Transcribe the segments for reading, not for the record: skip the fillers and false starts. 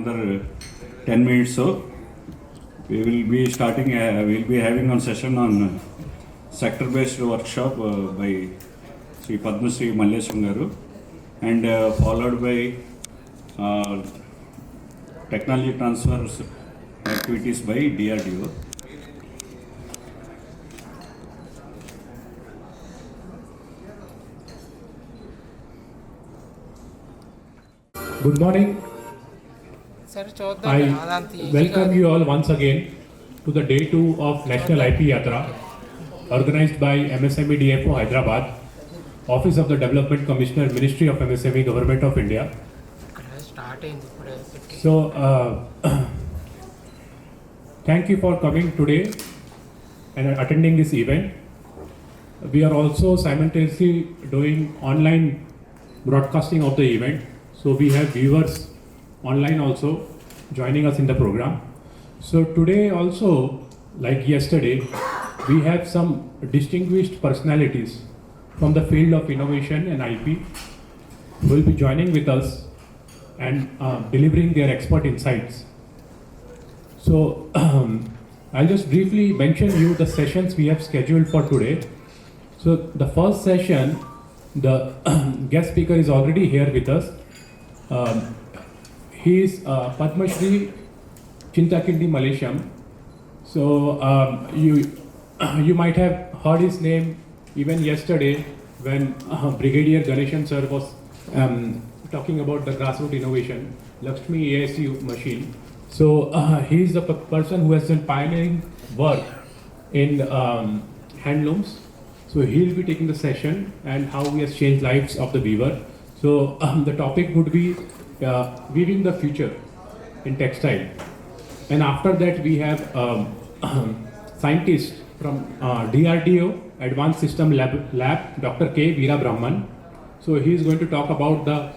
another 10 minutes. So we will be starting. We will be having one session on sector-based workshop by Sri Padma Sri Mallesham Garu, and followed by technology transfers activities by DRDO. Good morning. I welcome you all once again to the day 2 of National IP Yatra, organized by MSME DFO Hyderabad, Office of the Development Commissioner, Ministry of MSME, Government of India. So, thank you for coming today and attending this event. We are also simultaneously doing online broadcasting of the event. So we have viewers online also joining us in the program. So today also, like yesterday, we have some distinguished personalities from the field of innovation and IP who will be joining with us and delivering their expert insights. So I'll just briefly mention you the sessions we have scheduled for today. So the first session, the guest speaker is already here with us. He is Padma Shri Chintakindi Mallesham. So you might have heard his name even yesterday when Brigadier Ganeshan sir was talking about the grassroots innovation, Lakshmi ASU machine. So he is the person who has done pioneering work in handlooms. So he will be taking the session and how he has changed lives of the weaver. So the topic would be weaving the future in textile. And after that we have scientist from DRDO Advanced System Lab, Dr. K. Veera Brahman. So he is going to talk about the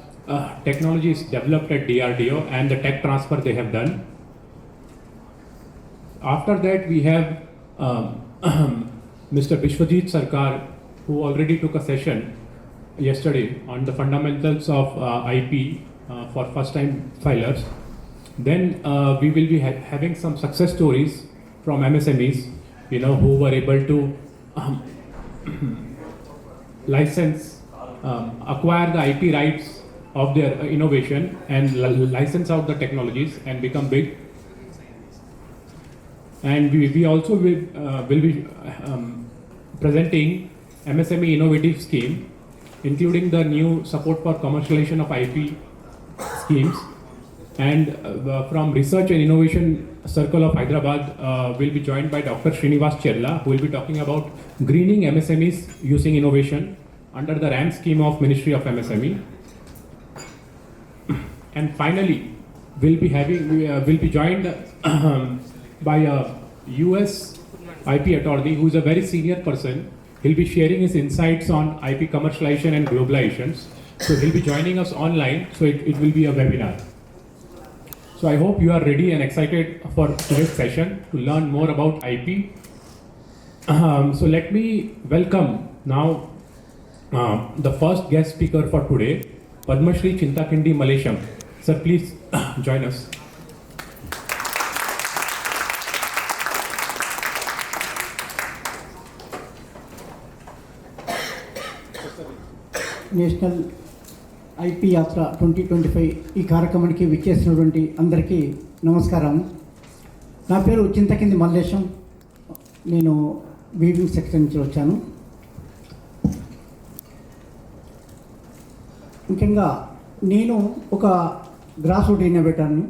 technologies developed at DRDO and the tech transfer they have done. After that we have Mr. Vishwajit Sarkar, who already took a session yesterday on the fundamentals of IP for first-time filers. Then we will be having some success stories from MSMEs, who were able to license, acquire the IP rights of their innovation and license out the technologies and become big. And we also will be presenting MSME innovative scheme, including the new support for commercialization of IP schemes. And from Research and Innovation Circle of Hyderabad, will be joined by Dr. Srinivas Chella, who will be talking about greening MSMEs using innovation under the RAM scheme of Ministry of MSME. And finally, we'll be joined by a US IP attorney who is a very senior person. He'll be sharing his insights on IP commercialization and globalizations. So he'll be joining us online, so it will be a webinar. So I hope you are ready and excited for today's session to learn more about IP. So let me welcome now the first guest speaker for today, Padma Shri Chintakindi Mallesham. Sir, please join us. National IP యాత్ర 2025 ఈ కార్యక్రమానికి విచ్చేసినటువంటి అందరికీ నమస్కారం. నా పేరు చింతకింది మల్లేశం. నేను weaving section నుంచి వచ్చాను. ముఖ్యంగా నేను ఒక గ్రాస్రూట్ ఇన్నోవేటర్ని.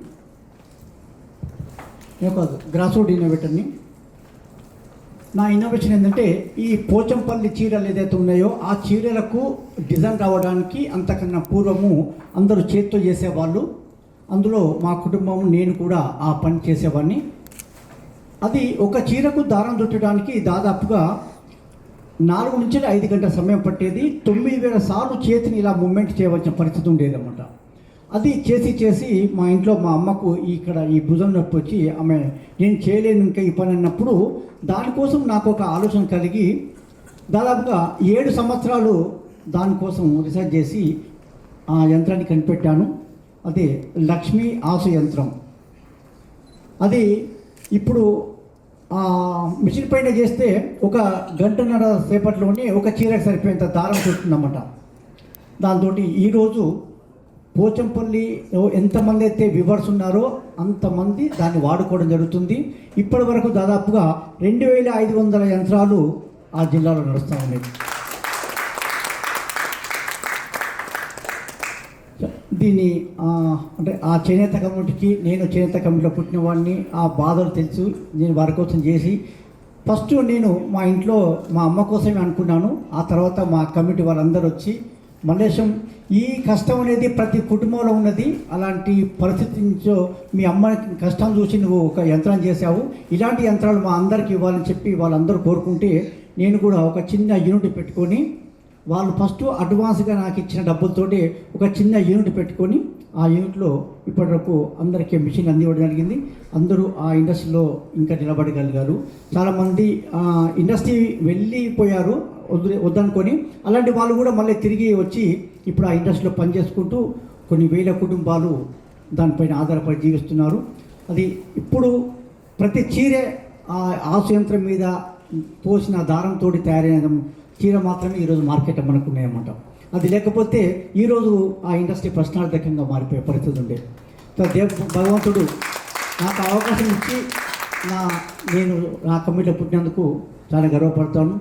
నా ఇన్నోవేషన్ ఏంటంటే ఈ పోచంపల్లి చీరలు ఏదైతే ఉన్నాయో ఆ చీరలకు డిజైన్ రావడానికి అంతకన్నా పూర్వము అందరూ చేత్తో చేసేవాళ్ళు. అందులో మా కుటుంబం నేను కూడా ఆ పని చేసేవాడిని. అది ఒక చీరకు దారం చుట్టడానికి దాదాపుగా 4 నుంచి 5 గంటల సమయం పట్టేది. 9000 సార్లు చేతిని ఇలా మూమెంట్ చేయవలసిన పరిస్థితి ఉండేదన్నమాట. అది చేసి మా ఇంట్లో మా అమ్మకు ఇక్కడ ఈ భుజం నొప్పి వచ్చి ఆమె నేను చేయలేను ఇంకా ఈ పని అన్నప్పుడు దానికోసం నాకు ఒక ఆలోచన కలిగి దాదాపుగా 7 సంవత్సరాలు దానికోసం రీసెర్చ్ చేసి ఆ యంత్రాన్ని కనిపెట్టాను. అది లక్ష్మీ ఆసు యంత్రం. అది ఇప్పుడు మిషన్ పైన చేస్తే ఒక గంటన్నర సేపట్లోనే ఒక చీరకు సరిపోయేంత దారం చుడుతుందన్నమాట. దాంతో ఈరోజు పోచంపల్లి ఎంతమంది అయితే వ్యూవర్స్ ఉన్నారో అంతమంది దాన్ని వాడుకోవడం జరుగుతుంది. ఇప్పటి వరకు దాదాపుగా 2500 యంత్రాలు ఆ జిల్లాలో నడుస్తూ ఉన్నాయి. దీన్ని అంటే ఆ చేనేత కమ్యూనిటీకి, నేను చేనేత కమ్యూనిటీలో పుట్టిన వాడిని, ఆ బాధలు తెలుసు. నేను వారి కోసం చేసి ఫస్ట్ నేను మా ఇంట్లో మా అమ్మ కోసమే అనుకున్నాను. ఆ తర్వాత మా కమ్యూనిటీ వాళ్ళందరూ వచ్చి మల్లేశం, ఈ కష్టం అనేది ప్రతి కుటుంబంలో ఉన్నది, అలాంటి పరిస్థితి నుంచో మీ అమ్మ కష్టం చూసి నువ్వు ఒక యంత్రం చేసావు, ఇలాంటి యంత్రాలు మా అందరికి ఇవ్వాలని చెప్పి వాళ్ళందరూ కోరుకుంటే నేను కూడా ఒక చిన్న యూనిట్ పెట్టుకొని, వాళ్ళు ఫస్ట్ అడ్వాన్స్గా నాకు ఇచ్చిన డబ్బులతోటి ఒక చిన్న యూనిట్ పెట్టుకొని ఆ యూనిట్లో ఇప్పటివరకు అందరికీ మిషన్ అందివ్వడం జరిగింది. అందరూ ఆ ఇండస్ట్రీలో ఇంకా నిలబడగలిగారు. చాలామంది ఇండస్ట్రీ వెళ్ళిపోయారు వద్దనుకొని, అలాంటి వాళ్ళు కూడా మళ్ళీ తిరిగి వచ్చి ఇప్పుడు ఆ ఇండస్ట్రీలో పనిచేసుకుంటూ కొన్ని వేల కుటుంబాలు దానిపైన ఆధారపడి జీవిస్తున్నారు. అది ఇప్పుడు ప్రతి చీరే ఆ ఆసు యంత్రం మీద పోసిన దారంతో తయారైన చీర మాత్రమే ఈరోజు మార్కెట్ మనకు ఉన్నాయన్నమాట. అది లేకపోతే ఈరోజు ఆ ఇండస్ట్రీ ప్రశ్నార్థకంగా మారిపోయే పరిస్థితి ఉండే. భగవంతుడు నాకు అవకాశం ఇచ్చి నేను నా కమిటీలో పుట్టినందుకు చాలా గర్వపడతాను.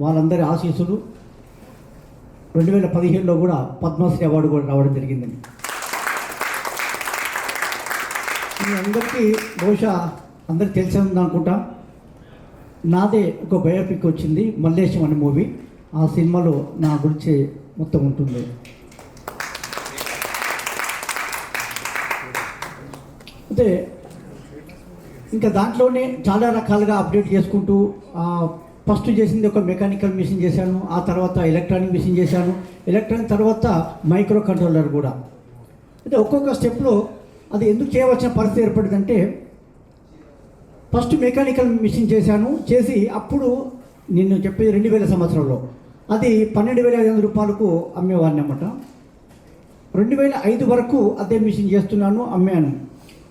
వాళ్ళందరి ఆశీస్సులు 2015లో కూడా పద్మశ్రీ అవార్డు కూడా రావడం జరిగిందని. మీ అందరికీ బహుశా అందరికి తెలిసే ఉంది అనుకుంటా, నాదే ఒక బయోపిక్ వచ్చింది, మల్లేశం అనే మూవీ. ఆ సినిమాలో నా గురించి మొత్తం ఉంటుంది. అయితే ఇంకా దాంట్లోనే చాలా రకాలుగా అప్డేట్ చేసుకుంటూ ఫస్ట్ చేసింది ఒక మెకానికల్ మిషన్ చేశాను, ఆ తర్వాత ఎలక్ట్రానిక్ మిషన్ చేశాను, ఎలక్ట్రానిక్ తర్వాత మైక్రో కంట్రోలర్ కూడా. అయితే ఒక్కొక్క స్టెప్లో అది ఎందుకు చేయవలసిన పరిస్థితి ఏర్పడిందంటే, ఫస్ట్ మెకానికల్ మిషన్ చేసి అప్పుడు నేను చెప్పేది 2000 సంవత్సరంలో అది 12,500 రూపాయలకు అమ్మేవాడిని అన్నమాట. 2005 వరకు అదే మిషన్ చేస్తున్నాను, అమ్మాను.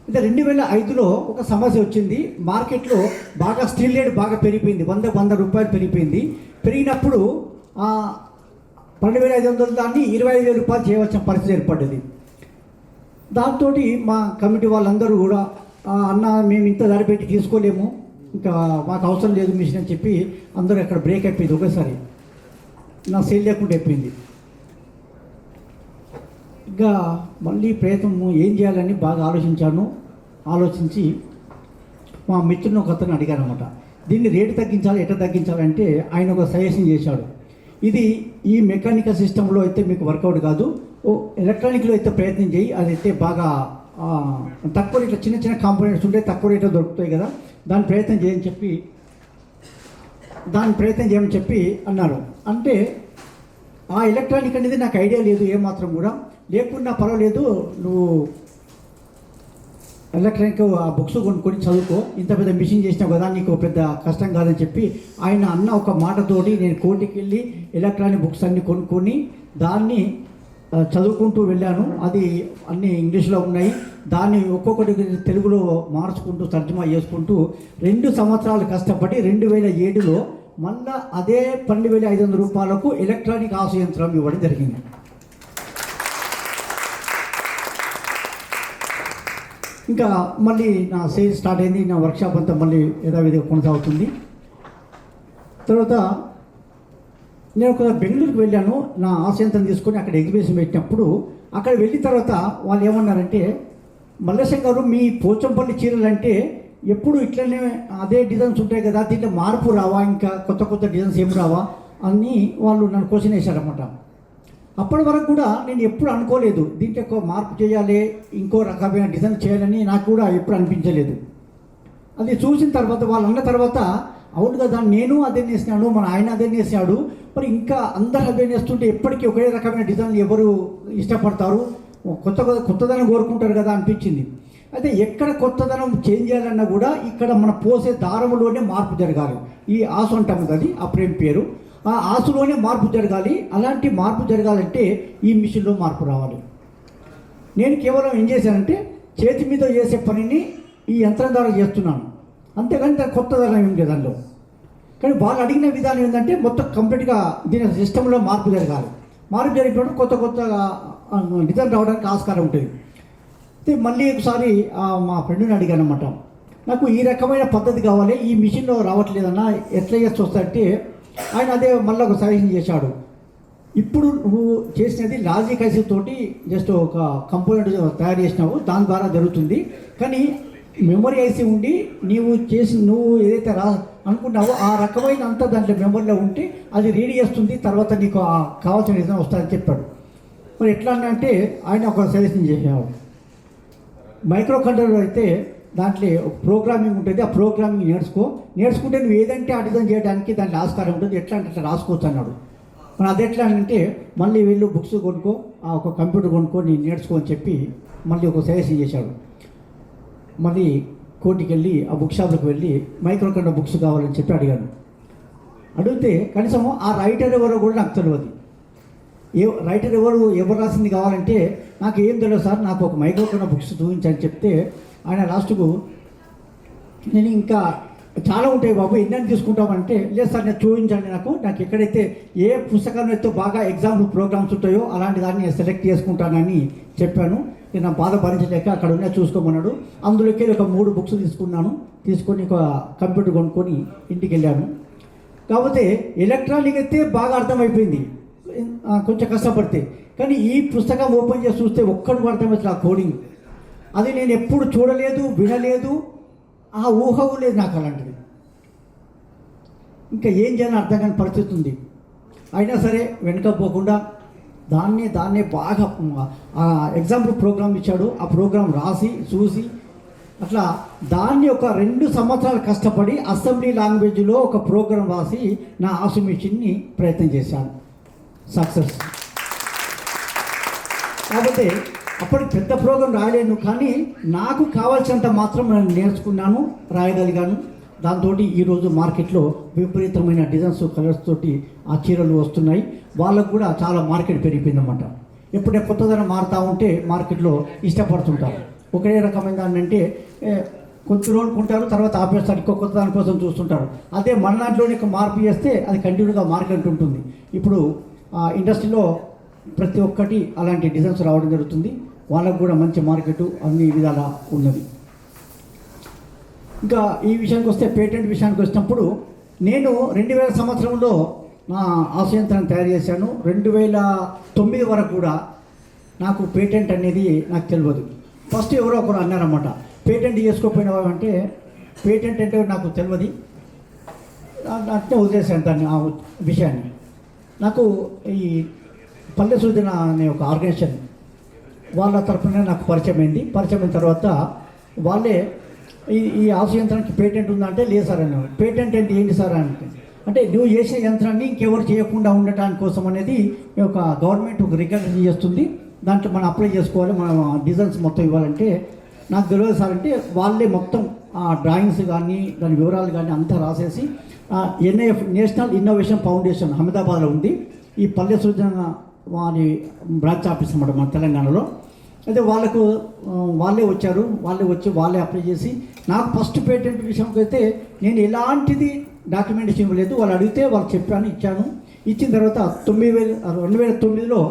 అయితే 2005లో ఒక సమస్య వచ్చింది. మార్కెట్లో బాగా స్టీల్ రేట్ బాగా పెరిగిపోయింది, 100 రూపాయలు పెరిగిపోయింది. పెరిగినప్పుడు 12,500 దాన్ని 25,000 రూపాయలు చేయవలసిన పరిస్థితి ఏర్పడ్డది. దాంతో మా కమిటీ వాళ్ళందరూ కూడా, అన్న మేము ఇంత ధర పెట్టి తీసుకోలేము, ఇంకా మాకు అవసరం లేదు మిషన్ అని చెప్పి అందరూ అక్కడ బ్రేక్ అయిపోయింది. ఒకసారి నా సేల్ లేకుండా అయిపోయింది. ఇంకా మళ్ళీ ప్రయత్నం ఏం చేయాలని బాగా ఆలోచించి మా మిత్రుని ఒక అతను అడిగాను అనమాట. దీన్ని రేటు తగ్గించాలి, ఎట్లా తగ్గించాలంటే ఆయన ఒక సజెషన్ చేశాడు. ఇది ఈ మెకానికల్ సిస్టంలో అయితే మీకు వర్కౌట్ కాదు, ఎలక్ట్రానిక్లో అయితే ప్రయత్నం చేయి, అదైతే బాగా తక్కువ రేట్లో చిన్న చిన్న కాంపోనెంట్స్ ఉంటే తక్కువ రేట్లో దొరుకుతాయి కదా, దాని ప్రయత్నం చేయమని చెప్పి అన్నారు. అంటే ఆ ఎలక్ట్రానిక్ అనేది నాకు ఐడియా లేదు ఏమాత్రం కూడా. లేకున్నా పర్వాలేదు, నువ్వు ఎలక్ట్రానిక్ ఆ బుక్స్ కొనుక్కొని చదువుకో, ఇంత పెద్ద మిషన్ చేసినావు కదా, నీకు పెద్ద కష్టం కాదని చెప్పి ఆయన అన్న ఒక మాటతోటి నేను కోర్టుకి వెళ్ళి ఎలక్ట్రానిక్ బుక్స్ అన్నీ కొనుక్కొని దాన్ని చదువుకుంటూ వెళ్ళాను. అది అన్నీ ఇంగ్లీష్లో ఉన్నాయి. దాన్ని ఒక్కొక్కటి తెలుగులో మార్చుకుంటూ తర్జుమా చేసుకుంటూ 2 సంవత్సరాలు కష్టపడి 2007లో మళ్ళా అదే 12,500 రూపాయలకు ఎలక్ట్రానిక్ ఆసు యంత్రం ఇవ్వడం జరిగింది. ఇంకా మళ్ళీ నా సేల్ స్టార్ట్ అయింది. నా వర్క్షాప్ అంతా మళ్ళీ యథావిధిగా కొనసాగుతుంది. తర్వాత నేను ఒక బెంగళూరుకి వెళ్ళాను, నా ఆసు యంత్రం తీసుకొని అక్కడ ఎగ్జిబిషన్ పెట్టినప్పుడు అక్కడ వెళ్ళిన తర్వాత వాళ్ళు ఏమన్నారంటే, మల్లేశం గారు మీ పోచంపల్లి చీరలు అంటే ఎప్పుడు ఇట్లనే అదే డిజైన్స్ ఉంటాయి కదా, దీంట్లో మార్పు రావా, ఇంకా కొత్త డిజైన్స్ ఏమి రావా అని వాళ్ళు నన్ను క్వశ్చన్ వేశారన్నమాట. అప్పటి వరకు కూడా నేను ఎప్పుడు అనుకోలేదు దీంట్లో ఎక్కువ మార్పు చేయాలి, ఇంకో రకమైన డిజైన్ చేయాలని నాకు కూడా ఎప్పుడు అనిపించలేదు. అది చూసిన తర్వాత వాళ్ళు అన్న తర్వాత, అవును కదా నేను అదే నేసినాను, మన ఆయన అదే నేసాడు, మరి ఇంకా అందరు అదే నేస్తుంటే ఎప్పటికీ ఒకే రకమైన డిజైన్ ఎవరు ఇష్టపడతారు, కొత్తదనం కోరుకుంటారు కదా అనిపించింది. అయితే ఎక్కడ కొత్తదనం చేంజ్ చేయాలన్నా కూడా ఇక్కడ మన పోసే దారంలోనే మార్పు జరగాలి. ఈ ఆసు అంటాం కదా, అది ఆ ప్రేమ పేరు, ఆ ఆసులోనే మార్పు జరగాలి. అలాంటి మార్పు జరగాలంటే ఈ మిషన్లో మార్పు రావాలి. నేను కేవలం ఏం చేశానంటే చేతి మీద చేసే పనిని ఈ యంత్రం ద్వారా చేస్తున్నాను, అంతేగాని దాని కొత్తదనం ఏం లేదు దానిలో. కానీ వాళ్ళు అడిగిన విధానం ఏంటంటే మొత్తం కంప్లీట్గా దీని సిస్టంలో మార్పు జరగాలి. మార్పు జరిగినప్పుడు కొత్త కొత్తగా డిజైన్ రావడానికి ఆస్కారం ఉంటుంది. అయితే మళ్ళీ ఒకసారి మా ఫ్రెండ్ని అడిగాను అనమాట, నాకు ఈ రకమైన పద్ధతి కావాలి, ఈ మిషన్లో రావట్లేదన్నా ఎట్లా చేసి వస్తాయంటే ఆయన అదే మళ్ళీ ఒక సజెషన్ చేశాడు. ఇప్పుడు నువ్వు చేసినది లాజిక్ ఐసీ తోటి జస్ట్ ఒక కంపోనెంట్ తయారు చేసినావు, దాని ద్వారా జరుగుతుంది. కానీ మెమరీ ఐసీ ఉండి నువ్వు ఏదైతే అనుకున్నావో ఆ రకమైన అంతా దాంట్లో మెమరీలో ఉంటే అది రీడ్ చేస్తుంది, తర్వాత నీకు కావాల్సిన రిజల్ట్ వస్తుందని చెప్పాడు. మరి ఎట్లా అంటే ఆయన ఒక సజెషన్ చేసాడు. మైక్రో కంట్రోలర్ అయితే దాంట్లో ప్రోగ్రామింగ్ ఉంటుంది, ఆ ప్రోగ్రామింగ్ నేర్చుకుంటే నువ్వు ఏదంటే ఆ డిజైన్ చేయడానికి దాంట్లో ఆస్కారం ఉంటుంది, ఎట్లా అంటే అట్లా రాసుకోవచ్చు అన్నాడు. మరి అది ఎట్లా అంటే మళ్ళీ వీళ్ళు బుక్స్ కొనుక్కో, ఒక కంప్యూటర్ కొనుక్కో, నేను నేర్చుకో అని చెప్పి మళ్ళీ ఒక సజెషన్ చేశాడు. మళ్ళీ కోర్టుకి వెళ్ళి ఆ బుక్ షాప్లోకి వెళ్ళి మైక్రో కంట్రోలర్ బుక్స్ కావాలని చెప్పి అడిగాను. అడిగితే కనీసం ఆ రైటర్ ఎవరో కూడా నాకు తెలియదు. రైటర్ ఎవరు రాసింది కావాలంటే నాకు ఏం తెలియదు సార్, నాకు ఒక మైక్రో కంట్రోలర్ బుక్స్ చూపించని చెప్తే ఆయన లాస్ట్కు నేను ఇంకా చాలా ఉంటాయి బాబు, ఎన్నని తీసుకుంటామంటే లేదు సార్ నేను చూపించండి, నాకు ఎక్కడైతే ఏ పుస్తకంలో అయితే బాగా ఎగ్జాంపుల్ ప్రోగ్రామ్స్ ఉంటాయో అలాంటి దాన్ని సెలెక్ట్ చేసుకుంటానని చెప్పాను. నేను నా బాధ భరించలేక అక్కడ ఉన్న చూసుకోమన్నాడు. అందులోకి ఒక 3 బుక్స్ తీసుకొని ఒక కంప్యూటర్ కొనుక్కొని ఇంటికి వెళ్ళాను. కాకపోతే ఎలక్ట్రానిక్ అయితే బాగా అర్థమైపోయింది కొంచెం కష్టపడితే, కానీ ఈ పుస్తకం ఓపెన్ చేసి చూస్తే ఒక్కడు అర్థమవుతుంది ఆ కోడింగ్. అది నేను ఎప్పుడు చూడలేదు, వినలేదు, ఆ ఊహ లేదు నాకు అలాంటిది. ఇంకా ఏం చేయాలని అర్థం కాని పరిస్థితి ఉంది. అయినా సరే వెనకపోకుండా దాన్నే బాగా ఎగ్జాంపుల్ ప్రోగ్రామ్ ఇచ్చాడు, ఆ ప్రోగ్రామ్ రాసి చూసి అట్లా దాన్ని ఒక 2 సంవత్సరాలు కష్టపడి అసెంబ్లీ లాంగ్వేజ్లో ఒక ప్రోగ్రామ్ రాసి నా ఆసు మిషన్ని ప్రయత్నం చేశాను, సక్సెస్. కాబట్టి అప్పటికి పెద్ద ప్రోగ్రాం రాయలేను, కానీ నాకు కావాల్సినంత మాత్రం నేను నేర్చుకున్నాను, రాయగలిగాను. దాంతో ఈరోజు మార్కెట్లో విపరీతమైన డిజైన్స్ కలర్స్ తోటి ఆ చీరలు వస్తున్నాయి. వాళ్ళకు కూడా చాలా మార్కెట్ పెరిగిపోయిందన్నమాట. ఎప్పుడే కొత్తదనం మారుతూ ఉంటే మార్కెట్లో ఇష్టపడుతుంటారు. ఒకే రకమైన దాన్ని అంటే కొంచెం రోజులు కొంటారు, తర్వాత ఆపేస్తారు, ఇంకో కొత్త దాని కోసం చూస్తుంటారు. అదే మన దాంట్లోనే మార్పు చేస్తే అది కంటిన్యూగా మార్కెట్ ఉంటుంది. ఇప్పుడు ఇండస్ట్రీలో ప్రతి ఒక్కటి అలాంటి డిజైన్స్ రావడం జరుగుతుంది. వాళ్ళకు కూడా మంచి మార్కెట్ అన్ని విధాలా ఉన్నది. ఇంకా ఈ విషయానికి వస్తే పేటెంట్ విషయానికి వచ్చినప్పుడు నేను 2000 సంవత్సరంలో నా ఆశయంత్రాన్ని తయారు చేశాను. 2009 వరకు కూడా నాకు పేటెంట్ అనేది నాకు తెలియదు. ఫస్ట్ ఎవరో ఒకరు అన్నారన్నమాట, పేటెంట్ చేసుకోకపోయినావా అంటే పేటెంట్ అంటే నాకు తెలియదు, అంటే వదిలేశాను దాన్ని ఆ విషయాన్ని. నాకు ఈ పల్లె సూచన అనే ఒక ఆర్గనైజేషన్ వాళ్ళ తరఫున నాకు పరిచయం అయిన తర్వాత వాళ్ళే ఈ ఆసు యంత్రానికి పేటెంట్ ఉందంటే లేదు సార్ అన్నారు. పేటెంట్ అంటే ఏంటి సార్ అంటే నువ్వు చేసే యంత్రాన్ని ఇంకెవరు చేయకుండా ఉండటానికి కోసం అనేది ఒక గవర్నమెంట్ ఒక రికగ్నైజ్ చేస్తుంది, దాంట్లో మనం అప్లై చేసుకోవాలి, మనం డిజైన్స్ మొత్తం ఇవ్వాలంటే నాకు తెలియదు సార్ అంటే వాళ్ళే మొత్తం ఆ డ్రాయింగ్స్ కానీ దాని వివరాలు కానీ అంతా రాసేసి NIF నేషనల్ ఇన్నోవేషన్ ఫౌండేషన్ అహ్మదాబాద్లో ఉంది. ఈ పల్లె సృజన వారి బ్రాంచ్ ఆఫీస్ అన్నమాట మన తెలంగాణలో. అయితే వాళ్ళే వచ్చారు, వాళ్ళే అప్లై చేసి నాకు ఫస్ట్ పేటెంట్ విషయంకి అయితే నేను ఎలాంటిది డాక్యుమెంటేషన్ ఇవ్వలేదు. వాళ్ళు అడిగితే వాళ్ళు చెప్పాను, ఇచ్చాను. ఇచ్చిన తర్వాత 2009లో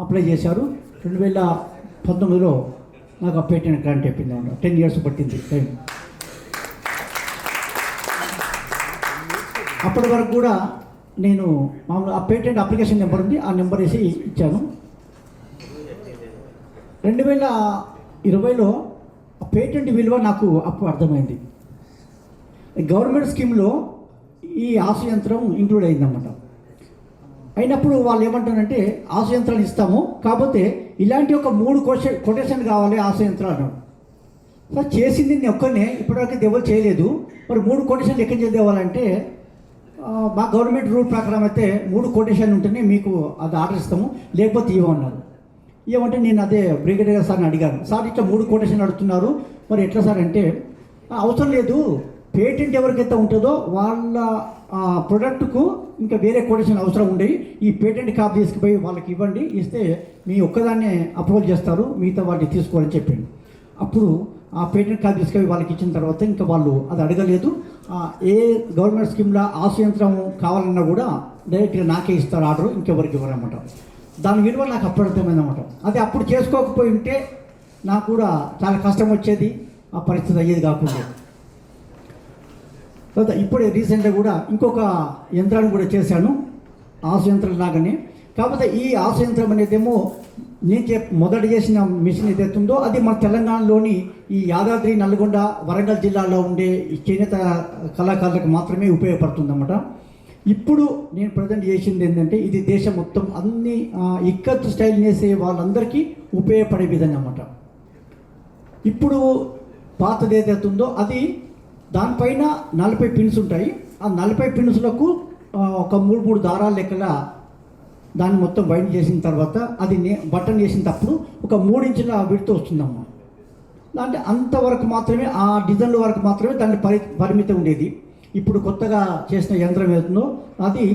అప్లై చేశారు. 2019లో నాకు ఆ పేటెంట్ గ్రాంట్ చెప్పింది. 10 years పట్టింది టైం. అప్పటి వరకు కూడా నేను మామూలు ఆ పేటెంట్ అప్లికేషన్ నెంబర్ ఉంది, ఆ నెంబర్ వేసి ఇచ్చాను. 2020లో ఆ పేటెంట్ విలువ నాకు అప్పుడు అర్థమైంది. గవర్నమెంట్ స్కీమ్లో ఈ ఆసు యంత్రం ఇంక్లూడ్ అయిందన్నమాట. అయినప్పుడు వాళ్ళు ఏమంటారంటే ఆసు యంత్రాలు ఇస్తాము, కాకపోతే ఇలాంటి ఒక 3 కొటేషన్ కావాలి ఆసు యంత్రాలు. సార్ చేసింది నేను ఒక్కనే, ఇప్పటివరకు ఎవరు చేయలేదు, మరి 3 కొటేషన్లు ఎక్కడ చేద్దావాలంటే మా గవర్నమెంట్ రూల్ ప్రకారం అయితే 3 కొటేషన్లు ఉంటేనే మీకు అది ఆర్డర్ ఇస్తాము, లేకపోతే ఇవ్వమన్నారు. ఏమంటే నేను అదే బ్రిగేడియర్ సార్ని అడిగాను, సార్ ఇట్లా 3 కొటేషన్లు అడుగుతున్నారు, మరి ఎట్లా సార్ అంటే అవసరం లేదు, పేటెంట్ ఎవరికైతే ఉంటుందో వాళ్ళ ప్రొడక్ట్కు ఇంకా వేరే కొటేషన్ అవసరం ఉండేవి. ఈ పేటెంట్ కాపీ తీసుకుపోయి వాళ్ళకి ఇవ్వండి, ఇస్తే మీ ఒక్కదాన్నే అప్రూవల్ చేస్తారు, మిగతా వాటిని తీసుకోవాలని చెప్పింది. అప్పుడు ఆ పేటెంట్ కాపీ తీసుకుపోయి వాళ్ళకి ఇచ్చిన తర్వాత ఇంకా వాళ్ళు అది అడగలేదు. ఏ గవర్నమెంట్ స్కీమ్లో ఆసు యంత్రం కావాలన్నా కూడా డైరెక్ట్గా నాకే ఇస్తారు ఆర్డర్, ఇంకెవరికి ఇవ్వరన్నమాట. దాని విలువ నాకు అప్పుడు అర్థమైందన్నమాట. అది అప్పుడు చేసుకోకపోయి ఉంటే నాకు కూడా చాలా కష్టం వచ్చేది, ఆ పరిస్థితి అయ్యేది కాకుండా. తర్వాత ఇప్పుడే రీసెంట్గా కూడా ఇంకొక యంత్రాన్ని కూడా చేశాను, ఆసు యంత్రం లాగానే. కాకపోతే ఈ ఆసు యంత్రం అనేదేమో నేను మొదట చేసిన మిషన్ ఏదైతే ఉందో అది మన తెలంగాణలోని ఈ యాదాద్రి, నల్గొండ, వరంగల్ జిల్లాలో ఉండే ఈ చేనేత కళాకారులకు మాత్రమే ఉపయోగపడుతుందన్నమాట. ఇప్పుడు నేను ప్రజెంట్ చేసింది ఏంటంటే ఇది దేశం మొత్తం అన్ని ఇక్కత్ స్టైల్ చేసే వాళ్ళందరికీ ఉపయోగపడే విధంగా అన్నమాట. ఇప్పుడు పాతది ఏదైతే ఉందో అది దానిపైన 40 పిన్స్ ఉంటాయి. ఆ 40 పిన్స్లకు ఒక 3 దారాల లెక్కల దాన్ని మొత్తం వైండ్ చేసిన తర్వాత అది బటన్ చేసినప్పుడు ఒక 3 ఇంచుల విడుతూ వస్తుందమ్మా. అంటే అంతవరకు మాత్రమే, ఆ డిజైన్ల వరకు మాత్రమే దాన్ని పరిమితం ఉండేది. ఇప్పుడు కొత్తగా చేసిన యంత్రం ఏతుందో అది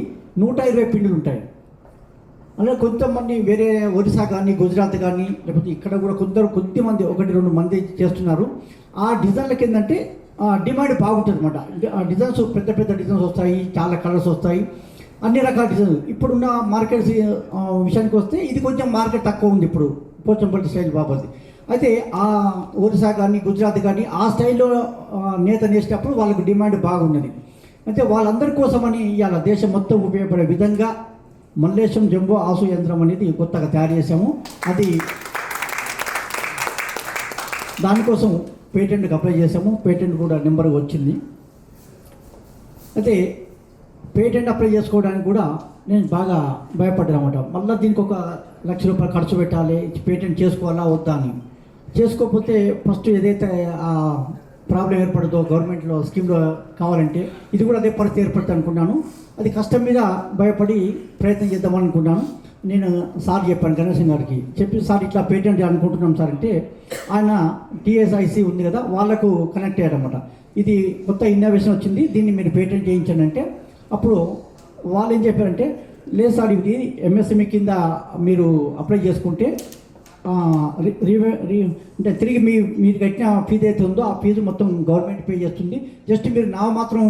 120 పిండులు ఉంటాయి. అలాగే కొంతమంది వేరే ఒరిస్సా కానీ, గుజరాత్ కానీ, లేకపోతే ఇక్కడ కూడా కొద్దిమంది 1-2 మంది చేస్తున్నారు. ఆ డిజైన్లకి ఏంటంటే డిమాండ్ బాగుంటుంది అనమాట. ఆ డిజైన్స్ పెద్ద డిజైన్స్ వస్తాయి, చాలా కలర్స్ వస్తాయి, అన్ని రకాల డిజైన్స్. ఇప్పుడున్న మార్కెట్ విషయానికి వస్తే ఇది కొంచెం మార్కెట్ తక్కువ ఉంది ఇప్పుడు పోచంపల్లి స్టైల్ బాబుది. అయితే ఆ ఒరిస్సా కానీ, గుజరాత్ కానీ ఆ స్టైల్లో నేత నేసేటప్పుడు వాళ్ళకు డిమాండ్ బాగున్నది. అయితే వాళ్ళందరి కోసమని ఇవాళ దేశం మొత్తం ఉపయోగపడే విధంగా మల్లేశం జంబో ఆసు యంత్రం అనేది కొత్తగా తయారు చేసాము. అది దానికోసం పేటెంట్కి అప్లై చేసాము. పేటెంట్ కూడా నెంబర్ వచ్చింది. అయితే పేటెంట్ అప్లై చేసుకోవడానికి కూడా నేను బాగా భయపడ్డాను అన్నమాట. మళ్ళీ దీనికి ఒక ₹1,00,000 ఖర్చు పెట్టాలి, పేటెంట్ చేసుకోవాలా వద్దా అని. చేసుకోకపోతే ఫస్ట్ ఏదైతే ప్రాబ్లం ఏర్పడదో గవర్నమెంట్లో స్కీమ్లో కావాలంటే ఇది కూడా అదే పరిస్థితి ఏర్పడుతుంది అనుకున్నాను. అది కష్టం మీద భయపడి ప్రయత్నం చేద్దామని అనుకున్నాను. నేను సార్ చెప్పాను, గణేశం గారికి చెప్పి, సార్ ఇట్లా పేటెంట్ అనుకుంటున్నాం సార్ అంటే, ఆయన TSIC ఉంది కదా వాళ్ళకు కనెక్ట్ అయ్యారన్నమాట. ఇది కొత్త ఇన్నోవేషన్ వచ్చింది, దీన్ని మీరు పేటెంట్ చేయించండి అంటే, అప్పుడు వాళ్ళు ఏం చెప్పారంటే, లేదు సార్ ఇది MSME కింద మీరు అప్లై చేసుకుంటే అంటే తిరిగి మీరు కట్టిన ఫీజు అయితే ఉందో ఆ ఫీజు మొత్తం గవర్నమెంట్ పే చేస్తుంది, జస్ట్ మీరు నా మాత్రం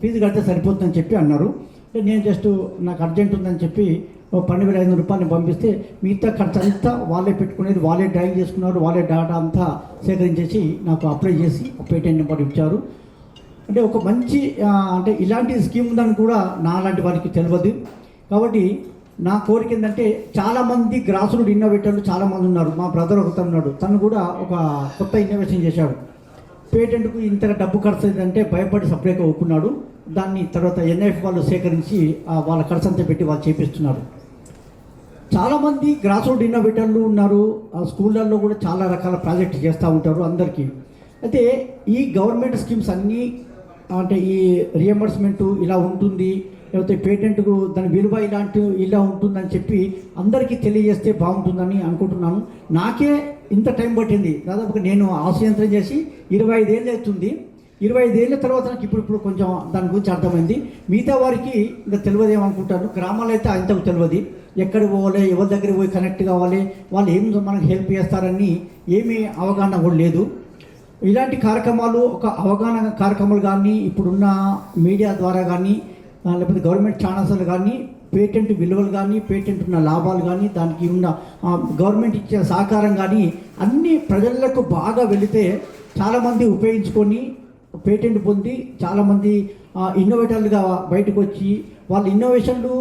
ఫీజు కడితే సరిపోతుందని చెప్పి అన్నారు. అంటే నేను జస్ట్ నాకు అర్జెంట్ ఉందని చెప్పి ₹12,500 పంపిస్తే మిగతా ఖర్చు అంతా వాళ్ళే పెట్టుకునేది, వాళ్ళే డ్రాయింగ్ చేసుకున్నారు, వాళ్ళే డేటా అంతా సేకరించేసి నాకు అప్లై చేసి పేటెంట్ నెంబర్ ఇచ్చారు. అంటే ఒక మంచి అంటే ఇలాంటి స్కీమ్ ఉందని కూడా నా లాంటి వారికి తెలియదు. కాబట్టి నా కోరిక ఏంటంటే చాలామంది గ్రాస్ రూట్ ఇన్నోవేటర్లు చాలామంది ఉన్నారు. మా బ్రదర్ ఒకతను ఉన్నాడు, తను కూడా ఒక కొత్త ఇన్నోవేషన్ చేశాడు. పేటెంట్కు ఇంతగా డబ్బు ఖర్చు అయిందంటే భయపడి సపరేట్గా ఒప్పుకున్నాడు. దాన్ని తర్వాత NIF వాళ్ళు సేకరించి వాళ్ళ ఖర్చు అంతా పెట్టి వాళ్ళు చేపిస్తున్నారు. చాలామంది గ్రాస్ రూట్ ఇన్నోవేటర్లు ఉన్నారు. స్కూళ్ళల్లో కూడా చాలా రకాల ప్రాజెక్టులు చేస్తూ ఉంటారు అందరికీ. అయితే ఈ గవర్నమెంట్ స్కీమ్స్ అన్నీ అంటే ఈ రియంబర్స్మెంట్ ఇలా ఉంటుంది, లేకపోతే పేటెంట్కు దాని విలువ ఇలా ఉంటుందని చెప్పి అందరికీ తెలియజేస్తే బాగుంటుందని అనుకుంటున్నాను. నాకే ఇంత టైం పట్టింది, దాదాపుగా నేను ఆసు యంత్రం చేసి 25 ఏళ్ళు అవుతుంది. 25 ఏళ్ళ తర్వాత నాకు ఇప్పుడు కొంచెం దాని గురించి అర్థమైంది. మిగతా వారికి ఇంకా తెలియదు ఏమనుకుంటాను. గ్రామాల్లో అయితే అంతకు తెలియదు, ఎక్కడికి పోవాలి, ఎవరి దగ్గరికి పోయి కనెక్ట్ కావాలి, వాళ్ళు ఏం మనకు హెల్ప్ చేస్తారని ఏమీ అవగాహన కూడా లేదు. ఇలాంటి కార్యక్రమాలు ఒక అవగాహన కార్యక్రమాలు కానీ ఇప్పుడున్న మీడియా ద్వారా కానీ లేకపోతే గవర్నమెంట్ ఛానల్స్ కానీ పేటెంట్ విలువలు కానీ, పేటెంట్ ఉన్న లాభాలు కానీ, దానికి ఉన్న గవర్నమెంట్ ఇచ్చే సహకారం కానీ అన్ని ప్రజలకు బాగా వెళితే చాలామంది ఉపయోగించుకొని పేటెంట్ పొంది చాలామంది ఇన్నోవేటర్లుగా బయటకు వచ్చి వాళ్ళ ఇన్నోవేషన్లు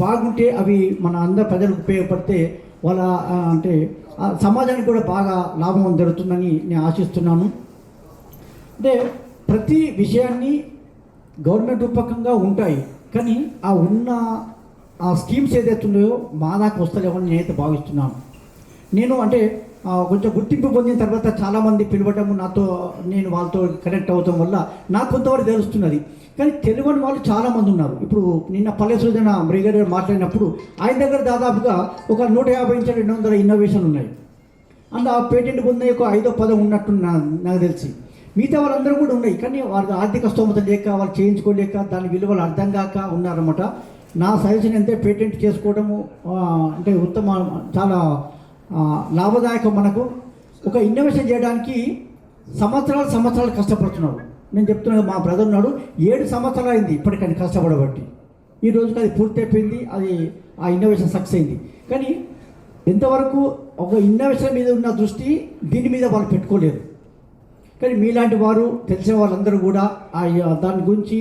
బాగుంటే అవి మన అందరు ప్రజలకు ఉపయోగపడితే వాళ్ళ అంటే సమాజానికి కూడా బాగా లాభం జరుగుతుందని నేను ఆశిస్తున్నాను. అంటే ప్రతి విషయాన్ని గవర్నమెంట్ రూపకంగా ఉంటాయి, కానీ ఆ స్కీమ్స్ ఏదైతే ఉన్నాయో మా దాకా వస్తలేవని నేనైతే భావిస్తున్నాను. నేను అంటే కొంచెం గుర్తింపు పొందిన తర్వాత చాలామంది పిలవటం, నేను వాళ్ళతో కనెక్ట్ అవటం వల్ల నాకు కొంతవరకు తెలుస్తున్నది. కానీ తెలియని వాళ్ళు చాలామంది ఉన్నారు. ఇప్పుడు నిన్న పల్లె సృజన బ్రిగేడియర్ మాట్లాడినప్పుడు ఆయన దగ్గర దాదాపుగా ఒక 150-200 ఇన్నోవేషన్లు ఉన్నాయి. అందులో ఆ పేటెంట్ పొందే ఒక 5-10 ఉన్నట్టు నాకు తెలిసి. మిగతా వాళ్ళందరూ కూడా ఉన్నాయి, కానీ వాళ్ళ ఆర్థిక స్తోమత లేక వాళ్ళు చేయించుకోలేక దాని విలువలు అర్థం కాక ఉన్నారన్నమాట. నా సజెషన్ అంటే పేటెంట్ చేసుకోవడము అంటే ఉత్తమ, చాలా లాభదాయకం. మనకు ఒక ఇన్నోవేషన్ చేయడానికి సంవత్సరాలు కష్టపడుతున్నాడు. నేను చెప్తున్నాను, మా బ్రదర్ ఉన్నాడు, 7 సంవత్సరాలు అయింది ఇప్పటికని కష్టపడబట్టి. ఈ రోజుకి అది పూర్తి అయిపోయింది, అది ఆ ఇన్నోవేషన్ సక్సెస్ అయింది. కానీ ఎంతవరకు ఒక ఇన్నోవేషన్ మీద ఉన్న దృష్టి దీని మీద వాళ్ళు పెట్టుకోలేరు. కానీ మీలాంటి వారు తెలిసిన వాళ్ళందరూ కూడా దాని గురించి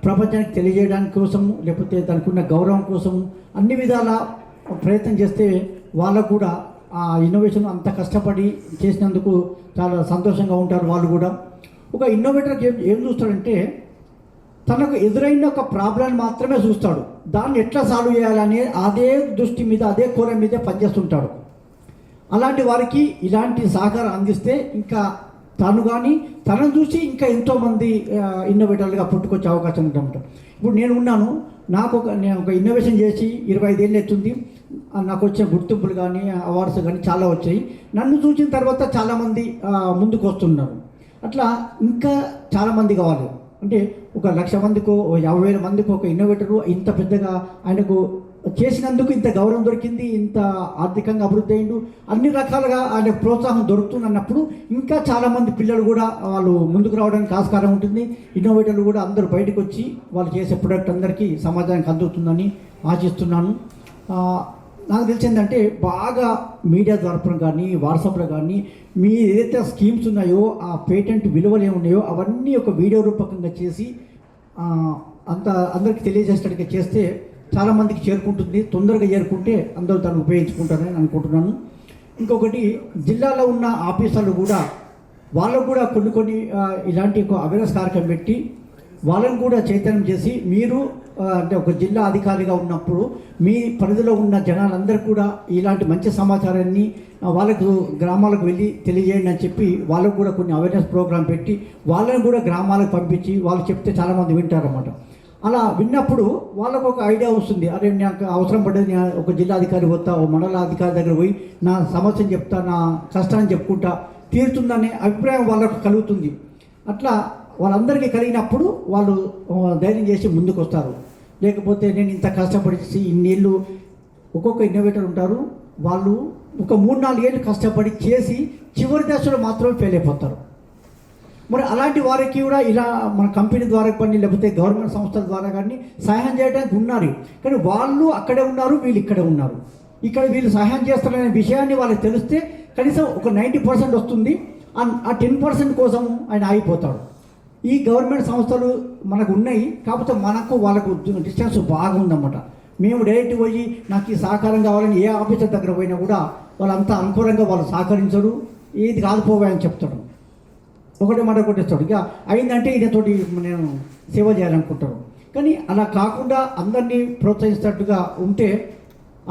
ప్రపంచానికి తెలియజేయడానికి కోసము, లేకపోతే దానికి ఉన్న గౌరవం కోసము అన్ని విధాల ప్రయత్నం చేస్తే వాళ్ళకు కూడా ఆ ఇన్నోవేషన్ అంత కష్టపడి చేసినందుకు చాలా సంతోషంగా ఉంటారు వాళ్ళు కూడా. ఒక ఇన్నోవేటర్కి ఏం చూస్తాడంటే తనకు ఎదురైన ఒక ప్రాబ్లం మాత్రమే చూస్తాడు, దాన్ని ఎట్లా సాల్వ్ చేయాలని అదే దృష్టి మీద, అదే కోణం మీదే పనిచేస్తుంటాడు. అలాంటి వారికి ఇలాంటి సహకారం అందిస్తే ఇంకా తను కానీ తనను చూసి ఇంకా ఎంతోమంది ఇన్నోవేటర్లుగా పుట్టుకొచ్చే అవకాశం ఉంటుందన్నమాట. ఇప్పుడు నేను ఉన్నాను, నేను ఒక ఇన్నోవేషన్ చేసి 25 ఏళ్ళు అవుతుంది. నాకు వచ్చిన గుర్తింపులు కానీ అవార్డ్స్ కానీ చాలా వచ్చాయి. నన్ను చూసిన తర్వాత చాలామంది ముందుకు వస్తున్నారు. అట్లా ఇంకా చాలామంది కావాలి. అంటే ఒక 1,00,000 మందికో 50,000 మందికో ఒక ఇన్నోవేటరు ఇంత పెద్దగా ఆయనకు చేసినందుకు ఇంత గౌరవం దొరికింది, ఇంత ఆర్థికంగా అభివృద్ధి అయిండు, అన్ని రకాలుగా ఆయన ప్రోత్సాహం దొరుకుతున్నప్పుడు ఇంకా చాలామంది పిల్లలు కూడా వాళ్ళు ముందుకు రావడానికి ఆస్కారం ఉంటుంది. ఇన్నోవేటర్లు కూడా అందరూ బయటకు వచ్చి వాళ్ళు చేసే ప్రొడక్ట్ అందరికీ సమాజానికి అందుతుందని ఆశిస్తున్నాను. నాకు తెలిసిందంటే బాగా మీడియా ద్వారా కానీ వాట్సాప్లో కానీ మీ ఏదైతే స్కీమ్స్ ఉన్నాయో ఆ పేటెంట్ విలువలు ఏమున్నాయో అవన్నీ ఒక వీడియో రూపకంగా చేసి అందరికీ తెలియజేసేటట్టుగా చేస్తే చాలామందికి చేరుకుంటుంది. తొందరగా చేరుకుంటే అందరూ దాన్ని ఉపయోగించుకుంటారని అనుకుంటున్నాను. ఇంకొకటి, జిల్లాలో ఉన్న ఆఫీసర్లు కూడా వాళ్ళకు కూడా కొన్ని ఇలాంటి ఒక అవేర్నెస్ కార్యక్రమం పెట్టి వాళ్ళని కూడా చైతన్యం చేసి, మీరు అంటే ఒక జిల్లా అధికారిగా ఉన్నప్పుడు మీ పరిధిలో ఉన్న జనాలందరూ కూడా ఇలాంటి మంచి సమాచారాన్ని వాళ్ళకు గ్రామాలకు వెళ్ళి తెలియజేయండి అని చెప్పి వాళ్ళకు కూడా కొన్ని అవేర్నెస్ ప్రోగ్రాం పెట్టి వాళ్ళని కూడా గ్రామాలకు పంపించి వాళ్ళు చెప్తే చాలామంది వింటారన్నమాట. అలా విన్నప్పుడు వాళ్ళకు ఒక ఐడియా వస్తుంది, అరే నాకు అవసరం పడ్డది, ఒక జిల్లా అధికారి వస్తా, ఓ మండల అధికారి దగ్గర పోయి నా సమస్యను చెప్తా, నా కష్టాన్ని చెప్పుకుంటా, తీరుతుందనే అభిప్రాయం వాళ్ళకు కలుగుతుంది. అట్లా వాళ్ళందరికీ కలిగినప్పుడు వాళ్ళు ధైర్యం చేసి ముందుకు వస్తారు. లేకపోతే నేను ఇంత కష్టపడి ఇన్నేళ్ళు, ఒక్కొక్క ఇన్నోవేటర్ ఉంటారు, వాళ్ళు ఒక 3-4 ఏళ్ళు కష్టపడి చేసి చివరి దశలో మాత్రమే ఫెయిల్ అయిపోతారు. మరి అలాంటి వారికి కూడా ఇలా మన కంపెనీ ద్వారా కానీ లేకపోతే గవర్నమెంట్ సంస్థల ద్వారా కానీ సహాయం చేయడానికి ఉన్నారు. కానీ వాళ్ళు అక్కడే ఉన్నారు, వీళ్ళు ఇక్కడే ఉన్నారు. ఇక్కడ వీళ్ళు సహాయం చేస్తారనే విషయాన్ని వాళ్ళకి తెలిస్తే కనీసం ఒక 90% వస్తుంది. ఆ 10% కోసం ఆయన ఆగిపోతాడు. ఈ గవర్నమెంట్ సంస్థలు మనకు ఉన్నాయి, కాకపోతే మనకు వాళ్ళకు డిస్టెన్స్ బాగుందన్నమాట. మేము డైరెక్ట్ పోయి నాకు ఈ సహకారం కావాలని ఏ ఆఫీసర్ దగ్గర పోయినా కూడా వాళ్ళంతా అనుకూలంగా వాళ్ళు సహకరించరు, ఏది కాదుపోవాయని చెప్తాడు, ఒకటే మాట కొట్టేస్తాడు. ఇక అయిందంటే ఈయనతోటి నేను సేవ చేయాలనుకుంటారు. కానీ అలా కాకుండా అందరినీ ప్రోత్సహిస్తట్టుగా ఉంటే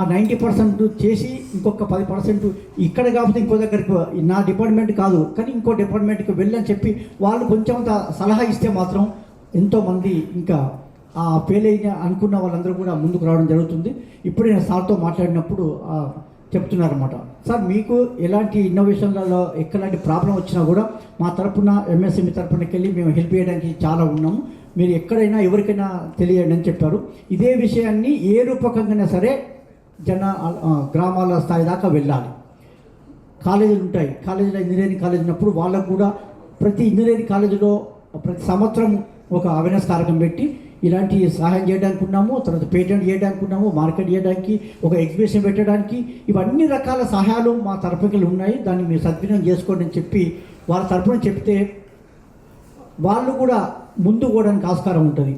ఆ 90% చేసి ఇంకొక 10% ఇక్కడ కాకపోతే ఇంకో దగ్గరికి, నా డిపార్ట్మెంట్ కాదు కానీ ఇంకో డిపార్ట్మెంట్కి వెళ్ళని చెప్పి వాళ్ళు కొంచెం సలహా ఇస్తే మాత్రం ఎంతోమంది ఇంకా ఆ ఫెయిల్ అయిన అనుకున్న వాళ్ళందరూ కూడా ముందుకు రావడం జరుగుతుంది. ఇప్పుడు నేను సార్తో మాట్లాడినప్పుడు చెప్తున్నారన్నమాట, సార్ మీకు ఎలాంటి ఇన్నోవేషన్లలో ఎక్కలాంటి ప్రాబ్లం వచ్చినా కూడా మా తరపున MSME తరపునకి వెళ్ళి మేము హెల్ప్ చేయడానికి చాలా ఉన్నాము, మీరు ఎక్కడైనా ఎవరికైనా తెలియండి అని చెప్పారు. ఇదే విషయాన్ని ఏ రూపకంగానే సరే గ్రామాల స్థాయి దాకా వెళ్ళాలి. కాలేజీలు ఉంటాయి, కాలేజీలో ఇంజనీరింగ్ కాలేజ్ ఉన్నప్పుడు వాళ్ళకు కూడా ప్రతి ఇంజనీరింగ్ కాలేజీలో ప్రతి సంవత్సరం ఒక అవేర్నెస్ కార్యక్రమం పెట్టి ఇలాంటి సహాయం చేయడానికి ఉన్నాము, తర్వాత పేటెంట్ చేయడానికి ఉన్నాము, మార్కెట్ చేయడానికి, ఒక ఎగ్జిబిషన్ పెట్టడానికి, ఇవన్నీ రకాల సహాయాలు మా తరపుకి ఉన్నాయి, దాన్ని మీరు సద్వినియోగం చేసుకోండి అని చెప్పి వాళ్ళ తరపున చెప్తే వాళ్ళు కూడా ముందు పోవడానికి ఆస్కారం ఉంటుంది.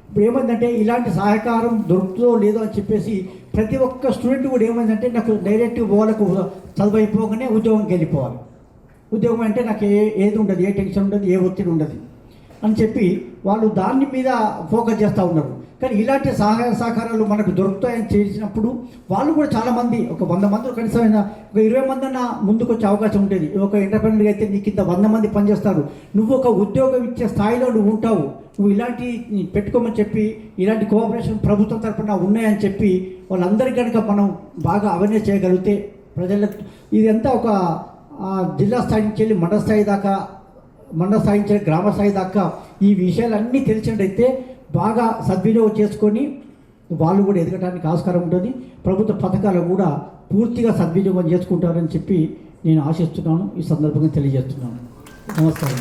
ఇప్పుడు ఏమైందంటే ఇలాంటి సహకారం దొరుకుతుందో లేదో అని చెప్పేసి ప్రతి ఒక్క స్టూడెంట్ కూడా ఏమైందంటే నాకు డైరెక్ట్గా వాళ్ళకు చదువు అయిపోగానే ఉద్యోగంకి వెళ్ళిపోవాలి, ఉద్యోగం అంటే నాకు ఏది ఉండదు, ఏ టెన్షన్ ఉండదు, ఏ ఒత్తిడి ఉండదు అని చెప్పి వాళ్ళు దాని మీద ఫోకస్ చేస్తూ ఉన్నారు. కానీ ఇలాంటి సహాయ సహకారాలు మనకు దొరుకుతాయని చేసినప్పుడు వాళ్ళు కూడా చాలామంది, ఒక 100 మంది కనీసం ఒక 20 మంది అన్న ముందుకు వచ్చే అవకాశం ఉంటుంది. ఒక ఎంటర్ప్రెన్యూర్ అయితే నీకు ఇంత 100 మంది పనిచేస్తారు, నువ్వు ఒక ఉద్యోగం ఇచ్చే స్థాయిలో నువ్వు ఉంటావు, నువ్వు ఇలాంటి పెట్టుకోమని చెప్పి ఇలాంటి కోఆపరేషన్ ప్రభుత్వం తరఫున ఉన్నాయని చెప్పి వాళ్ళందరికీ కనుక మనం బాగా అవేర్నెస్ చేయగలిగితే ప్రజలకు ఇదంతా ఒక జిల్లా స్థాయి నుంచి వెళ్ళి మండల స్థాయి దాకా మండల స్థాయి నుంచి గ్రామ స్థాయి దాకా ఈ విషయాలన్నీ తెలిసినట్టయితే బాగా సద్వినియోగం చేసుకొని వాళ్ళు కూడా ఎదగడానికి ఆస్కారం ఉంటుంది. ప్రభుత్వ పథకాలు కూడా పూర్తిగా సద్వినియోగం చేసుకుంటారని చెప్పి నేను ఆశిస్తున్నాను. ఈ సందర్భంగా తెలియజేస్తున్నాను. నమస్కారం.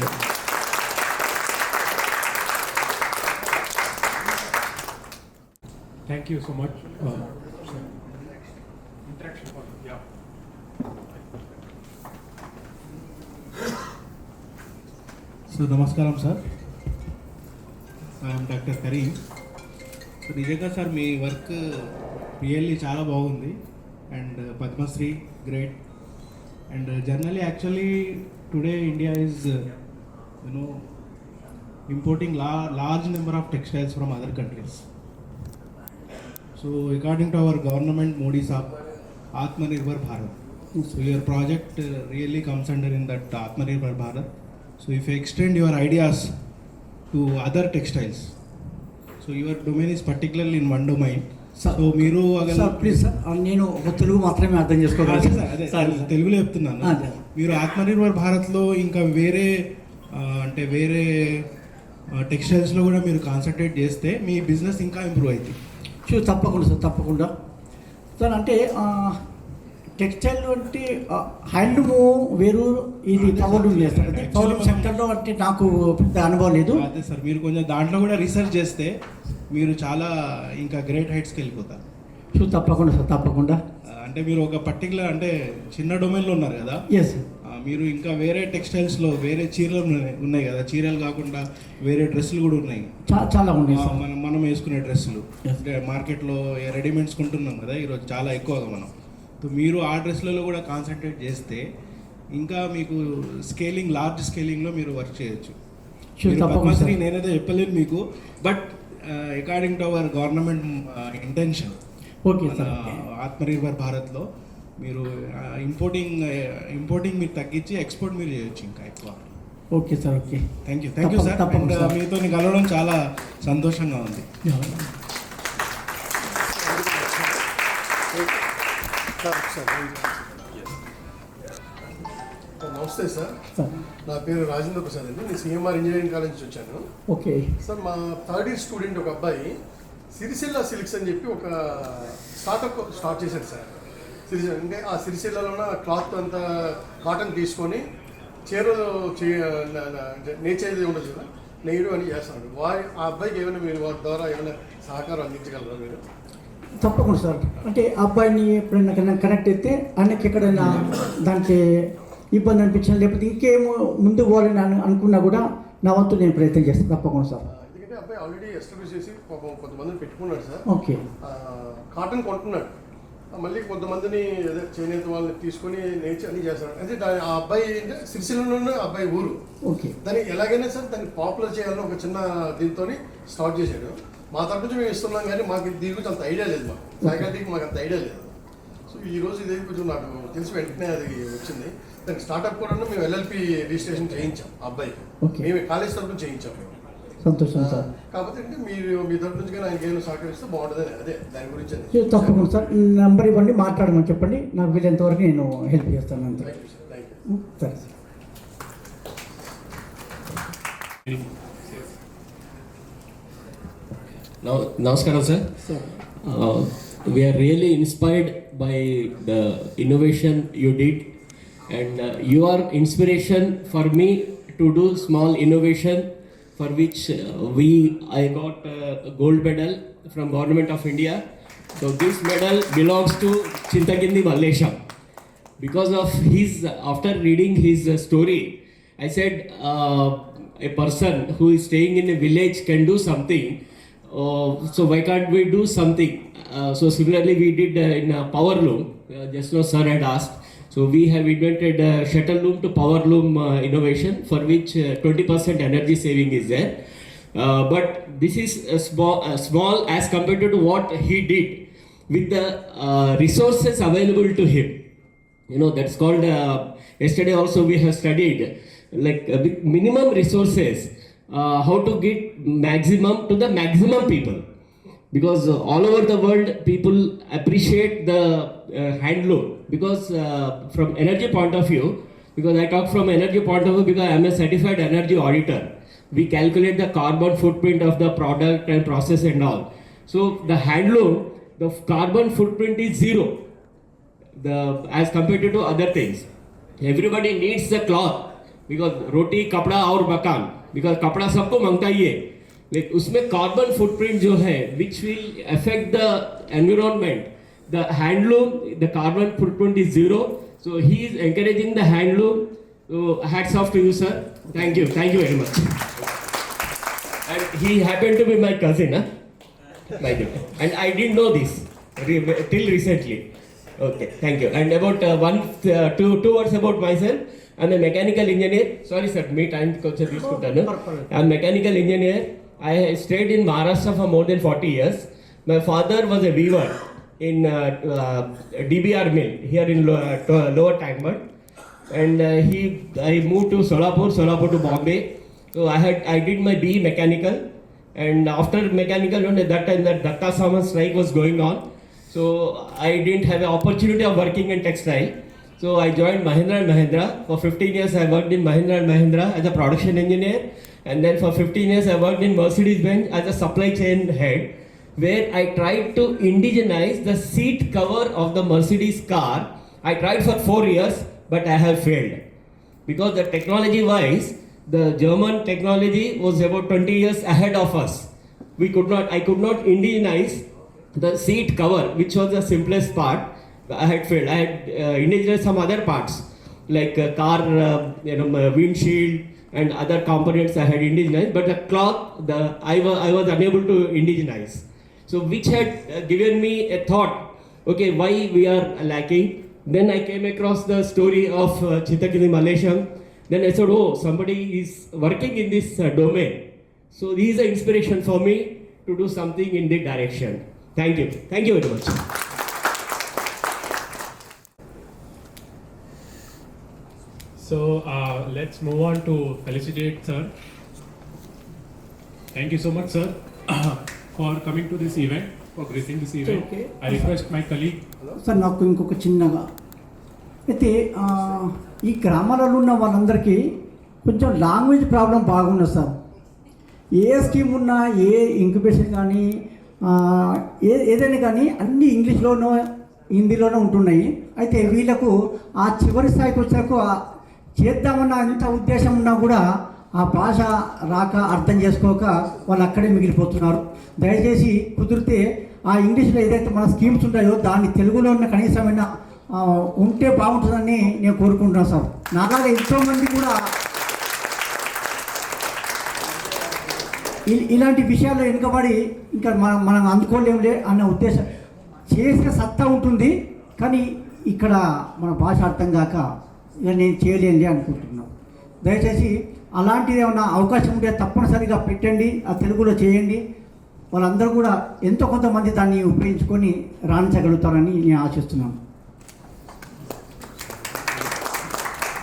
Thank you so much. Interaction for yeah. So నమస్కారం sir, I'm doctor Karim. So నిజంగా సార్ మీ వర్క్ రియల్లీ చాలా బాగుంది and Padmashri great. And generally actually today India is you know importing large number of textiles from other countries. So according to our government, Modi Saab, Atmanirbhar Bharat. So your project really comes under in that Atmanirbhar Bharat. So if you extend your ideas to other textiles, so your domain is particularly in one domain. So మీరు please sir, నేను ఒక తెలుగు మాత్రమే అర్థం చేసుకోగలను. అదే తెలుగులో చెప్తున్నాను. మీరు ఆత్మనిర్భర్ భారత్లో ఇంకా వేరే అంటే వేరే టెక్స్టైల్స్లో కూడా మీరు కాన్సన్ట్రేట్ చేస్తే మీ బిజినెస్ ఇంకా ఇంప్రూవ్ అవుతుంది. తప్పకుండా సార్, తప్పకుండా సార్. అంటే టెక్స్టైల్ అంటే హ్యాండ్లూమ్ వేరు, ఇది పవర్లూమ్ చేస్తారు. అంటే పవర్లూమ్ సెక్టర్లో అంటే నాకు పెద్ద అనుభవం లేదు. అదే సార్, మీరు కొంచెం దాంట్లో కూడా రీసెర్చ్ చేస్తే మీరు చాలా ఇంకా గ్రేట్ హైట్స్కి వెళ్ళిపోతారు. తప్పకుండా సార్, తప్పకుండా. అంటే మీరు ఒక పర్టికులర్ అంటే చిన్న డొమైన్లో ఉన్నారు కదా. ఎస్. మీరు ఇంకా వేరే టెక్స్టైల్స్లో వేరే చీరలు ఉన్నాయి కదా, చీరలు కాకుండా వేరే డ్రెస్సులు కూడా ఉన్నాయి, చాలా ఉన్నాయి. మనం వేసుకునే డ్రెస్సులు అంటే మార్కెట్లో రెడీమేడ్స్ కొంటున్నాం కదా ఈరోజు చాలా ఎక్కువగా మనం. సో మీరు ఆ డ్రెస్లలో కూడా కాన్సన్ట్రేట్ చేస్తే ఇంకా మీకు స్కేలింగ్, లార్జ్ స్కేలింగ్లో మీరు వర్క్ చేయొచ్చు. పద్మశ్రీ నేనైతే చెప్పలేను మీకు, but according to our government intention, okay sir, Atmanirbhar భారత్లో మీరు ఇంపోర్టింగ్ మీరు తగ్గించి ఎక్స్పోర్ట్ మీరు చేయొచ్చు ఇంకా ఎక్కువ. Okay sir, okay. Thank you sir. మీతో కలవడం చాలా సంతోషంగా ఉంది. నమస్తే సార్, నా పేరు రాజేంద్ర ప్రసాద్ అండి. నేను సిఎంఆర్ ఇంజనీరింగ్ కాలేజ్ నుంచి వచ్చాను. ఓకే సార్, మా థర్డ్ ఇయర్ స్టూడెంట్ ఒక అబ్బాయి సిరిసిల్ల సిల్క్స్ అని చెప్పి ఒక స్టార్ట్అప్ స్టార్ట్ చేశాడు సార్. సిరిసిల్ల అంటే ఆ సిరిసిల్లలో క్లాత్ అంతా కాటన్ తీసుకొని చీరలు నేర్చేది ఉండదు కదా, నేయడం అని చేస్తున్నాడు. ఆ అబ్బాయికి ఏమైనా మీరు వారి ద్వారా ఏమైనా సహకారం అందించగలరా మీరు? తప్పకుండా సార్. అంటే అబ్బాయిని ఎప్పుడైనా కనెక్ట్ అయితే ఆయనకి ఎక్కడైనా దానికి ఇబ్బంది అనిపించిన, లేకపోతే ఇంకేమో ముందు పోవాలని అనుకున్నా కూడా నా వంతు నేను ప్రయత్నం చేస్తాను. తప్పకుండా సార్. ఎందుకంటే అబ్బాయి ఆల్రెడీ ఎస్టాబ్లిష్ చేసి కొంతమందిని పెట్టుకున్నాడు సార్. ఓకే. కాటన్ కొంటున్నాడు, మళ్ళీ కొంతమందిని చేనేత వాళ్ళని తీసుకొని నేర్చి అన్ని చేస్తాడు. అంటే ఆ అబ్బాయి అంటే సిరిసిల్లలోనే అబ్బాయి ఊరు. ఓకే. దాన్ని ఎలాగైనా సార్ దాన్ని పాపులర్ చేయాలని ఒక చిన్న దీంతో స్టార్ట్ చేశాడు. మా తరపు నుంచి మేము ఇస్తున్నాం, కానీ మాకు దీని గురించి అంత ఐడియా లేదు. మాకు ఫ్యాకల్టీకి మాకు అంత ఐడియా లేదు. సో ఈరోజు ఇదే కొంచెం నాకు తెలిసి వెంటనే అది వచ్చింది. దానికి స్టార్ట్అప్ కూడా మేము ఎల్ఎల్పి రిజిస్ట్రేషన్ చేయించాం ఆ అబ్బాయికి. మేము కాలేజ్ తరఫున చేయించాం. సంతోషం సార్. కాకపోతే అంటే మీరు మీ తరఫు నుంచి కానీ ఆయనకి ఏమైనా సహకరిస్తే బాగుంటుంది. అదే దాని గురించి. తప్పకుండా సార్, నెంబర్ ఇవ్వండి, మాట్లాడమని చెప్పండి, నాకు వీలైనంత వరకు నేను హెల్ప్ చేస్తాను. అంతే. సరే sir. Namaskaram sir. We are really inspired by the innovation you did, and you are inspiration for me to do small innovation for which I got a gold medal from Government of India. So this medal belongs to Chintagindi Mallesham. Because of after reading his story, I said a person who is staying in a village can do something. So why can't we do something? So similarly we did in power loom. Just now sir had asked. So we have invented shuttle loom to power loom innovation, for which 20% energy saving is there. But this is small as compared to what he did with the resources available to him. You know, that's called, yesterday also we have studied, like with minimum resources, how to get maximum to the maximum people. Because all over the world people appreciate the handloom, because from energy point of view because I talk from energy point of view because I am a certified energy auditor. We calculate the carbon footprint of the product and process and all. So the handloom, the carbon footprint is zero, as compared to other things. Everybody needs the cloth because roti, kapda और मकान, because कपड़ा सबको मांगता ही है. Like उसमें carbon footprint जो है, which will affect the environment. The handloom, the carbon footprint is zero. So he is encouraging the handloom. So hats off to you, sir. Thank you very much. And he happened to be my cousin, huh? By the way. And I didn't know this till recently. Okay, thank you. And about two words about myself. I'm a mechanical engineer. Sorry, sir. Me time culture this I'm a mechanical engineer. I stayed in Maharashtra for more than 40 years. My father was a weaver in DBR mill here in Lower Tangmad. And I moved to Solapur to Bombay. So I did my BE mechanical, and after mechanical, at that time the Datta Saman strike was going on, so I didn't have an opportunity of working in textile. So I joined Mahindra & Mahindra. For 15 years I worked in Mahindra & Mahindra as a production engineer, and then for 15 years I worked in Mercedes-Benz as a supply chain head, where I tried to indigenize the seat cover of the Mercedes car. I tried for 4 years, but I have failed because the technology wise, the German technology was about 20 years ahead of us. I could not indigenize the seat cover, which was the simplest part. I had failed. I had indigenized some other parts like car, windshield and other components. I had indigenized, but the cloth, I was unable to indigenize. So which had given me a thought. Okay, why we are lacking? Then I came across the story of Chitakini Malaysia. Then I said, oh, somebody is working in this domain. So he is an inspiration for me to do something in this direction. Thank you. Thank you very much. So let's move on to felicitate sir. Thank you so much, sir, for coming to this event, for gracing this event. Okay. I request my colleague. Sir నాకు ఇంకొక చిన్నగా అయితే ఈ గ్రామాలలో ఉన్న వాళ్ళందరికీ కొంచెం language problem బాగున్నది సార్. ఏ స్కీమ్ ఉన్నా, ఏ ఇంక్యుబేషన్ కానీ, ఏదైనా కానీ అన్నీ ఇంగ్లీష్లోనో హిందీలోనో ఉంటున్నాయి. అయితే వీళ్ళకు ఆ చివరి స్థాయికి వచ్చాక చేద్దామన్న ఎంత ఉద్దేశం ఉన్నా కూడా ఆ భాష రాక, అర్థం చేసుకోక వాళ్ళు అక్కడే మిగిలిపోతున్నారు. దయచేసి కుదిరితే ఆ ఇంగ్లీష్లో ఏదైతే మన స్కీమ్స్ ఉంటాయో దాన్ని తెలుగులో ఉన్న కనీసమైన ఉంటే బాగుంటుందని నేను కోరుకుంటున్నాను సార్. నాలాగా ఎంతోమంది కూడా ఇలాంటి విషయాల్లో వెనుకబడి ఇంకా మనం అందుకోలేములే అన్న ఉద్దేశం, చేసిన సత్తా ఉంటుంది కానీ ఇక్కడ మన భాష అర్థం కాక ఇక నేను చేయలేనులే అనుకుంటున్నాను. దయచేసి అలాంటిది ఏమన్నా అవకాశం ఉంటే తప్పనిసరిగా పెట్టండి, ఆ తెలుగులో చేయండి. వాళ్ళందరూ కూడా ఎంతో కొంతమంది దాన్ని ఉపయోగించుకొని రాణించగలుగుతారని నేను ఆశిస్తున్నాను.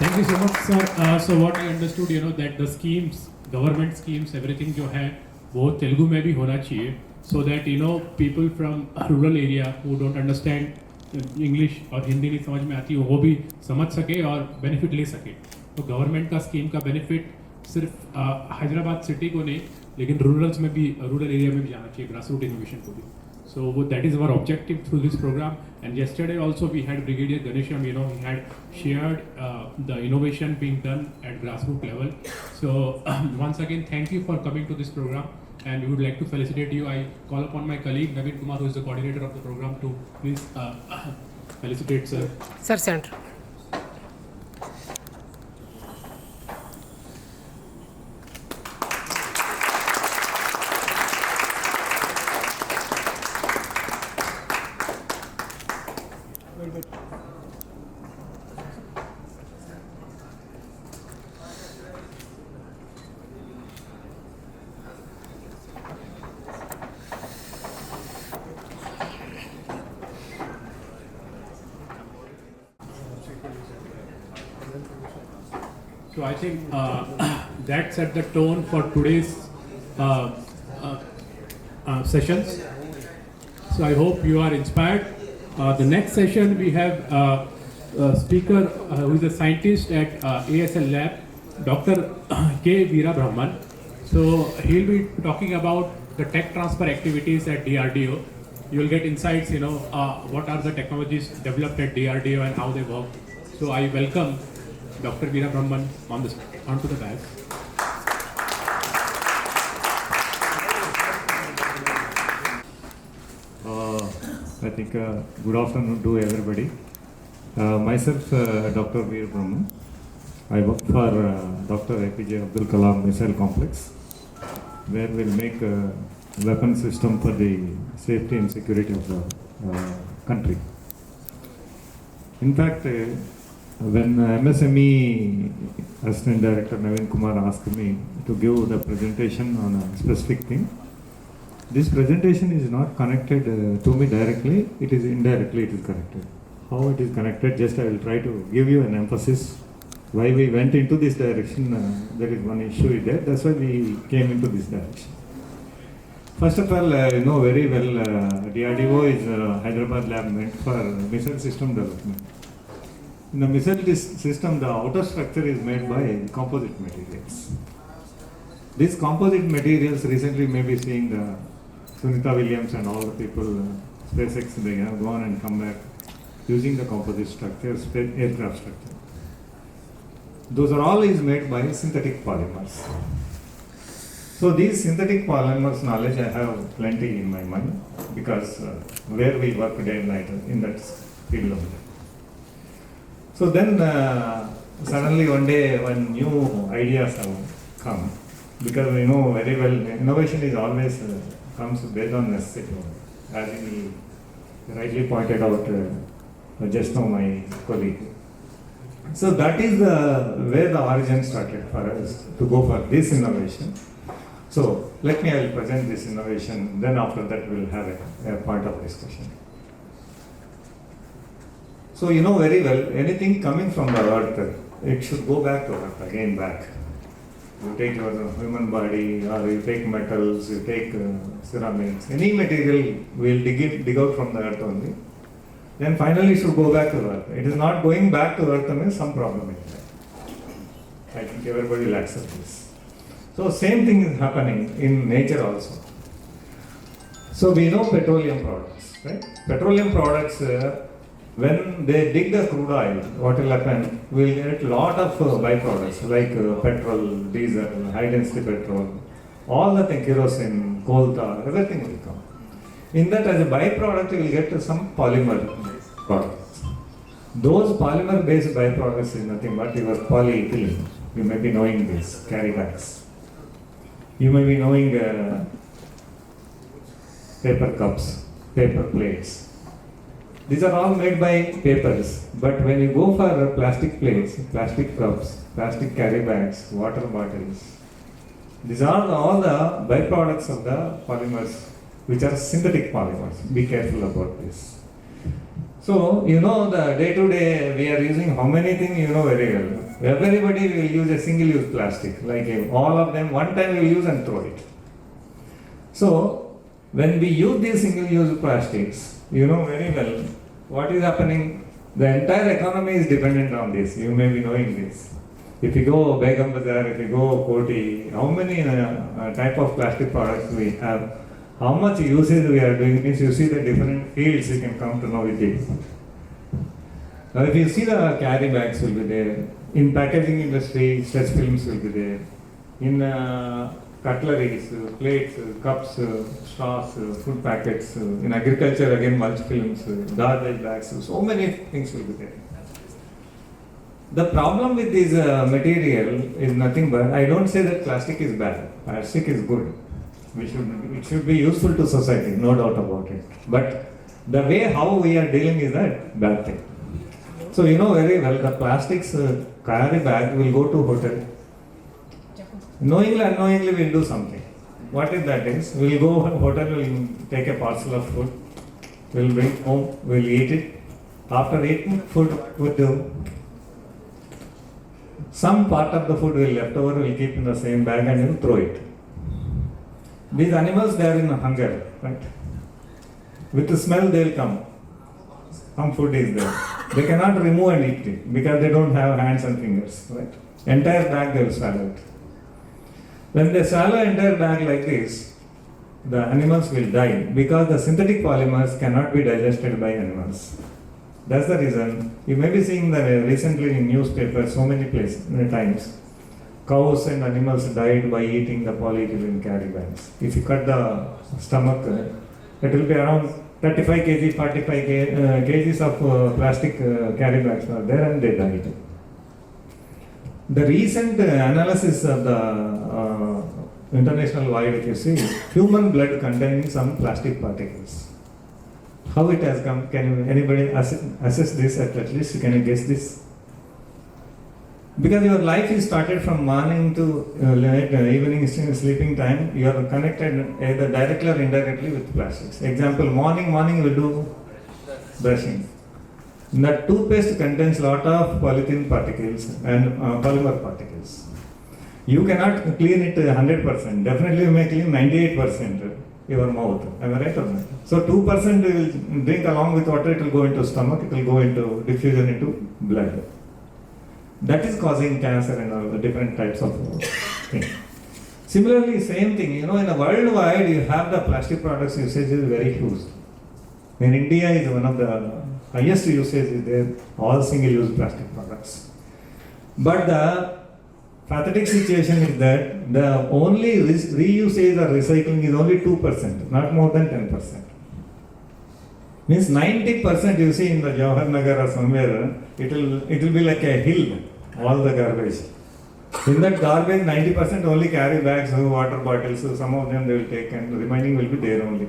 Thank you so much, sir. So what I understood, that the schemes, government schemes, everything जो है वो तेलुगु में भी होना चाहिए, so that people from rural area who don't understand English और हिंदी नहीं समझ में आती वो भी समझ सके और बेनिफिट ले सके. तो गवर्नमेंट का स्कीम का बेनिफिट सिर्फ हैदराबाद सिटी को नहीं, लेकिन रूरल एरिया में भी जाना चाहिए, ग्रास रूट इनोवेशन को भी. So that is our objective through this program. And yesterday also we had Brigadier Ganesham, he had shared the innovation being done at grassroots level. So once again, thank you for coming to this program, and we would like to felicitate you. I call upon my colleague Naveen Kumar, who is the coordinator of the program, to please felicitate sir. Sir, center. So I think that set the tone for today's sessions. So I hope you are inspired. The next session we have speaker who is a scientist at ASL Lab, Dr. K. Veera Brahman. So he'll be talking about the tech transfer activities at DRDO. You will get insights, what are the technologies developed at DRDO and how they work. So I welcome Dr. Veera Brahman onto the dais. I think good afternoon to everybody. Myself, Dr. Veer Brahman. I work for Dr. APJ Abdul Kalam Missile Complex, where we'll make a weapon system for the safety and security of the country. In fact, when MSME Assistant Director Naveen Kumar asked me to give the presentation on a specific thing, this presentation is not connected to me directly, it is indirectly it is connected. How it is connected, just I will try to give you an emphasis why we went into this direction. There is one issue there, that's why we came into this direction. First of all, you know very well, DRDO is a Hyderabad lab meant for missile system development. In the missile system, the outer structure is made by composite materials. These composite materials, recently maybe seeing the Sunita Williams and all the people, SpaceX, they have gone and come back using the composite structure, aircraft structure. Those are all is made by synthetic polymers. So these synthetic polymers knowledge I have plenty in my mind because where we work day and night in that field of it. So then suddenly one day when new ideas have come, because we know very well innovation is always comes based on necessity, as he rightly pointed out just now my colleague. So that is where the origin started for us to go for this innovation. So I will present this innovation, then after that we will have a point of discussion. So you know very well, anything coming from the earth, it should go back to earth, again back. You take your human body, or you take metals, you take ceramics, any material will dig out from the earth only. Then finally it should go back to earth. It is not going back to earth, means some problem is there. I think everybody will accept this. So same thing is happening in nature also. So we know petroleum products, right? Petroleum products, when they dig the crude oil, what will happen? We will get a lot of byproducts like petrol, diesel, high density petrol, all the things, kerosene, coal tar, everything will come. In that, as a byproduct, you will get some polymer products. Those polymer based byproducts is nothing but your polyethylene. You may be knowing this, carry bags. You may be knowing paper cups, paper plates. These are all made by papers, but when you go for plastic plates, plastic cups, plastic carry bags, water bottles, these are all the byproducts of the polymers, which are synthetic polymers. Be careful about this. So, you know, the day to day we are using how many things, you know very well. Everybody will use a single use plastic, like all of them one time we use and throw it. So, when we use these single use plastics, you know very well what is happening. The entire economy is dependent on this. You may be knowing this. If you go Begum Bazaar, if you go Koti, how many type of plastic products we have, how much usage we are doing, means you see the different fields you can come to know with it. Now if you see the carry bags will be there, in packaging industry, stretch films will be there, in cutleries, plates, cups, straws, food packets, in agriculture again mulch films, garbage bags, so many things will be there. The problem with this material is nothing but, I don't say that plastic is bad, plastic is good. It should be useful to society, no doubt about it. But the way how we are dealing is that bad thing. So you know very well, the plastics carry bag will go to hotel. Knowingly, unknowingly we will do something. What is that is, we will go to hotel, we will take a parcel of food, we will bring home, we will eat it. After eating food, we do. Some part of the food will left over, we will keep in the same bag and we will throw it. These animals, they are in hunger, right? With the smell, they will come. some food is there. They cannot remove and eat it because they don't have hands and fingers, right? Entire bag they will swallow it. When they swallow entire bag like this, the animals will die because the synthetic polymers cannot be digested by animals. That's the reason. You may be seeing that recently in newspapers so many places, many times, cows and animals died by eating the polyethylene carry bags. If you cut the stomach, it will be around 35 kg, 45 kgs of plastic carry bags are there and they died. The recent analysis of the international wide, if you see, human blood containing some plastic particles. How it has come? Can you, anybody assess this at least? Can you guess this? Because your life is started from morning to late evening sleeping time, you are connected either directly or indirectly with plastics. Example, morning you will do brushing. That toothpaste contains lot of polythene particles and polymer particles. You cannot clean it 100%. Definitely you may clean 98% your mouth. Am I right or not? So 2% you will drink along with water, it will go into stomach, it will go into diffusion into blood. That is causing cancer and all the different types of things. Similarly, same thing, in a worldwide you have the plastic products usage is very huge. In India is one of the highest usage is there, all single-use plastic products. But the pathetic situation is that the only reusage or recycling is only 2%, not more than 10%. Means 90% you see in the Jawahar Nagar or somewhere, it will be like a hill, all the garbage. In that garbage, 90% only carry bags, water bottles, so some of them they will take and the remaining will be there only.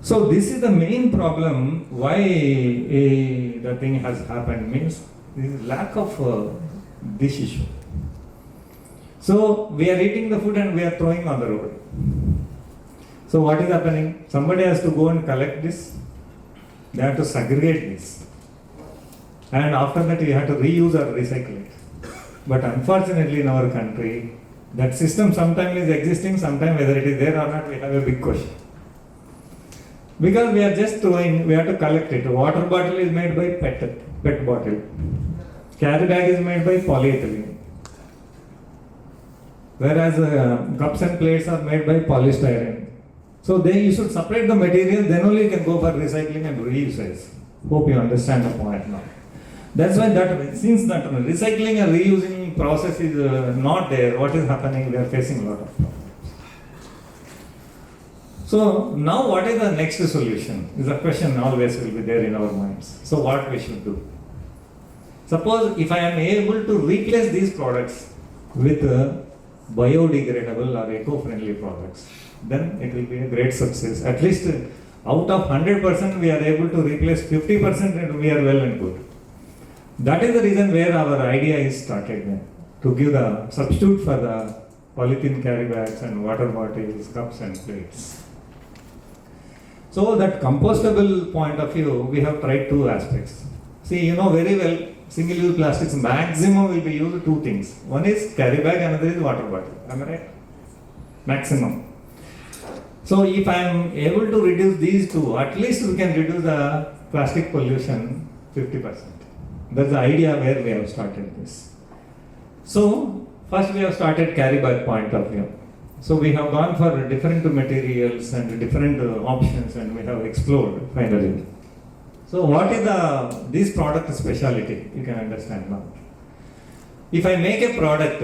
So this is the main problem why the thing has happened, means this is lack of this issue. So we are eating the food and we are throwing on the road. So what is happening? Somebody has to go and collect this. They have to segregate this. And after that you have to reuse or recycle it. But unfortunately in our country, that system sometimes is existing, sometimes whether it is there or not, we have a big question. Because we are just throwing, we have to collect it. Water bottle is made by PET bottle. Carry bag is made by polyethylene. Whereas cups and plates are made by polystyrene. So you should separate the material, then only you can go for recycling and reuse. Hope you understand the point now. That's why since that recycling and reusing process is not there, what is happening? We are facing a lot of problems. So now what is the next solution? Is a question always will be there in our minds. So what we should do? Suppose if I am able to replace these products with biodegradable or eco-friendly products, then it will be a great success. At least out of 100% we are able to replace 50% and we are well and good. That is the reason where our idea is started, to give the substitute for the polythene carry bags and water bottles, cups and plates. So that compostable point of view, we have tried two aspects. See, very well, single-use plastics maximum will be used two things. One is carry bag, another is water bottle. Am I right? Maximum. So if I am able to reduce these two, at least we can reduce the plastic pollution 50%. That's the idea where we have started this. So first we have started carry bag point of view. So we have gone for different materials and different options and we have explored finally. So what is this product speciality? You can understand now. If I make a product,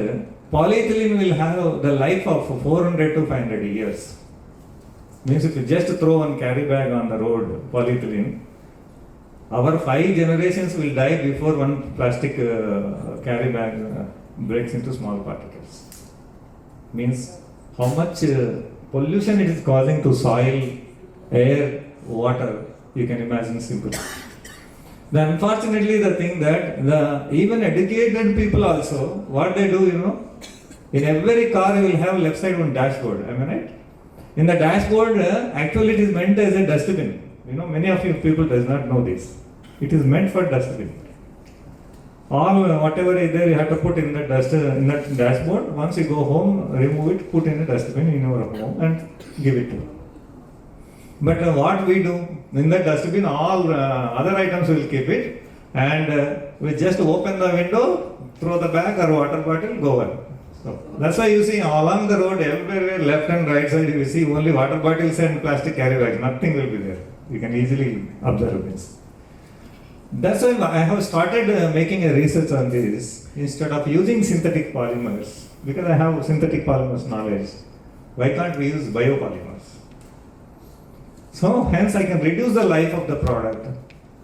polyethylene will have the life of 400 to 500 years. Means if you just throw one carry bag on the road, polyethylene, our 5 generations will die before one plastic carry bag breaks into small particles. Means how much pollution it is causing to soil, air, water, you can imagine simply. Unfortunately the thing that even educated people also, what they do, in every car you will have left side one dashboard, am I right? In the dashboard, actually it is meant as a dustbin. Many of you people does not know this. It is meant for dustbin. All whatever is there, you have to put in the that dashboard. Once you go home, remove it, put in a dustbin in your home and give it to you. But what we do, in the dustbin, all other items will keep it, and we just open the window, throw the bag or water bottle, go on. So that's why you see along the road, everywhere, left and right side, you see only water bottles and plastic carry bags. Nothing will be there. You can easily observe this. That's why I have started making a research on this instead of using synthetic polymers, because I have synthetic polymers knowledge. Why can't we use biopolymers? So hence I can reduce the life of the product,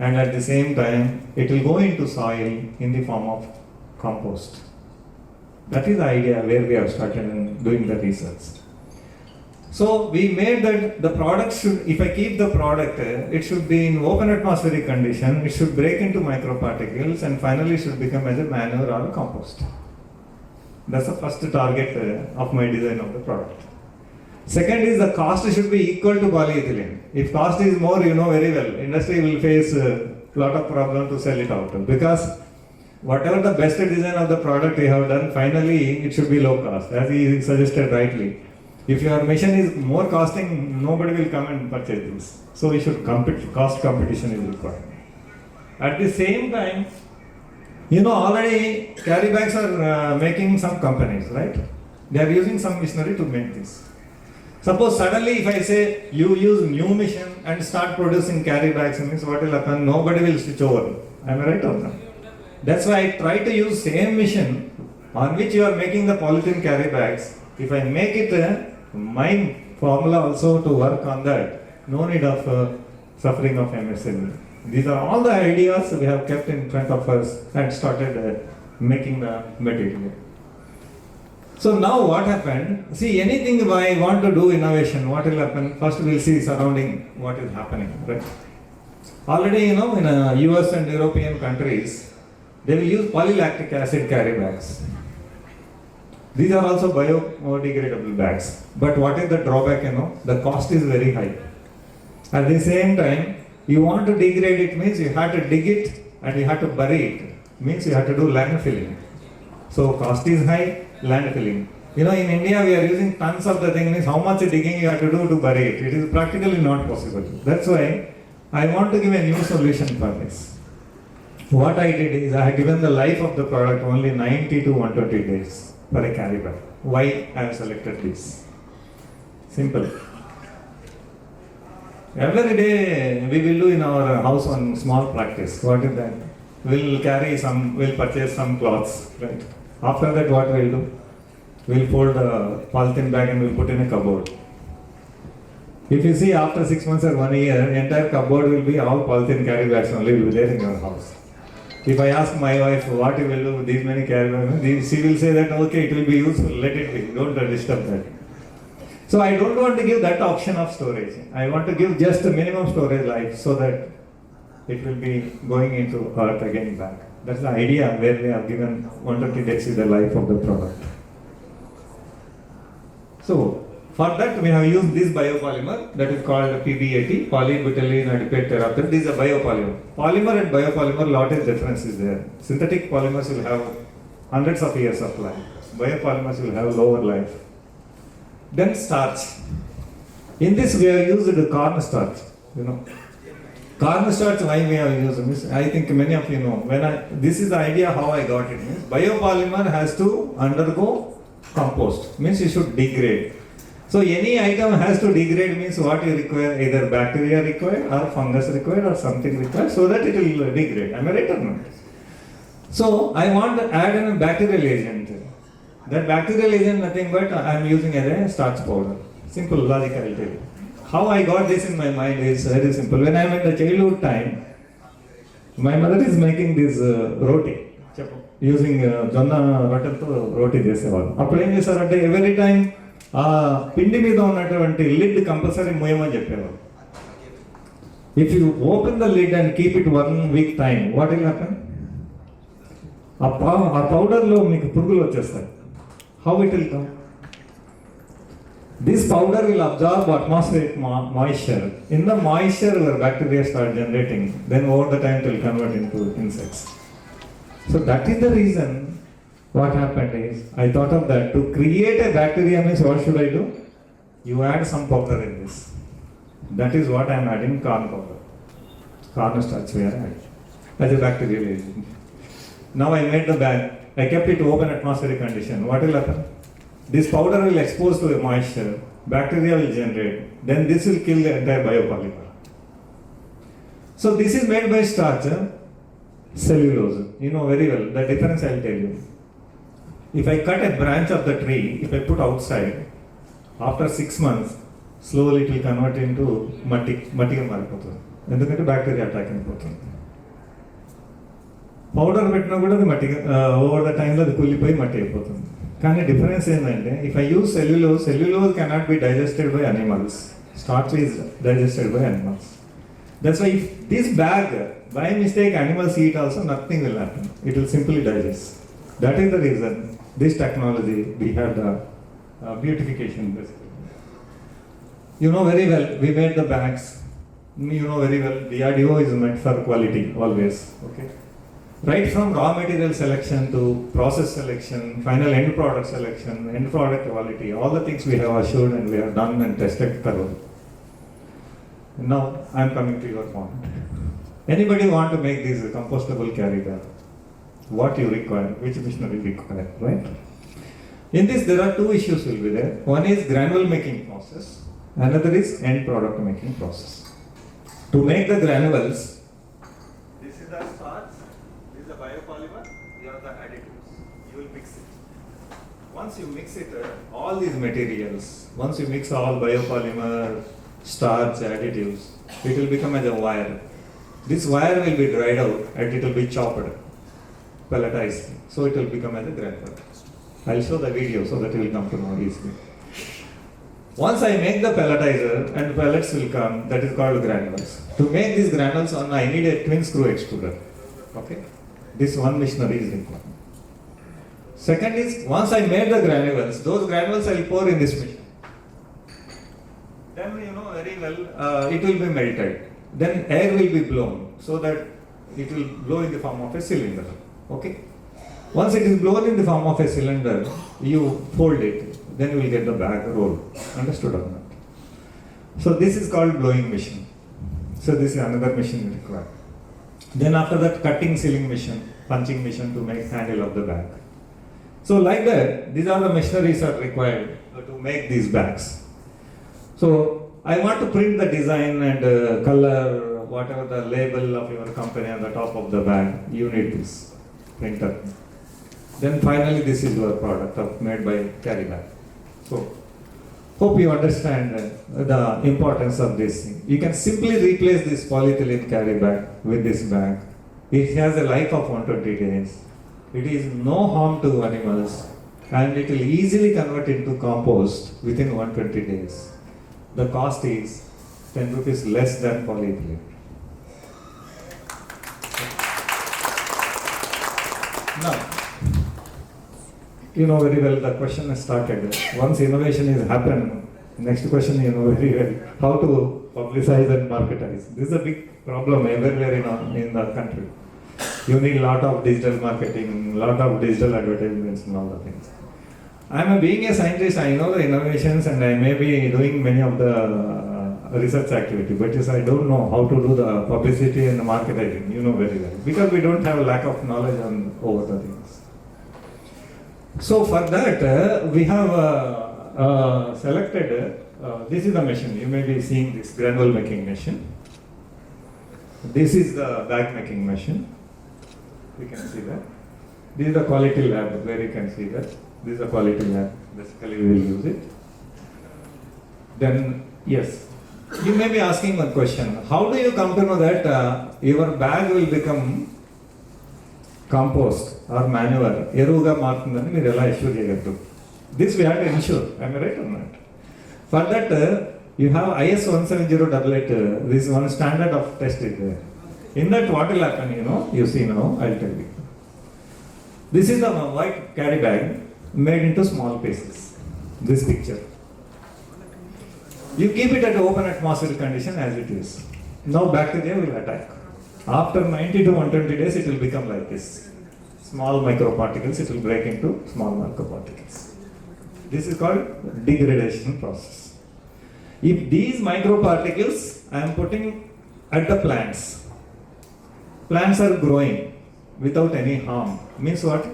and at the same time it will go into soil in the form of compost. That is the idea where we have started in doing the research. So we made that the product should, if I keep the product, it should be in open atmospheric condition, it should break into microparticles, and finally should become as a manure or a compost. That's the first target of my design of the product. Second is the cost should be equal to polyethylene. If cost is more, you know very well, industry will face a lot of problem to sell it out, because whatever the best design of the product we have done, finally it should be low cost, as he suggested rightly. If your machine is more costing, nobody will come and purchase this. So we should compete, cost competition is required. At the same time, you know already carry bags are making some companies, right? They are using some machinery to make this. Suppose suddenly if I say you use new machine and start producing carry bags, means what will happen? Nobody will switch over. Am I right or not? That's why I try to use same machine on which you are making the polythene carry bags. If I make it my formula also to work on that, no need of suffering of MSME. These are all the ideas we have kept in front of us and started making the material. So now what happened? See, anything if I want to do innovation, what will happen? First we will see surrounding what is happening, right? Already, you know, in US and European countries, they will use polylactic acid carry bags. These are also biodegradable bags. But what is the drawback, you know? The cost is very high. At the same time, you want to degrade it means you have to dig it and you have to bury it. Means you have to do landfilling. So cost is high, landfilling. You know, in India we are using tons of the thing, means how much digging you have to do to bury it. It is practically not possible. That's why I want to give a new solution for this. What I did is I have given the life of the product only 90 to 120 days for a carry bag. Why I have selected this? Simple. Every day we will do in our house one small practice. What is that? We'll carry some, we'll purchase some cloths, right? After that what we'll do? We'll fold a polythene bag and we'll put in a cupboard. If you see after 6 months or 1 year, entire cupboard will be all polythene carry bags only will be there in your house. If I ask my wife what you will do with these many carry bags, she will say that okay, it will be useful, let it be, don't disturb that. So I don't want to give that option of storage. I want to give just a minimum storage life so that it will be going into earth again back. That's the idea where we have given 120 days is the life of the product. So for that we have used this biopolymer that is called PBAT, polybutylene adipate terephthalate. This is a biopolymer. Polymer and biopolymer, lot of difference is there. Synthetic polymers will have hundreds of years of life. Biopolymers will have lower life. Then starch. In this we have used corn starch. You know, corn starch why we have used this? I think many of you know. This is the idea how I got it. Means biopolymer has to undergo compost. Means it should degrade. So any item has to degrade means what you require, either bacteria required or fungus required or something required so that it will degrade. Am I right or not? So I want to add in a bacterial agent. That bacterial agent nothing but I am using as a starch powder. Simple logic I will tell you. How I got this in my mind is very simple. When I am in the childhood time, my mother is making this roti. Using jonna rotten roti చేసేవాళ్ళు. అప్పుడు ఏం చేశారంటే every time పిండి మీద ఉన్నటువంటి lid compulsory మూయమని చెప్పేవారు. If you open the lid and keep it 1 week time, what will happen? ఆ పౌడర్లో మీకు పురుగులు వచ్చేస్తాయి. How it will come? This powder will absorb atmospheric moisture. In the moisture your bacteria start generating, then over the time it will convert into insects. So that is the reason what happened is I thought of that. To create a bacteria means what should I do? You add some powder in this. That is what I am adding corn powder. Cornstarch we are adding as a bacterial agent. Now I made the bag. I kept it to open atmospheric condition. What will happen? This powder will expose to the moisture. Bacteria will generate. Then this will kill the entire biopolymer. So this is made by starch, cellulose. You know very well. The difference I will tell you. If I cut a branch of the tree, if I put outside, after 6 months, slowly it will convert into మట్టిగా మారిపోతుంది. ఎందుకంటే bacteria attack అయిపోతుంది. Powder పెట్టినా కూడా అది మట్టిగా over the టైంలో అది కూలిపోయి మట్టి అయిపోతుంది. కానీ డిఫరెన్స్ ఏంటంటే if I use cellulose cannot be digested by animals, starch is digested by animals. That's why if this bag by mistake animals eat also nothing will happen, it will simply digest. That is the reason this technology we have the beautification basically. You know very well, we made the bags. You know very well, DRDO is meant for quality always. Okay. Right from raw material selection to process selection, final end product selection, end product quality, all the things we have assured and we have done and tested thoroughly. Now I am coming to your point. Anybody want to make this compostable carry bag? What you require? Which machinery require? Right? In this, there are two issues will be there. One is granule making process, another is end product making process. To make the granules, this is the starch, this is the biopolymer, here are the additives. You will mix it. Once you mix it, all these materials, once you mix all biopolymer, starch, additives, it will become as a wire. This wire will be dried out and it will be chopped, pelletized, so it will become as a granule. I'll show the video so that you will come to know easily. Once I make the pelletizer and pellets will come, that is called granules. To make these granules, I need a twin screw extruder. Okay, this one machinery is required. Second is, once I made the granules, those granules I will pour in this machine. Then you know very well, it will be melted. Then air will be blown so that it will blow in the form of a cylinder. Okay. Once it is blown in the form of a cylinder, you fold it, then you will get the bag roll. Understood or not? So this is called blowing machine. So this is another machine required. Then after that, cutting sealing machine, punching machine to make handle of the bag. So like that, these are the machineries are required to make these bags. So I want to print the design and color, whatever the label of your company on the top of the bag, you need this printer. Then finally, this is your product made by carry bag. So, hope you understand the importance of this thing. You can simply replace this polyethylene carry bag with this bag. It has a life of 120 days. It is no harm to animals and it will easily convert into compost within 120 days. The cost is 10 rupees less than polyethylene. Now, you know very well the question has started. Once innovation is happened, next question you know very well, how to publicize and marketize. This is a big problem everywhere in the country. You need lot of digital marketing, lot of digital advertisements and all the things. Being a scientist, I know the innovations and I may be doing many of the research activity, but yes, I don't know how to do the publicity and the marketing, you know very well. Because we don't have a lack of knowledge on over the things. So for that, we have selected, this is the machine, you may be seeing this granule making machine. This is the bag making machine, you can see that. This is the quality lab where you can see that. This is the quality lab, basically we will use it. Then, yes, you may be asking one question, how do you come to know that your bag will become compost or manure, ఎరువుగా మారుతుందని మీరు ఎలా assure చేయగలరు? This we have to ensure. I'm right on that. For that you have IS 17088. This one standard of test is there. In that what will happen, you see now, I'll tell you. This is the white carry bag made into small pieces. This picture. You keep it at open atmospheric condition as it is. Now bacteria will attack. After 90 to 120 days, it will become like this. Small microparticles, it will break into small microparticles. This is called degradation process. If these microparticles I am putting at the plants, plants are growing without any harm. Means what?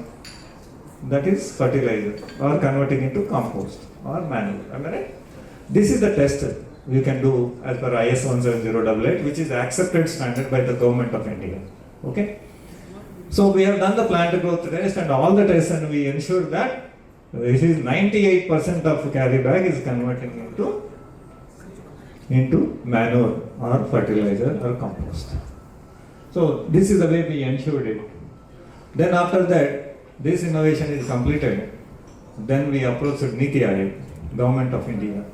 That is fertilizer or converting into compost or manure. Am I right? This is the test you can do as per IS 17088, which is accepted standard by the government of India. Okay? So we have done the plant growth test and all the tests, and we ensured that this is 98% of carry bag is converting into manure or fertilizer or compost. So this is the way we ensured it. Then after that, this innovation is completed. Then we approached Niti Aayog, Government of India.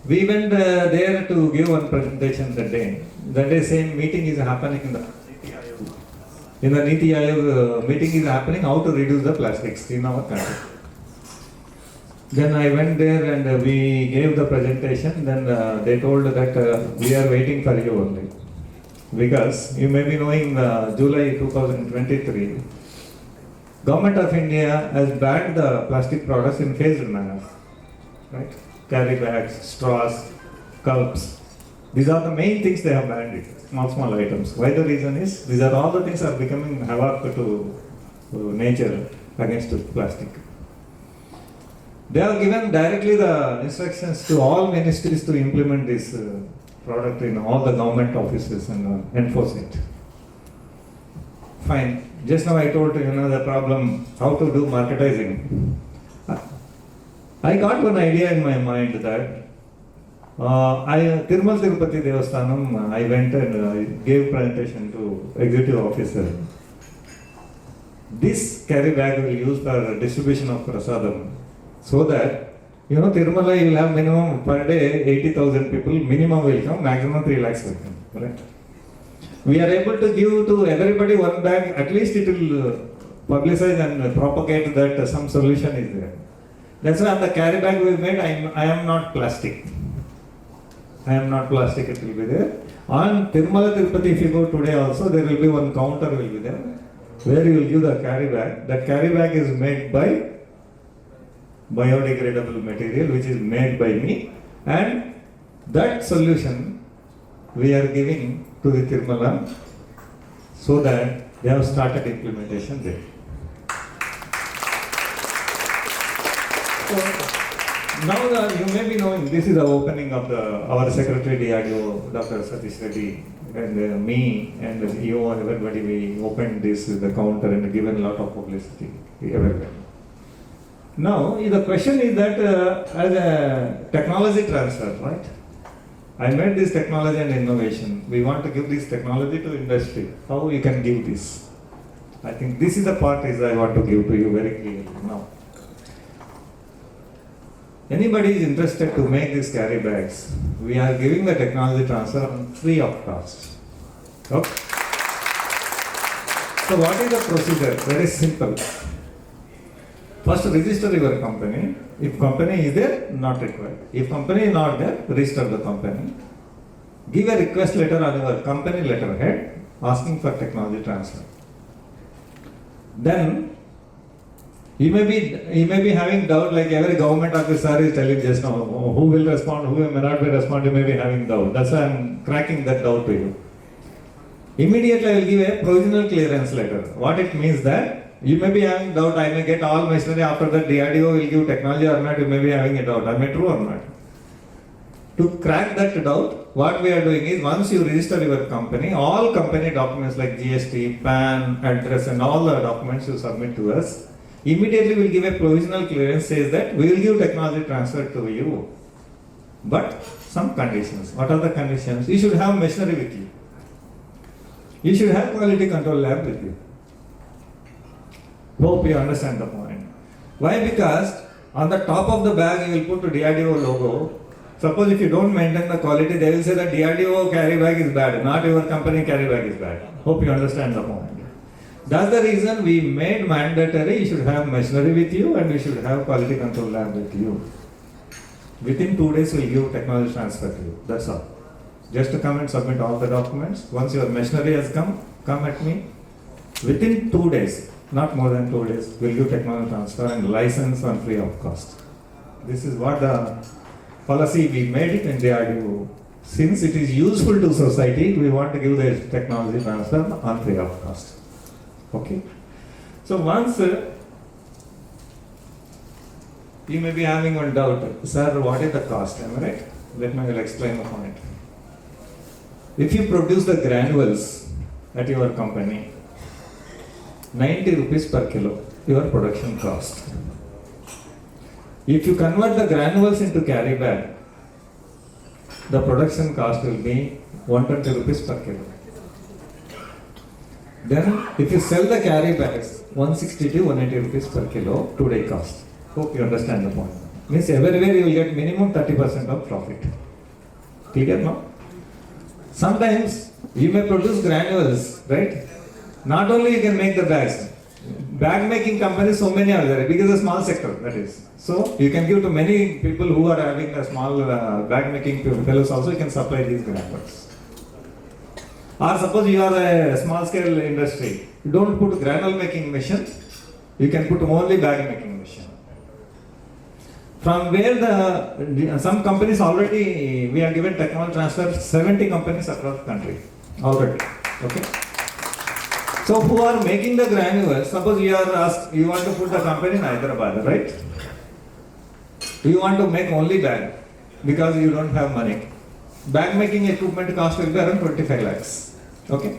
We went there to give one presentation that day. That day same meeting is happening in the Niti Aayog. In the Niti Aayog meeting is happening how to reduce the plastics in our country. Then I went there and we gave the presentation. Then they told that we are waiting for you only. Because you may be knowing July 2023, Government of India has banned the plastic products in phased manner. Right? Carry bags, straws, cups. These are the main things they have banned it. Small items. Why the reason is, these are all the things are becoming havoc to nature against plastic. They have given directly the instructions to all ministries to implement this product in all the government offices and enforce it. Fine. Just now I told you, the problem, how to do marketing. I got one idea in my mind that Tirumal Tirupati Devasthanam, I went and gave presentation to executive officer. This carry bag will use for distribution of prasadam, so that Tirumala you will have minimum per day 80,000 people, minimum will come, maximum 3 lakhs will come. Right? We are able to give to everybody one bag, at least it will publicize and propagate that some solution is there. That's why on the carry bag we made, I am not plastic. I am not plastic, it will be there. On Tirumala Tirupati, if you go today also, there will be one counter will be there, where you will give the carry bag. That carry bag is made by biodegradable material, which is made by me, and that solution we are giving to the Tirumala so that they have started implementation there. So now you may be knowing this is the opening of our Secretary DRDO, Dr. Satish Reddy, and me and everybody, we opened the counter and given a lot of publicity everywhere. Now, the question is that as a technology transfer, right? I made this technology and innovation. We want to give this technology to industry. How you can give this? I think this is the part is I want to give to you very clearly now. Anybody is interested to make these carry bags, we are giving the technology transfer free of cost. Okay? So what is the procedure? Very simple. First register your company. If company is there, not required. If company is not there, register the company. Give a request letter on your company letterhead asking for technology transfer. Then you may be having doubt, like every government officer is telling just now, who will respond, who may not be respond, you may be having doubt. That's why I am cracking that doubt to you. Immediately I will give a provisional clearance letter. What it means that you may be having doubt, I may get all machinery, after that DRDO will give technology or not, you may be having a doubt, am I true or not? To crack that doubt, what we are doing is, once you register your company, all company documents like GST, PAN, address and all the documents you submit to us, immediately we will give a provisional clearance, says that we will give technology transfer to you. But some conditions. What are the conditions? You should have machinery with you. You should have quality control lab with you. Hope you understand the point. Why? Because on the top of the bag you will put the DRDO logo. Suppose if you don't maintain the quality, they will say that DRDO carry bag is bad, not your company carry bag is bad. Hope you understand the point. That's the reason we made mandatory you should have machinery with you and you should have quality control lab with you. Within 2 days we'll give technology transfer to you. That's all. Just to come and submit all the documents. Once your machinery has come at me. Within 2 days, not more than 2 days, we'll give technology transfer and license on free of cost. This is what the policy we made it in DRDO. Since it is useful to society, we want to give the technology transfer on free of cost. Okay. So once you may be having one doubt, sir, what is the cost? Am I right? Let me explain the point. If you produce the granules at your company, 90 rupees per kilo, your production cost. If you convert the granules into carry bag, the production cost will be 120 rupees per kilo. Then, if you sell the carry bags, 160 to 180 rupees per kilo today cost. Hope you understand the point. Means everywhere you will get minimum 30% of profit. Clear now? Sometimes you may produce granules, right? Not only you can make the bags. Bag making companies, so many are there because it's a small sector, that is. So you can give to many people who are having a small bag making fellows also, you can supply these granules. Or suppose you are a small scale industry, you don't put granule making machine, you can put only bag making machine. From where some companies already, we are given technology transfer, 70 companies across the country already. Okay. So who are making the granules? Suppose you want to put the company in Hyderabad, right? You want to make only bag because you don't have money. Bag making equipment cost will be around 25 lakhs. Okay.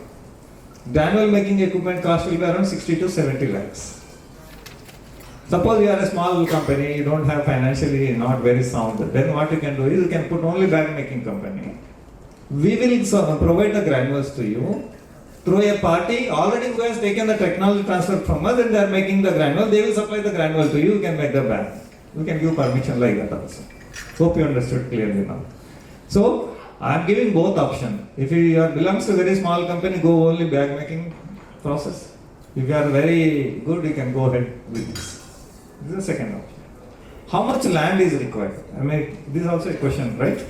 Granule making equipment cost will be around 60 to 70 lakhs. Suppose you are a small company, you don't have financially not very sound, then what you can do is you can put only bag making company. We will provide the granules to you through a party already who has taken the technology transfer from us and they are making the granule, they will supply the granule to you, you can make the bag. You can give permission like that also. Hope you understood clearly now. So, I am giving both options. If you belongs to a very small company, go only bag making process. If you are very good, you can go ahead with this. This is the second option. How much land is required? I mean, this is also a question, right?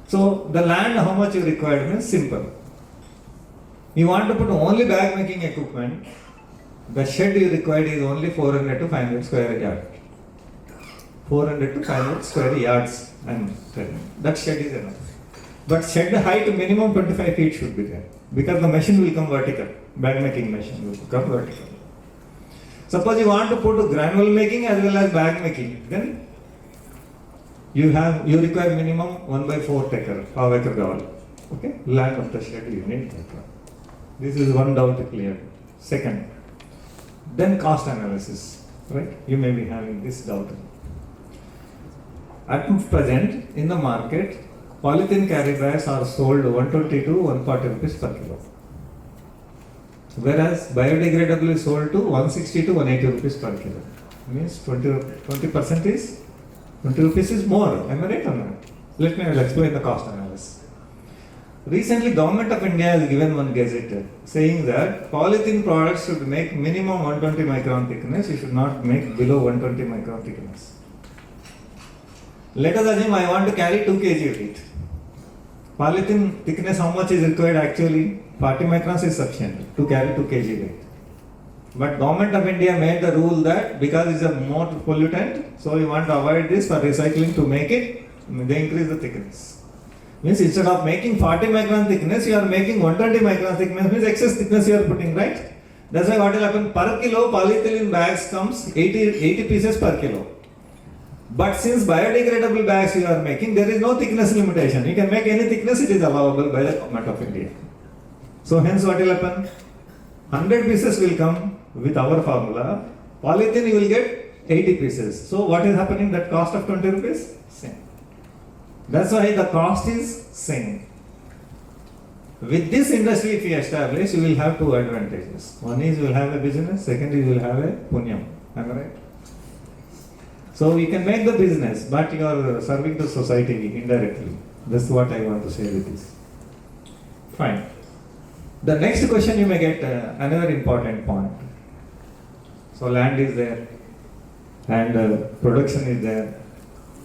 So, the land, how much you require means simple. You want to put only bag making equipment, the shed you required is only 400 to 500 square yard. 400 to 500 square yards, and that shed is enough. But shed height minimum 25 feet should be there because the machine will come vertical. Bag making machine will come vertical. Suppose you want to put granule making as well as bag making, then you require minimum 1/4 acre, half acre gaval. Okay, land of the shed you need. This is one doubt clear. Second, then cost analysis, right? You may be having this doubt. At present, in the market, polythene carry bags are sold 120 to 140 rupees per kilo. Whereas biodegradable is sold to 160 to 180 rupees per kilo. Means 20% is 20 rupees is more. Am I right or not? Let me explain the cost analysis. Recently, Government of India has given one gazette saying that polythene products should make minimum 120 micron thickness. You should not make below 120 micron thickness. Let us assume I want to carry 2 kg of it. Polythene thickness, how much is required actually? 40 microns is sufficient to carry 2 kg weight. But Government of India made the rule that because it's a more pollutant, so you want to avoid this for recycling to make it, they increase the thickness. Means instead of making 40 micron thickness, you are making 120 micron thickness, means excess thickness you are putting, right? That's why what will happen, per kilo polyethylene bags comes 80 pieces per kilo. But since biodegradable bags you are making, there is no thickness limitation. You can make any thickness, it is allowable by the Government of India. So hence what will happen? 100 pieces will come with our formula. Polythene you will get 80 pieces. So what is happening? That cost of 20 rupees? Same. That's why the cost is same. With this industry if you establish, you will have 2 advantages. One is you will have a business, second is you will have a punyam. Am I right? So you can make the business, but you are serving the society indirectly. That's what I want to say with this. Fine. The next question you may get another important point. So land is there, and production is there.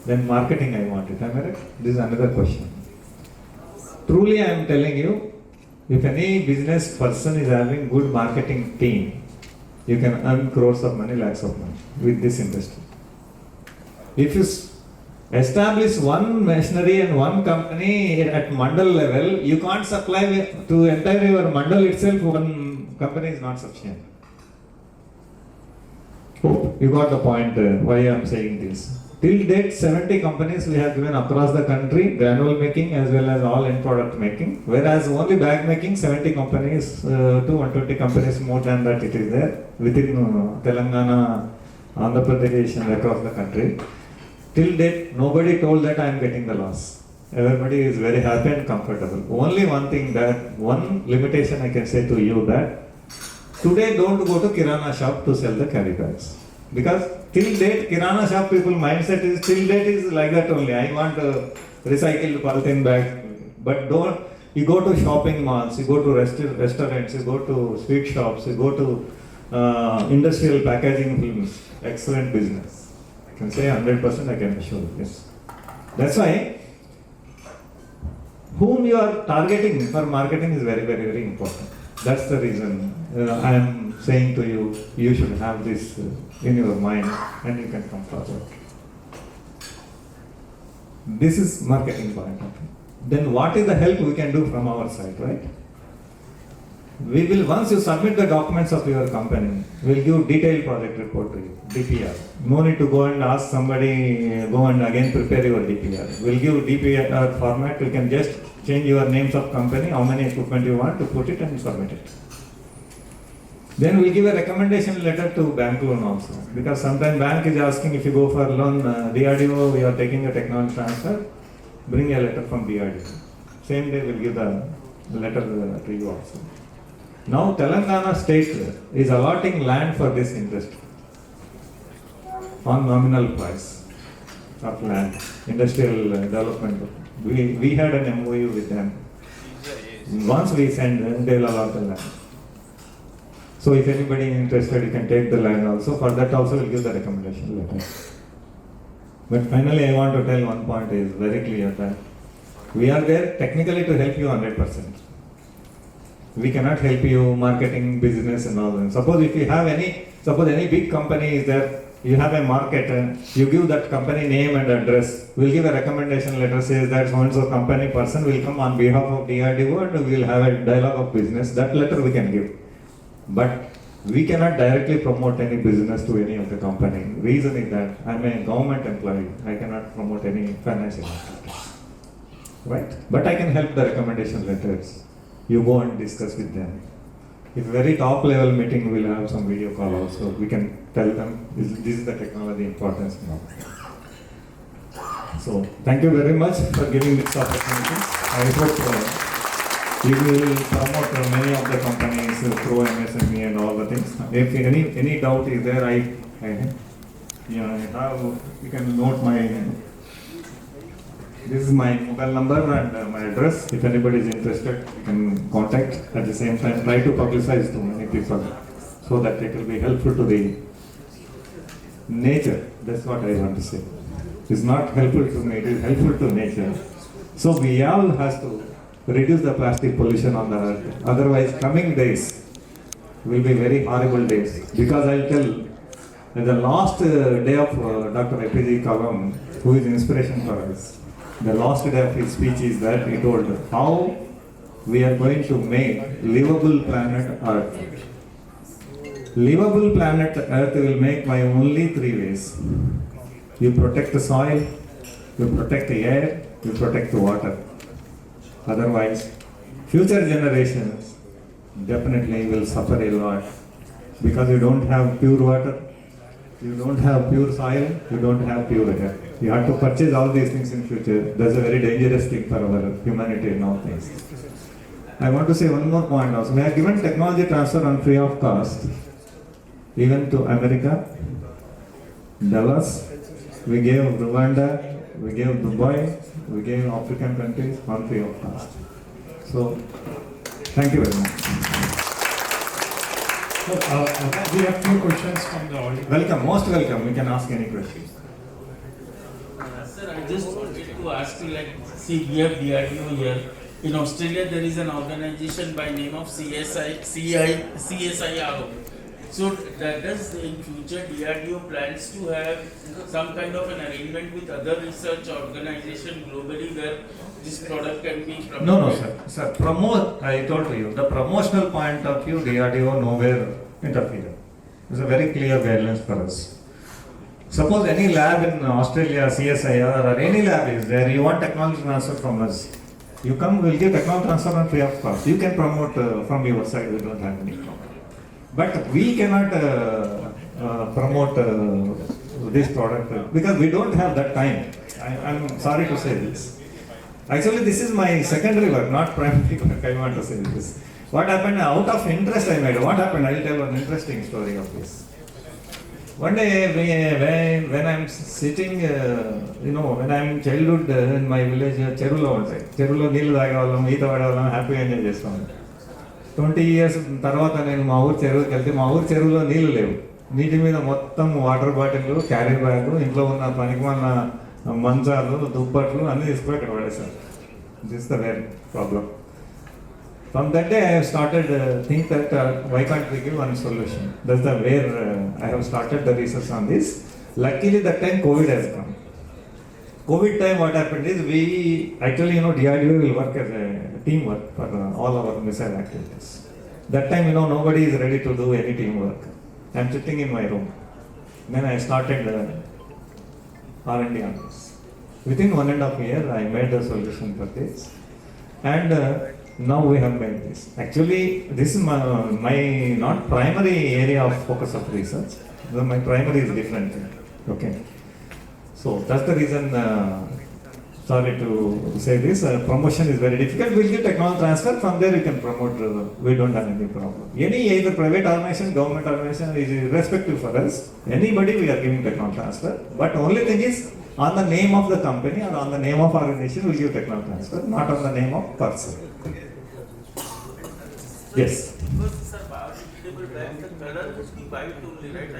Then marketing I want it. Am I right? This is another question. Truly I am telling you, if any business person is having good marketing team, you can earn crores of money, lakhs of money with this industry. If you Establish one machinery and one company at mandal level. You can't supply to entire your mandal itself. One company is not sufficient. Hope you got the point why I am saying this. Till date, 70 companies we have given across the country, granule making as well as all end product making. Whereas only bag making, 70 companies to 120 companies more than that it is there within Telangana, Andhra Pradesh and across the country. Till date, nobody told that I am getting the loss. Everybody is very happy and comfortable. Only one thing, that one limitation I can say to you, that today don't go to Kirana shop to sell the carry bags. Because till date, Kirana shop people mindset is till date is like that only. I want recycled polythene bag. But don't, you go to shopping malls, you go to restaurants, you go to sweet shops, you go to industrial packaging films. Excellent business. I can say 100%, I can assure you. Yes. That's why whom you are targeting for marketing is very, very, very important. That's the reason I am saying to you, you should have this in your mind and you can come forward. This is marketing point. Then what is the help we can do from our side, right? We will, once you submit the documents of your company, we'll give detailed project report to you, DPR. No need to go and ask somebody, go and again prepare your DPR. We'll give DPR format, you can just change your names of company, how many equipment you want to put it and submit it. Then we'll give a recommendation letter to bank loan also. Because sometimes bank is asking if you go for loan, DRDO, we are taking a technology transfer, bring a letter from DRDO. Same day we'll give the letter to you also. Now Telangana state is allotting land for this industry on nominal price of land, industrial development. We had an MOU with them. Once we send them, they will allot the land. So if anybody interested, you can take the land also. For that also we'll give the recommendation letter. But finally I want to tell one point is very clear that we are there technically to help you 100%. We cannot help you marketing, business and all that. Suppose if you have any big company is there, you have a market, you give that company name and address, we'll give a recommendation letter says that so and so company person will come on behalf of DRDO and we'll have a dialogue of business. That letter we can give. But we cannot directly promote any business to any of the company. Reason is that I'm a government employee. I cannot promote any financial activities. Right? But I can help the recommendation letters. You go and discuss with them. If very top level meeting, we'll have some video call also. We can tell them this is the technology importance now. So thank you very much for giving this opportunity. I hope you will promote many of the companies through MSME and all the things. If any doubt is there, you can note this is my mobile number and my address. If anybody is interested, you can contact. At the same time, try to publicize to many people so that it will be helpful to the nature. That's what I want to say. It's not helpful to me, it is helpful to nature. So we all have to reduce the plastic pollution on the earth. Otherwise, coming days will be very horrible days. Because I'll tell, the last day of Dr. APJ Kalam, who is inspiration for us, the last day of his speech is that he told how we are going to make livable planet Earth. Livable planet Earth will make by only 3 ways. You protect the soil, you protect the air, you protect the water. Otherwise, future generations definitely will suffer a lot because you don't have pure water, you don't have pure soil, you don't have pure air. You have to purchase all these things in future. That's a very dangerous thing for our humanity nowadays. I want to say one more point also. We have given technology transfer on free of cost, even to America, Dallas. We gave Rwanda, we gave Dubai, we gave African countries on free of cost. So, thank you very much. So, we have few questions from the audience. Welcome, most welcome. We can ask any questions. Sir, I just wanted to ask you, like, see, we have DRDO here. In Australia, there is an organization by name of CSIRO. So does in future DRDO plans to have some kind of an arrangement with other research organization globally where this product can be promoted? No, sir. Sir, I told you, the promotional point of view, DRDO nowhere interfere. It's a very clear guidelines for us. Suppose any lab in Australia, CSIR or any lab is there, you want technology transfer from us. You come, we'll give technology transfer on free of cost. You can promote from your side, we don't have any problem. But we cannot promote this product because we don't have that time. I'm sorry to say this. Actually, this is my secondary work, not primary work. I want to say this. What happened out of interest I made? What happened? I'll tell an interesting story of this. One day, when I'm sitting, when I'm in childhood in my village, Cherulo ఉంటాయి. చెరువులో నీళ్ళు తాగేవాళ్ళం, ఈత పడేవాళ్ళం, హ్యాపీగా enjoy చేస్తాం. 20 years తర్వాత నేను మా ఊరు చెరువుకి వెళ్తే మా ఊరు చెరువులో నీళ్లు లేవు. నీటి మీద మొత్తం వాటర్ బాటిల్, క్యారీ బ్యాగ్, ఇంట్లో ఉన్న పనికిమాలిన మంచాలు, దుప్పట్లు అన్నీ తీసుకుని అక్కడ పడేశారు. This the wear problem. From that day, I have started think that why can't we give one solution? That's the where I have started the research on this. Luckily, that time COVID has come. COVID time, what happened is we actually, DRDO will work as a teamwork for all our missile activities. That time, nobody is ready to do any teamwork. I am sitting in my room. Then I started R&D on this. Within 1.5 years, I made the solution for this. And now we have made this. Actually, this is my not primary area of focus of research. My primary is different. Okay. So that's the reason, sorry to say this, promotion is very difficult. We'll give technology transfer, from there you can promote, we don't have any problem. Either private organization, government organization is irrespective for us. Anybody we are giving technology transfer. But only thing is, on the name of the company or on the name of organization, we'll give technology transfer, not on the name of person. Yes. Because sir, biodegradable bag, the color must be white only, right?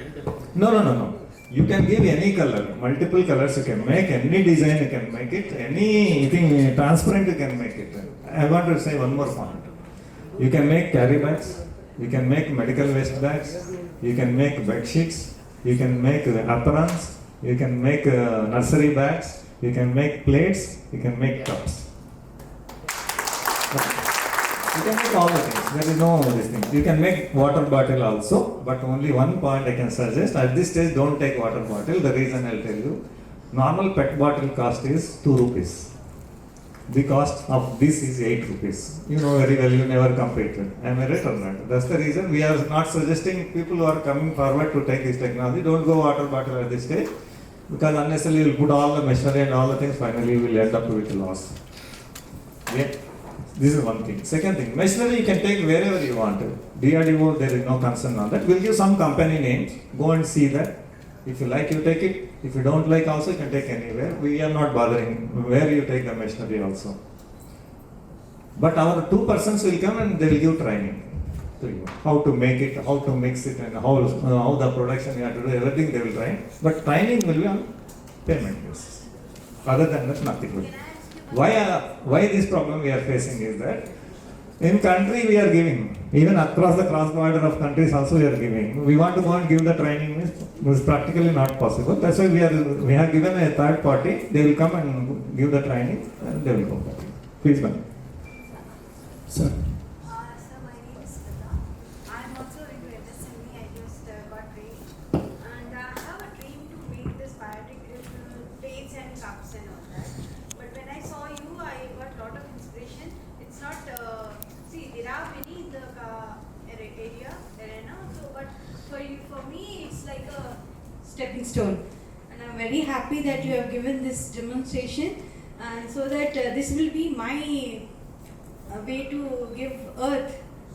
No. You can give any color, multiple colors you can make, any design you can make it, anything transparent you can make it. I want to say one more point. You can make carry bags, you can make medical waste bags, you can make bed sheets, you can make aprons, you can make nursery bags, you can make plates, you can make cups. You can make all the things. There is no this thing. You can make water bottle also, but only one point I can suggest. At this stage, don't take water bottle. The reason I'll tell you. Normal PET bottle cost is 2 rupees. The cost of this is 8 rupees. You know very well, you never competed. Am I right or not? That's the reason we are not suggesting people who are coming forward to take this technology, don't go water bottle at this stage, because unnecessarily you will put all the machinery and all the things, finally you will end up with loss. Yeah. This is one thing. Second thing, machinery you can take wherever you want. DRDO, there is no concern on that. We'll give some company names. Go and see that. If you like, you take it. If you don't like, also you can take anywhere. We are not bothering where you take the machinery also. But our 2 persons will come and they will give training to you. How to make it, how to mix it, and how the production you have to do, everything they will train. But training will be on payment basis. Other than that, nothing will. Why this problem we are facing is that in country we are giving, even across the cross border of countries also we are giving. We want to go and give the training, is practically not possible. That's why we have given a third party. They will come and give the training and they will go back. Please, ma'am. Sir. Sir, my name is Sudha. I am also into MSME. I just got trained, and I have a dream to make this biodegradable plates and cups and all that. But when I saw you, I got a lot of inspiration. It's not there are many in the arena. So, but for me, it's like a stepping stone, and I'm very happy that you have given this demonstration, and so that this will be my way to give Earth,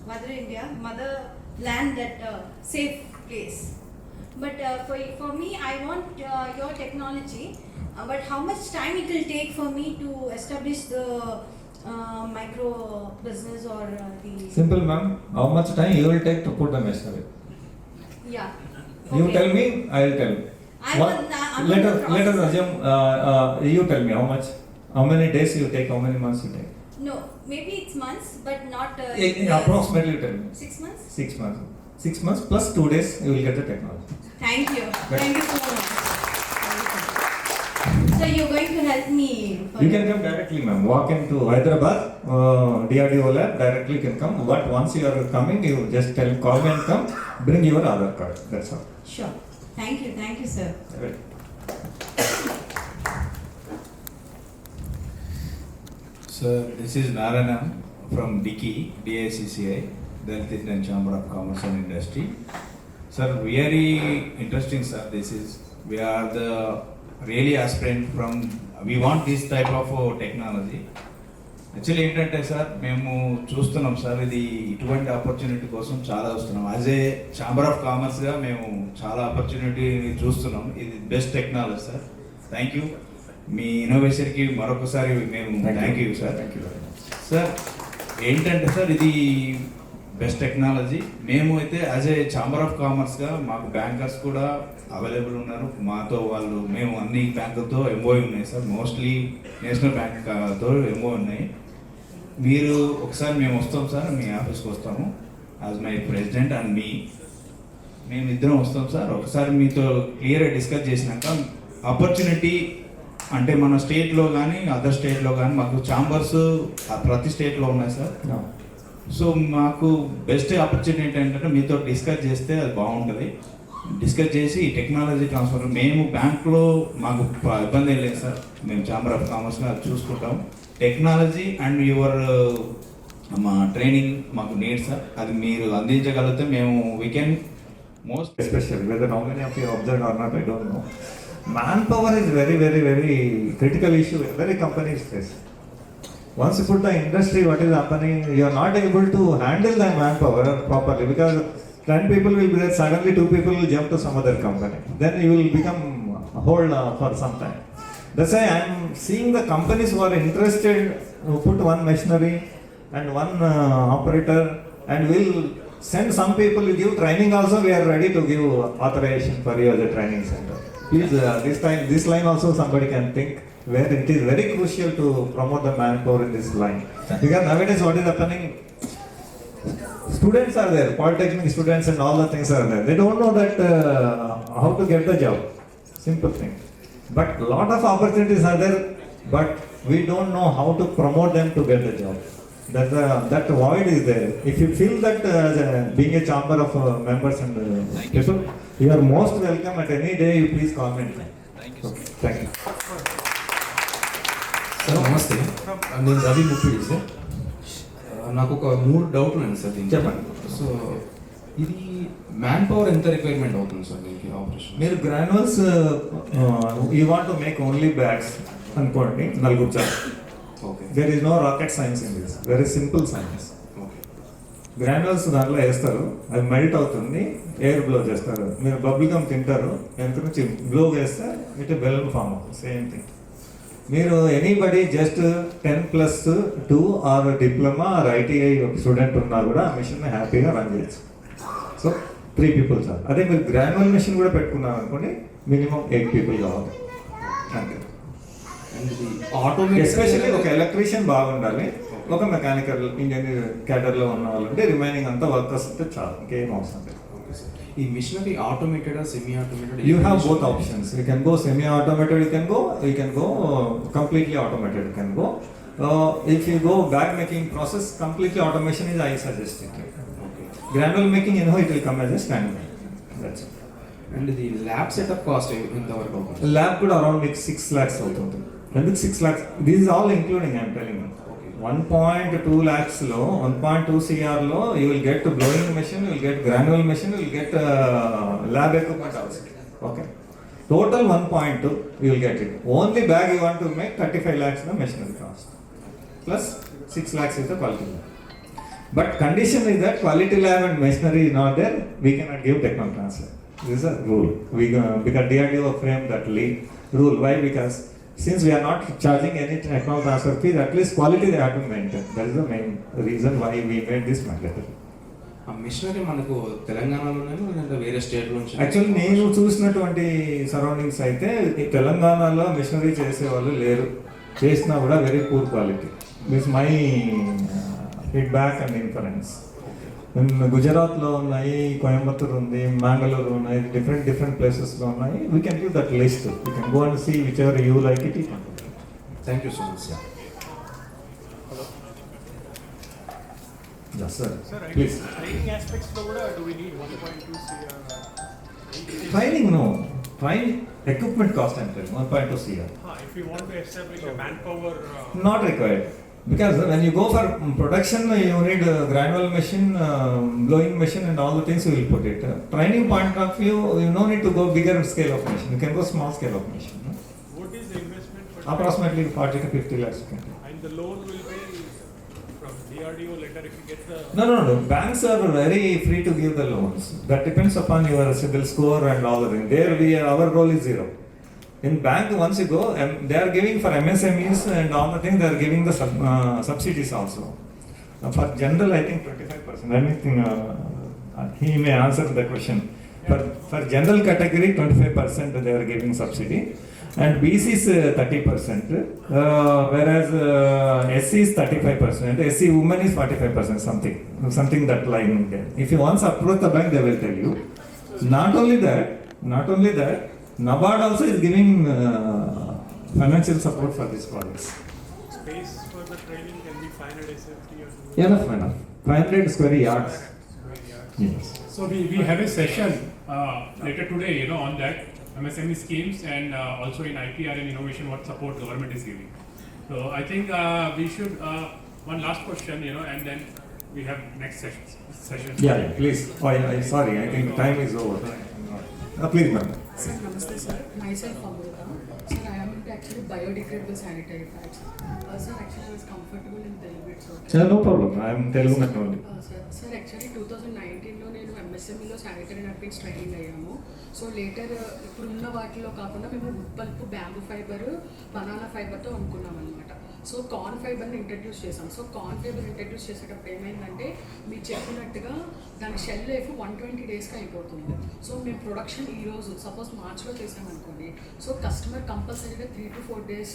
Mother India, Mother Land, that safe place. But for me, I want your technology. But how much time it will take for me to establish the micro business or the... Simple, ma'am. How much time you will take to put the machinery? Yeah. You Okay. tell me, I will tell you. Let us assume, you tell me how much, how many days you take, how many months you take. No, maybe it's months, but not... Approximately you tell me. 6 months? 6 months. 6 months plus 2 days you will get the technology. Thank you. Thank you so much. So you're going to help me. You can come directly, ma'am. Walk into Hyderabad, DRDO lab, directly can come. But once you are coming, you just call me and come, bring your Aadhaar card. That's all. Sure. Thank you, sir. Right. Sir, this is Narayana from DICI, DICCI, Dalit Indian Chamber of Commerce and Industry. Sir, very interesting, sir. We are the really aspirant from, we want this type of technology. Actually ఏంటంటే sir మేము చూస్తున్నాం sir, ఇది ఇటువంటి opportunity కోసం చాలా వస్తున్నాం. As a chamber of కామర్స్గా మేము చాలా ఆపర్చునిటీ చూస్తున్నాం. ఇది best technology sir. Thank you. మీ ఇన్నోవేషన్కి మరొకసారి మేము థ్యాంక్ యూ సార్. సార్ ఏంటంటే సార్, ఇది బెస్ట్ టెక్నాలజీ. మేము అయితే యాజ్ ఏ ఛాంబర్ ఆఫ్ కామర్స్గా మాకు బ్యాంకర్స్ కూడా అవైలబుల్ ఉన్నారు. మాతో వాళ్ళు, మేము అన్ని బ్యాంకులతో ఎంఓఐ ఉన్నాయి సార్. మోస్ట్లీ నేషనల్ బ్యాంక్తో ఎంఓఐ ఉన్నాయి. మీరు ఒకసారి మేము వస్తాం సార్, మీ ఆఫీస్కి వస్తాము యాజ్ మై ప్రెసిడెంట్ అండ్ మేము ఇద్దరం వస్తాం సార్. ఒకసారి మీతో క్లియర్గా డిస్కస్ చేసినాక ఆపర్చునిటీ అంటే మన స్టేట్లో కానీ అదర్ స్టేట్లో కానీ మాకు ఛాంబర్స్ ప్రతి స్టేట్లో ఉన్నాయి సార్. సో మాకు బెస్ట్ ఆపర్చునిటీ ఏంటంటే మీతో డిస్కస్ చేస్తే అది బాగుంటుంది. డిస్కస్ చేసి ఈ టెక్నాలజీ ట్రాన్స్ఫర్ మేము బ్యాంక్లో మాకు ఇబ్బంది ఏం లేదు సార్. మేము ఛాంబర్ ఆఫ్ కామర్స్గా చూసుకుంటాం. టెక్నాలజీ అండ్ యువర్ మా ట్రైనింగ్ మాకు నీడ్ సార్. అది మీరు అందించగలిగితే మేము we can most Especially whether how many of you observed or not, I don't know. Manpower is very, very, very critical issue every company face. Once you put the industry, what is happening, you are not able to handle the manpower properly because 10 people will be there, suddenly 2 people will jump to some other company. Then you will become hold for some time. That's why I am seeing the companies who are interested who put one machinery and one operator and will send some people to give training also. We are ready to give authorization for you as a training center. Please, this line also somebody can think where it is very crucial to promote the manpower in this line. Because nowadays what is happening, students are there, polytechnic students and all the things are there. They don't know that how to get the job. Simple thing. But lot of opportunities are there, but we don't know how to promote them to get the job. That void is there. If you feel that being a chamber of members and people, you are most welcome at any day. You please comment. Okay, thank you. Sir నమస్తే, నేను Ravi Muppidi sir. నాకు ఒక 3 డౌట్లు ఉన్నాయి sir దీనికి. చెప్పండి. So ఇది man power ఎంత రిక్వైర్మెంట్ అవుతుంది సార్ దీనికి ఆపరేషన్? మీరు granules you want to make only bags అనుకోండి, 4 చాలు. Okay. There is no rocket science in this, very simple science. Okay. Granules దాంట్లో వేస్తారు, అది మెల్ట్ అవుతుంది, ఎయిర్ బ్లో చేస్తారు. మీరు బబుల్ గమ్ తింటారు, వెనక నుంచి బ్లో వేస్తే ఇట్ బెలూన్ ఫామ్ అవుతుంది. Same thing. మీరు anybody just 10+2 or diploma or ITI student ఉన్నా కూడా ఆ మిషన్ హ్యాపీగా రన్ చేయొచ్చు. So 3 people sir. అదే మీరు గ్రాన్యువల్ మిషన్ కూడా పెట్టుకున్నారు అనుకోండి, మినిమం 8 people కావాలి అంతే. ఎస్పెషల్లీ ఒక ఎలక్ట్రీషియన్ బాగుండాలి, ఒక మెకానికల్ ఇంజనీర్ క్యాడర్లో ఉన్న వాళ్ళు ఉంటే రిమైనింగ్ అంతా వర్కర్స్ ఉంటే చాలు, ఇంకేం అవసరం లేదు. ఈ machinery automated semi automated? You have both options. You can go semi-automated, you can go completely automated, you can go. If you go bag making process, completely automation is I suggest it. Okay. Granule making, it will come as a standard. That's it. And the lab setup cost ఎంతవరకు అవుతుంది? Lab కూడా around 6 lakhs అవుతుంది. ఎందుకు 6 lakhs? This is all including, I am telling you. 1.2 lakhs లో 1.2 CR లో you will get blowing machine, you will get granule machine, you will get lab equipment also. Okay. Total 1.2 you will get it. Only bag you want to make 35 lakhs the machinery cost. Plus 6 lakhs is the quality lab. But condition is that quality lab and machinery is not there, we cannot give technical transfer. This is a rule. Because DRDO framed that rule. Why? Because since we are not charging any technical transfer fees, at least quality they have to maintain. That is the main reason why we made this mandatory. ఆ machinery మనకు తెలంగాణలోనే లేదంటే వేరే state నుంచి? Actually నేను చూసినటువంటి surroundings అయితే తెలంగాణలో మిషనరీ చేసేవాళ్ళు లేరు, చేసినా కూడా very poor quality. This my feedback and inference. గుజరాత్లో ఉన్నాయి, కోయంబత్తూర్ ఉంది, మంగళూరు ఉన్నాయి, డిఫరెంట్ ప్లేసెస్లో ఉన్నాయి. We can give that list. You can go and see whichever you like it. Thank you so much sir. Yes, sir. Please. Training aspects lo kuda do we need 1.2 CR? Training, no. Training equipment cost and training 1.2 CR. If you want to establish a manpower. Not required. Because when you go for production, you need a granule machine, blowing machine, and all the things you will put it. Training point of view, you no need to go bigger scale of machine. You can go small scale of machine. No? What is the investment for Approximately 40 to 50 lakhs. You can do. And the loan will be from DRDO later if you get the. No. Banks are very free to give the loans. That depends upon your CIBIL score and all the things. There, our role is zero. In bank, once you go, they are giving for MSMEs and all the things. They are giving the subsidies also. For general, I think 25%. Anything, he may answer the question. For general category, 25% they are giving subsidy. And BC is 30%, whereas SC is 35%, SC women is 45%, something that line there. If you once approach the bank, they will tell you. Not only that, NABARD also is giving financial support for these projects. Space for the training can be 500 SFT or Enough. 500 square yards. Yes. So we have a session later today, on that MSME schemes and also in IPR and innovation, what support government is giving. So I think we should, one last question, and then we have next session. Yeah, please. Sorry, I think time is over. Please, ma'am. Sir, namaste sir. Myself Amrita. Sir, I am into actually biodegradable sanitary pads. Sir, actually I was comfortable in Telugu. It's okay. Yeah, no problem. I am Telugu man only. Sir, actually 2019లో నేను MSMEలో sanitary napkins training అయ్యాము. So later ఇప్పుడున్న వాటిలో కాకుండా మేము ఉప్పల్పు, bamboo fibre, banana ఫైబర్తో అనుకున్నాం అనమాట. So corn ఫైబర్ని introduce చేసాం. సో కార్న్ ఫైబర్ ఇంట్రడ్యూస్ చేసేటప్పుడు ఏమైందంటే మీరు చెప్పినట్టుగా దాని షెల్ లైఫ్ 120 డేస్కి అయిపోతుంది. సో మేము ప్రొడక్షన్ ఈరోజు సపోజ్ మార్చ్లో చేసామనుకోండి, సో కస్టమర్ కంపల్సరీగా 3 to 4 days,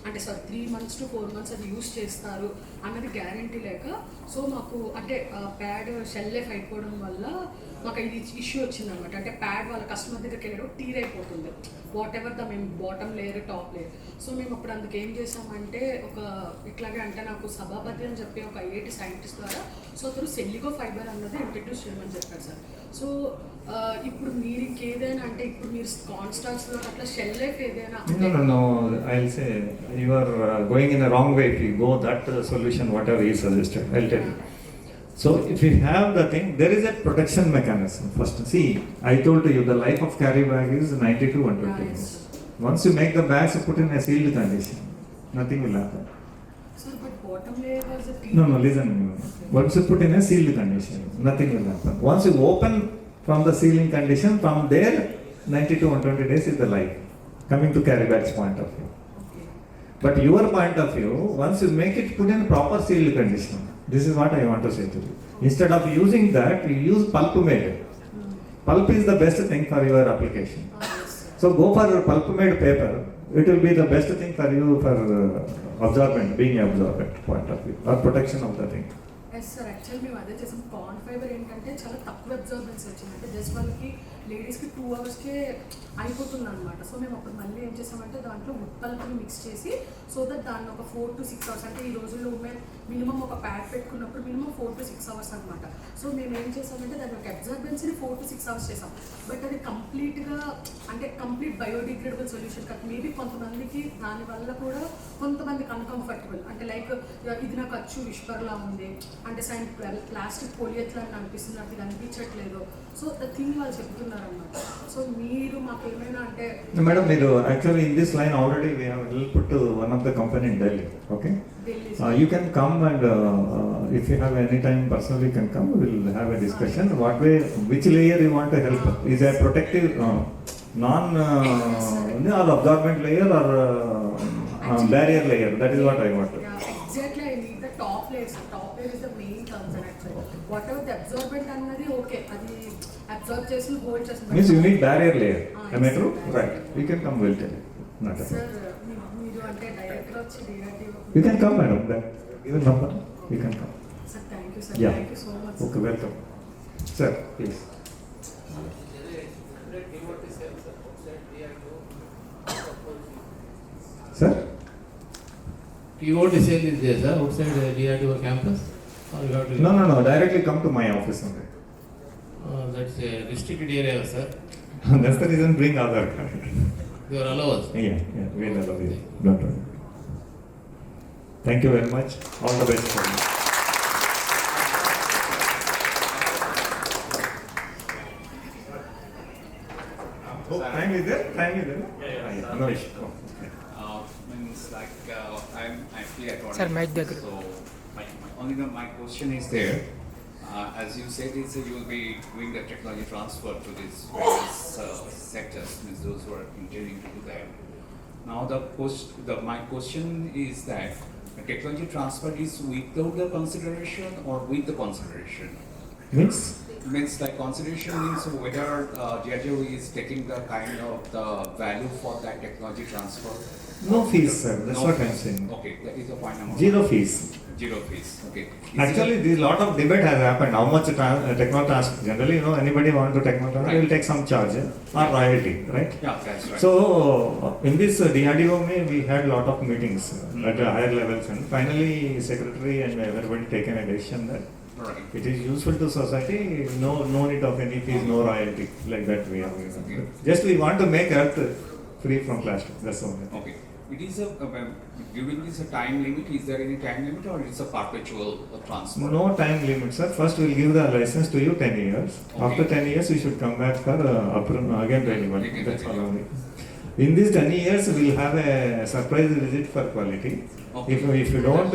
అంటే 3 months to 4 months అది యూస్ చేస్తారు అన్నది గ్యారంటీ లేక, సో మాకు అంటే ప్యాడ్ షెల్ లైఫ్ అయిపోవడం వల్ల మాకు ఇది ఇష్యూ వచ్చిందనమాట. అంటే ప్యాడ్ వాళ్ళ కస్టమర్ దగ్గరికి వెళ్ళడం టీర్ అయిపోతుంది, వాట్ ఎవర్ ద మేము bottom layer, top layer. So మేము అప్పుడు అందుకు ఏం చేసామంటే ఇట్లాగే అంటే నాకు సభాపతి అని చెప్పి ఒక ఐఐటి సైంటిస్ట్ ద్వారా సో అతను సెల్లిగో ఫైబర్ అన్నది ఇంట్రడ్యూస్ చేయమని చెప్పారు సార్. సో ఇప్పుడు మీరు ఇంకేదైనా అంటే ఇప్పుడు మీరు కాన్స్టాల్స్లో అట్లా షెల్ లైఫ్ ఏదైనా. No, I'll say you are going in a wrong way if you go that solution whatever he suggested. I'll tell you. So if you have the thing, there is a protection mechanism. First, see, I told you the life of carry bag is 90 to 120 days. Once you make the bags, you put in a sealed condition. Nothing will happen. Sir, but bottom layer was a No, listen. Once you put in a sealed condition, nothing will happen. Once you open from the sealing condition, from there 90 to 120 days is the life. Coming to carry bags point of view. But your point of view, once you make it put in proper sealed condition, this is what I want to say to you. Instead of using that, you use pulp made. Pulp is the best thing for your application. So go for pulp-made paper. It will be the best thing for you for absorbent, being absorbent point of view or protection of the thing. Yes sir, actual మేము అదే చేసాం. Corn fibre ఏంటంటే చాలా తక్కువ absorbance వచ్చింది, అంటే just వాళ్ళకి లేడీస్కి 2 hours అయిపోతుంది అనమాట. సో మేము అప్పుడు మళ్ళీ ఏం చేసామంటే దాంట్లో ఉత్పల్పుని మిక్స్ చేసి సో దట్ దాన్ని ఒక 4 to 6 hours, అంటే ఈ రోజుల్లో ఉమెన్ మినిమం ఒక ప్యాడ్ పెట్టుకున్నప్పుడు మినిమం 4 to 6 hours అనమాట. సో మేము ఏం చేసామంటే దాని యొక్క అబ్జర్బెన్స్ని 4 to 6 hours చేసాం. బట్ అది కంప్లీట్గా అంటే కంప్లీట్ బయోడిగ్రేడబుల్ సొల్యూషన్ కాదు. మేబీ కొంతమందికి దానివల్ల కూడా కొంతమందికి అన్కంఫర్టబుల్, అంటే లైక్ ఇది నాకు అచ్చు విష్పర్లా ఉంది, అంటే ప్లాస్టిక్ పోలియత్లా అనిపిస్తుంది, నాకు ఇది అనిపించట్లేదు. సో ద థింగ్ వాళ్ళు చెప్తున్నారు అన్నమాట. సో మీరు మాకు ఏమైనా అంటే మేడం, మీరు actually in this line already we have help to one of the company in Delhi. Okay, you can come and if you have any time personally you can come, we will have a discussion what way, which layer you want to help. Is a protective non or absorbent layer or barrier layer? That is what I want to. Exactly, I need the top layer. Top layer is the main concern actually. Whatever the absorbent అన్నది okay, అది observe చేసి hold చేసి Means you need barrier layer. Am I true? Right. You can come, we'll tell you. Not a sir మీరు అంటే డైరెక్ట్గా వచ్చి You can come, madam. Even number, you can come. Sir, thank you, sir. Yeah. Thank you so much. Okay, welcome. Sir, please. Sir? Keyboard sale is there, sir, outside the DRDO campus? Or you have to... No, directly come to my office only. That's a restricted area, sir. That's the reason bring Aadhaar card. You are allowed. Yeah, we'll allow you. Don't worry. Thank you very much. All the best for you. Time is there? Yeah. No issue. Means like I'm actually at Sir, mic there. So my question is there. As you said, you will be doing the technology transfer to these various sectors, means those who are intending to do that. Now my question is that the technology transfer is without the consideration or with the consideration? Means like consideration means whether DRDO is taking the kind of the value for that technology transfer. No fees, sir. That's No what I'm fees. saying. Okay, that is the point number 0 one. fees. 0 fees. Okay. Actually, this lot of debate has happened. How much techno transfer? Generally, anybody want to techno transfer, Right. will take some charge or royalty, right? Yeah, that's right. So in this DRDO, we had lot of meetings at higher levels, and finally, secretary and everybody taken a decision that Right. it is useful to society. No need of any fees, no royalty like that. We have just we want to make earth free from plastic. That's all. Okay. It is during this time limit. Is there any time limit or it's a perpetual transfer? No time limit, sir. First, we'll give the license to you 10 years. Okay. After 10 years, you should come back for again renewal. Again That's all renewal. only. In these 10 years, we'll have a surprise visit for quality. Okay. If you don't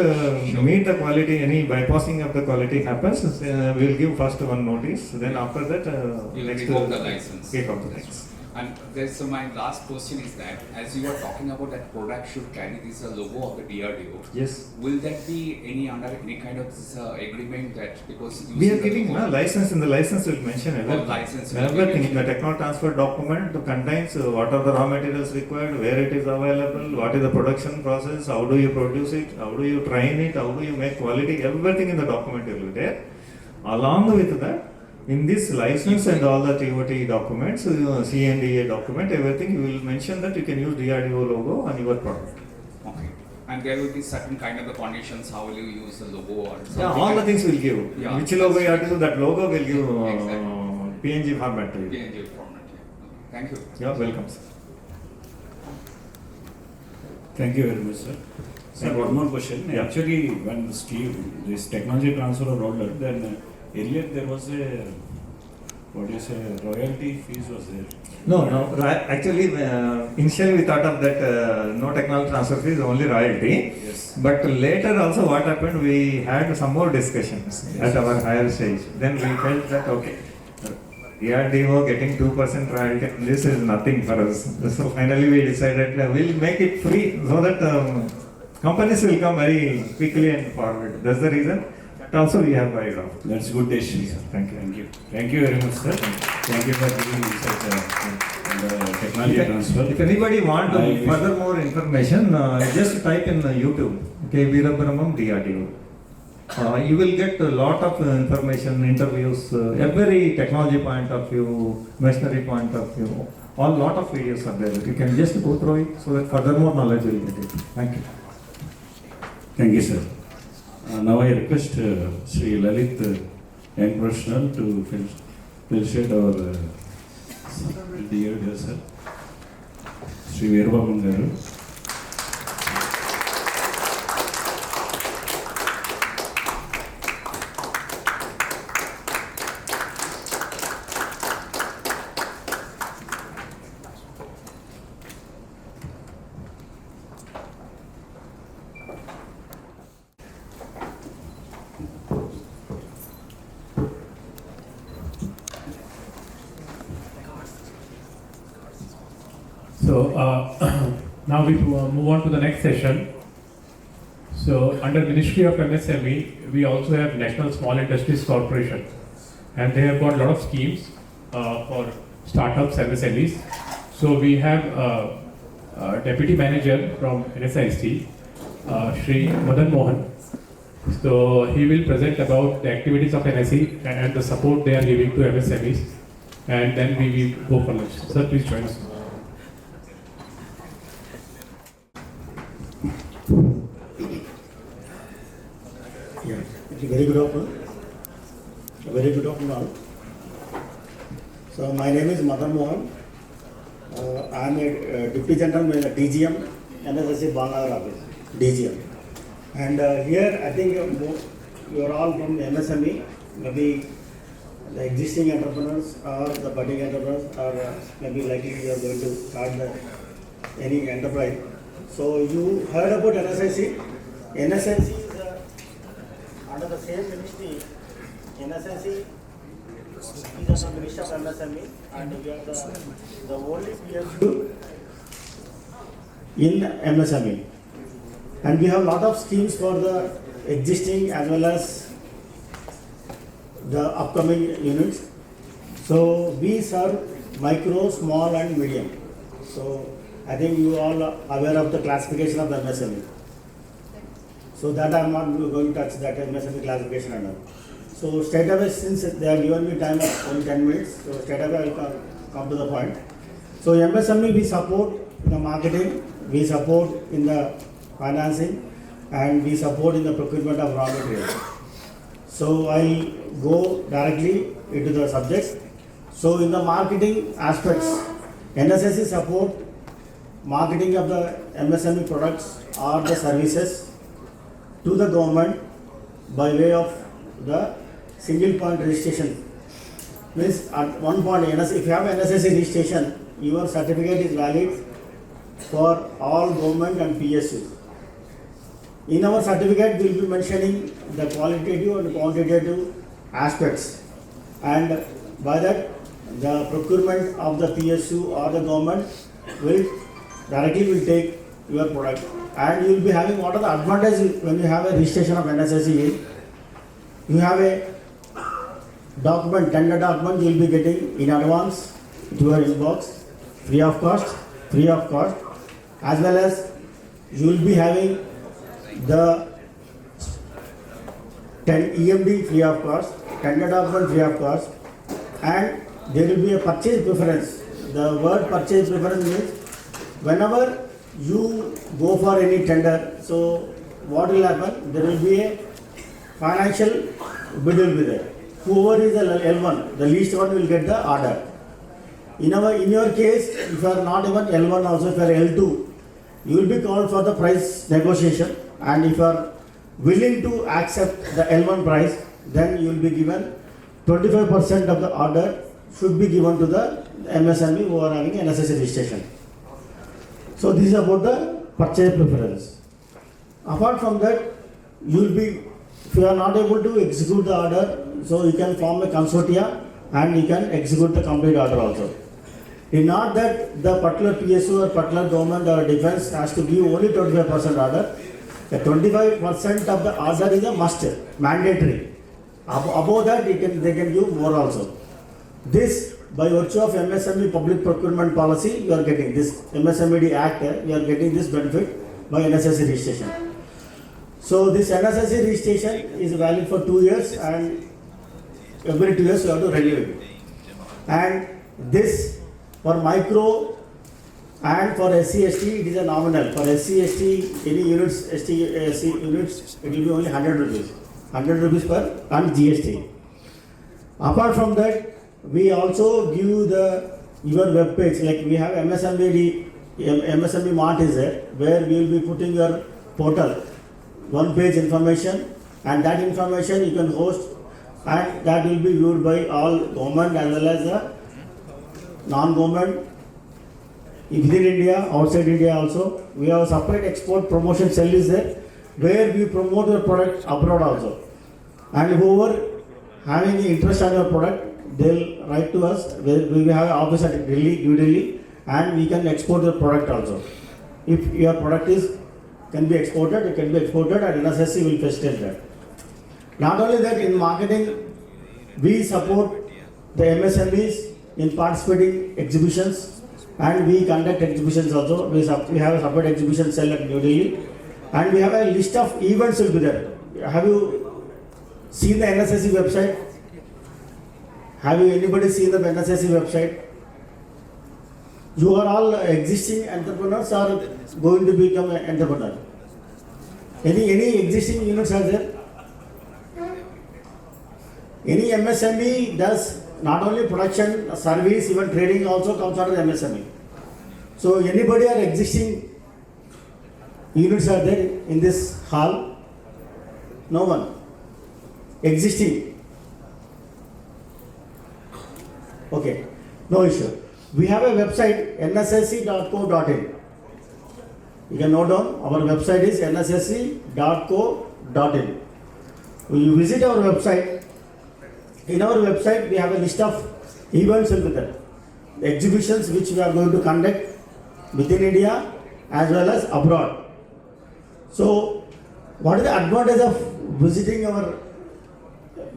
meet the quality, any bypassing of the quality happens, we'll give first one notice. Then after that, You will next revoke the license. revoke the license. And there's my last question is that as you are talking about that product should carry this logo of the DRDO. Yes. Will that be under any kind of this, agreement that because We are using the giving logo- a license. In the license, will mention everything. license will be Everything. mentioned. The techno transfer document contains what are the raw materials required, where it is available, what is the production process, how do you produce it, how do you train it, how do you make quality. Everything in the document will be there. Along with that, in this license and all the TOT documents, CNDA document, everything you will mention that you can use DRDO logo on your product. Okay. And there will be certain kind of the conditions. How will you use the logo or something? Yeah, all the things will give. Yeah, Which logo you have to do, that logo will give Exactly. PNG format to you. PNG format. Yeah. Okay. Thank you. Yeah, welcome, sir. Thank you very much, sir. Sir, one more question. Yeah. Actually, when this technology transfer rolled out, then earlier there was a royalty fees was there. No. Actually, initially we thought of that no technology transfer fees, only royalty. Yes. But later also what happened, we had some more discussions at our higher stage. Then we felt that okay, DRDO getting 2% royalty, this is nothing for us. So finally we decided we'll make it free so that companies will come very quickly and forward. That's the reason. But also we have carried off. That's good decision, sir. Thank you. Thank you. Thank you very much, sir. Thank you for giving such a technology transfer. If anybody want further more information, just type in YouTube, K. Veerabrahmam DRDO. You will get a lot of information, interviews, every technology point of view, machinery point of view, all lot of videos are there. You can just go through it so that further more knowledge will get it. Thank you. Thank you, sir. Now I request Sri Lalit, young professional, to felicitate our dear sir, Sri Veerababam garu. So now we move on to the next session. So under Ministry of MSME, we also have National Small Industries Corporation, and they have got a lot of schemes for startups, MSMEs. So we have Deputy Manager from NSIC, Shri Madan Mohan, So he will present about the activities of NSE and the support they are giving to MSMEs, and then we will go for lunch. Sir, please join us. Yeah, it's a very good afternoon. A very good afternoon all. So my name is Madan Mohan. I am a Deputy General Manager DGM, NSSC Bangladesh office, DGM. And here I think you are all from MSME, maybe the existing entrepreneurs or the budding entrepreneurs, or maybe likely you are going to start any enterprise. So you heard about NSSC. NSSC is under the same ministry. NSSC is under the Ministry of MSME, and we are the only PSU in MSME. And we have lot of schemes for the existing as well as the upcoming units. So we serve micro, small and medium. So I think you all are aware of the classification of the MSME. So that I am not going to touch that MSME classification and all. So straight away, since they have given me time of only 10 minutes, so straight away I will come to the point. So MSME we support in the marketing, we support in the financing, and we support in the procurement of raw materials. So I go directly into the subject. So in the marketing aspects, NSSC support marketing of the MSME products or the services to the government by way of the single point registration. Means at one point, if you have NSSC registration, your certificate is valid for all government and PSUs. In our certificate, we will be mentioning the qualitative and quantitative aspects, and by that, the procurement of the PSU or the government will directly take your product, and you will be having what are the advantages when you have a registration of NSSC. You have a document, tender document you will be getting in advance to your inbox, free of cost, as well as you will be having the EMD free of cost, tender document free of cost, and there will be a purchase preference. The word purchase preference means whenever you go for any tender, so what will happen? There will be a financial bid will be there. Whoever is the L1, the least one will get the order. In your case, if you are not even L1 also, if you are L2, you will be called for the price negotiation, and if you are willing to accept the L1 price, then you will be given 25% of the order should be given to the MSME who are having NSSC registration. So this is about the purchase preference. Apart from that, you will be, if you are not able to execute the order, so you can form a consortia and you can execute the complete order also. It's not that the particular PSU or particular government or defense has to give only 25% order. The 25% of the order is a must, mandatory. Above that, they can give more also. This, by virtue of MSME public procurement policy, you are getting this MSMED Act, you are getting this benefit by NSSC registration. So this NSSC registration is valid for 2 years, and every 2 years you have to renew it. And this for micro and for SC/ST it is a nominal. For SC/ST, any units, SC units, it will be only 100 rupees. 100 rupees per and GST. Apart from that, we also give your web page, like we have MSME Mart is there, where we will be putting your portal, one page information, and that information you can host, and that will be viewed by all government as well as the non-government within India, outside India also. We have a separate export promotion cell is there, where we promote your product abroad also. And whoever having interest on your product, they'll write to us. We will have an office at New Delhi, and we can export your product also. If your product can be exported, it can be exported, and NSSC will facilitate that. Not only that, in marketing, we support the MSMEs in participating exhibitions, and we conduct exhibitions also. We have a separate exhibition cell at New Delhi, and we have a list of events will be there. have you seen the NSSC website? Have you anybody seen the NSSC website? You are all existing entrepreneurs or going to become an entrepreneur? Any existing units are there? Any MSME does not only production, service, even trading also comes under MSME. So anybody are existing units are there in this hall? No one. Existing. Okay, no issue. We have a website nssc.co.in. You can note down, our website is nssc.co.in. When you visit our website, in our website we have a list of events with them. The exhibitions which we are going to conduct within India as well as abroad. So, what is the advantage of visiting our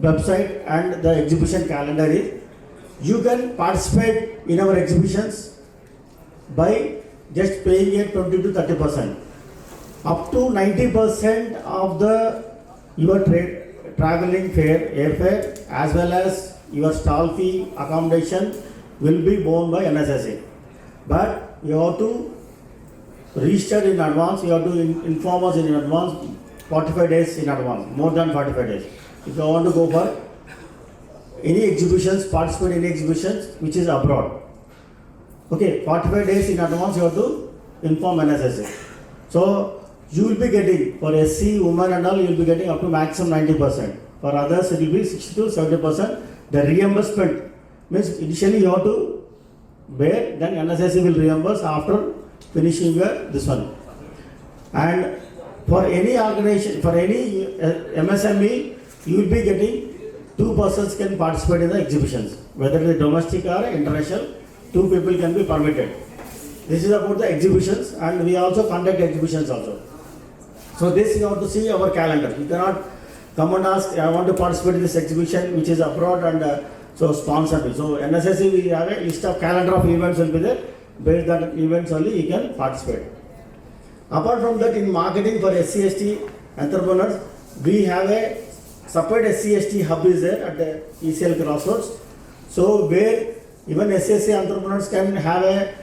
website and the exhibition calendar is, you can participate in our exhibitions by just paying a 20 to 30%. Up to 90% of your traveling fare, airfare, as well as your stall fee, accommodation will be borne by NSSA. But you have to register in advance, you have to inform us in advance, 45 days in advance, more than 45 days. If you want to go for any exhibitions, participate in exhibitions which is abroad. Okay, 45 days in advance you have to inform NSSA. So you will be getting, for SC, women and all, you will be getting up to maximum 90%. For others it will be 60 to 70%. The reimbursement means initially you have to bear, then NSSA will reimburse after finishing this one. And for any organization, for any MSME, you will be getting 2 persons can participate in the exhibitions, whether it is domestic or international, 2 people can be permitted. This is about the exhibitions, and we also conduct exhibitions also. So this you have to see our calendar. You cannot come and ask, I want to participate in this exhibition which is abroad and so sponsor me. So NSSC we have a list of calendar of events will be there. Based on that events only you can participate. Apart from that, in marketing for SC/ST entrepreneurs, we have a separate SC/ST hub is there at the ECL Crossroads. So where even SC/ST entrepreneurs can have a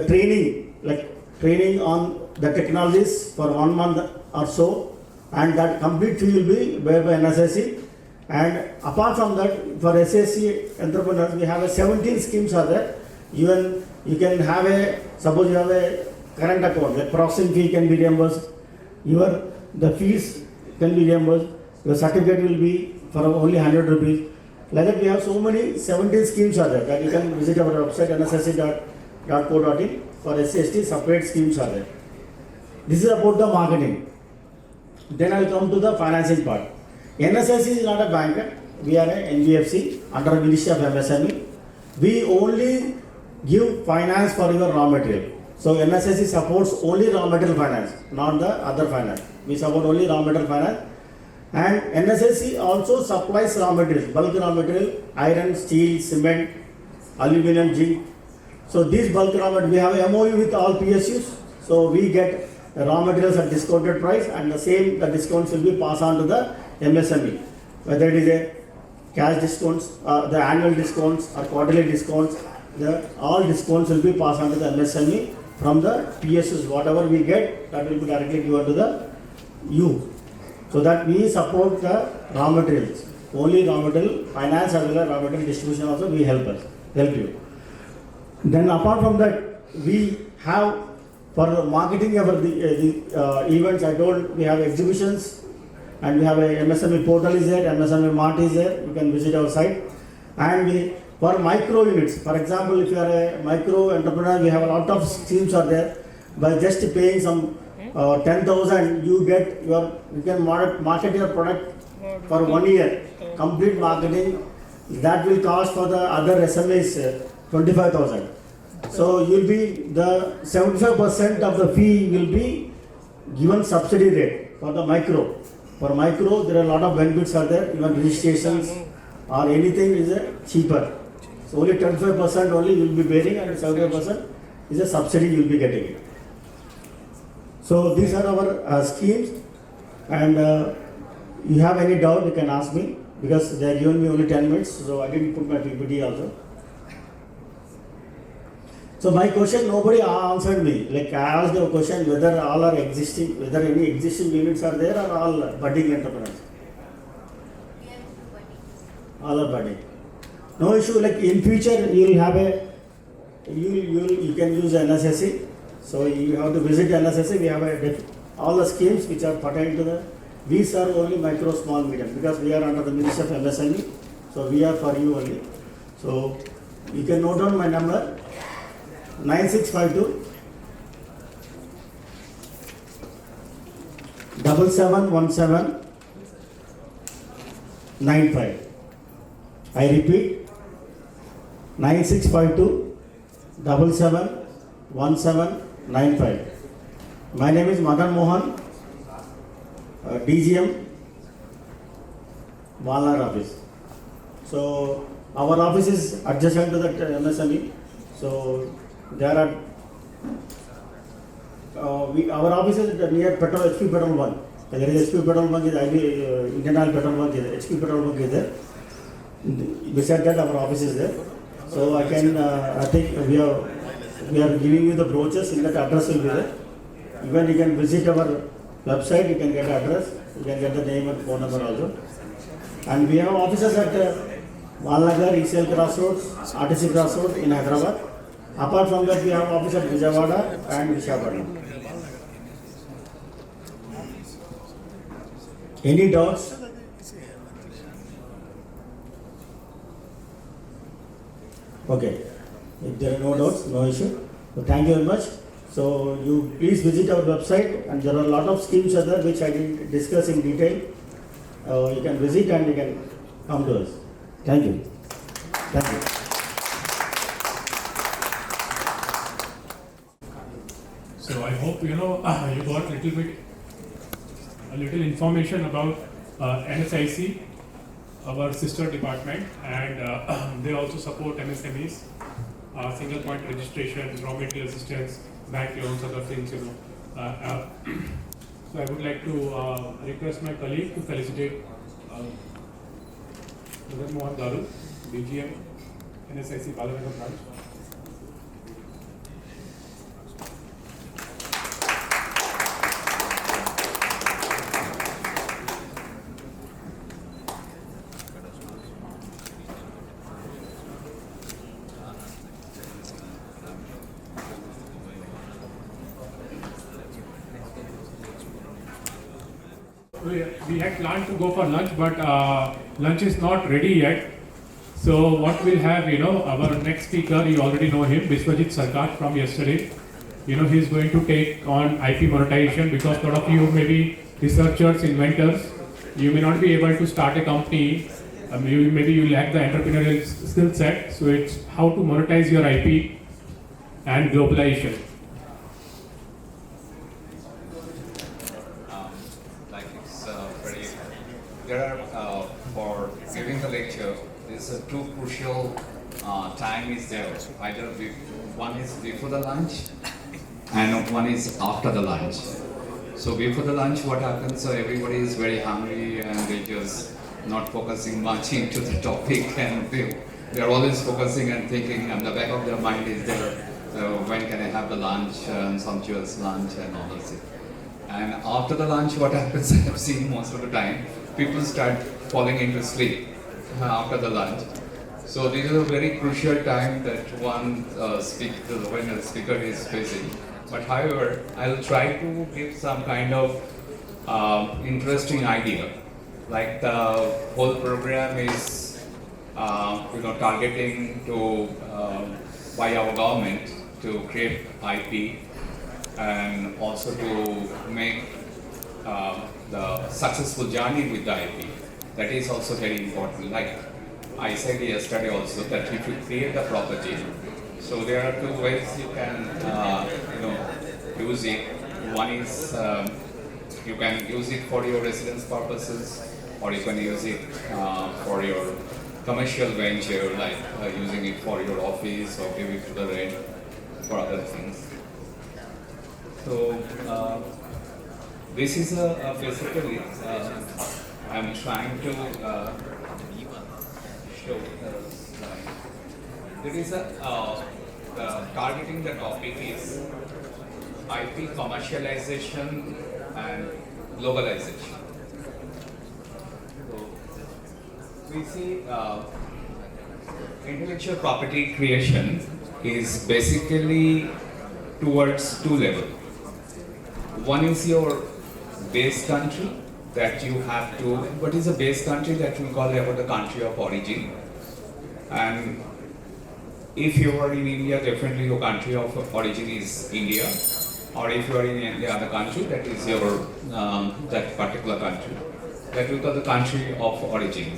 training, like training on the technologies for 1 month or so, and that complete fee will be paid by NSSC. And apart from that, for SC/ST entrepreneurs, we have a 17 schemes are there. Even you can have suppose you have a current account, like processing fee can be reimbursed, the fees can be reimbursed, your certificate will be for only 100 rupees. Like that, we have so many 17 schemes are there that you can visit our website nssc.co.in. For SC/ST separate schemes are there. This is about the marketing. Then I will come to the financing part. NSSC is not a bank, we are a NBFC under Ministry of MSME. We only give finance for your raw material. So NSSC supports only raw material finance, not the other finance. We support only raw material finance. And NSSC also supplies raw materials, bulk raw material, iron, steel, cement, aluminum, zinc. So these bulk raw material, we have a MOU with all PSUs. So we get raw materials at discounted price, and the discounts will be passed on to the MSME. Whether it is a cash discounts, the annual discounts or quarterly discounts, all discounts will be passed on to the MSME from the PSUs. Whatever we get, that will be directly given to the you. So that we support the raw materials. Only raw material finance as well as raw material distribution also we help you. Then apart from that, we have for marketing our the events. I told we have exhibitions, and we have a MSME portal is there, MSME Mart is there. You can visit our site. And for micro units, for example, if you are a micro entrepreneur, we have a lot of schemes are there. By just paying some 10,000, you can market your product for 1 year. Complete marketing, that will cost for the other SMEs 25,000. So you'll be the 75% of the fee will be given subsidy rate for the micro. For micro, there are a lot of benefits are there. Even registrations or anything is cheaper. So only 25% only you will be bearing, and 75% is a subsidy you will be getting it. So these are our schemes. And you have any doubt, you can ask me, because they are giving me only 10 minutes, so I didn't put my PPT also. So my question, nobody answered me. Like I asked the question whether all are existing, whether any existing units are there or all budding entrepreneurs. All are budding. No issue. Like in future, you will have a, you can use NSSE. So you have to visit NSSE. We have all the schemes which are pertaining to the. These are only micro, small, medium, because we are under the Ministry of MSME. So we are for you only. So you can note down my number. 9652 7717 95. I repeat, 9652 7717 95. My name is Madan Mohan, DGM, Walnar office. So our office is adjacent to the MSME. So there are our office is near HP petrol bunk. There is HP petrol bunk, is Indian Oil petrol bunk, HP petrol bunk is there. Beside that, our office is there. So I can, I think we are giving you the brochures. In that address will be there. Even you can visit our website. You can get address. You can get the name and phone number also. And we have offices at Walnagar, ECL Crossroads, RTC Crossroads in Hyderabad. Apart from that, we have office at Vijayawada and Visakhapatnam. Any doubts? Okay. If there are no doubts, no issue. So thank you very much. So you please visit our website, and there are a lot of schemes are there which I didn't discuss in detail. You can visit and you can come to us. Thank you. Thank you. So I hope you got a little information about NSIC, our sister department, and they also support MSMEs, single point registration, raw material assistance, bank loans, other things. So I would like to request my colleague to felicitate Mr. Mohan Daru, DGM, NSIC Balanagar branch. We had planned to go for lunch, but lunch is not ready yet. So what we'll have, our next speaker, you already know him, Biswajit Sarkar from yesterday. He's going to take on IP monetization, because a lot of you may be researchers, inventors. You may not be able to start a company. Maybe you lack the entrepreneurial skill set. So it's how to monetize your IP and globalization. There are, for giving the lecture, there's a two crucial time is there. Either one is before the lunch and one is after the lunch. So before the lunch, what happens? So everybody is very hungry and they just not focusing much into the topic, and they are always focusing and thinking, and the back of their mind is there, when can I have the lunch, and sumptuous lunch and all those things. And after the lunch, what happens? I have seen most of the time, people start falling into sleep after the lunch. So this is a very crucial time that when a speaker is busy. But however, I'll try to give some kind of interesting idea. Like the whole program is, targeting to by our government to create IP and also to make the successful journey with the IP. That is also very important. Like I said yesterday also, that if you create the property, so there are two ways you can use it. One is you can use it for your residence purposes, or you can use it for your commercial venture, like using it for your office or give it to the rent for other things. So this is basically I'm trying to show the slide. There is targeting the topic is IP commercialization and globalization. So we see intellectual property creation is basically towards two levels. One is your base country that you have to, what is a base country that we call about the country of origin. And if you are in India, definitely your country of origin is India. Or if you are in any other country, that is your, that particular country. That we call the country of origin.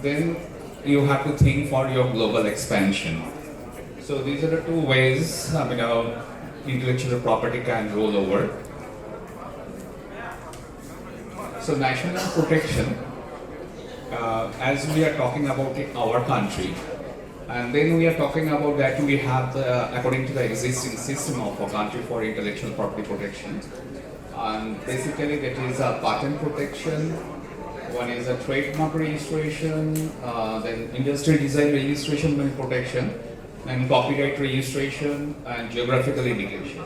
Then you have to think for your global expansion. So these are the two ways, intellectual property can roll over. So national protection, as we are talking about our country, and then we are talking about that we have, according to the existing system of our country for intellectual property protection, and basically that is a patent protection, one is a trademark registration, then industrial design registration and protection, and copyright registration and geographical indication.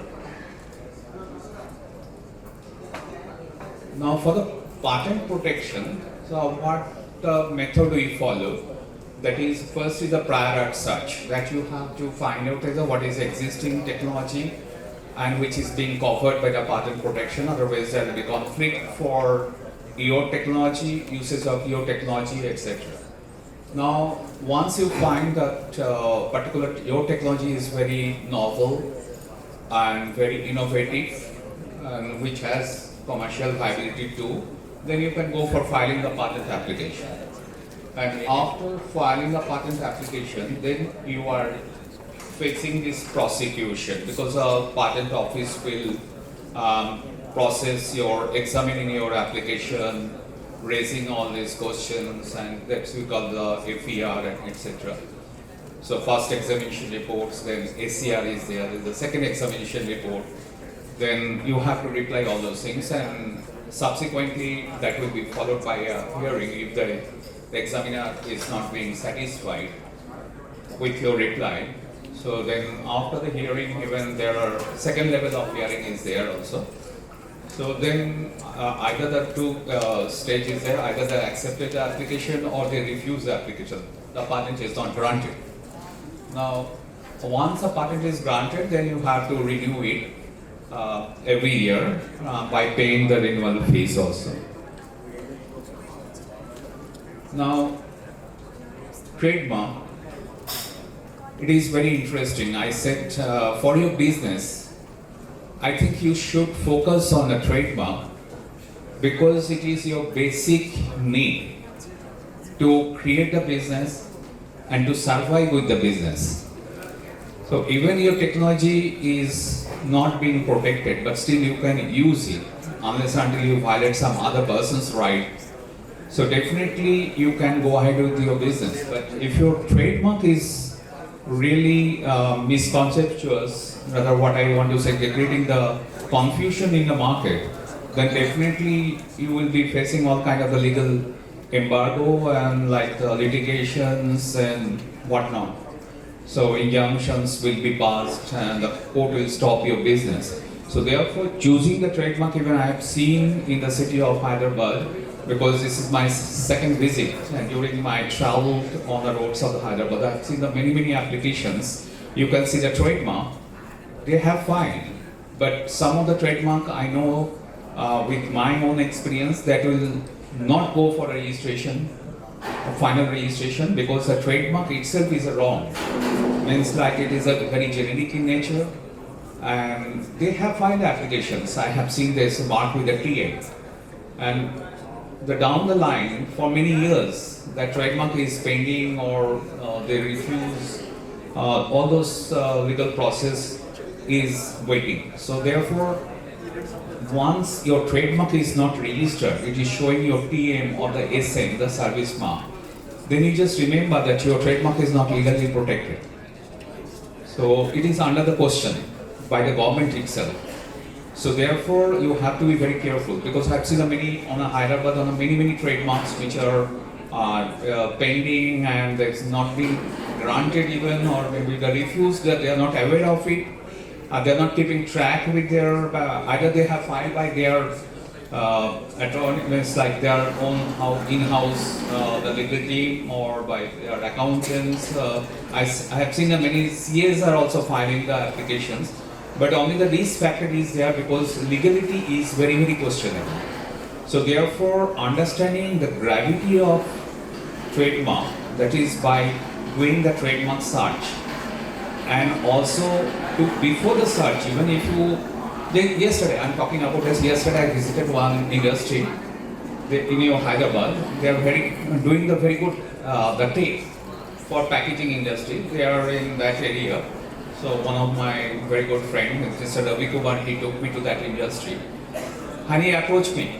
Now for the patent protection, so what method do you follow? That is, first is the prior art search, that you have to find out what is existing technology and which is being covered by the patent protection, otherwise there will be conflict for your technology, uses of your technology, etc. Now, once you find that your technology is very novel and very innovative, and which has commercial viability too, then you can go for filing the patent application. And after filing the patent application, then you are facing this prosecution, because a patent office will process examining your application, raising all these questions, and that's we call the FER and etc. So first examination reports, then ACR is there, the second examination report, then you have to reply all those things, and subsequently that will be followed by a hearing if the examiner is not being satisfied with your reply. So then after the hearing, even there are second level of hearing is there also. So then either the two stages there, either they accepted the application or they refuse the application. The patent is not granted. Now, once a patent is granted, then you have to renew it every year by paying the renewal fees also. Now, trademark, it is very interesting. I said for your business, I think you should focus on a trademark because it is your basic need to create a business and to survive with the business. So even your technology is not being protected, but still you can use it unless until you violate some other person's right. So definitely you can go ahead with your business. But if your trademark is really misconceptuous, rather what I want to say, creating the confusion in the market, then definitely you will be facing all kind of the legal embargo and like litigations and whatnot. So injunctions will be passed and the court will stop your business. So therefore choosing the trademark, even I have seen in the city of Hyderabad, because this is my second visit and during my travel on the roads of Hyderabad, I've seen the many applications. You can see the trademark, they have filed, but some of the trademark I know with my own experience that will not go for registration, final registration, because the trademark itself is wrong. Means like it is a very generic in nature, and they have filed applications. I have seen this marked with a TA, and down the line for many years that trademark is pending or they refuse. All those legal process is waiting. So therefore, once your trademark is not registered, it is showing your TM or the SM, the service mark, then you just remember that your trademark is not legally protected. So it is under the question by the government itself. So therefore, you have to be very careful, because I've seen many on a Hyderabad on a many trademarks which are pending, and it's not been granted even, or maybe they refused, that they are not aware of it. They are not keeping track with their either they have filed by their attorneys, like their own in-house the legal team, or by their accountants. I have seen that many CAs are also filing the applications, but only the risk factor is there because legality is very questionable. So therefore, understanding the gravity of trademark, that is by doing the trademark search, and also before the search, even if you yesterday, I'm talking about this. Yesterday, I visited one industry in your Hyderabad. They are doing the very good the tape for packaging industry. They are in that area. So one of my very good friends, Mr. Ravi Kumar, he took me to that industry, and he approached me.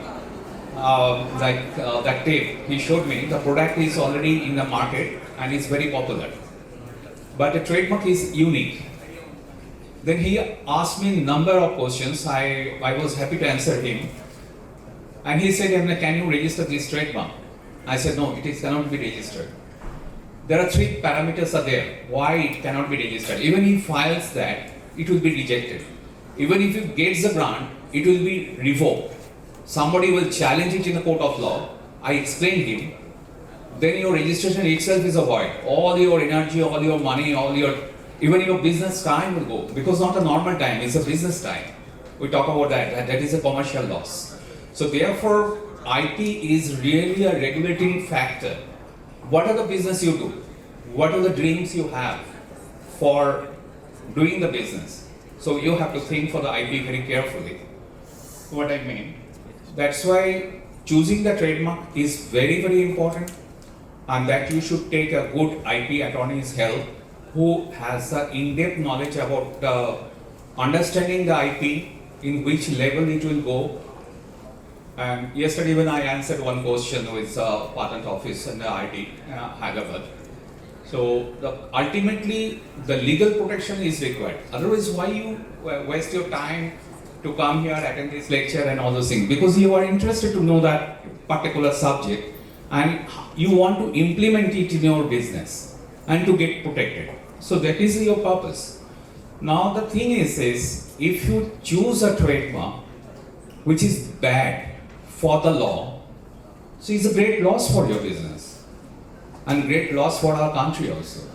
That tape, he showed me the product is already in the market and is very popular, but the trademark is unique. Then he asked me a number of questions. I was happy to answer him. And he said, can you register this trademark? I said, no, it cannot be registered. There are 3 parameters are there why it cannot be registered. Even if he files that, it will be rejected. Even if he gets the grant, it will be revoked. Somebody will challenge it in the court of law. I explained him. Then your registration itself is a void. All your energy, all your money, even your business time will go, because not a normal time, it's a business time. We talk about that is a commercial loss. So therefore, IP is really a regulating factor. What are the business you do? What are the dreams you have for doing the business? So you have to think for the IP very carefully. What I mean? That's why choosing the trademark is very important, and that you should take a good IP attorney's help who has in-depth knowledge about understanding the IP, in which level it will go. And yesterday when I answered one question with patent office in the IT Hyderabad. So ultimately the legal protection is required. Otherwise, why you waste your time to come here, attend this lecture and all those things? Because you are interested to know that particular subject and you want to implement it in your business and to get protected. So that is your purpose. Now the thing is if you choose a trademark which is bad for the law, so it's a great loss for your business and great loss for our country also.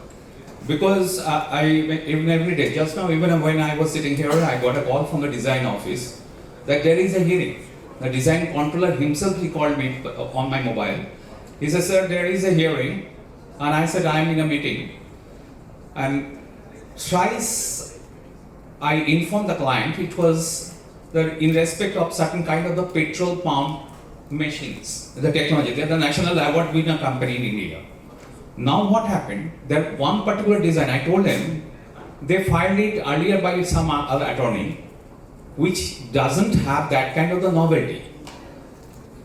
Because even every day, just now even when I was sitting here, I got a call from the design office that there is a hearing. The design controller himself, he called me on my mobile. He said, sir, there is a hearing. And I said, I am in a meeting. And thrice I informed the client, it was in respect of certain kind of the petrol pump machines, the technology. They are the national award winner company in India. Now what happened, that one particular design, I told them, they filed it earlier by some other attorney, which doesn't have that kind of the novelty.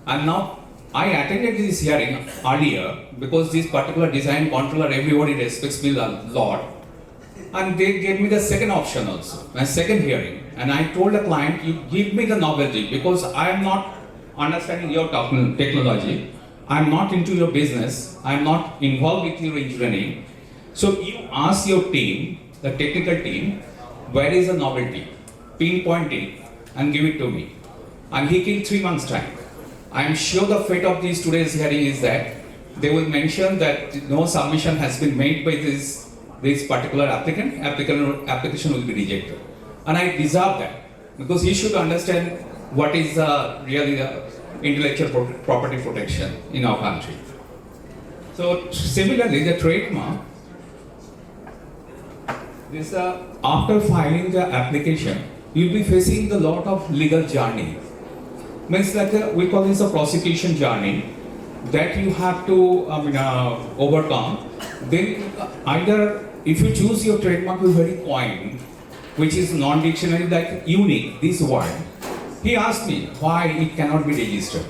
And now I attended this hearing earlier because this particular design controller, everybody respects me a lot. And they gave me the second option also, my second hearing. And I told the client, you give me the novelty because I am not understanding your technology. I am not into your business. I am not involved with your engineering. So you ask your team, the technical team, where is the novelty? Pinpoint it and give it to me. And he gave 3 months time. I am sure the fate of this today's hearing is that they will mention that no submission has been made by this particular applicant. Application will be rejected. And I deserve that because he should understand what is really the intellectual property protection in our country. So similarly, the trademark, this after filing the application, you'll be facing a lot of legal journey. Means like we call this a prosecution journey that you have to overcome. Then either if you choose your trademark with very coin, which is non-dictionary, like unique, this word. He asked me why it cannot be registered.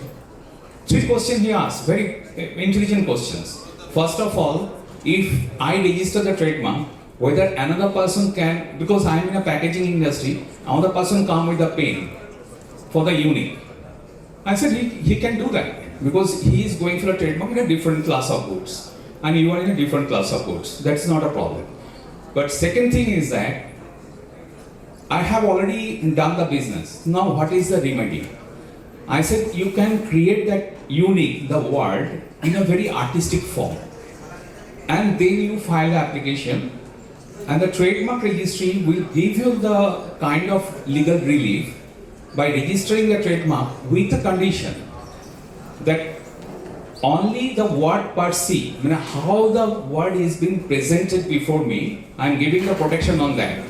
3 questions he asked, very intelligent questions. First of all, if I register the trademark, whether another person can, because I am in a packaging industry, Another person come with the pen for the unique. I said he can do that because he is going for a trademark in a different class of goods and you are in a different class of goods. That's not a problem. But second thing is that I have already done the business. Now what is the remedy? I said you can create that unique, the word, in a very artistic form. And then you file the application and the trademark registry will give you the kind of legal relief by registering the trademark with the condition that only the word per se, I mean how the word is being presented before me, I am giving the protection on that.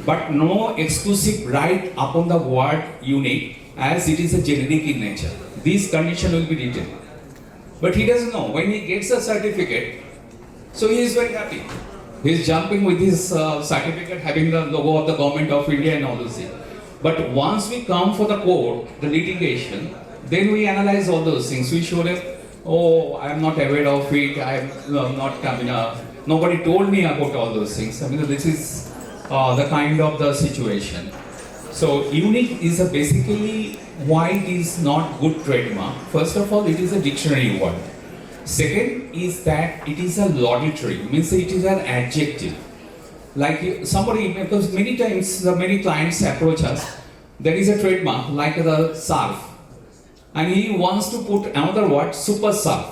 But no exclusive right upon the word unique as it is a generic in nature. This condition will be written. But he doesn't know. When he gets a certificate, so he is very happy. He is jumping with his certificate having the logo of the government of India and all those things. But once we come for the court, the litigation, then we analyze all those things. We show them, oh, I am not aware of it, I am not, nobody told me about all those things. I mean, this is the kind of the situation. So, unique is basically why it is not good trademark. First of all, it is a dictionary word. Second is that it is a laudatory, means it is an adjective. Like somebody, because many times many clients approach us, there is a trademark like the surf, and he wants to put another word, super surf.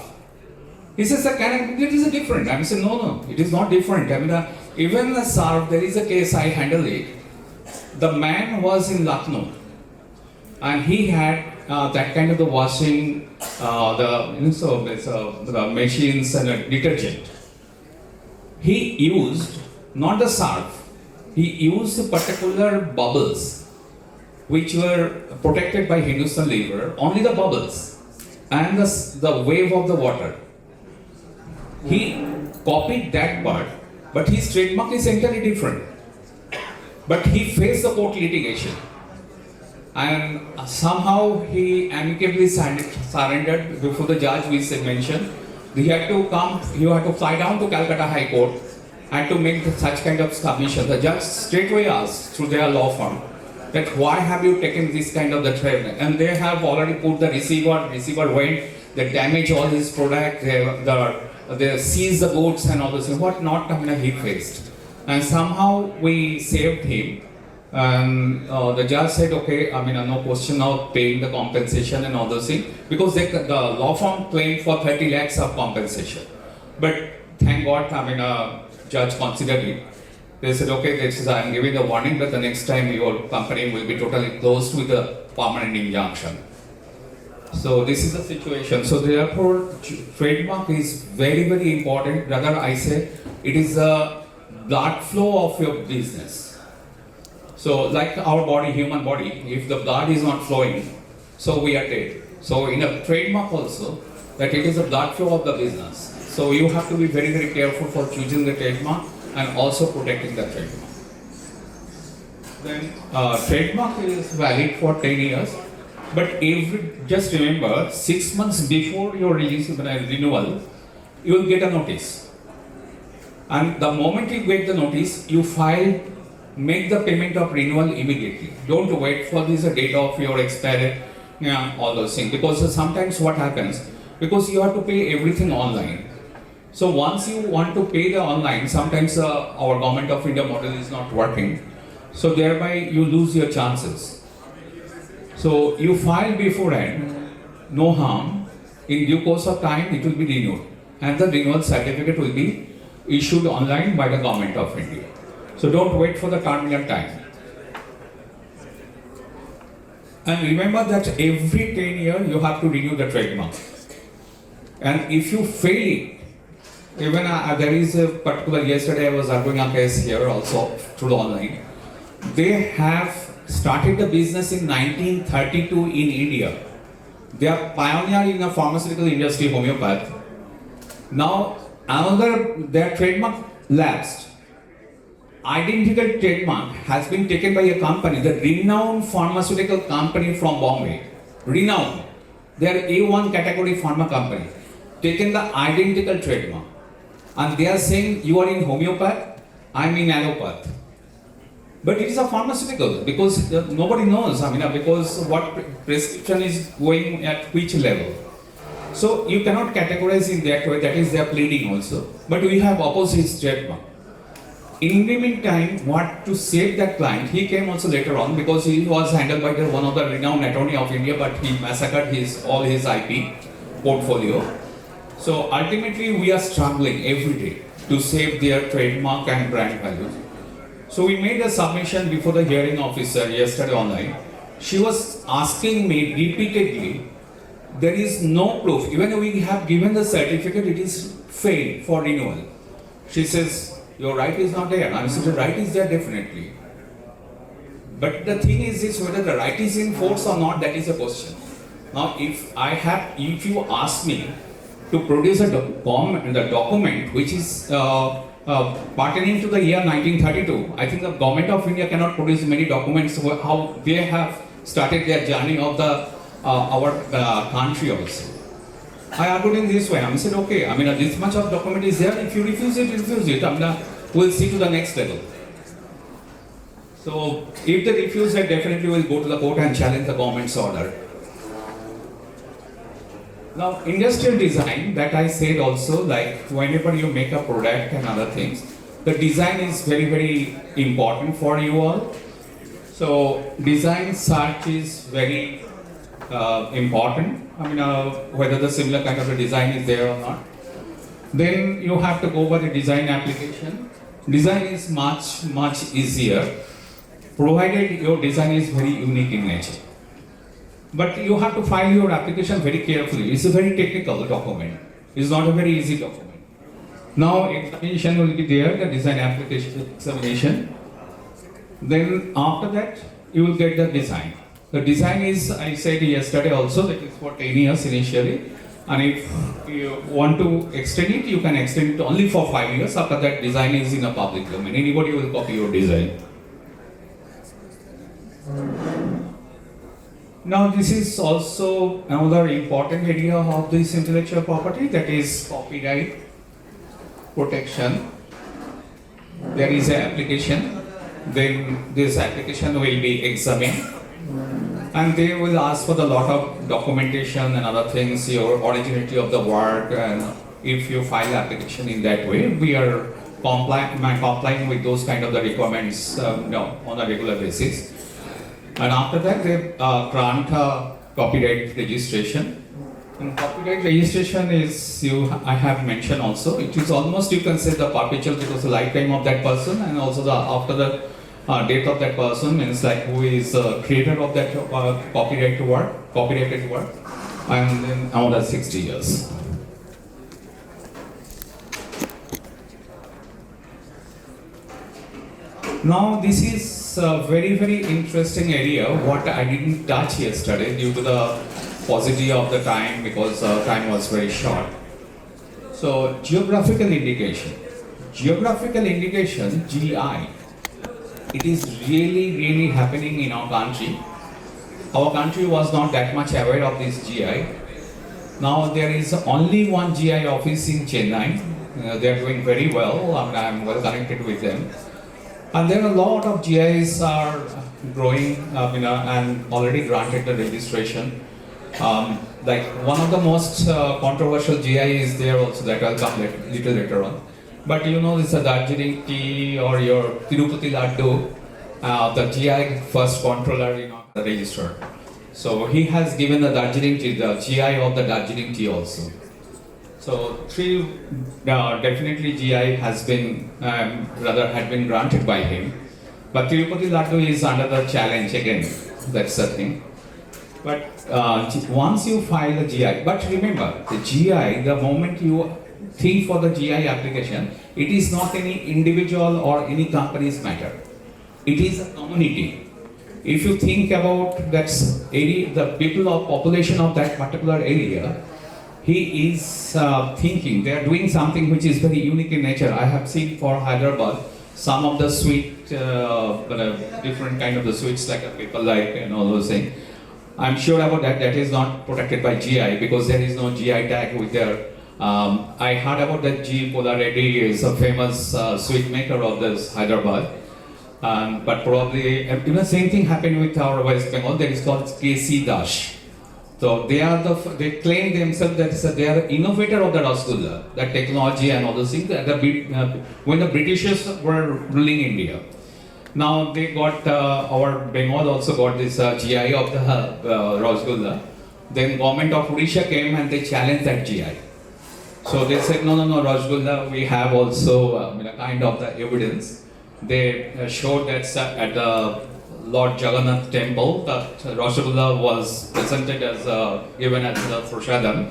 He says, it is a different. I say, no, it is not different. I mean, even the surf, there is a case I handle it. The man was in Lucknow, and he had that kind of the washing, the machines and a detergent. He used not the surf, he used particular bubbles which were protected by Hindustan Lever, only the bubbles and the wave of the water. He copied that part, but his trademark is entirely different. But he faced the court litigation. And somehow he amicably surrendered before the judge, which I mentioned. He had to fly down to Calcutta High Court and to make such kind of submission. The judge straightway asked through their law firm that why have you taken this kind of the trademark? And they have already put the receiver went, they damaged all his product, they seized the goods and all those things. What not he faced. And somehow we saved him. And the judge said, okay, no question of paying the compensation and all those things, because the law firm claimed for 30 lakhs of compensation. But thank God, judge considered it. They said, okay, I am giving a warning, but the next time your company will be totally closed with a permanent injunction. So this is the situation. So therefore, trademark is very, very important. Rather, I say it is the blood flow of your business. So like our body, human body, if the blood is not flowing, so we are dead. So in a trademark also, that it is the blood flow of the business. So you have to be very, very careful for choosing the trademark and also protecting the trademark. Then trademark is valid for 10 years, but just remember, 6 months before your renewal, you will get a notice. And the moment you get the notice, you make the payment of renewal immediately. Don't wait for this date of your expiry, all those things. Because sometimes what happens, because you have to pay everything online. So once you want to pay the online, sometimes our government of India model is not working. So thereby you lose your chances. So you file beforehand, no harm. In due course of time, it will be renewed. And the renewal certificate will be issued online by the government of India. So don't wait for the terminal time. And remember that every 10 years you have to renew the trademark. And if you fail it, even there is a particular, yesterday I was arguing a case here also through the online. They have started the business in 1932 in India. They are pioneer in the pharmaceutical industry, homeopath. Now their trademark lapsed. Identical trademark has been taken by a company, the renowned pharmaceutical company from Bombay. Renowned. They are A1 category pharma company. Taken the identical trademark. And they are saying, you are in homeopath, I am in allopath. But it is a pharmaceutical because nobody knows. I mean, because what prescription is going at which level. So you cannot categorize in that way. That is their pleading also. But we have opposite trademark. In the meantime, what to save that client? He came also later on because he was handled by one of the renowned attorney of India, but he massacred all his IP portfolio. So ultimately, we are struggling every day to save their trademark and brand value. So we made a submission before the hearing officer yesterday online. She was asking me repeatedly, there is no proof. Even though we have given the certificate, it is failed for renewal. She says, your right is not there. I said, the right is there definitely. But the thing is whether the right is in force or not, that is a question. Now, if you ask me to produce the document which is pertaining to the year 1932, I think the government of India cannot produce many documents how they have started their journey of our country also. I argued in this way. I said, okay, I mean, this much of document is there. If you refuse it, refuse it. We'll see to the next level. So, if they refuse it, definitely we'll go to the court and challenge the government's order. Now, industrial design, that I said also, like whenever you make a product and other things, the design is very, very important for you all. So, design search is very important. I mean, whether the similar kind of a design is there or not. Then you have to go by the design application. Design is much, much easier, provided your design is very unique in nature. But you have to file your application very carefully. It's a very technical document. It's not a very easy document. Now, examination will be there, the design application examination. Then after that, you will get the design. The design is, I said yesterday also, that is for 10 years initially. And if you want to extend it, you can extend it only for 5 years. After that, design is in a public domain. Anybody will copy your design. Now, this is also another important area of this intellectual property, that is copyright protection. There is an application. Then this application will be examined. And they will ask for a lot of documentation and other things, your originality of the work, and if you file application in that way, we are complying with those kind of the requirements on a regular basis. And after that, they grant copyright registration. And copyright registration is, I have mentioned also, it is almost, you can say, the perpetual, because the lifetime of that person, and also after the death of that person, means like who is creator of that copyrighted work, and then another 60 years. Now, this is a very, very interesting area, what I didn't touch yesterday due to the paucity of the time, because time was very short. So, geographical indication. Geographical indication, GI, it is really, really happening in our country. Our country was not that much aware of this GI. Now, there is only one GI office in Chennai. They are doing very well. I am well connected with them. And there are a lot of GIs are growing and already granted the registration. Like one of the most controversial GI is there also, that I'll come little later on. But you know, this is a Darjeeling tea or your Tirupati Laddu, the GI first controller registered. So he has given the Darjeeling tea, the GI of the Darjeeling tea also. So definitely GI has been, had been granted by him. But Tirupati Laddu is under the challenge again, that's the thing. But once you file the GI, but remember, the GI, the moment you think for the GI application, it is not any individual or any company's matter. It is a community. If you think about that area, the people or population of that particular area, he is thinking, they are doing something which is very unique in nature. I have seen for Hyderabad, some of the sweet, different kind of the sweets like people like and all those things. I'm sure about that, that is not protected by GI because there is no GI tag with their, I heard about that G. Pola Reddy is a famous sweet maker of this Hyderabad. But probably, even same thing happened with our West Bengal, that is called KC Dash. So they claim themselves that they are innovator of the Rasgulla, the technology and all those things, when the Britishers were ruling India. Now they got, our Bengal also got this GI of the Rasgulla. Then government of Odisha came and they challenged that GI. So they said, no, Rasgulla, we have also kind of the evidence. They showed that at the Lord Jagannath temple, that Rasgulla was presented as given as the Prashadam.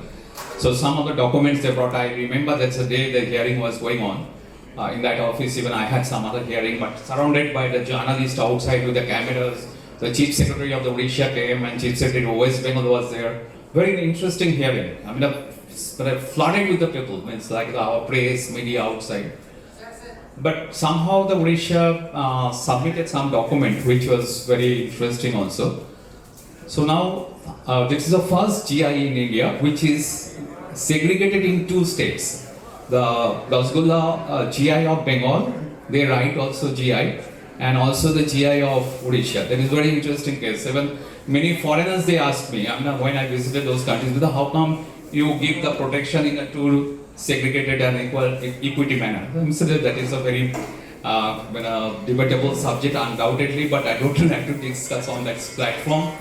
So some of the documents they brought, I remember that's the day the hearing was going on. In that office, even I had some other hearing, but surrounded by the journalists outside with the cameras. The Chief Secretary of the Odisha came and Chief Secretary of West Bengal was there. Very interesting hearing. Flooded with the people, means like our press, media outside. But somehow the Odisha submitted some document which was very interesting also. So now this is the first GI in India which is segregated in 2 states. The Rasgulla GI of Bengal, they write also GI, and also the GI of Odisha. That is very interesting case. Even many foreigners they asked me, when I visited those countries, how come you give the protection in a 2 segregated and equity manner? So that is a very debatable subject undoubtedly, but I don't like to discuss on that platform.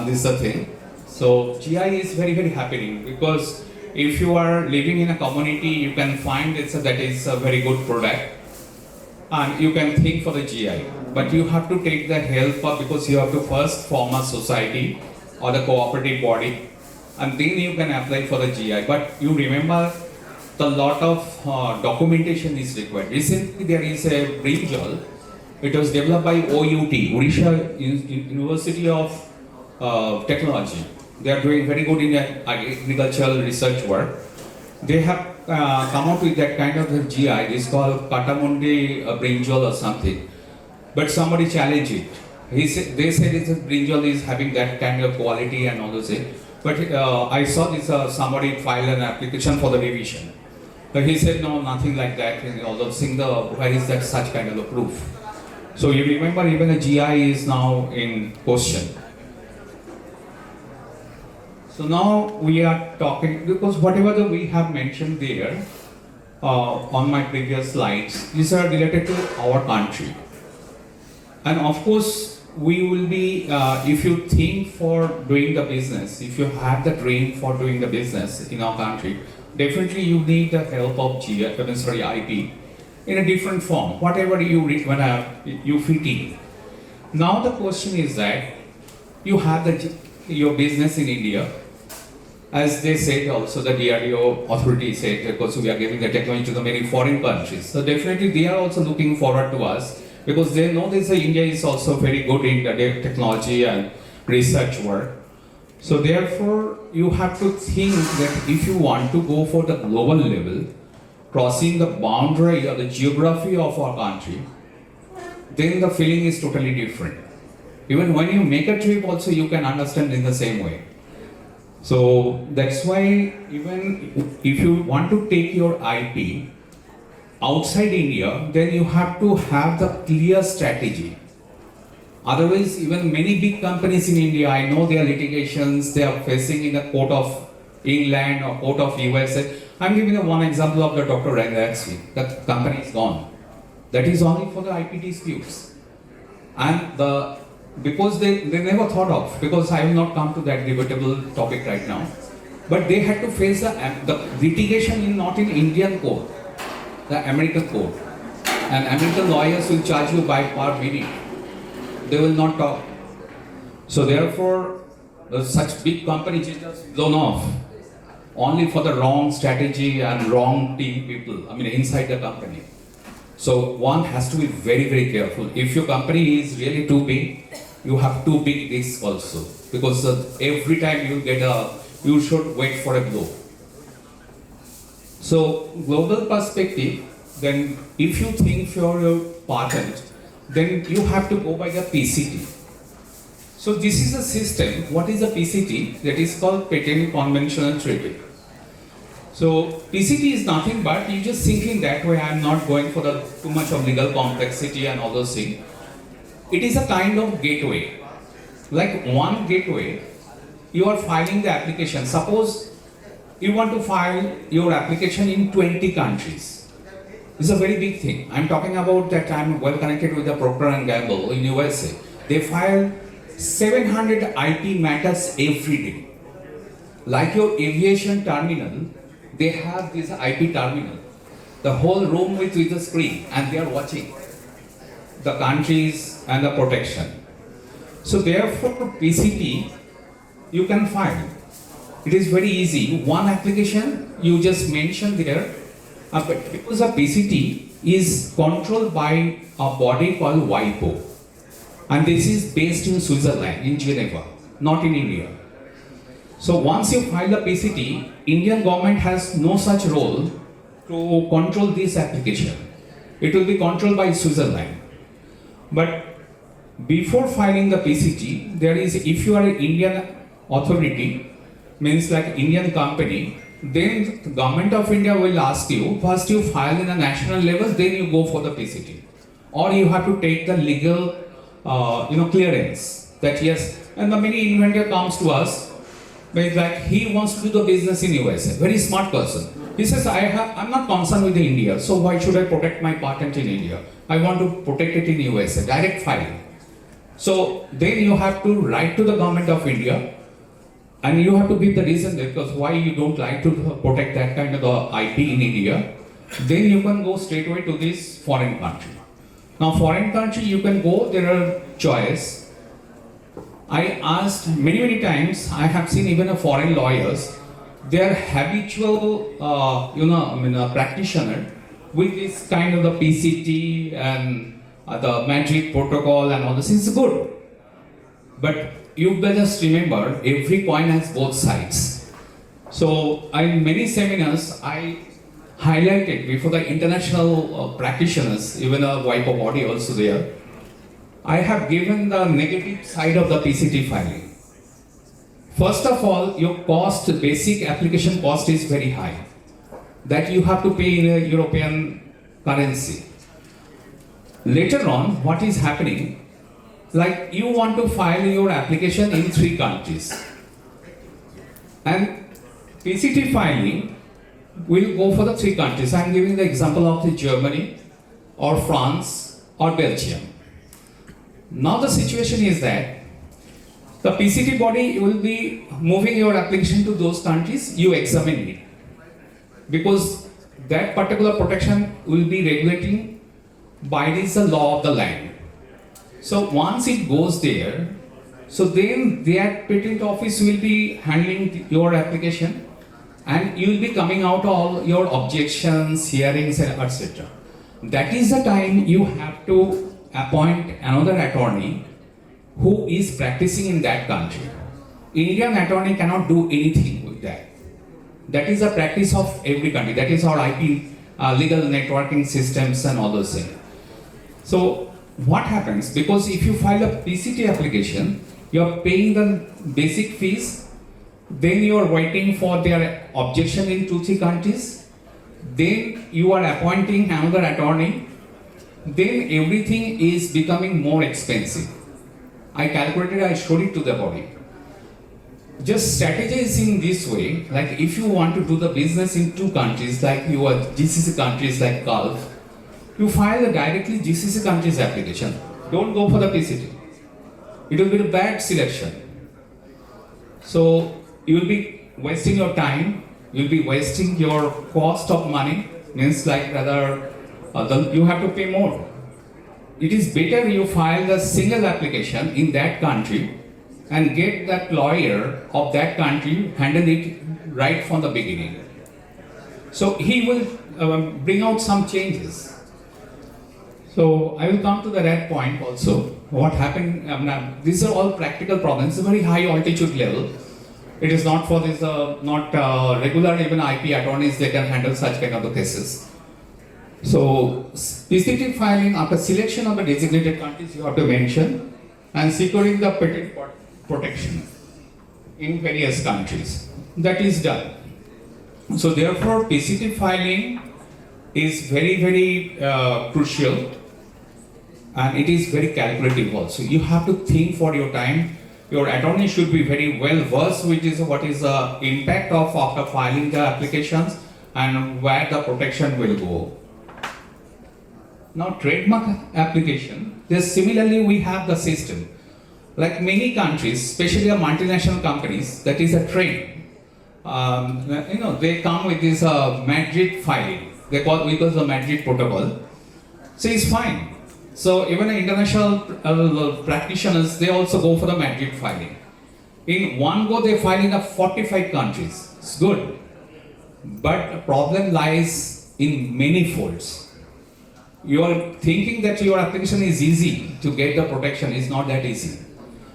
This is the thing. So GI is very happening, because if you are living in a community, you can find that is a very good product, and you can think for the GI. But you have to take the help of, because you have to first form a society or the cooperative body, and then you can apply for the GI. But you remember, a lot of documentation is required. Recently there is a brinjal. It was developed by OUT, Odisha University of Technology. They are doing very good in agricultural research work. They have come out with that kind of GI. It's called Katamundi brinjal or something. But somebody challenged it. They said this brinjal is having that kind of quality and all those things. But I saw this somebody filed an application for the revision. But he said no, nothing like that. And all those things. Where is that such kind of a proof? So you remember, even the GI is now in question. So now we are talking, because whatever we have mentioned there on my previous slides, these are related to our country. And of course, we will be, if you think for doing the business, if you have the dream for doing the business in our country, definitely you need the help of IP in a different form, whatever you fit in. Now the question is that you have your business in India. As they said also, the DRDO authority said, because we are giving the technology to the many foreign countries. So definitely they are also looking forward to us, because they know this India is also very good in the technology and research work. So therefore, you have to think that if you want to go for the global level, crossing the boundary or the geography of our country, then the feeling is totally different. Even when you make a trip also, you can understand in the same way. So that's why even if you want to take your IP outside India, then you have to have the clear strategy. Otherwise, even many big companies in India, I know their litigations they are facing in the court of England or court of USA. I'm giving you one example of the Dr. Rangatsky. That company is gone. That is only for the IP disputes. And because they never thought of, because I will not come to that debatable topic right now, but they had to face the litigation not in Indian court, the American court. And American lawyers will charge you by per minute. They will not talk. So therefore, such big companies just blown off only for the wrong strategy and wrong team people, inside the company. So one has to be very careful. If your company is really too big, you have too big risks also, because every time you should wait for a blow. So global perspective, then if you think for your patent, then you have to go by the PCT. So this is a system. What is a PCT? That is called Patent Conventional Treaty. So PCT is nothing but you just thinking that way. I'm not going for the too much of legal complexity and all those things. It is a kind of gateway. Like one gateway, you are filing the application. Suppose you want to file your application in 20 countries. This is a very big thing. I'm talking about that I'm well connected with the Procter & Gamble in USA. They file 700 IP matters every day. Like your aviation terminal, they have this IP terminal. The whole room with a screen and they are watching the countries and the protection. So therefore PCT you can file. It is very easy. One application you just mentioned there, but because a PCT is controlled by a body called WIPO. And this is based in Switzerland, in Geneva, not in India. So once you file the PCT, Indian government has no such role to control this application. It will be controlled by Switzerland. But before filing the PCT, there is, if you are an Indian authority, means like Indian company, then the government of India will ask you, first you file in a national level, then you go for the PCT. Or you have to take the legal clearance that yes, and the many inventor comes to us, but like he wants to do the business in USA, very smart person. He says, I'm not concerned with India, so why should I protect my patent in India? I want to protect it in USA, direct filing. So then you have to write to the government of India and you have to give the reason because why you don't like to protect that kind of IP in India. Then you can go straight away to this foreign country. Now foreign country you can go, there are choice. I asked many times, I have seen even a foreign lawyers, they are habitual practitioner with this kind of the PCT and the Madrid protocol and all this is good. But you better just remember, every coin has both sides. So in many seminars, I highlighted before the international practitioners, even a WIPO body also there, I have given the negative side of the PCT filing. First of all, your cost, basic application cost is very high. That you have to pay in a European currency. Later on, what is happening, like you want to file your application in 3 countries. And PCT filing will go for the 3 countries. I am giving the example of the Germany or France or Belgium. Now the situation is that the PCT body will be moving your application to those countries, you examine it. Because that particular protection will be regulating by this the law of the land. So once it goes there, so then that patent office will be handling your application and you will be coming out all your objections, hearings, etc. That is the time you have to appoint another attorney who is practicing in that country. Indian attorney cannot do anything with that. That is a practice of every country. That is our IP, legal networking systems and all those things. So what happens, because if you file a PCT application, you are paying the basic fees, then you are waiting for their objection in 2-3 countries, then you are appointing another attorney, then everything is becoming more expensive. I calculated, I showed it to the body. Just strategize in this way, like if you want to do the business in 2 countries, like your GCC countries like Gulf, you file directly GCC countries application. Don't go for the PCT. It will be a bad selection. So you will be wasting your time, you will be wasting your cost of money, means like rather you have to pay more. It is better you file the single application in that country and get that lawyer of that country handle it right from the beginning. So he will bring out some changes. So I will come to the red point also. What happened, these are all practical problems, a very high altitude level. It is not for this, regular even IP attorneys, they can handle such kind of cases. So PCT filing after selection of the designated countries you have to mention and securing the patent protection in various countries. That is done. So therefore, PCT filing is very crucial, and it is very calculative also. You have to think for your time. Your attorney should be very well versed with what is the impact of after filing the applications and where the protection will go. Now, trademark application, similarly we have the system. Like many countries, especially the multinational companies, that is a trend. They come with this Madrid filing. They call it the Madrid protocol. So it's fine. So even the international practitioners, they also go for the Madrid filing. In one go, they file in 45 countries. It's good. But the problem lies in many folds. You are thinking that your application is easy to get the protection. Is not that easy.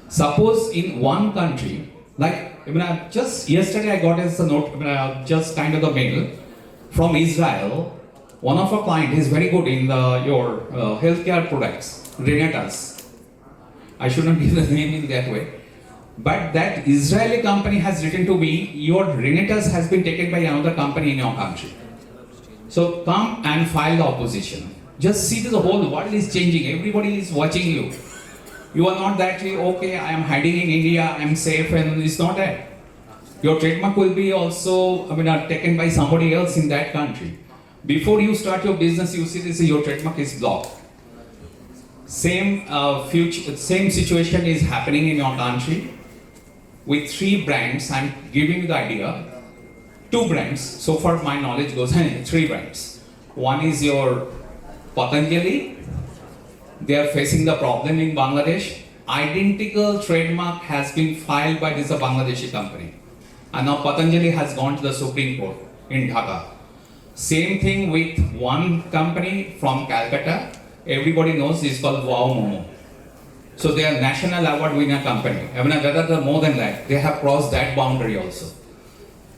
Suppose in one country, like just yesterday I got as a note, just kind of the mail from Israel. One of our clients is very good in your healthcare products, Renetas. I should not give the name in that way. But that Israeli company has written to me, your Renetas has been taken by another company in your country. So come and file the opposition. Just see the whole world is changing. Everybody is watching you. You are not that, okay, I am hiding in India, I am safe, and it's not that. Your trademark will be also taken by somebody else in that country. Before you start your business, you see this, your trademark is blocked. Same situation is happening in your country. With 3 brands, I'm giving you the idea. 2 brands, so far my knowledge goes, 3 brands. One is your Patanjali. They are facing the problem in Bangladesh. Identical trademark has been filed by this Bangladeshi company. And now Patanjali has gone to the Supreme Court in Dhaka. Same thing with one company from Calcutta. Everybody knows it's called Wow Momo. So they are national award winner company. More than that, they have crossed that boundary also.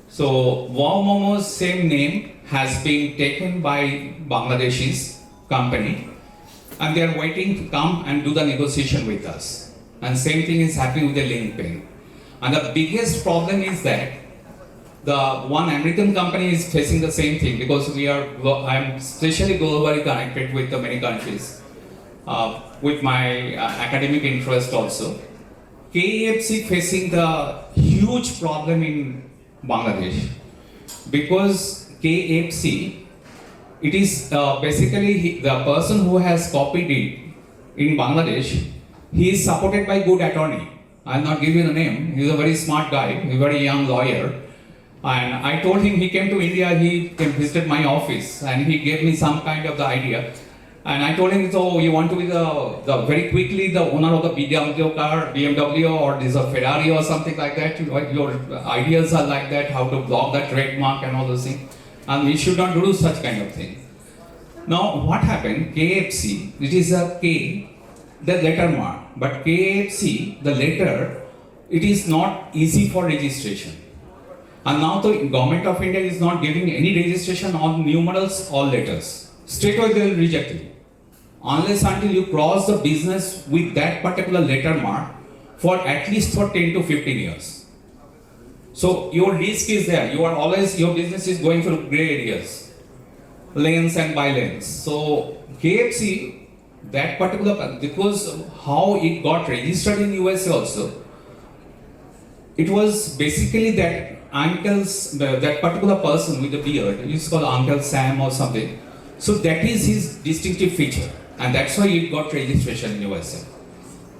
So Wow Momo's same name has been taken by Bangladeshi's company, and they are waiting to come and do the negotiation with us. And same thing is happening with the link pen. And the biggest problem is that the one American company is facing the same thing, because I'm especially globally connected with the many countries, with my academic interest also. KFC facing the huge problem in Bangladesh, because KFC, it is basically the person who has copied it in Bangladesh, he is supported by good attorney. I'll not give you the name. He's a very smart guy, he's a very young lawyer. And I told him, he came to India, he visited my office, and he gave me some kind of the idea. And I told him, so you want to be the very quickly the owner of the BMW or this a Ferrari or something like that. Your ideas are like that, how to block the trademark and all those things. And we should not do such kind of thing. Now what happened, KFC, it is a K, the letter mark. But KFC, the letter, it is not easy for registration. And now the government of India is not giving any registration on numerals or letters. Straight away they will reject it. Unless until you cross the business with that particular letter mark for at least for 10 to 15 years. So your risk is there. You are always, your business is going through gray areas, lanes and by-lanes. So KFC, that particular, because how it got registered in USA also, it was basically that that particular person with the beard, it's called Uncle Sam or something. So that is his distinctive feature, and that's why it got registration in USA.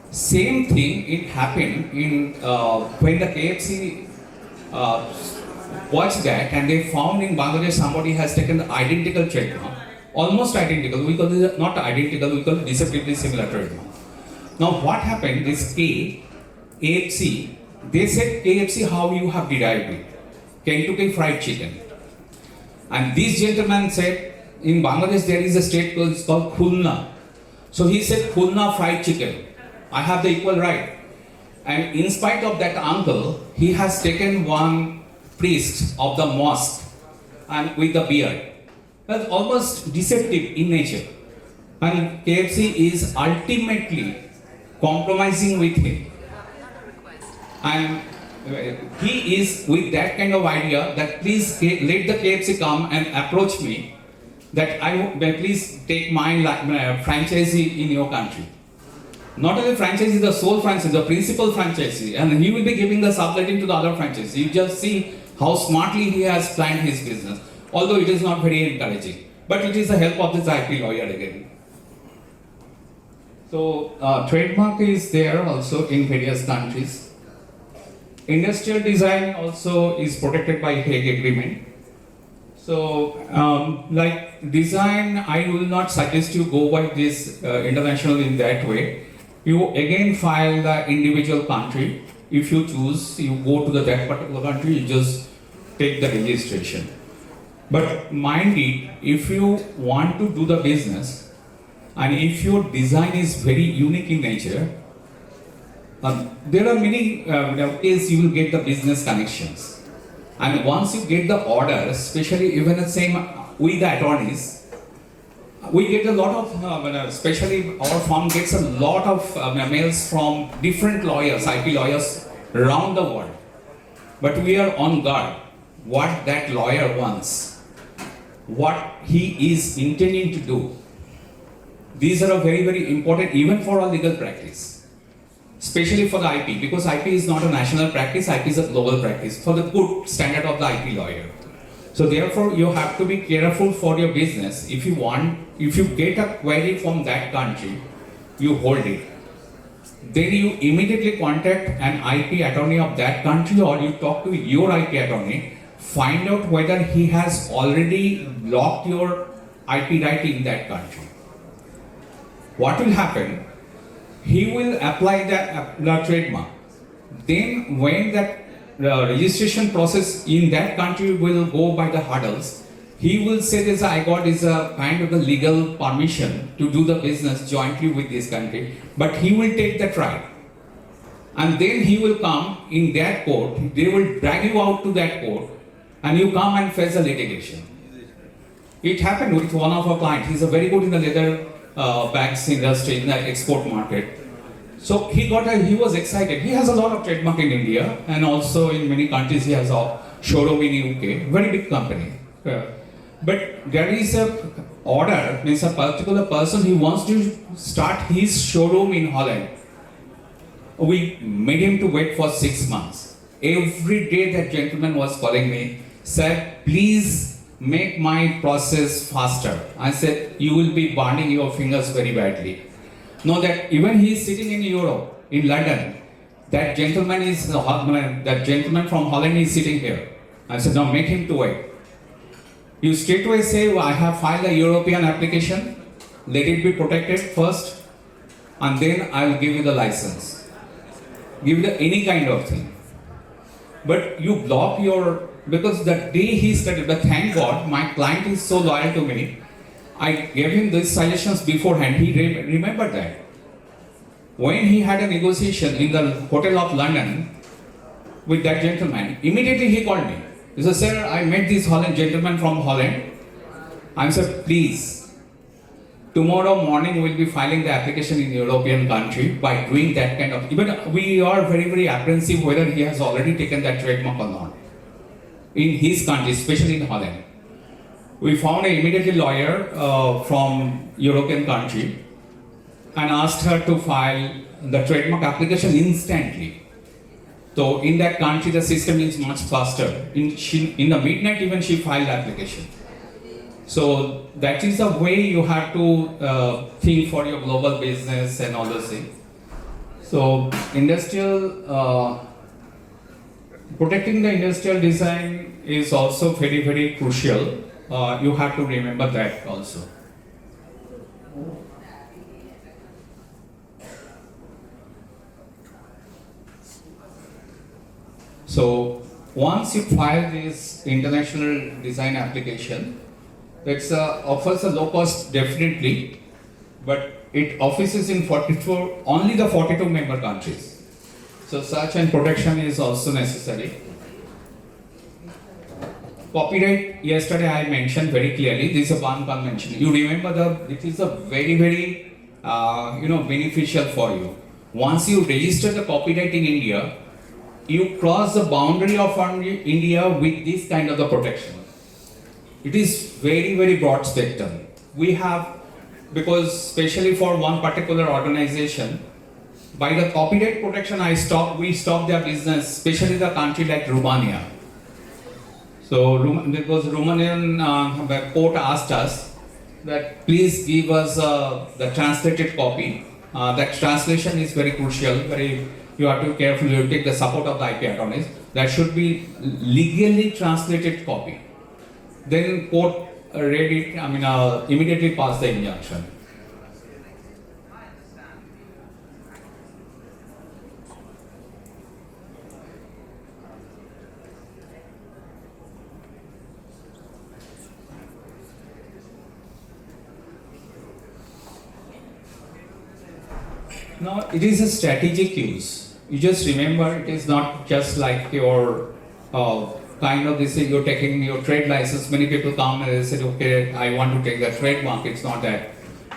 Same thing, it happened in when the KFC watched that, and they found in Bangladesh somebody has taken the identical trademark, almost identical. We call it not identical, we call it deceptively similar trademark. Now what happened? This KFC, they said, KFC, how you have derived it? Kentucky Fried Chicken. And this gentleman said, in Bangladesh there is a state called Khulna. So he said, Khulna Fried Chicken. I have the equal right. And in spite of that uncle, he has taken one priest of the mosque and with the beard. That's almost deceptive in nature. And KFC is ultimately compromising with him. And he is with that kind of idea that please let the KFC come and approach me that please take my franchisee in your country. Not only franchisee, the sole franchisee, the principal franchisee, and he will be giving the subletting to the other franchisees. You just see how smartly he has planned his business, although it is not very encouraging. But it is the help of this IP lawyer again. So trademark is there also in various countries. Industrial design also is protected by Hague Agreement. So like design, I will not suggest you go by this international in that way. You again file the individual country. If you choose, you go to that particular country, you just take the registration. But mind it, if you want to do the business and if your design is very unique in nature, there are many ways you will get the business connections. And once you get the order, especially even the same with the attorneys, we get a lot of, especially our firm gets a lot of mails from different lawyers, IP lawyers around the world. But we are on guard what that lawyer wants, what he is intending to do. These are very, very important even for our legal practice, especially for the IP, because IP is not a national practice, IP is a global practice for the good standard of the IP lawyer. So therefore, you have to be careful for your business. If you get a query from that country, you hold it. Then you immediately contact an IP attorney of that country, or you talk to your IP attorney, find out whether he has already blocked your IP right in that country. What will happen? He will apply the trademark. Then when that registration process in that country will go by the hurdles, he will say this, I got is a kind of the legal permission to do the business jointly with this country, but he will take that right. And then he will come in that court, they will drag you out to that court, and you come and face the litigation. It happened with one of our clients. He's a very good in the leather bags industry, in the export market. So he was excited. He has a lot of trademark in India, and also in many countries he has a showroom in UK, very big company. But there is a order, means a particular person, he wants to start his showroom in Holland. We made him to wait for 6 months. Every day that gentleman was calling me, said, please make my process faster. I said, you will be burning your fingers very badly. Know that even he is sitting in Europe, in London, that gentleman from Holland is sitting here. I said, now make him to wait. You straightway say, well, I have filed a European application, let it be protected first, and then I will give you the license. Give you any kind of thing. But you block because the day he started, but thank God, my client is so loyal to me, I gave him these suggestions beforehand. He remembered that. When he had a negotiation in the Hotel of London with that gentleman, immediately he called me. He said, sir, I met this gentleman from Holland. I said, please, tomorrow morning we'll be filing the application in European country by doing that kind of, even we are very, very apprehensive whether he has already taken that trademark or not. In his country, especially in Holland. We found an immediately lawyer from European country and asked her to file the trademark application instantly. So in that country, the system is much faster. In the midnight, even she filed the application. So that is the way you have to think for your global business and all those things. So protecting the industrial design is also very, very crucial. You have to remember that also. So once you file this international design application, it offers a low cost definitely, but it offices in only the 42 member countries. So search and protection is also necessary. Copyright, yesterday I mentioned very clearly, this is a Bern Convention. You remember it is a very, very beneficial for you. Once you register the copyright in India, you cross the boundary of India with this kind of the protection. It is very, very broad spectrum. We have, because especially for one particular organization, by the copyright protection we stopped their business, especially the country like Romania. So because Romanian court asked us that please give us the translated copy. That translation is very crucial. You have to carefully take the support of the IP attorneys. That should be legally translated copy. Then court read it. Immediately passed the injunction. No, it is a strategic use. You just remember, it is not just like your kind of this. You're taking your trade license. Many people come and they say, okay, I want to take the trademark. It's not that.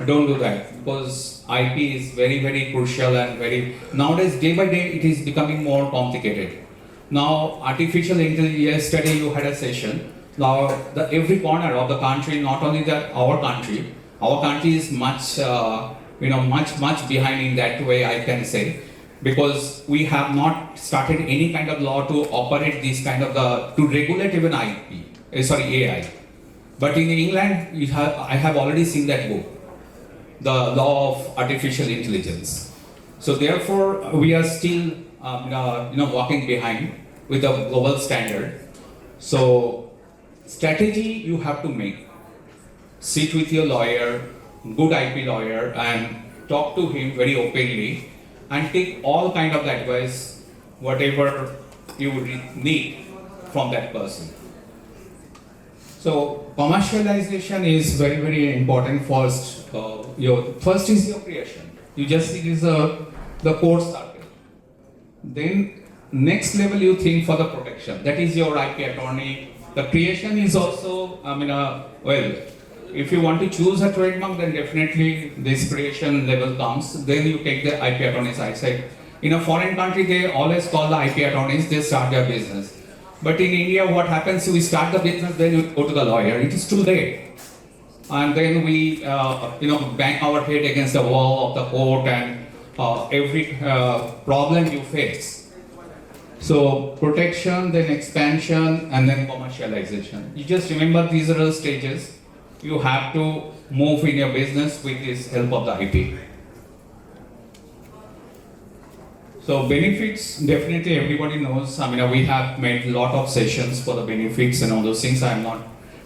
Don't do that, because IP is very, very crucial and nowadays, day by day, it is becoming more complicated. Now, artificial intelligence. Yesterday, you had a session. Now, every corner of the country, not only our country is much. Much behind in that way, I can say, because we have not started any kind of law to operate this kind of to regulate even AI. But in England, I have already seen that book, the law of artificial intelligence. So therefore, we are still, walking behind with the global standard. So strategy you have to make. Sit with your lawyer, good IP lawyer, and talk to him very openly and take all kind of advice, whatever you need from that person. So commercialization is very, very important. First is your creation. You just see this the core started. Then next level you think for the protection. That is your IP attorney. The creation is also, if you want to choose a trademark, then definitely this creation level comes. Then you take the IP attorney's side. In a foreign country, they always call the IP attorneys, they start their business. But in India, what happens, we start the business, then you go to the lawyer. It is too late. And then we, bang our head against the wall of the court and every problem you face. So protection, then expansion, and then commercialization. You just remember these are the stages. You have to move in your business with this help of the IP. So benefits, definitely everybody knows. We have made a lot of sessions for the benefits and all those things. I'm not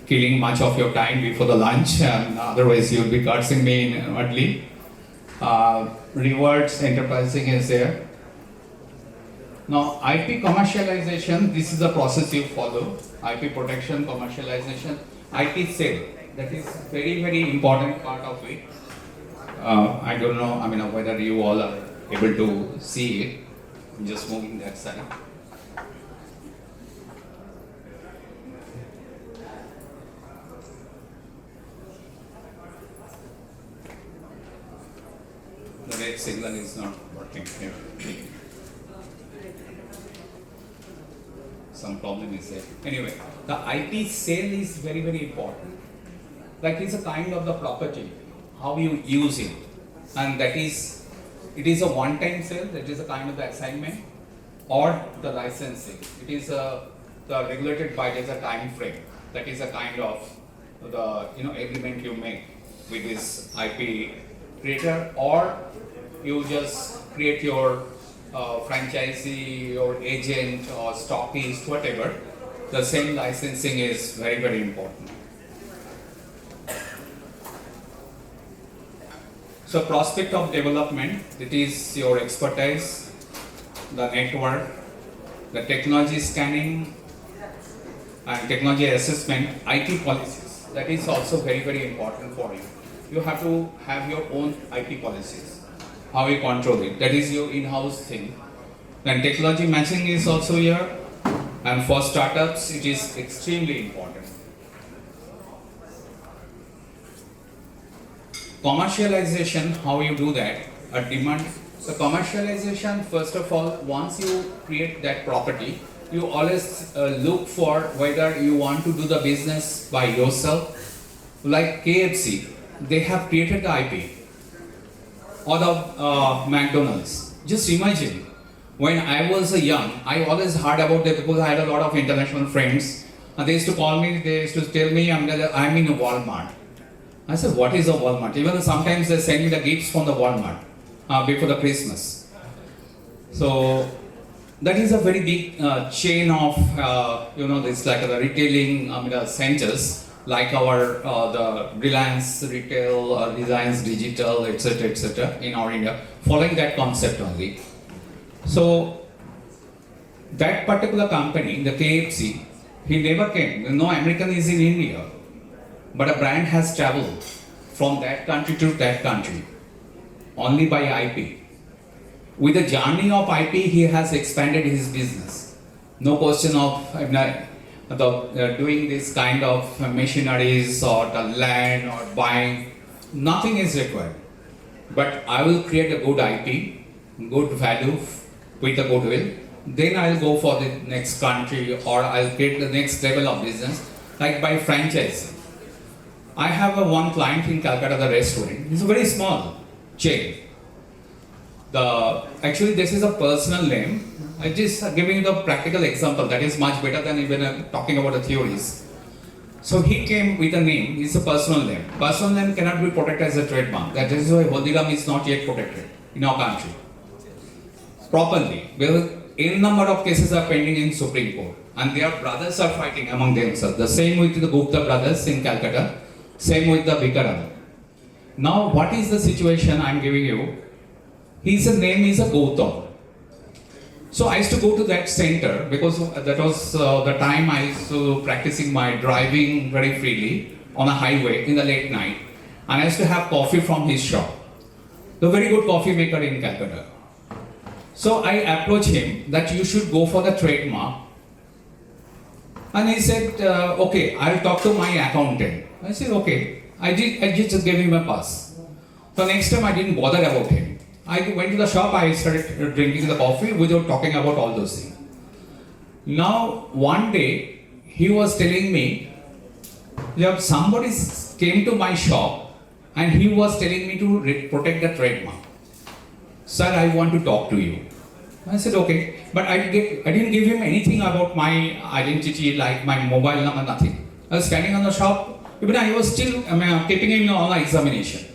killing much of your time before the lunch, and otherwise you'll be cursing me inwardly. Rewards, enterprising is there. Now, IP commercialization, this is the process you follow. IP protection, commercialization, IP sale. That is very, very important part of it. I don't know, whether you all are able to see it. I'm just moving that side. The red signal is not working here. Some problem is there. Anyway, the IP sale is very, very important. Like it's a kind of the property, how you use it. And it is a one-time sale, that is a kind of the assignment, or the licensing. It is the regulated by there's a time frame. That is a kind of the agreement you make with this IP creator, or you just create your franchisee or agent or stockist, whatever. The same licensing is very, very important. So prospect of development, it is your expertise, the network, the technology scanning and technology assessment, IT policies. That is also very, very important for you. You have to have your own IT policies, how you control it. That is your in-house thing. Then technology matching is also here. And for startups, it is extremely important. Commercialization, how you do that? A demand So commercialization, first of all, once you create that property, you always look for whether you want to do the business by yourself. Like KFC, they have created the IP, or the McDonald's. Just imagine, when I was young, I always heard about that because I had a lot of international friends. And they used to call me, they used to tell me I'm in a Walmart. I said, what is a Walmart? Even sometimes they send me the gifts from the Walmart before the Christmas. So that is a very big chain of, it's like the retailing centers, like our the Reliance Retail, Reliance Digital, etc., in our India, following that concept only. So that particular company, the KFC, he never came. No American is in India, but a brand has traveled from that country to that country only by IP. With the journey of IP, he has expanded his business. No question of doing this kind of machineries or the land or buying. Nothing is required. But I will create a good IP, good value with a goodwill. Then I'll go for the next country, or I'll create the next level of business, like by franchise. I have one client in Calcutta, the restaurant. It's a very small chain. Actually, this is a personal name. I just giving you the practical example that is much better than even talking about the theories. So he came with a name. It's a personal name. Personal name cannot be protected as a trademark. That is why Haldiram is not yet protected in our country properly. Because a number of cases are pending in Supreme Court, and their brothers are fighting among themselves. The same with the Gupta brothers in Calcutta. Same with the Bikaram. Now, what is the situation I'm giving you? His name is a Gautam. So I used to go to that center because that was the time I used to practicing my driving very freely on a highway in the late night, and I used to have coffee from his shop. The very good coffee maker in Calcutta. So I approached him that you should go for the trademark, and he said, okay, I'll talk to my accountant. I said, okay. I just gave him a pass. So next time I didn't bother about him. I went to the shop, I started drinking the coffee without talking about all those things. Now, one day, he was telling me, that somebody came to my shop and he was telling me to protect the trademark. Sir, I want to talk to you. I said, okay. But I didn't give him anything about my identity, like my mobile number, nothing. I was standing on the shop, even I was still keeping him on the examination.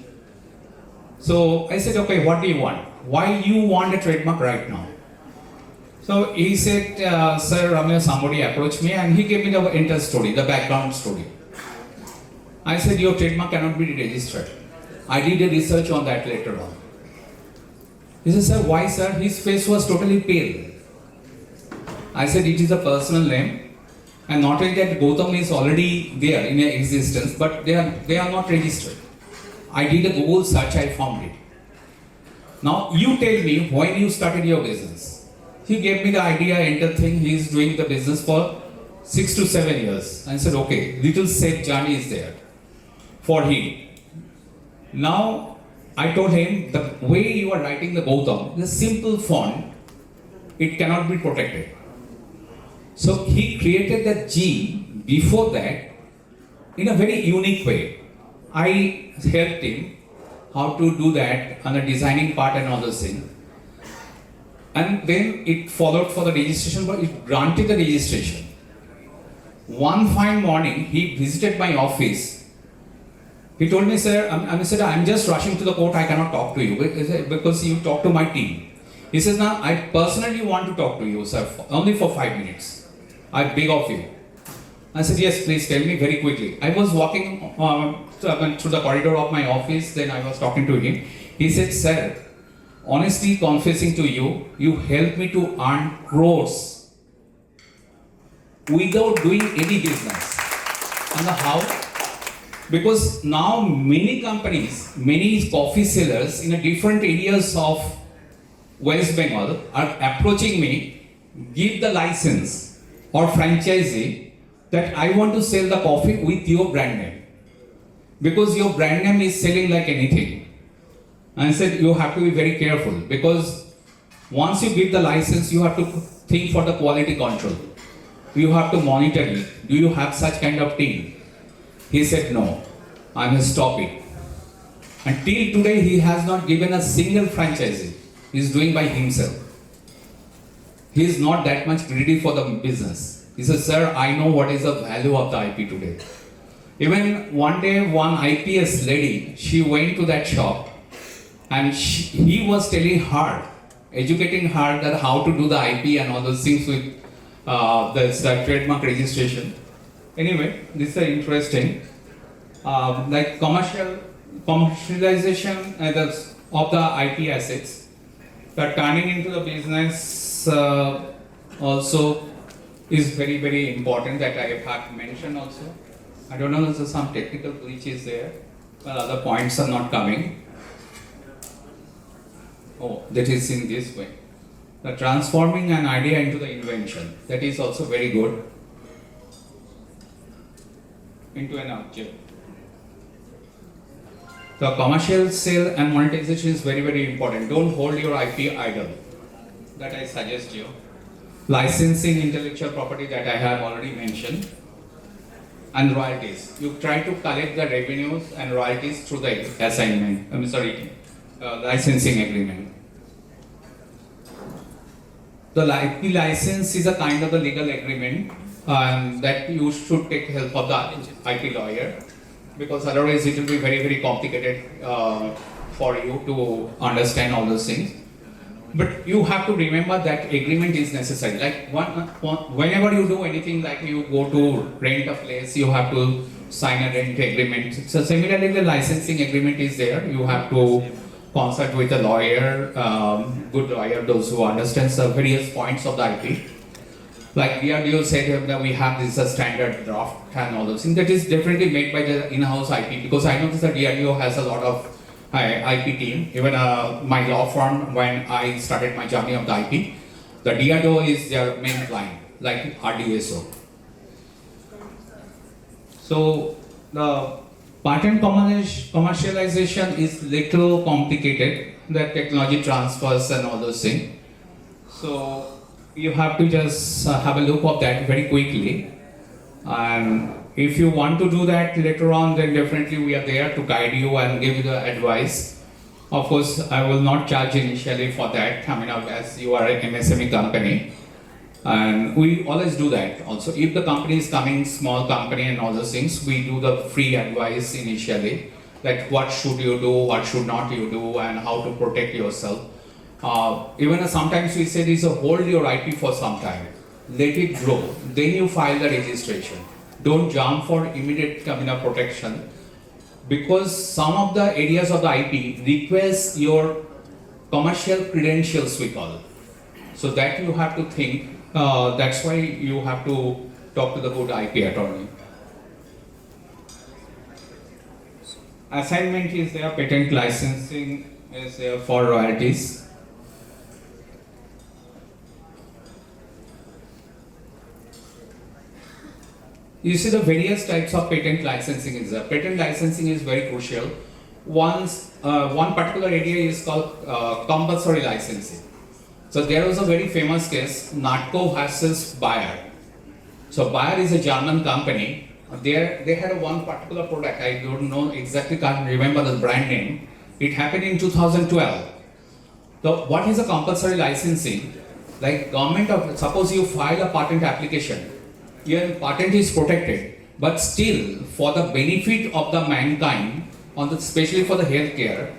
So I said, okay, what do you want? Why you want a trademark right now? So he said, sir, somebody approached me and he gave me the entire story, the background story. I said, your trademark cannot be registered. I did a research on that later on. He said, sir, why sir? His face was totally pale. I said, it is a personal name. And not only that, Gautam is already there in existence, but they are not registered. I did a Google search, I found it. Now you tell me when you started your business. He gave me the idea, enter thing, he is doing the business for 6 to 7 years. I said, okay, little safe journey is there for him. Now I told him, the way you are writing the Gautam, the simple font, it cannot be protected. So he created the G before that in a very unique way. I helped him how to do that on the designing part and all those things. And then it followed for the registration, but it granted the registration. One fine morning, he visited my office. He told me, sir, I'm just rushing to the court, I cannot talk to you because you talk to my team. He says, now I personally want to talk to you, sir, only for 5 minutes. I beg of you. I said, yes, please tell me very quickly. I was walking through the corridor of my office, then I was talking to him. He said, sir, honestly confessing to you, you helped me to earn crores without doing any business. And how? Because now many companies, many coffee sellers in different areas of West Bengal are approaching me, give the license or franchisee that I want to sell the coffee with your brand name. Because your brand name is selling like anything. And I said, you have to be very careful because once you give the license, you have to think for the quality control. You have to monitor it. Do you have such kind of team? He said, no, I must stop it. Until today, he has not given a single franchisee. He is doing by himself. He is not that much greedy for the business. He says, sir, I know what is the value of the IP today. Even one day, one IPS lady, she went to that shop and he was telling her, educating her that how to do the IP and all those things with the trademark registration. Anyway, this is interesting. Like commercialization of the IP assets, the turning into the business also is very, very important that I have mentioned also. I don't know, there's some technical glitches there, but other points are not coming. Oh, that is in this way. The transforming an idea into the invention, that is also very good. Into an object. The commercial sale and monetization is very, very important. Don't hold your IP idle. That I suggest you. Licensing intellectual property that I have already mentioned. And royalties. You try to collect the revenues and royalties through the assignment. Licensing agreement. The IP license is a kind of a legal agreement that you should take help of the IP lawyer, because otherwise it will be very, very complicated for you to understand all those things. But you have to remember that agreement is necessary. Like whenever you do anything, like you go to rent a place, you have to sign a rent agreement. So similarly, the licensing agreement is there. You have to consult with a lawyer, good lawyer, those who understand the various points of the IP. Like DRDO said that we have this standard draft and all those things. That is definitely made by the in-house IP, because I noticed that DRDO has a lot of IP team. Even my law firm, when I started my journey of the IP, the DRDO is their main client, like RDSO. So the patent commercialization is little complicated, the technology transfers and all those things. So you have to just have a look of that very quickly. And if you want to do that later on, then definitely we are there to guide you and give you the advice. Of course, I will not charge initially for that. I mean, as you are an MSME company. And we always do that also. If the company is coming, small company and all those things, we do the free advice initially, that what should you do, what should not you do, and how to protect yourself. Even sometimes we say this, hold your IP for some time, let it grow, then you file the registration. Don't jump for immediate protection, because some of the areas of the IP request your commercial credentials, we call it. So that you have to think. That's why you have to talk to the good IP attorney. Assignment is there, patent licensing is there for royalties. You see the various types of patent licensing is there. Patent licensing is very crucial. One particular area is called compulsory licensing. So there was a very famous case, Natco versus Bayer. So Bayer is a German company. They had one particular product, I don't know exactly, can't remember the brand name. It happened in 2012. So what is a compulsory licensing? Like government suppose you file a patent application, your patent is protected, but still for the benefit of the mankind, especially for the healthcare,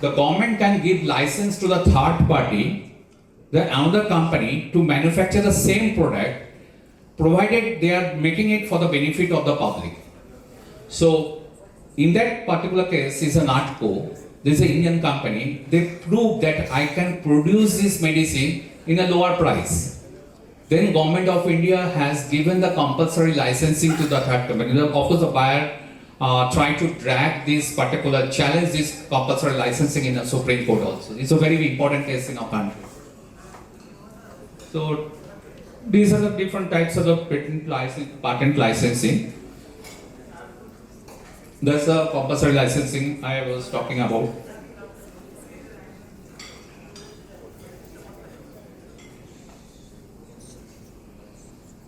the government can give license to the third party, another company, to manufacture the same product, provided they are making it for the benefit of the public. So in that particular case is a Natco, this is an Indian company, they proved that I can produce this medicine in a lower price. Then Government of India has given the compulsory licensing to the third company. Of course the buyer tried to drag this particular, challenge this compulsory licensing in the Supreme Court also. It's a very important case in our country. So these are the different types of the patent licensing. That's the compulsory licensing I was talking about.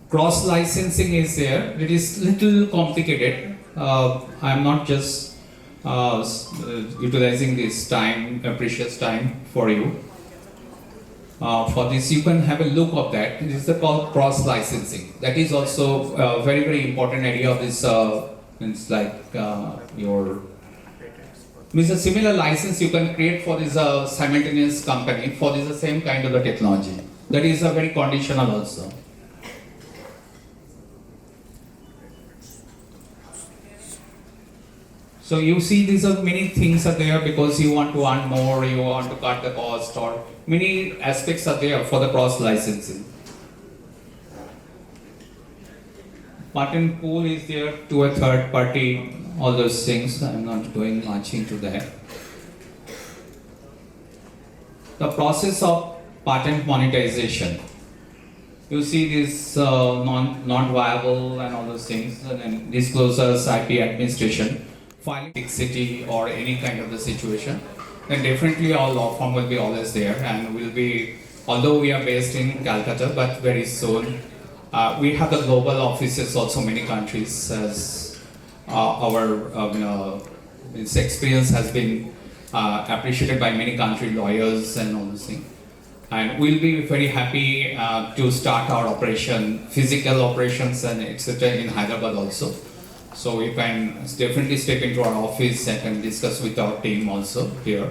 cross licensing is there. It is little complicated. I am not just utilizing this time, precious time for you. For this, you can have a look of that. This is called cross licensing. That is also a very, very important area of this. It's like your. Means a similar license you can create for this simultaneous company for this same kind of a technology. That is a very conditional also. So you see these are many things are there because you want to earn more, you want to cut the cost, or many aspects are there for the cross licensing. Patent pool is there to a third party, all those things. I'm not going much into that. The process of patent monetization. You see this non-viable and all those things, and then disclosures, IP administration, filing city or any kind of the situation. Then definitely our law firm will be always there, and will be, although we are based in Calcutta, but very soon we have the global offices also many countries, as our this experience has been appreciated by many country lawyers and all those things. And we'll be very happy to start our operation, physical operations and etc. in Hyderabad also. So you can definitely step into our office and can discuss with our team also here.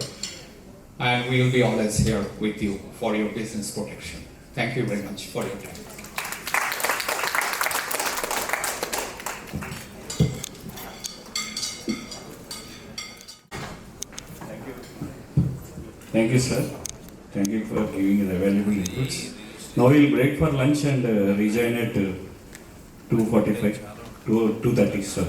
And we will be always here with you for your business protection. Thank you very much for your time. Thank you, sir. Thank you for giving the valuable inputs. Now we'll break for lunch and rejoin at 2:45 to 2:30, sir.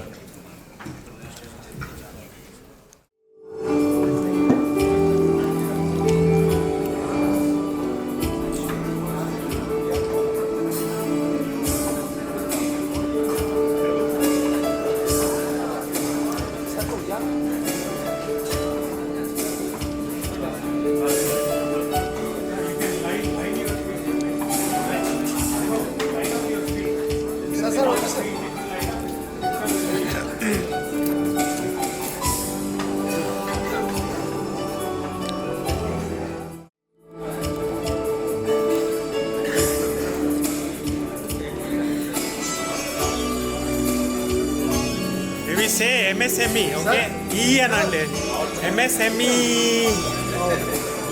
We say MSME, okay? E and under. MSME.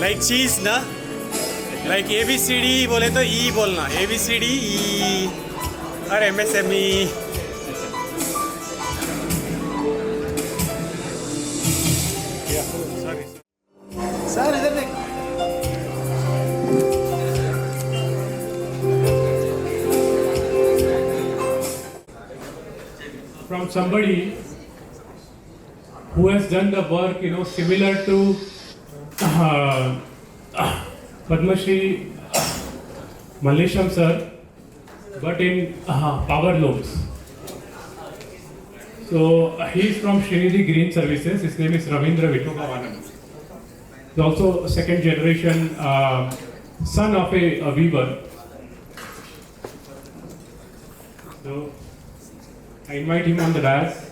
Like cheese, na? Like ABCD बोले तो E बोलना. ABCD E और MSME. Sorry. Sir, इधर देख. From somebody who has done the work, similar to Padma Shri Mallesham sir, but in power looms. So he is from Srinidhi Green Services. His name is Ravindra Vittukavanam. He's also a second generation son of a weaver. So I invite him on the dais.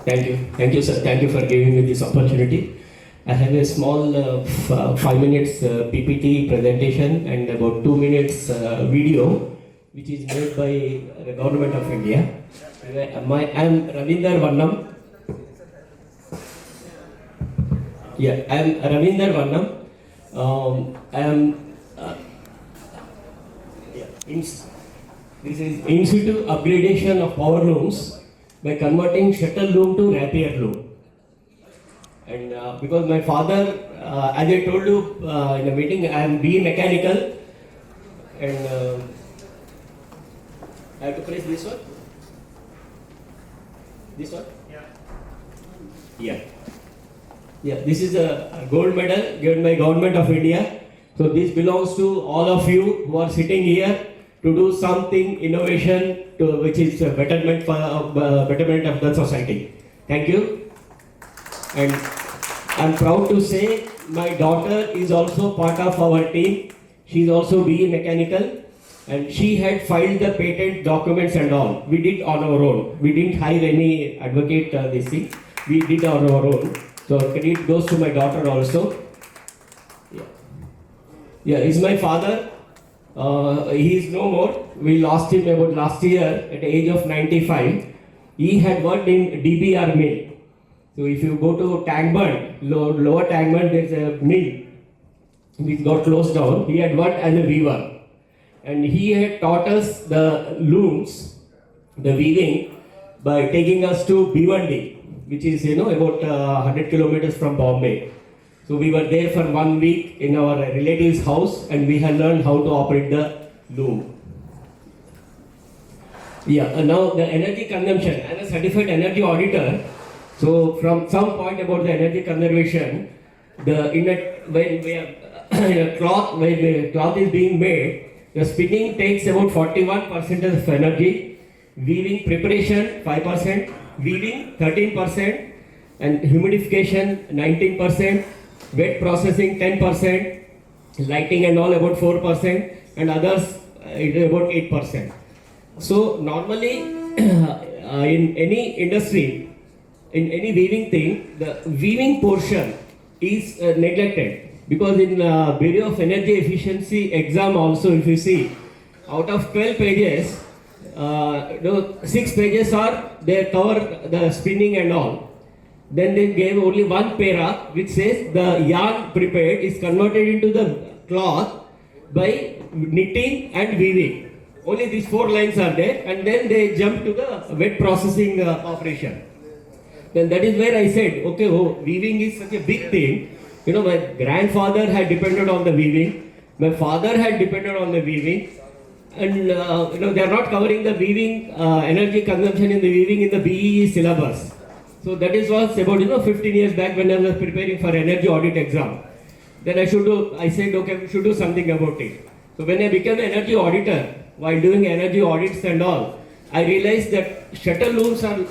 Thank you, sir. Thank you for giving me this opportunity. I have a small 5 minutes PPT presentation and about 2 minutes video, which is made by the Government of India. I am Ravinder Vannam. Yeah, I am Ravinder Vannam. I am this is in situ upgradation of power looms by converting shuttle loom to rapier loom. And because my father, as I told you in a meeting, I am BE mechanical, and I have to press this one. This one? Yeah. Yeah, this is a gold medal given by Government of India. So this belongs to all of you who are sitting here to do something innovation which is a betterment of the society. Thank you. And I'm proud to say my daughter is also part of our team. She's also BE Mechanical, and she had filed the patent documents and all. We did on our own. We didn't hire any advocate this thing. We did on our own. So credit goes to my daughter also. Yeah, he's my father. He is no more. We lost him about last year at the age of 95. He had worked in DBR mill. So if you go to Tangbund, lower Tangbund, there's a mill which got closed down. He had worked as a weaver, and he had taught us the looms, the weaving, by taking us to Bhiwandi, which is about 100 kilometers from Bombay. So we were there for 1 week in our relative's house, and we had learned how to operate the loom. Yeah, now the energy consumption. As a certified energy auditor, so from some point about the energy conservation, when cloth is being made, the spinning takes about 41% of energy, weaving preparation 5%, weaving 13%, and humidification 19%, wet processing 10%, lighting and all about 4%, and others about 8%. So normally in any industry, in any weaving thing, the weaving portion is neglected, because in Bureau of Energy Efficiency exam also, if you see, out of 12 pages, 6 pages are they cover the spinning and all. Then they gave only one para which says the yarn prepared is converted into the cloth by knitting and weaving. Only these 4 lines are there, and then they jump to the wet processing operation. Then that is where I said, okay, weaving is such a big thing. My grandfather had depended on the weaving. My father had depended on the weaving. And they are not covering the weaving, energy consumption in the weaving in the BEE syllabus. So that is was about 15 years back when I was preparing for energy audit exam. Then I said, okay, we should do something about it. So when I became an energy auditor, while doing energy audits and all, I realized that shuttle looms are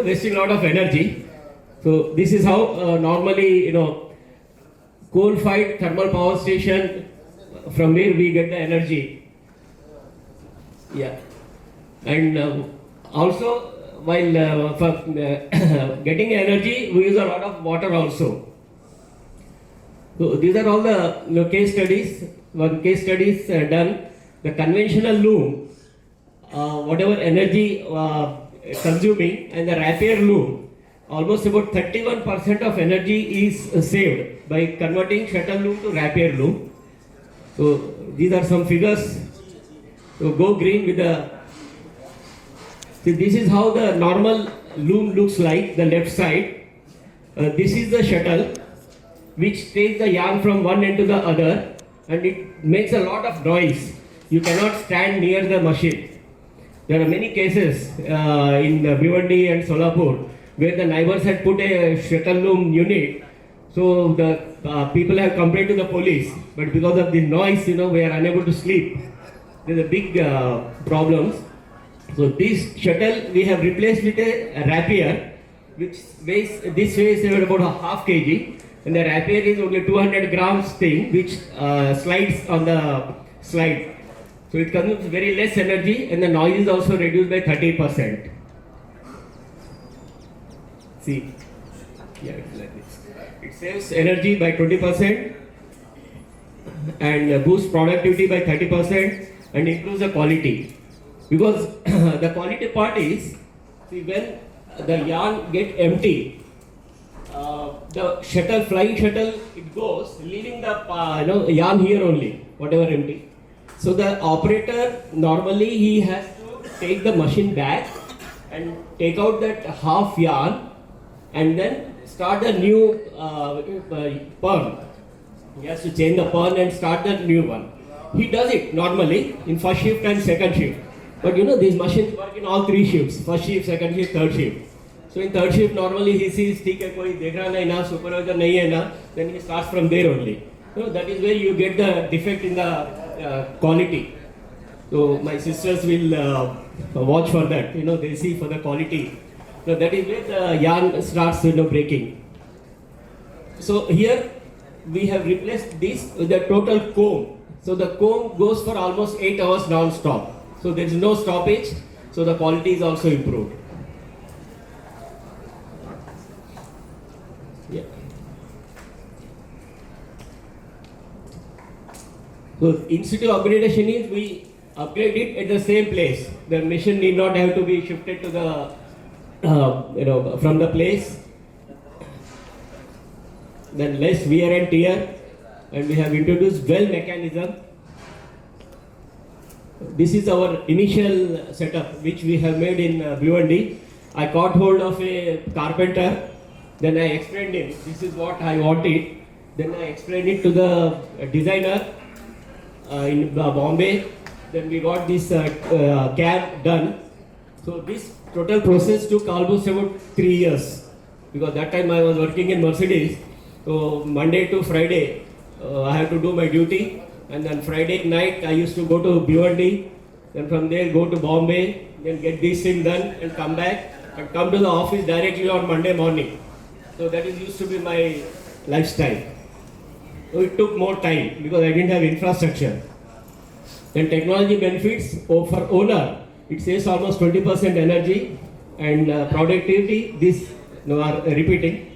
wasting a lot of energy. So this is how normally coal-fired thermal power station, from where we get the energy. Yeah, and also while for getting energy, we use a lot of water also. So these are all the case studies. One case study is done. The conventional loom, whatever energy consuming, and the rapier loom, almost about 31% of energy is saved by converting shuttle loom to rapier loom. So these are some figures. So go green with the. See, this is how the normal loom looks like. The left side. This is the shuttle, which takes the yarn from one end to the other, and it makes a lot of noise. You cannot stand near the machine. There are many cases in Bhiwandi and Solapur where the neighbors had put a shuttle loom unit. So the people have complained to the police, but because of the noise, we are unable to sleep. There's a big problems. So this shuttle we have replaced with a rapier, which weighs about a half kg, and the rapier is only 200 grams thing, which slides on the slide. So it consumes very less energy, and the noise is also reduced by 30%. See, yeah, it's like this. It saves energy by 20% and boosts productivity by 30% and improves the quality. Because the quality part is, see, when the yarn get empty, the shuttle, flying shuttle, it goes, leaving the yarn here only, whatever empty. So the operator, normally he has to take the machine back and take out that half yarn and then start the new purn. He has to change the purn and start the new one. He does it normally in first shift and second shift. But these machines work in all 3 shifts, first shift, second shift, third shift. So in third shift, normally he sees, koi dekh raha nahi na, supervisor nahi hai na, then he starts from there only. That is where you get the defect in the quality. So my sisters will watch for that. They see for the quality. Now that is where the yarn starts breaking. So here we have replaced this with the total comb. So the comb goes for almost 8 hours non-stop. So there is no stoppage. So the quality is also improved. Yeah. So institute upgradation is we upgrade it at the same place. The machine need not have to be shifted to the from the place. Then less wear and tear, and we have introduced well mechanism. This is our initial setup which we have made in BUND. I caught hold of a carpenter, then I explained him this is what I wanted. Then I explained it to the designer in Bombay. Then we got this cab done. So this total process took almost about 3 years, because that time I was working in Mercedes. So Monday to Friday I have to do my duty, and then Friday night I used to go to BUND, then from there go to Bombay, then get this thing done and come back and come to the office directly on Monday morning. So that is used to be my lifestyle. So it took more time because I didn't have infrastructure. Then technology benefits for owner, it saves almost 20% energy, and productivity, this are repeating.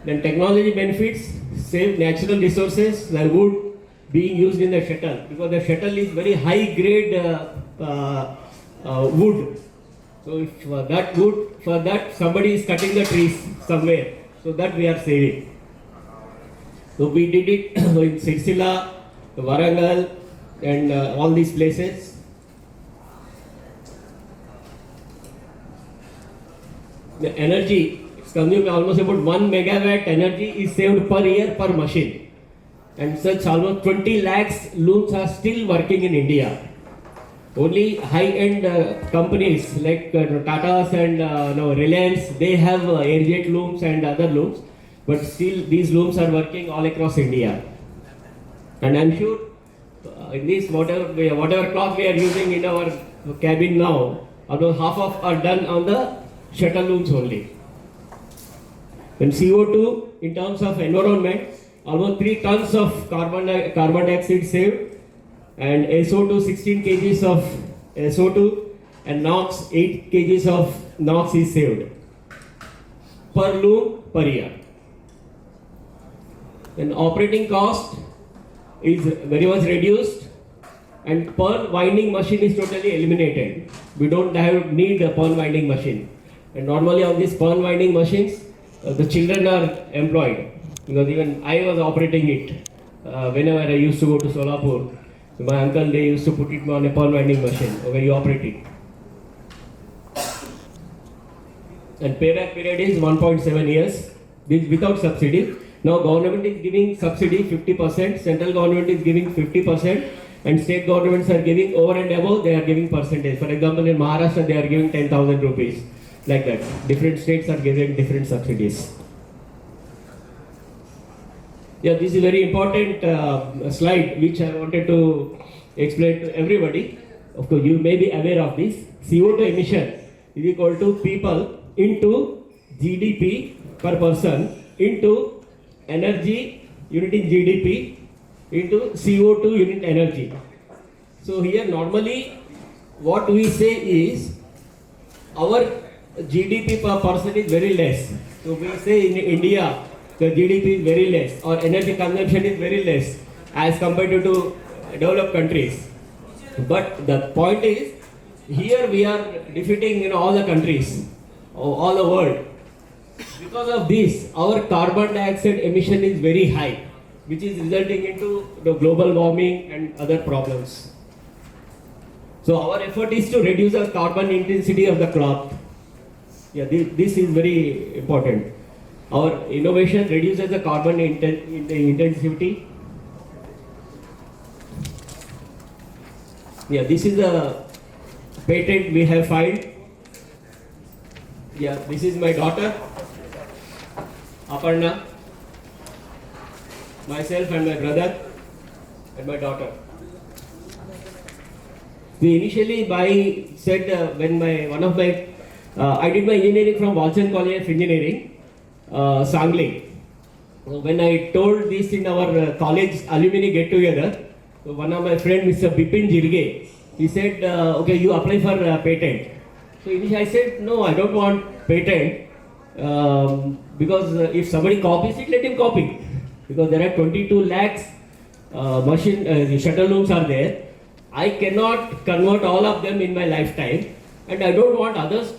Then technology benefits save natural resources, the wood being used in the shuttle, because the shuttle is very high grade wood. So if that wood, for that somebody is cutting the trees somewhere, so that we are saving. So we did it in Sirsila, Warangal, and all these places. The energy, it's consuming almost about 1 megawatt energy is saved per year per machine. And such almost 20 lakhs looms are still working in India. Only high-end companies like Tata's and Reliance, they have airjet looms and other looms. But still these looms are working all across India. And I'm sure in this whatever cloth we are using in our cabin now, about half of are done on the shuttle looms only. When CO2 in terms of environment, almost 3 tons of carbon dioxide saved, and SO2 16 kgs of SO2, and NOx 8 kgs of NOx is saved per loom per year. Then operating cost is very much reduced, and per winding machine is totally eliminated. We don't need a per winding machine. And normally on these per winding machines, the children are employed, because even I was operating it whenever I used to go to Solapur. So my uncle, they used to put it on a per winding machine where you operate it. And payback period is 1.7 years. This without subsidy. Now government is giving subsidy 50%, central government is giving 50%, and state governments are giving over and above, they are giving percentage. For example, in Maharashtra, they are giving 10,000 rupees. Like that. Different states are giving different subsidies. Yeah, this is a very important slide which I wanted to explain to everybody. Of course, you may be aware of this. CO2 emission is equal to people into GDP per person into energy unit in GDP into CO2 unit energy. So here normally what we say is our GDP per person is very less. So we say in India the GDP is very less, or energy consumption is very less as compared to developed countries. But the point is, here we are defeating all the countries, all the world. Because of this, our carbon dioxide emission is very high, which is resulting into the global warming and other problems. So our effort is to reduce the carbon intensity of the cloth. Yeah, this is very important. Our innovation reduces the carbon intensity. Yeah, this is the patent we have filed. Yeah, this is my daughter, Aparna, myself and my brother and my daughter. We initially said when one of my I did my engineering from Walchand College of Engineering, Sangli. When I told this in our college alumni get together, one of my friend, Mr. Bipin Jirge, he said, okay, you apply for patent. So initially I said, no, I don't want patent, because if somebody copies it, let him copy. Because there are 22 lakhs shuttle looms are there. I cannot convert all of them in my lifetime, and I don't want others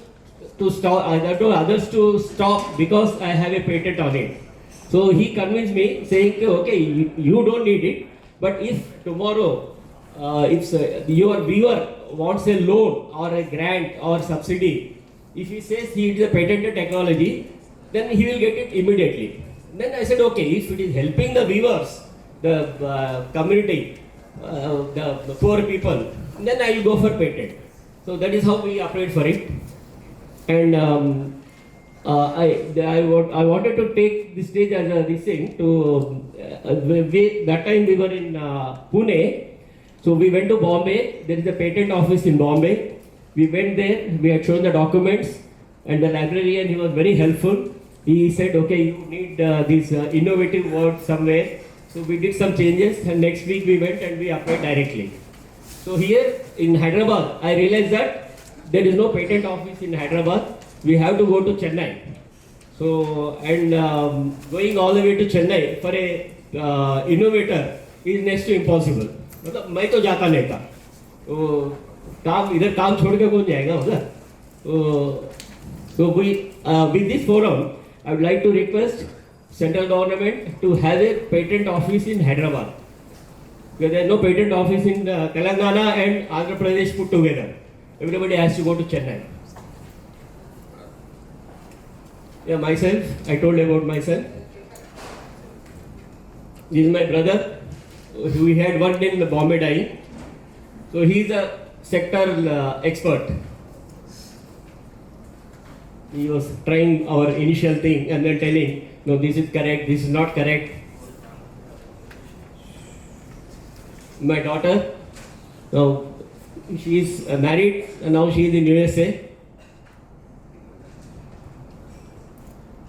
to stop. I don't want others to stop because I have a patent on it. So he convinced me, saying, okay, you don't need it, but if tomorrow, if your viewer wants a loan or a grant or subsidy, if he says he is a patented technology, then he will get it immediately. Then I said, okay, if it is helping the viewers, the community, the poor people, then I will go for patent. So that is how we applied for it. And I wanted to take this stage as this thing to, that time we were in Pune. So we went to Bombay. There is a patent office in Bombay. We went there, we had shown the documents, and the librarian, he was very helpful. He said, okay, you need this innovative word somewhere. So we did some changes, and next week we went and we applied directly. So here in Hyderabad, I realized that there is no patent office in Hyderabad. We have to go to Chennai. So, and going all the way to Chennai for a innovator is next to impossible. मतलब मैं तो जाता नहीं था, तो काम इधर काम छोड़ के कौन जाएगा मतलब. So we with this forum, I would like to request central government to have a patent office in Hyderabad. Because there is no patent office in Telangana and Andhra Pradesh put together. Everybody has to go to Chennai. Yeah, myself, I told about myself. This is my brother. We had worked in the Bombay dyeing. So he is a sector expert. He was trying our initial thing and then telling, no, this is correct, this is not correct. My daughter, now she is married and now she is in USA.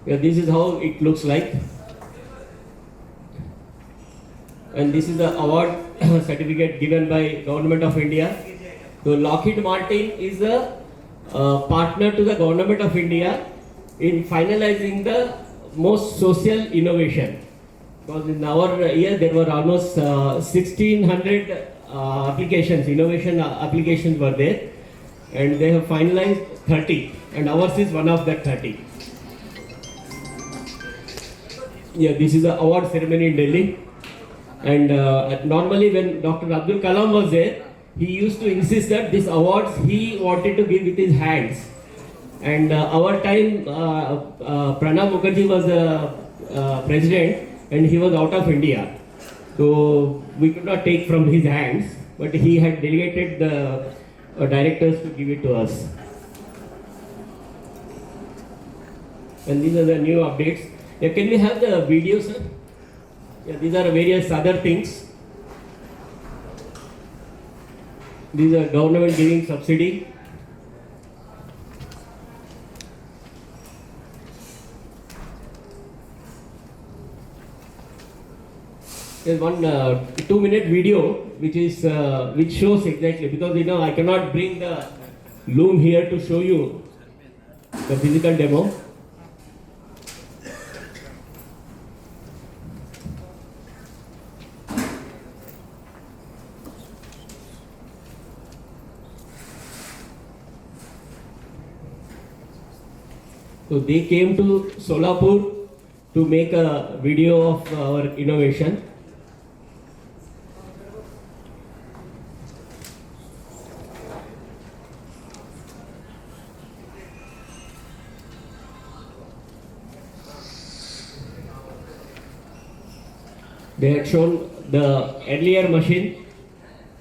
Yeah, this is how it looks like. And this is the award certificate given by Government of India. So Lockheed Martin is a partner to the Government of India in finalizing the most social innovation. Because in our year there were almost 1600 applications, innovation applications were there, and they have finalized 30, and ours is one of that 30. Yeah, this is the award ceremony in Delhi. And normally when Dr. Abdul Kalam was there, he used to insist that these awards he wanted to give with his hands. And our time, Pranab Mukherjee was the president and he was out of India. So we could not take from his hands, but he had delegated the directors to give it to us. And these are the new updates. Yeah, can we have the video, sir? Yeah, these are various other things. These are government giving subsidy. There's one 2-minute video which is which shows exactly, because I cannot bring the loom here to show you the physical demo. So they came to Solapur to make a video of our innovation. They had shown the earlier machine,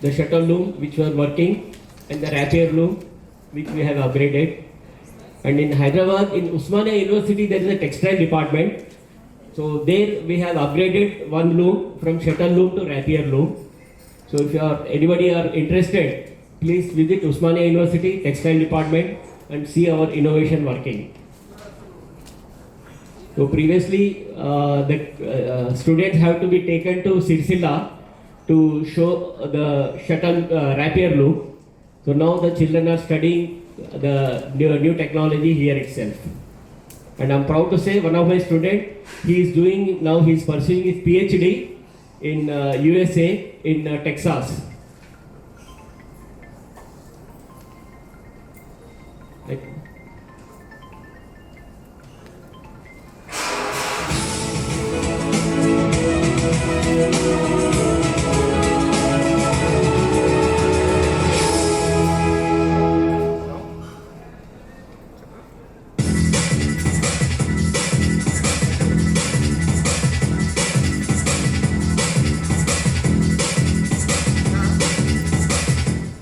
the shuttle loom which was working, and the rapier loom which we have upgraded. And in Hyderabad, in Usmania University, there is a textile department. So there we have upgraded one loom from shuttle loom to rapier loom. So if anybody are interested, please visit Usmania University textile department. and see our innovation working. So previously, the students have to be taken to Sirsila to show the shuttle rapier loop. So now the children are studying the new technology here itself. And I'm proud to say one of my students, he's pursuing his PhD in USA, in Texas. Right.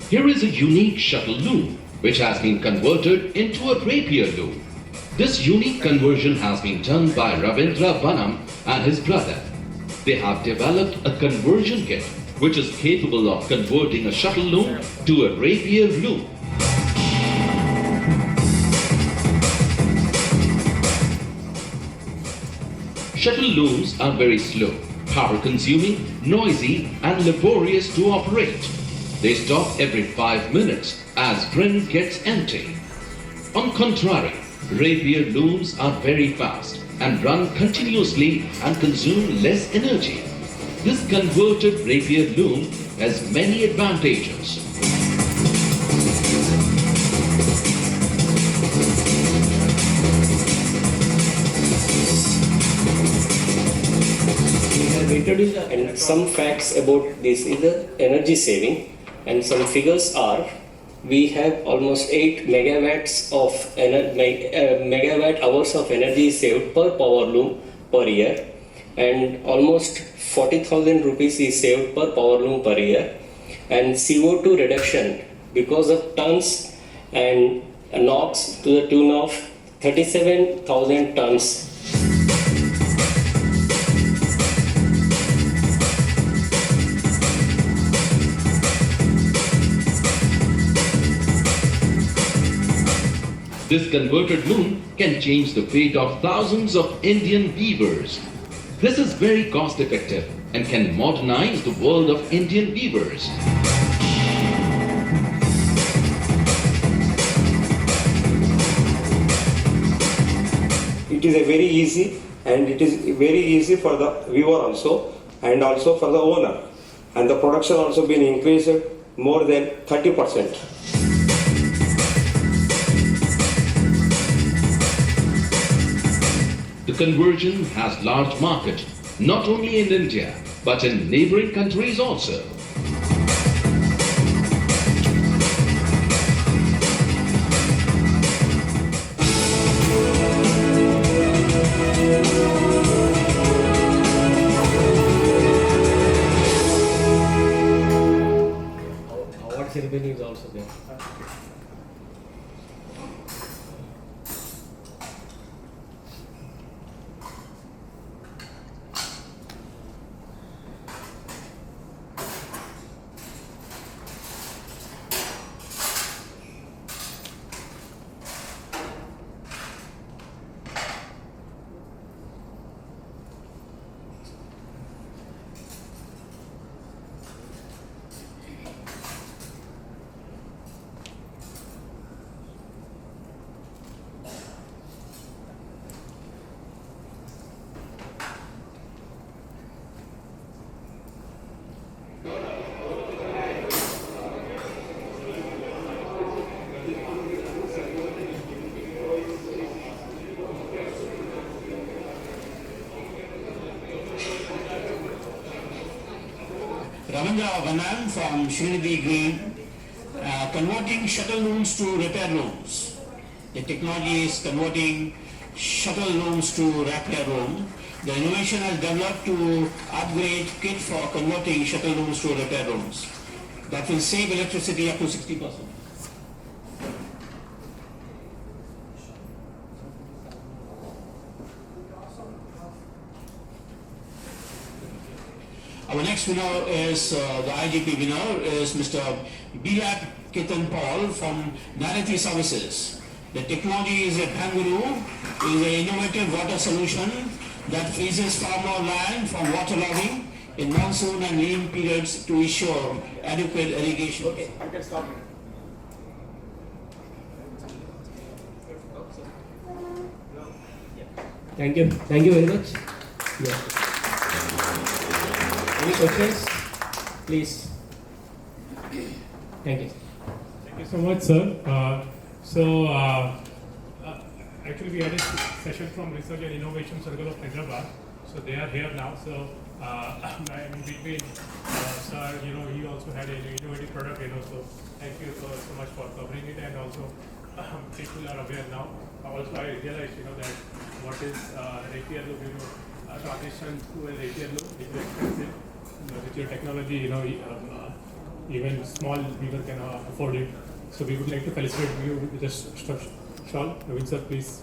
Here is a unique shuttle loom which has been converted into a rapier loom. This unique conversion has been done by Ravindra Banam and his brother. They have developed a conversion kit which is capable of converting a shuttle loom to a rapier loom. Shuttle looms are very slow, power consuming, noisy and laborious to operate. They stop every 5 minutes as drain gets empty. On contrary, rapier looms are very fast and run continuously and consume less energy. This converted rapier loom has many advantages. We have introduced some facts about this is the energy saving. And some figures are, we have almost 8 megawatts of megawatt hours of energy saved per power loom per year, and almost 40,000 rupees is saved per power loom per year, and CO2 reduction because of tons and NOx to the tune of 37,000 tons. This converted loom can change the fate of thousands of Indian weavers. This is very cost effective and can modernize the world of Indian weavers. It is a very easy, and it is very easy for the weaver also, and also for the owner. And the production also been increased more than 30%. The conversion has large market, not only in India, but in neighboring countries also. Award ceremony is also there. Ravindra Vanam from Srinidhi Green, converting shuttle looms to repair looms. The technology is converting shuttle looms to repair loom. The innovation has developed to upgrade kit for converting shuttle looms to repair looms. That will save electricity up to 60%. Our next winner is, the IGP winner is Mr. Bilak Ketan Paul from Narati Services. The technology is a kangaroo, is an innovative water solution that freezes far more land from waterlogging in monsoon and lean periods to ensure adequate irrigation. Okay, you can stop it. Thank you very much. Yeah. Any questions? Please. Thank you. Thank you so much, sir. Actually, we had a session from Research and Innovation Circle of Hyderabad. So they are here now. So in between, sir, he also had an innovative product. So thank you so much for covering it, and also people are aware now. Also, I realized, that what is rapier loop, transition to a rapier loop is expensive. With your technology, even small people can afford it. So we would like to felicitate you with a shawl. Naveen sir, please.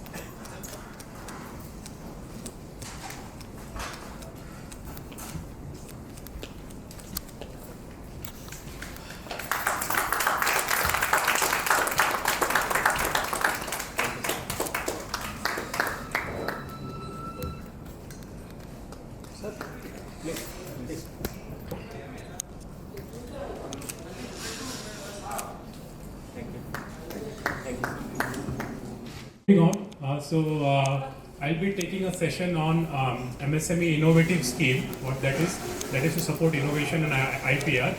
Moving on, I'll be taking a session on MSME innovative scheme. What that is to support innovation and IPR.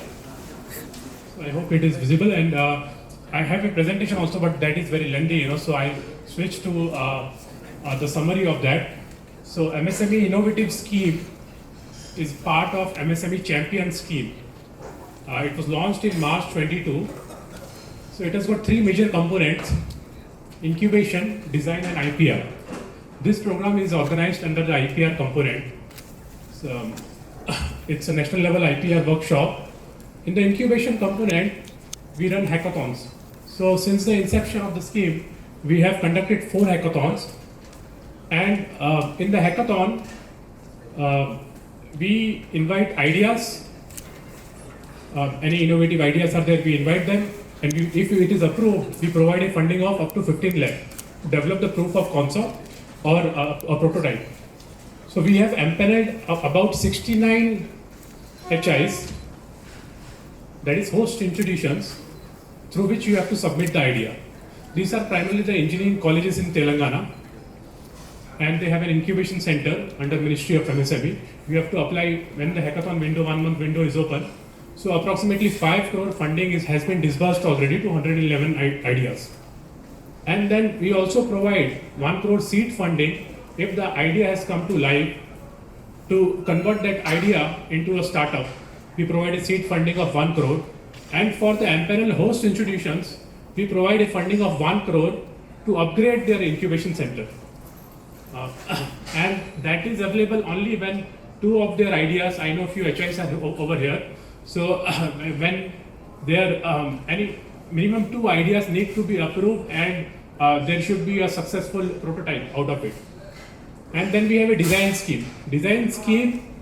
So I hope it is visible, and I have a presentation also, but that is very lengthy, so I switch to the summary of that. So MSME innovative scheme is part of MSME champion scheme. It was launched in March 22. So it has got three major components: incubation, design, and IPR. This program is organized under the IPR component. So, it's a national level IPR workshop. In the incubation component, we run hackathons. So since the inception of the scheme, we have conducted 4 hackathons. And in the hackathon, we invite ideas. Any innovative ideas are there, we invite them. And if it is approved, we provide a funding of up to 15 lakh to develop the proof of concept or a prototype. So we have empaneled about 69 HIs, that is host institutions, through which you have to submit the idea. These are primarily the engineering colleges in Telangana, and they have an incubation center under Ministry of MSME. We have to apply when the hackathon window, 1 month window is open. So approximately 5 crore funding has been disbursed already to 111 ideas. And then we also provide 1 crore seed funding if the idea has come to life. To convert that idea into a startup, we provide a seed funding of 1 crore. And for the empanel host institutions, we provide a funding of 1 crore to upgrade their incubation center. And that is available only when 2 of their ideas, I know few HIs are over here. So when there any minimum 2 ideas need to be approved, and there should be a successful prototype out of it. And then we have a design scheme. Design scheme,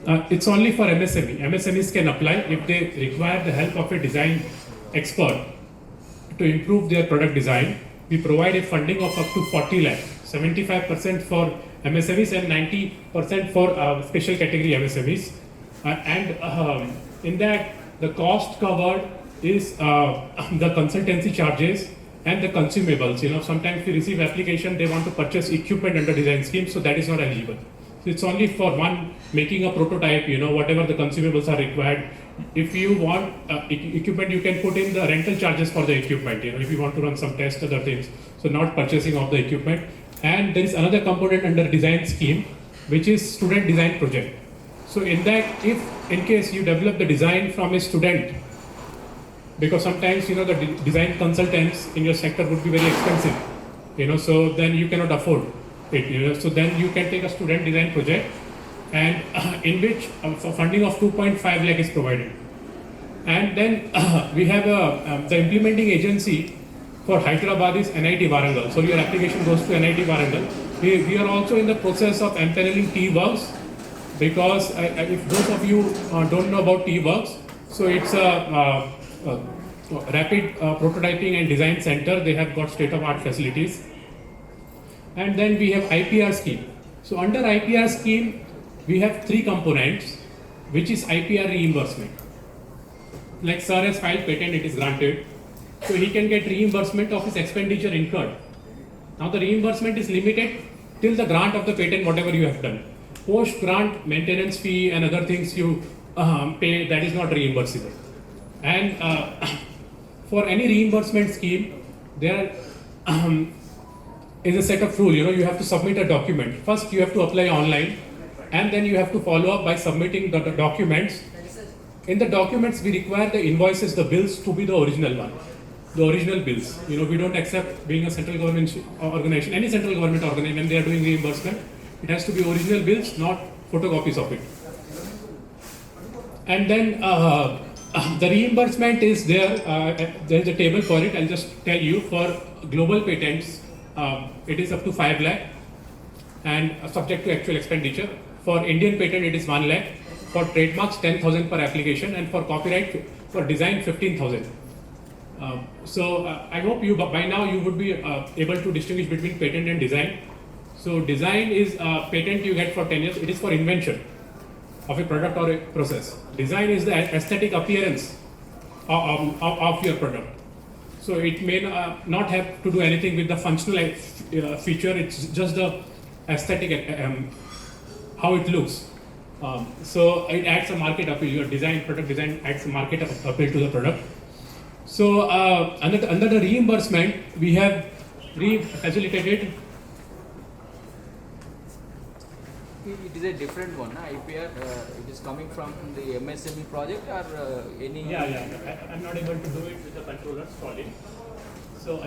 it's only for MSME. MSMEs can apply if they require the help of a design expert to improve their product design. We provide a funding of up to 40 lakh, 75% for MSMEs and 90% for special category MSMEs. In that, the cost covered is the consultancy charges and the consumables. Sometimes we receive application, they want to purchase equipment under design scheme, so that is not eligible. So it's only for one making a prototype, whatever the consumables are required. If you want equipment, you can put in the rental charges for the equipment, if you want to run some tests, other things. So not purchasing of the equipment. And there is another component under design scheme, which is student design project. So in that, if in case you develop the design from a student, because sometimes the design consultants in your sector would be very expensive, so then you cannot afford it. So then you can take a student design project, and in which funding of 2.5 lakh is provided. And then we have the implementing agency for Hyderabad is NIT Warangal. So your application goes to NIT Warangal. We are also in the process of empaneling T-Works, because if those of you don't know about T-Works, so it's a rapid prototyping and design center. They have got state-of-art facilities. And then we have IPR scheme. So under IPR scheme, we have 3 components, which is IPR reimbursement. Like sir has filed patent, it is granted. So he can get reimbursement of his expenditure incurred. Now the reimbursement is limited till the grant of the patent, whatever you have done. Post grant maintenance fee and other things you pay, that is not reimbursable. And for any reimbursement scheme, there is a set of rules. You have to submit a document. First you have to apply online, and then you have to follow up by submitting the documents. In the documents, we require the invoices, the bills to be the original one. The original bills. We don't accept, being a central government organization, any central government organization, when they are doing reimbursement, it has to be original bills, not photocopies of it. And then the reimbursement is there. There is a table for it. I'll just tell you. For global patents, it is up to 5 lakh and subject to actual expenditure. For Indian patent, it is 1 lakh. For trademarks, 10,000 per application, and for copyright, for design, 15,000. So I hope by now you would be able to distinguish between patent and design. So design is patent you get for 10 years. It is for invention of a product or a process. Design is the aesthetic appearance of your product. So it may not have to do anything with the functional feature. It's just the aesthetic, how it looks. So it adds a market appeal. Your product design adds a market appeal to the product. So under the reimbursement, we have facilitated. It is a different one, IPR. It is coming from the MSME project or any. Yeah. I'm not able to do it with the controllers calling. So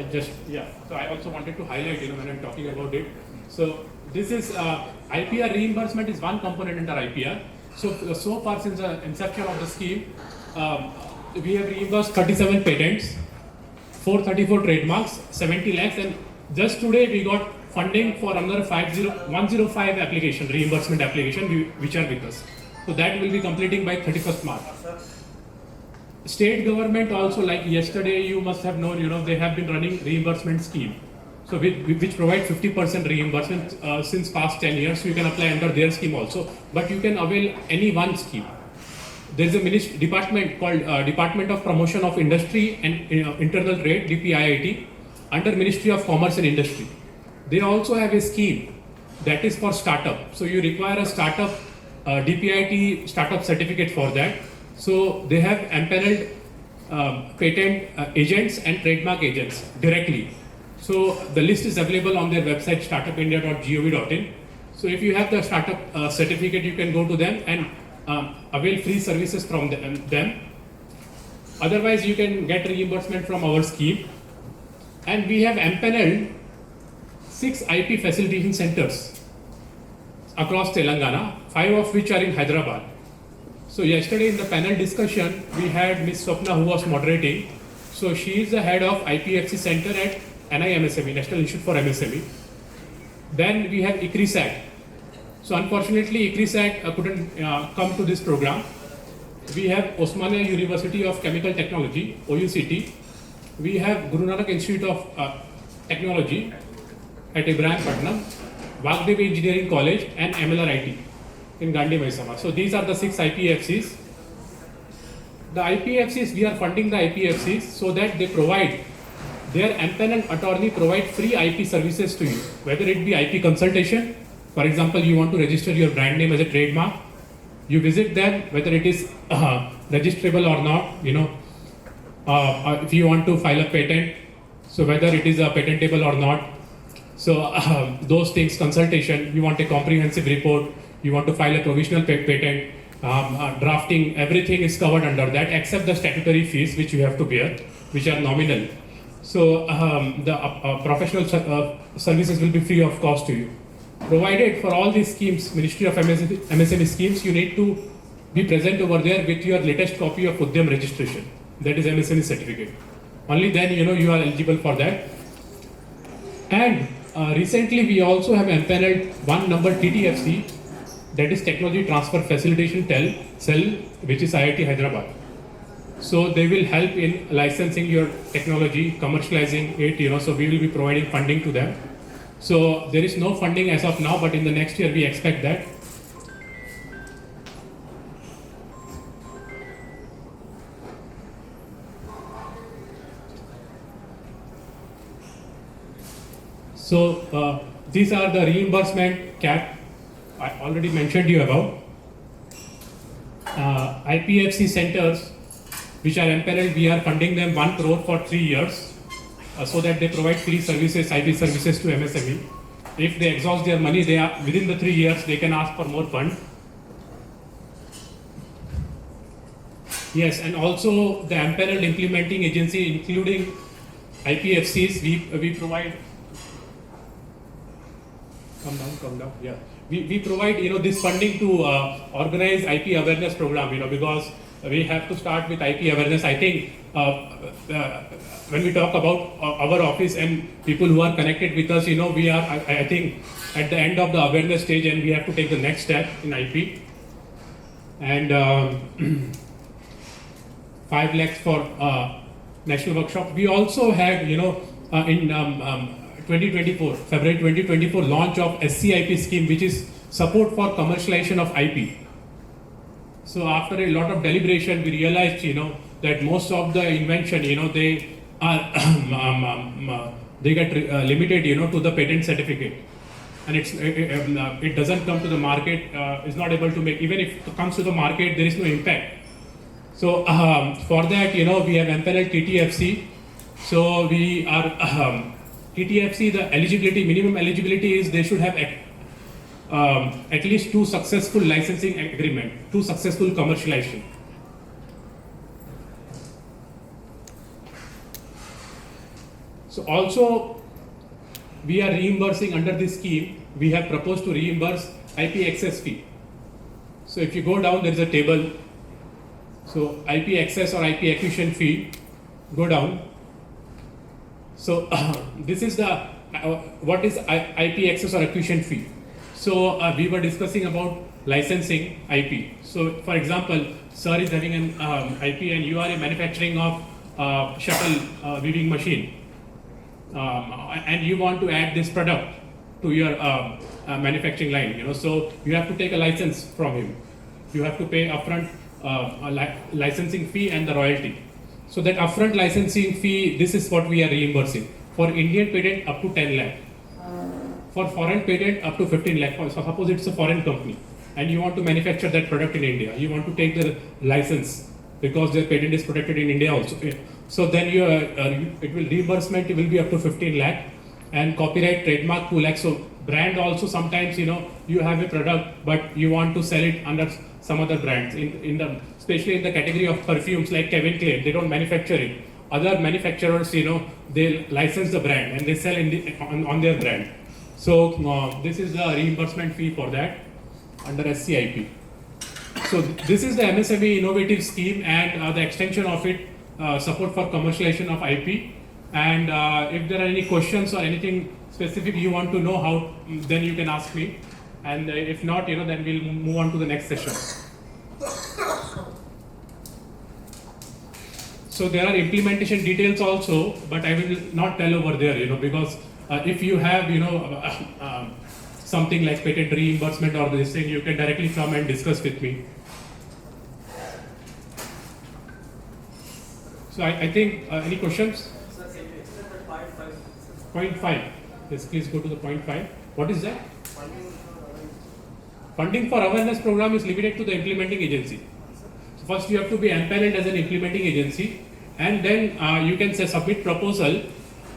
So I also wanted to highlight, when I'm talking about it. So this is IPR reimbursement is one component under IPR. So far since the inception of the scheme, we have reimbursed 37 patents, 434 trademarks, 70 lakhs, and just today we got funding for another 105 application, reimbursement application, which are with us. So that will be completing by 31st March. State government also, like yesterday you must have known, they have been running reimbursement scheme. So which provide 50% reimbursement since past 10 years. So you can apply under their scheme also, but you can avail any one scheme. There is a department called Department of Promotion of Industry and Internal Trade, DPIIT, under Ministry of Commerce and Industry. They also have a scheme that is for startup. So you require a startup, DPIIT startup certificate for that. So they have empaneled patent agents and trademark agents directly. So the list is available on their website, startupindia.gov.in. So if you have the startup certificate, you can go to them and avail free services from them. Otherwise, you can get reimbursement from our scheme. And we have empaneled 6 IP facilitation centers across Telangana, 5 of which are in Hyderabad. So yesterday in the panel discussion, we had Ms. Swapna who was moderating. So she is the head of IPFC center at NIMSME, National Institute for MSME. Then we have ICRISAT. So unfortunately, ICRISAT couldn't come to this program. We have Osmania University of Chemical Technology, OUCT. We have Guru Nanak Institute of Technology at Ibrahimpatnam, Vagdevi Engineering College, and MLRIT in Gandhi Maisama. So these are the 6 IPFCs. The IPFCs, we are funding the IPFCs so that they provide, their empaneled attorney provide free IP services to you, whether it be IP consultation. For example, you want to register your brand name as a trademark, you visit them, whether it is registrable or not, if you want to file a patent, so whether it is patentable or not. So those things, consultation, you want a comprehensive report, you want to file a provisional patent, drafting, everything is covered under that except the statutory fees which you have to bear, which are nominal. So the professional services will be free of cost to you. Provided for all these schemes, Ministry of MSME schemes, you need to be present over there with your latest copy of Udyam registration, that is MSME certificate. Only then you are eligible for that. And recently we also have empaneled one number TTFC, that is Technology Transfer Facilitation Cell, which is IIT Hyderabad. So they will help in licensing your technology, commercializing it, so we will be providing funding to them. So there is no funding as of now, but in the next year we expect that. So these are the reimbursement cap I already mentioned you about. IPFC centers which are empaneled, we are funding them 1 crore for 3 years so that they provide free services, IP services to MSME. If they exhaust their money, they are within the 3 years they can ask for more fund. Yes, and also the empaneled implementing agency, including IPFCs, we provide. Come down. Yeah, we provide this funding to organize IP awareness program. Because we have to start with IP awareness. I think when we talk about our office and people who are connected with us, we are I think at the end of the awareness stage, and we have to take the next step in IP. And 5 lakhs for national workshop. We also had in 2024, February 2024, launch of SCIP scheme, which is support for commercialization of IP. So after a lot of deliberation, we realized, that most of the invention, they are they get limited, to the patent certificate, and it doesn't come to the market. Is not able to make, even if it comes to the market, there is no impact. So for that, we have empaneled TTFC. So we are TTFC. The eligibility, minimum eligibility is they should have at least 2 successful licensing agreement, 2 successful commercialization. So also we are reimbursing under this scheme. We have proposed to reimburse IP access fee. So if you go down, there is a table. So IP access or IP acquisition fee, go down. So this is the what is IP access or acquisition fee. So we were discussing about licensing IP. So for example, sir is having an IP and you are a manufacturing of shuttle weaving machine, and you want to add this product to your manufacturing line. So you have to take a license from him. You have to pay upfront licensing fee and the royalty. So that upfront licensing fee, this is what we are reimbursing. For Indian patent up to 10 lakh. For foreign patent up to 15 lakh. So suppose it's a foreign company and you want to manufacture that product in India. You want to take the license because their patent is protected in India also. So then it will reimbursement, it will be up to 15 lakh, and copyright trademark 2 lakh. So brand also sometimes, you have a product but you want to sell it under some other brands, especially in the category of perfumes like Kevin Klein, they don't manufacture it. Other manufacturers, they license the brand and they sell on their brand. So this is the reimbursement fee for that under SCIP. So this is the MSME innovative scheme, and the extension of it, support for commercialization of IP. And if there are any questions or anything specific you want to know how, then you can ask me. And if not, then we'll move on to the next session. So there are implementation details also, but I will not tell over there, because if you have, something like patent reimbursement or this thing, you can directly come and discuss with me. So I think, any questions? Point 5. Yes, please go to the point 5. What is that? Funding for awareness program is limited to the implementing agency. So first you have to be empaneled as an implementing agency, and then you can say submit proposal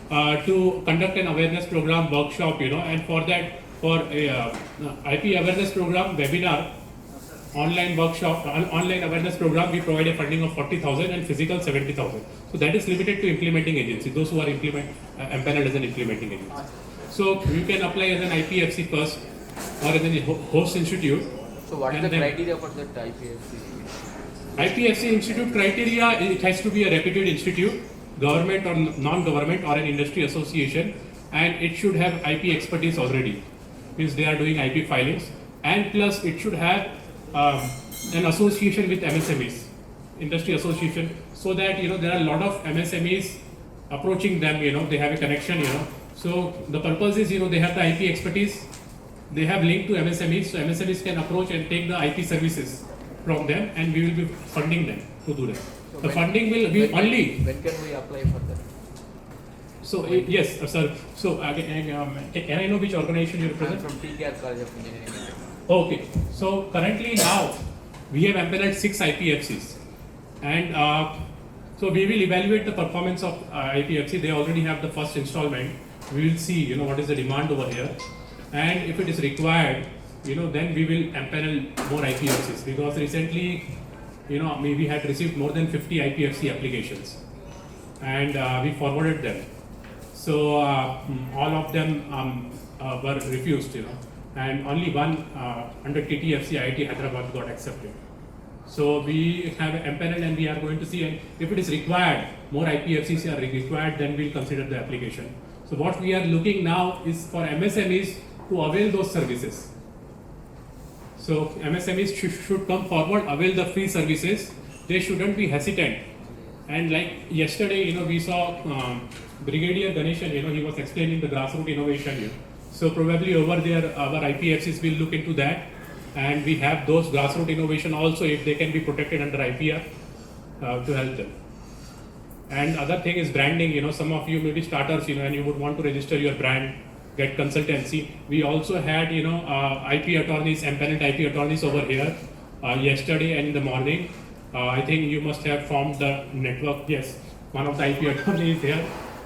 to conduct an awareness program workshop, and for that, for a IP awareness program webinar, online workshop, online awareness program, we provide a funding of 40,000 and physical 70,000. So that is limited to implementing agency, those who are empaneled as an implementing agency. So you can apply as an IPFC first or as a host institute. So what is the criteria for that IPFC? IPFC institute criteria, it has to be a reputed institute, government or non-government or an industry association, and it should have IP expertise already, means they are doing IP filings, and plus it should have an association with MSMEs. industry association, so that there are a lot of MSMEs approaching them. They have a connection. So the purpose is they have the IP expertise, they have link to MSMEs, so MSMEs can approach and take the IP services from them, and we will be funding them to do that. So The funding will be only. When can we apply for that? So yes, sir. So can I know which organization you I'm represent? from TKR College of Engineering and Technology. Okay. So currently now we have empaneled 6 IPFCs, and so we will evaluate the performance of IPFC. They already have the first installment. We will see what is the demand over here, and if it is required, then we will empanel more IPFCs, because recently we had received more than 50 IPFC applications, and we forwarded them. So all of them were refused, and only one under TTFC IIT Hyderabad got accepted. So we have empaneled, and we are going to see, and if it is required, more IPFCs are required, then we'll consider the application. So what we are looking now is for MSMEs to avail those services. So MSMEs should come forward, avail the free services. They shouldn't be hesitant. And like yesterday, we saw Brigadier Ganeshan, he was explaining the grassroots innovation. So probably over there, our IPFCs will look into that, and we have those grassroots innovation also, if they can be protected under IPR, to help them. And other thing is branding. Some of you may be starters, and you would want to register your brand, get consultancy. We also had, IP attorneys, empaneled IP attorneys over here yesterday and in the morning. I think you must have formed the network. Yes, one of the IP attorneys is here.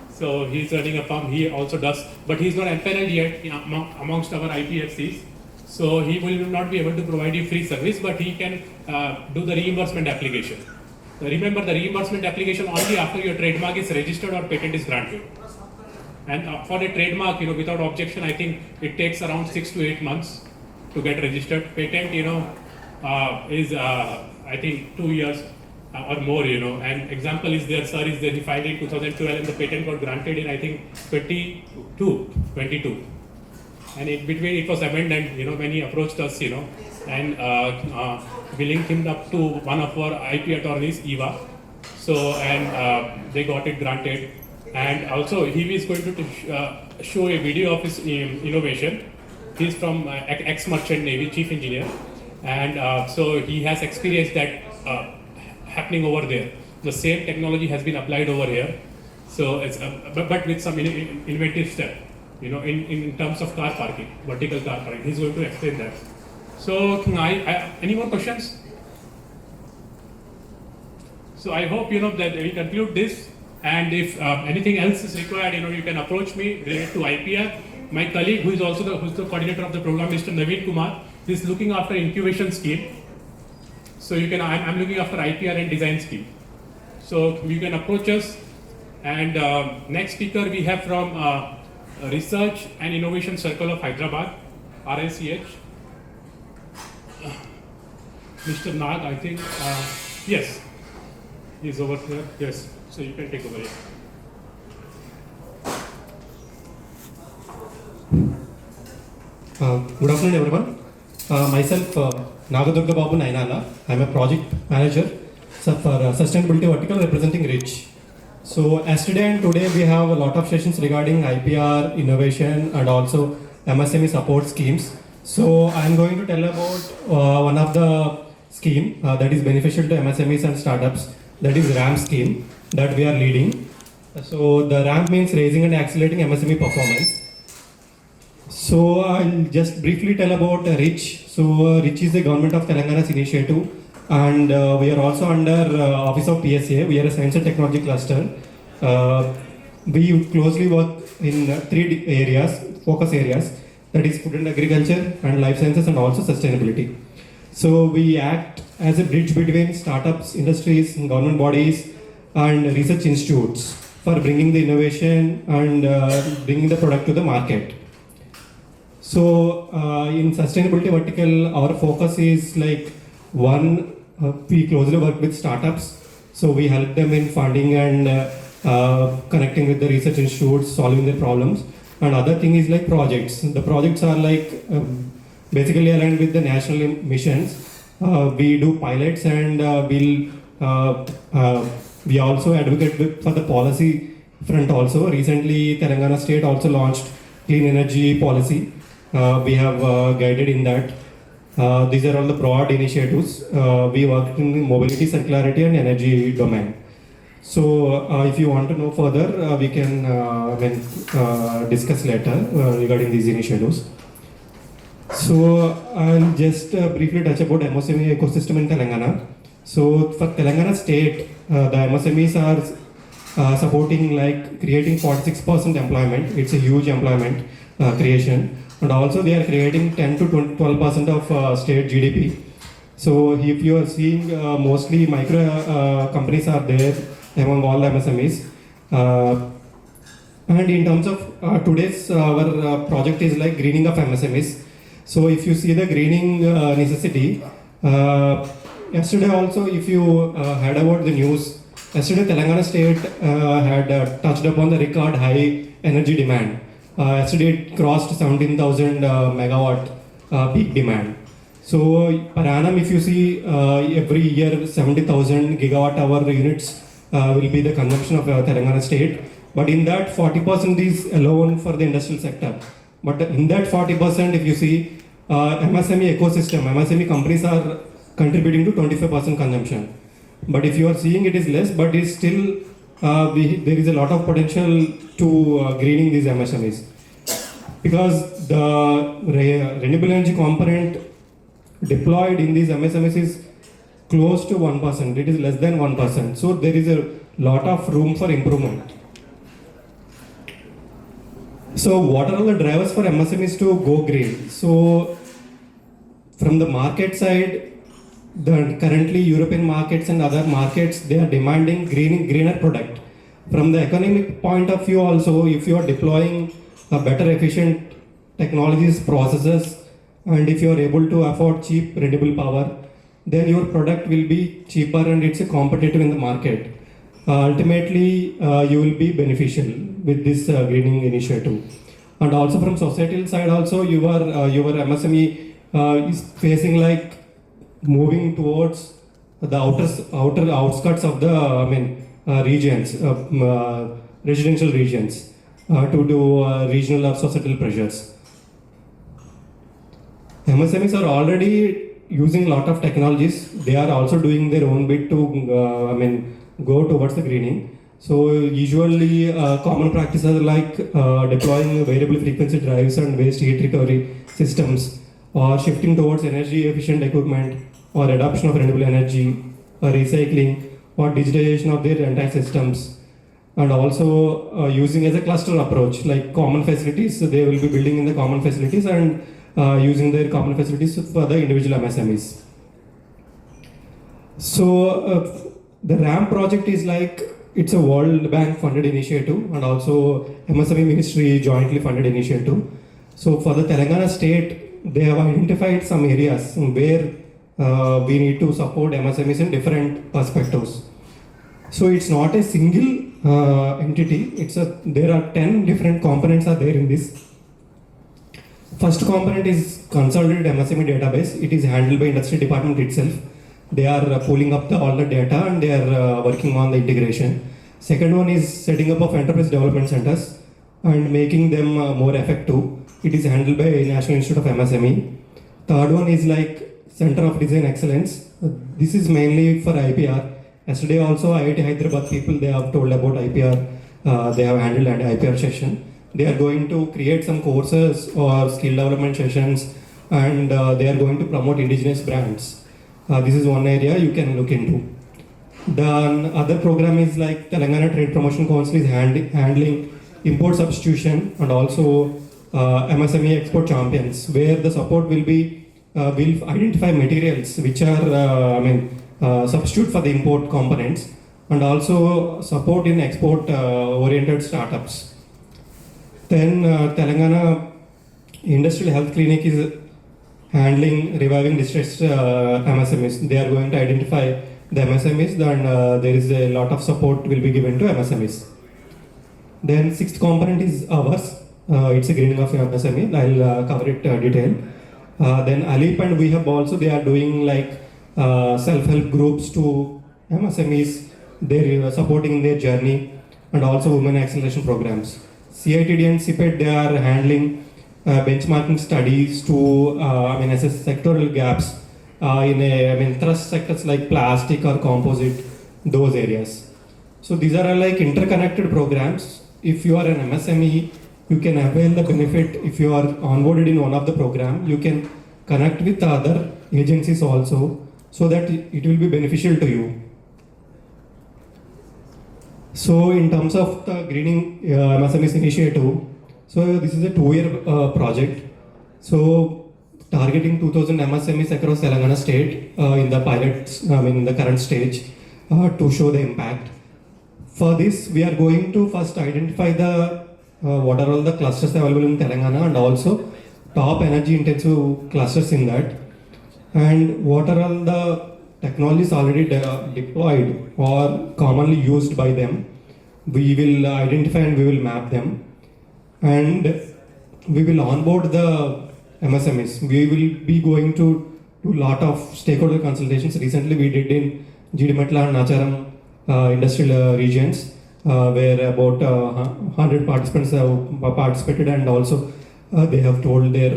So he's earning a firm. He also does, but he's not empaneled yet amongst our IPFCs. So he will not be able to provide you free service, but he can do the reimbursement application. Remember, the reimbursement application only after your trademark is registered or patent is granted. And for a trademark, without objection, I think it takes around 6 to 8 months to get registered. Patent, is I think 2 years or more, And example is there, sir, is there, he filed in 2012 and the patent got granted in, I think, 22. And in between it was amended, when he approached us, and we linked him up to one of our IP attorneys, Eva. So, and they got it granted. And also he is going to show a video of his innovation. He's from ex-merchant Navy, chief engineer. And so he has experienced that happening over there. The same technology has been applied over here. So it's, but with some innovative step, in terms of car parking, vertical car parking. He's going to explain that. So any more questions? So I hope, that we conclude this. And if anything else is required, you can approach me related to IPR. My colleague, who is also the coordinator of the program, Mr. Naveen Kumar, is looking after incubation scheme. So you can, I'm looking after IPR and design scheme. So you can approach us. And next speaker we have from Research and Innovation Circle of Hyderabad, RICH. Mr. Nag, I think, yes, he's over here. Yes. So you can take over here. Good afternoon, everyone. Myself, Nagadurga Babu Nainala. I'm a project manager for sustainability vertical representing RICH. So yesterday and today we have a lot of sessions regarding IPR, innovation, and also MSME support schemes. So I'm going to tell about one of the scheme that is beneficial to MSMEs and startups. That is RAM scheme that we are leading. So the ramp means raising and accelerating MSME performance. So I'll just briefly tell about RICH. So RICH is the Government of Telangana's initiative, and we are also under Office of PSA. We are a science and technology cluster. We closely work in 3 areas, focus areas, that is food and agriculture and life sciences and also sustainability. So we act as a bridge between startups, industries, government bodies, and research institutes for bringing the innovation and bringing the product to the market. So in sustainability vertical, our focus is like one, we closely work with startups. So we help them in funding and connecting with the research institutes, solving their problems. And other thing is like projects. The projects are like basically aligned with the national missions. We do pilots and we'll we also advocate for the policy front also. Recently, Telangana state also launched clean energy policy. We have guided in that. These are all the broad initiatives. We work in the mobility, circularity and energy domain. So if you want to know further, we can discuss later regarding these initiatives. So I'll just briefly touch about MSME ecosystem in Telangana. So for Telangana state, the MSMEs are supporting like creating 46% employment. It's a huge employment creation. And also they are creating 10 to 12% of state GDP. So if you are seeing mostly micro companies are there among all the MSMEs. And in terms of today's our project is like greening of MSMEs. So if you see the greening necessity, yesterday also if you heard about the news, yesterday Telangana state had touched upon the record high energy demand. Yesterday it crossed 17,000 megawatt peak demand. So per annum if you see every year 70,000 gigawatt hour units will be the consumption of Telangana state. But in that 40% is alone for the industrial sector. But in that 40% if you see MSME ecosystem, MSME companies are contributing to 25% consumption. But if you are seeing it is less, but it's still there is a lot of potential to greening these MSMEs. Because the renewable energy component deployed in these MSMEs is close to 1%, it is less than 1%. So there is a lot of room for improvement. So what are all the drivers for MSMEs to go green? So from the market side, currently European markets and other markets, they are demanding greener product. From the economic point of view also, if you are deploying a better efficient technologies, processes, and if you are able to afford cheap renewable power, then your product will be cheaper and it's competitive in the market. Ultimately, you will be beneficial with this greening initiative. And also from societal side also, your MSME is facing like moving towards the outer outskirts of the regions, residential regions, to do regional or societal pressures. MSMEs are already using a lot of technologies. They are also doing their own bit to go towards the greening. So usually common practices are like deploying variable frequency drives and waste heat recovery systems, or shifting towards energy efficient equipment, or adoption of renewable energy, or recycling, or digitization of their entire systems, and also using as a cluster approach, like common facilities. So they will be building in the common facilities and using their common facilities for the individual MSMEs. So the RAM project is like, it's a World Bank funded initiative and also MSME Ministry jointly funded initiative. So for the Telangana state, they have identified some areas where we need to support MSMEs in different perspectives. So it's not a single entity. There are 10 different components are there in this. First component is consolidated MSME database. It is handled by industry department itself. They are pulling up all the data and they are working on the integration. Second one is setting up of enterprise development centers and making them more effective. It is handled by National Institute of MSME. Third one is like Center of Design Excellence. This is mainly for IPR. Yesterday also IIT Hyderabad people, they have told about IPR. They have handled an IPR session. They are going to create some courses or skill development sessions, and they are going to promote indigenous brands. This is one area you can look into. The other program is like Telangana Trade Promotion Council is handling import substitution and also MSME export champions, where the support will be will identify materials which are substitute for the import components, and also support in export oriented startups. Then Telangana Industrial Health Clinic is handling reviving distressed MSMEs. They are going to identify the MSMEs, and there is a lot of support will be given to MSMEs. Then sixth component is ours. It's a greening of MSME. I'll cover it detail. Then Alip and we have also, they are doing like self-help groups to MSMEs, they're supporting their journey, and also women acceleration programs. CITD and CPET, they are handling benchmarking studies to assess sectoral gaps in thrust sectors like plastic or composite, those areas. So these are like interconnected programs. If you are an MSME, you can avail the benefit. If you are onboarded in one of the program, you can connect with other agencies also, so that it will be beneficial to you. So in terms of the greening MSMEs initiative, so this is a 2-year project. So targeting 2,000 MSMEs across Telangana state in the pilots, in the current stage, to show the impact. For this, we are going to first identify the what are all the clusters available in Telangana, and also top energy intensive clusters in that, and what are all the technologies already deployed or commonly used by them. We will identify and we will map them, and we will onboard the MSMEs. We will be going to do lot of stakeholder consultations. Recently we did in Jidimatla and Nacharam industrial regions, where about 100 participants have participated, and also they have told they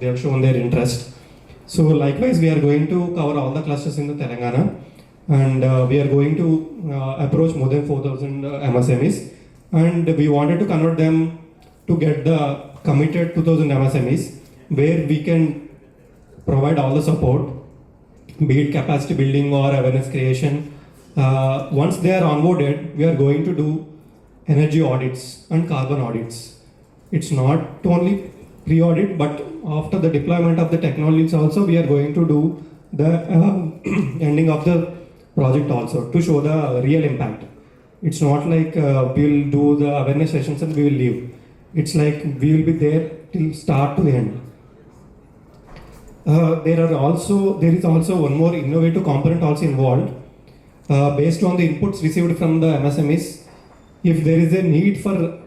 have shown their interest. So likewise, we are going to cover all the clusters in the Telangana, and we are going to approach more than 4,000 MSMEs, and we wanted to convert them to get the committed 2,000 MSMEs, where we can provide all the support, be it capacity building or awareness creation. Once they are onboarded, we are going to do energy audits and carbon audits. It's not only pre-audit, but after the deployment of the technologies also, we are going to do the ending of the project also, to show the real impact. It's not like we will do the awareness sessions and we will leave. It's like we will be there till start to the end. There is also one more innovative component also involved. Based on the inputs received from the MSMEs, if there is a need for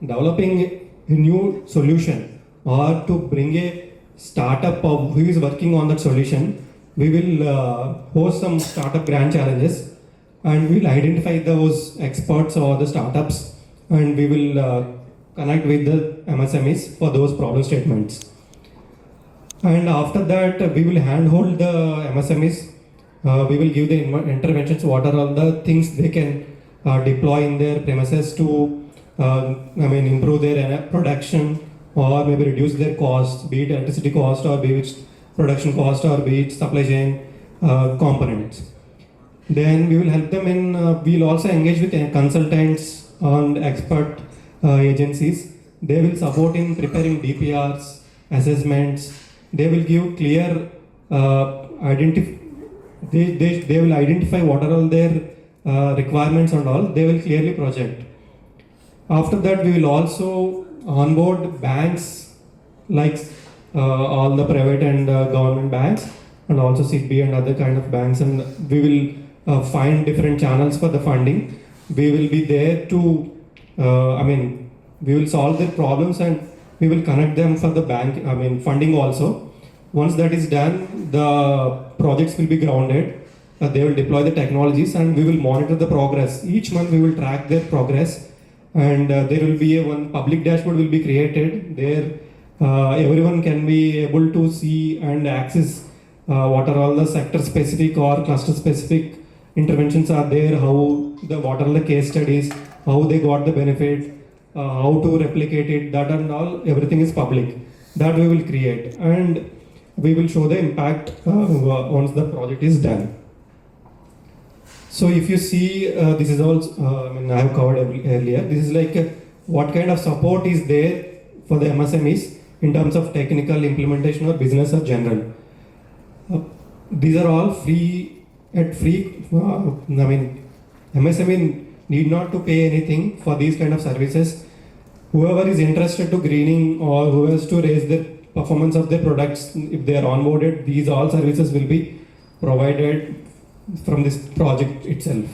developing a new solution or to bring a startup of who is working on that solution, we will host some startup grand challenges, and we will identify those experts or the startups, and we will connect with the MSMEs for those problem statements. And after that, we will handhold the MSMEs. We will give the interventions, what are all the things they can deploy in their premises to improve their production, or maybe reduce their costs, be it electricity cost, or be it production cost, or be it supply chain components. Then we will help them in, we will also engage with consultants and expert agencies. They will support in preparing DPRs, assessments. They will give clear they will identify what are all their requirements and all. They will clearly project. After that, we will also onboard banks like all the private and government banks, and also SIDBI and other kind of banks, and we will find different channels for the funding. We will be there to, we will solve their problems, and we will connect them for the bank, funding also. Once that is done, the projects will be grounded. They will deploy the technologies, and we will monitor the progress. Each month we will track their progress, and there will be one public dashboard will be created. There everyone can be able to see and access what are all the sector specific or cluster specific interventions are there, what are the case studies, how they got the benefit, how to replicate it, that and all, everything is public. That we will create, and we will show the impact once the project is done. So if you see, this is also, I have covered earlier, this is like what kind of support is there for the MSMEs in terms of technical implementation or business or general. These are all free. MSME need not to pay anything for these kind of services. Whoever is interested to greening or who has to raise the performance of their products, if they are onboarded, these all services will be provided from this project itself.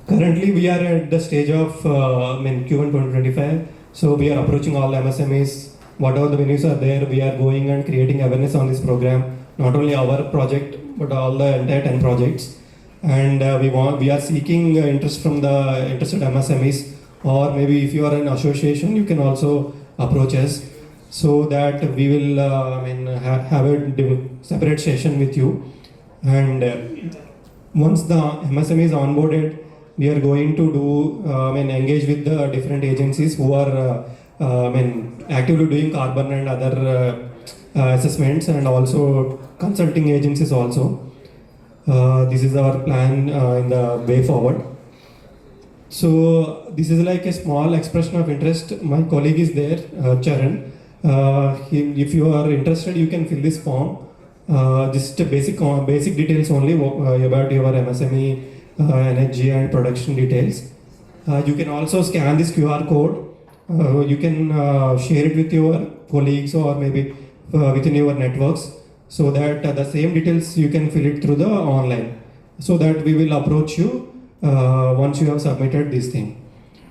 Currently, we are at the stage of Q1 2025. So we are approaching all MSMEs. Whatever the venues are there, we are going and creating awareness on this program. not only our project but all the entire 10 projects. And we are seeking interest from the interested MSMEs, or maybe if you are an association, you can also approach us, so that we will have a separate session with you. And once the MSME is onboarded, we are going to do engage with the different agencies who are actively doing carbon and other assessments, and also consulting agencies also. This is our plan in the way forward. So this is like a small expression of interest. My colleague is there, Charan. If you are interested, you can fill this form. Just basic details only about your MSME, energy and production details. You can also scan this QR code. You can share it with your colleagues or maybe within your networks, so that the same details you can fill it through the online, so that we will approach you once you have submitted this thing.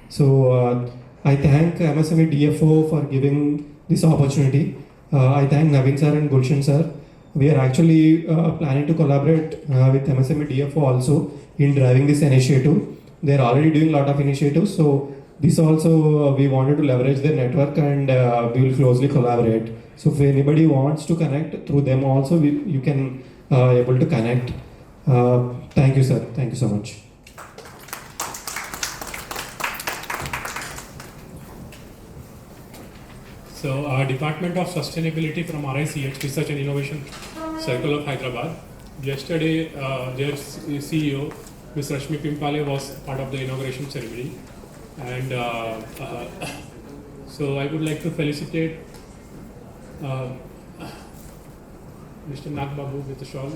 So I thank MSME DFO for giving this opportunity. I thank Naveen sir and Gulshan sir. We are actually planning to collaborate with MSME DFO also in driving this initiative. They are already doing a lot of initiatives, so this also we wanted to leverage their network, and we will closely collaborate. So if anybody wants to connect through them also, you can able to connect. Thank you, sir. Thank you so much. So our Department of Sustainability from RICH, Research and Innovation Circle of Hyderabad. Yesterday, their CEO, Ms. Rashmi Pimpale, was part of the inauguration ceremony. And so I would like to felicitate Mr. Nag Babu with the shawl.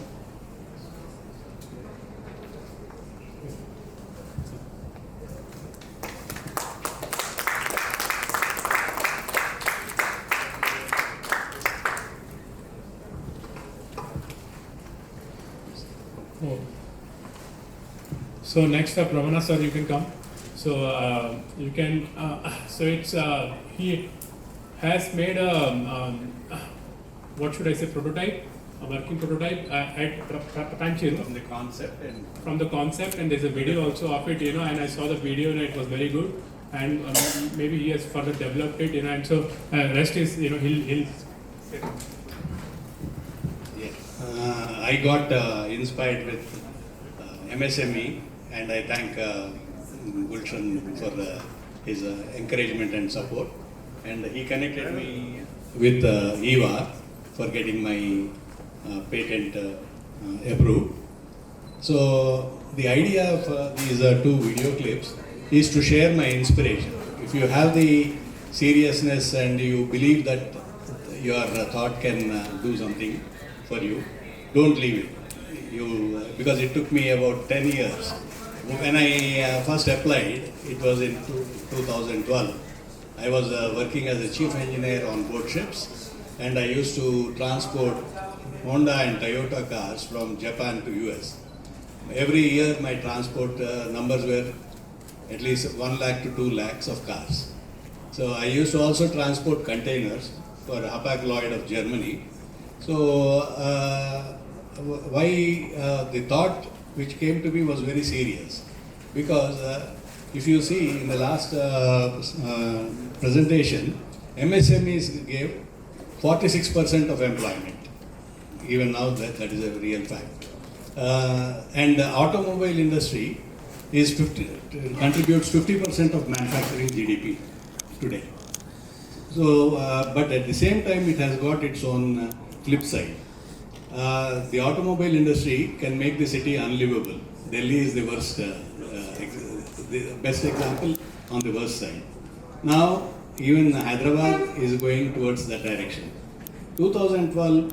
Oh. So next up, Ramana sir, you can come. So you can. So it's he has made a what should I say, prototype, a working prototype at Patancheru. From the concept, and there's a video also of it, and I saw the video and it was very good, and maybe he has further developed it, and so rest is, he'll I got inspired with MSME, and I thank Gulshan for his encouragement and support, and he connected me with EVA for getting my patent approved. So the idea of these 2 video clips is to share my inspiration. If you have the seriousness and you believe that your thought can do something for you, don't leave it. Because it took me about 10 years. When I first applied, it was in 2012. I was working as a chief engineer on boat ships, and I used to transport Honda and Toyota cars from Japan to US. Every year my transport numbers were at least 1 lakh to 2 lakhs of cars. So I used to also transport containers for Hapag-Lloyd of Germany. So the thought which came to me was very serious, because if you see in the last presentation, MSMEs gave 46% of employment. Even now that is a real fact. And the automobile industry contributes 50% of manufacturing GDP today. So, but at the same time, it has got its own flip side. The automobile industry can make the city unlivable. Delhi is the worst, the best example on the worst side. Now, even Hyderabad is going towards that direction. 2012,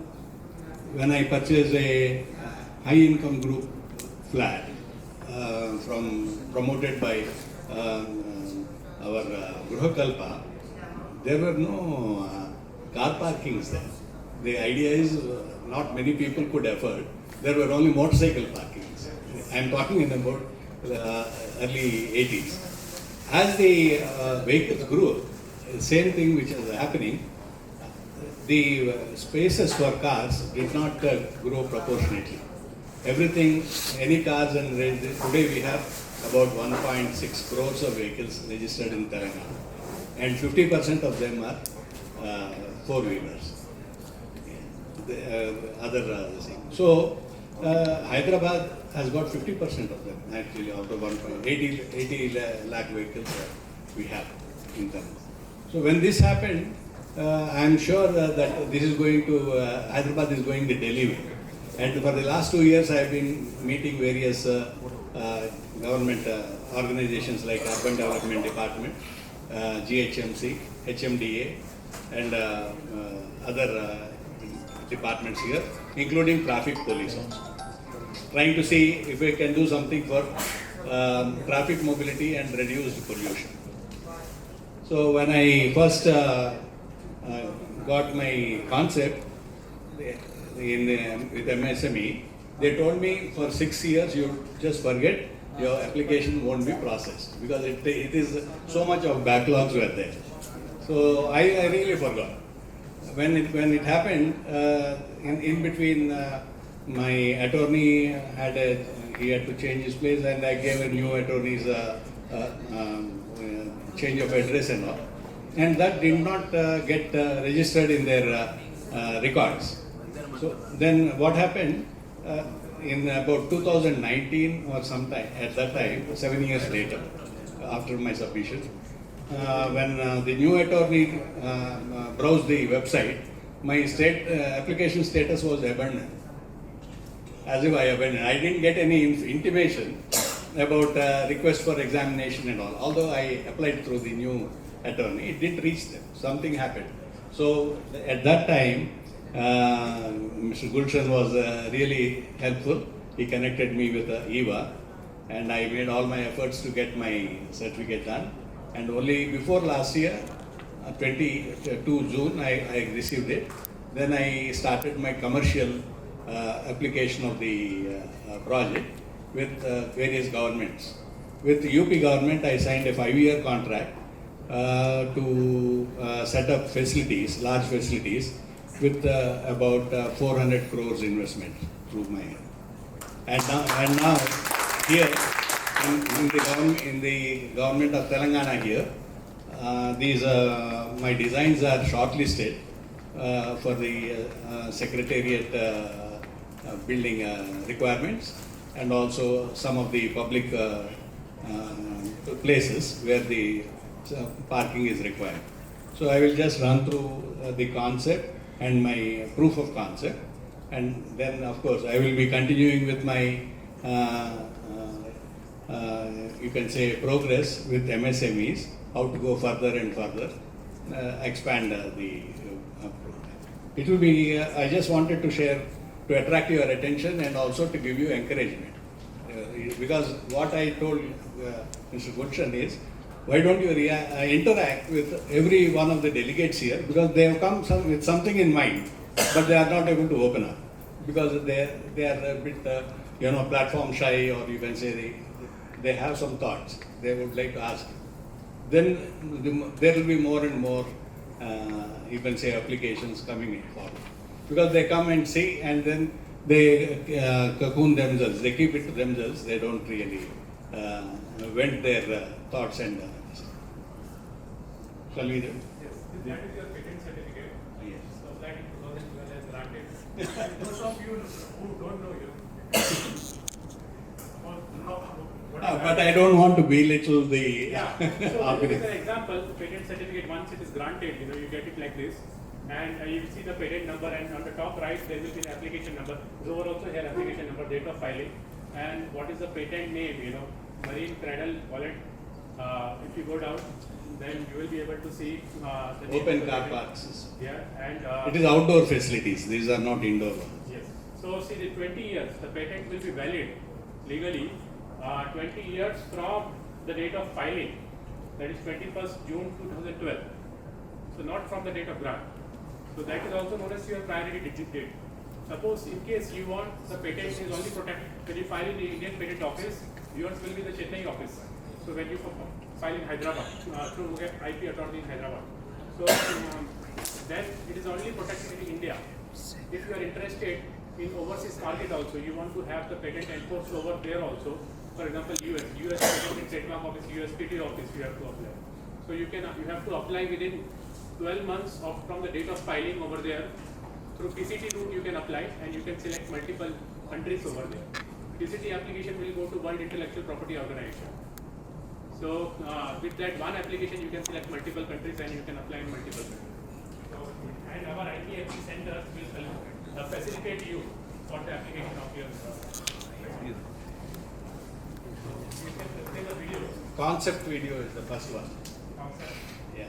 when I purchased a high-income group flat promoted by our Gruhakalpa, there were no car parkings there. The idea is not many people could afford. There were only motorcycle parkings. I am talking in about early 80s. As the vehicles grew, the same thing which is happening, the spaces for cars did not grow proportionately. Everything, any cars, and today we have about 1.6 crores of vehicles registered in Telangana, and 50% of them are four-wheelers. Other things. So Hyderabad has got 50% of them actually out of 80 lakh vehicles we have in Telangana. So when this happened, I am sure that this is going to Hyderabad is going the Delhi way. And for the last 2 years, I have been meeting various government organizations like Urban Development Department, GHMC, HMDA, and other departments here, including traffic police also. Trying to see if we can do something for traffic mobility and reduce pollution. So when I first got my concept with MSME, they told me for 6 years you just forget, your application won't be processed because it is so much of backlogs were there. So I really forgot. When it happened, in between my attorney he had to change his place, and I gave a new attorney's change of address and all, and that did not get registered in their records. So then what happened in about 2019 or sometime at that time, 7 years later, after my submission, when the new attorney browsed the website, my application status was abandoned. As if I abandoned. I didn't get any intimation about request for examination and all. Although I applied through the new attorney, it didn't reach them. Something happened. So at that time, Mr. Gulshan was really helpful. He connected me with EVA, and I made all my efforts to get my certificate done. And only before last year, 22 June, I received it. Then I started my commercial application of the project with various governments. With the UP government, I signed a 5-year contract to set up facilities, large facilities, with about 400 crores investment through my hand. And now here, in the government of Telangana here, these my designs are shortlisted for the secretariat building requirements, and also some of the public places where the parking is required. So I will just run through the concept and my proof of concept, and then of course I will be continuing with my you can say progress with MSMEs, how to go further and further, expand the program. It will be, I just wanted to share, to attract your attention and also to give you encouragement. Because what I told Mr. Gulshan is, why don't you interact with every one of the delegates here, because they have come with something in mind, but they are not able to open up, because they are a bit, platform shy, or you can say they have some thoughts they would like to ask. Then there will be more and more, you can say, applications coming in forward. Because they come and see, and then they cocoon themselves, they keep it to themselves, they don't really vent their thoughts and shall we do? Yes, that is your patent certificate. Yes. So that in 2012 has granted. Those of you who don't know you. But I don't want to belittle the So this is an example, patent certificate, once it is granted, you get it like this, and you see the patent number, and on the top right there will be the application number. Over also here application number, date of filing, and what is the patent name, Marine Cradle Wallet. If you go down, then you will be able to see the name open of the car patent. parks. Yeah, and It is outdoor facilities, these are not indoor ones. yes. So see, the 20 years, the patent will be valid legally 20 years from the date of filing, that is 21st June 2012. So not from the date of grant. So that is also known as your priority date. Suppose in case you want the patent is only protected when you file in the Indian Patent Office, yours will be the Chennai office. So when you file in Hyderabad through IP attorney in Hyderabad, So then it is only protected in India. If you are interested in overseas market also, you want to have the patent enforced over there also. For example, US Patent and Trademark Office, USPT office, you have to apply. So you have to apply within 12 months from the date of filing over there. Through PCT route you can apply and you can select multiple countries over there. PCT application will go to World Intellectual Property Organization. So with that one application you can select multiple countries and you can apply in multiple countries. So, and our IPFC centers will facilitate you for the application of your Concept video is the first one. Concept. Yeah.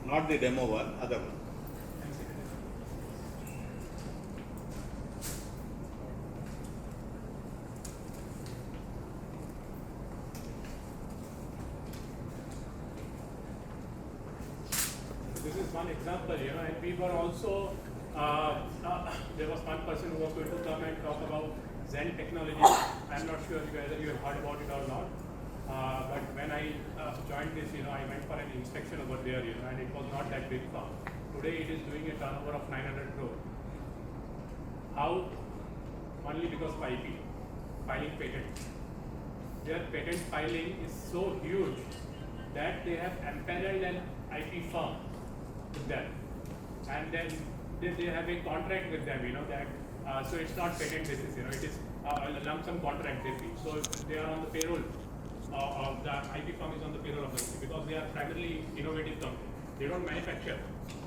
Not the demo one, other one. This is one example, and we were also, there was one person who was going to come and talk about Zen technology. I'm not sure whether you have heard about it or not. But when I joined this, I went for an inspection over there, and it was not that big firm. Today it is doing a turnover of 900 crore. How? Only because of IP, filing patent. Their patent filing is so huge that they have empaneled an IP firm with them. And then they have a contract with them, that so it's not patent basis, it is a lump sum contract they fee. So they are on the payroll. The IP firm is on the payroll of the company because they are primarily innovative company. They don't manufacture,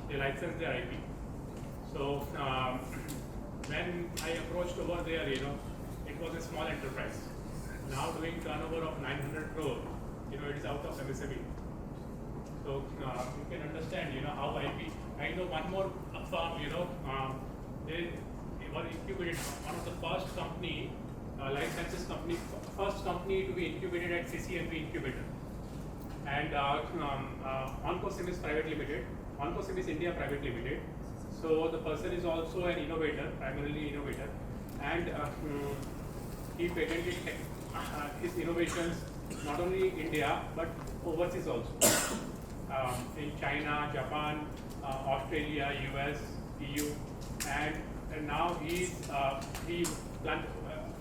they license their IP. So when I approached over there, it was a small enterprise. Now doing turnover of 900 crore, it is out of MSME. So you can understand, how IP. I know one more firm, they were incubated, one of the first company, life sciences company, first company to be incubated at CCMP incubator. And Oncosim Private Limited, Oncosim India Private Limited. So the person is also an innovator, primarily innovator, and he patented his innovations not only India but overseas also. In China, Japan, Australia, US, EU, and now he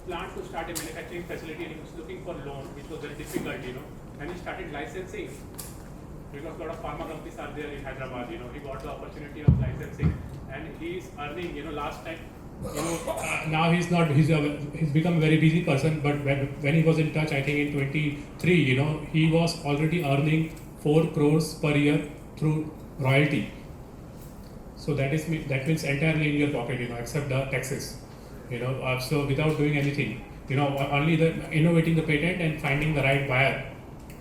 planned to start a manufacturing facility, and he was looking for loan, which was very difficult, and he started licensing because a lot of pharma companies are there in Hyderabad. He got the opportunity of licensing, and he's earning. Last time, now he's not. He's become a very busy person. But when he was in touch, I think in 23, he was already earning 4 crores per year through royalty. So that means entirely in your pocket, except the taxes. So without doing anything, only innovating the patent and finding the right buyer.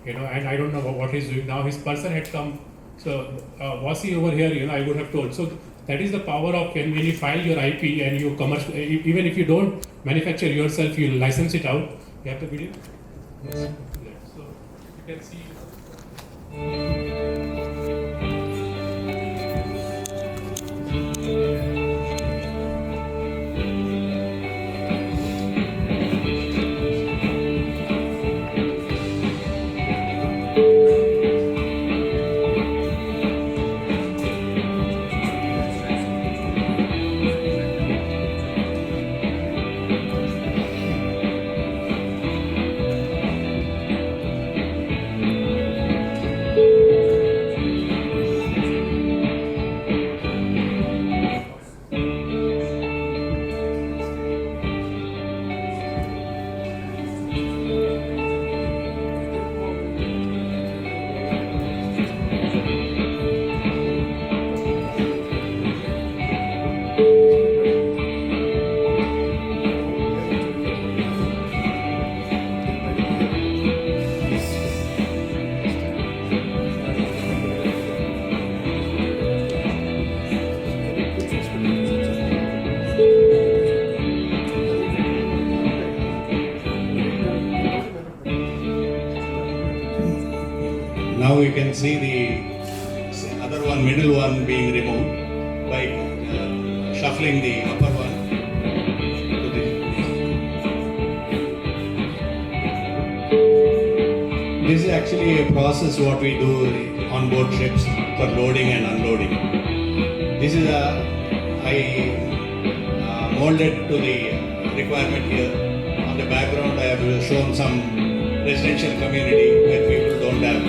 And I don't know what he's doing now. His person had come. So was he over here? I would have told. So that is the power of when you file your IP and you commercial. Even if you don't manufacture yourself, you license it out. You have the video. Yes. So you can see. Now you can see the other one, middle one being removed by shuffling the upper one to the. This is actually a process what we do on board ships for loading and unloading. This is I molded to the requirement here. On the background I have shown some residential community where people don't have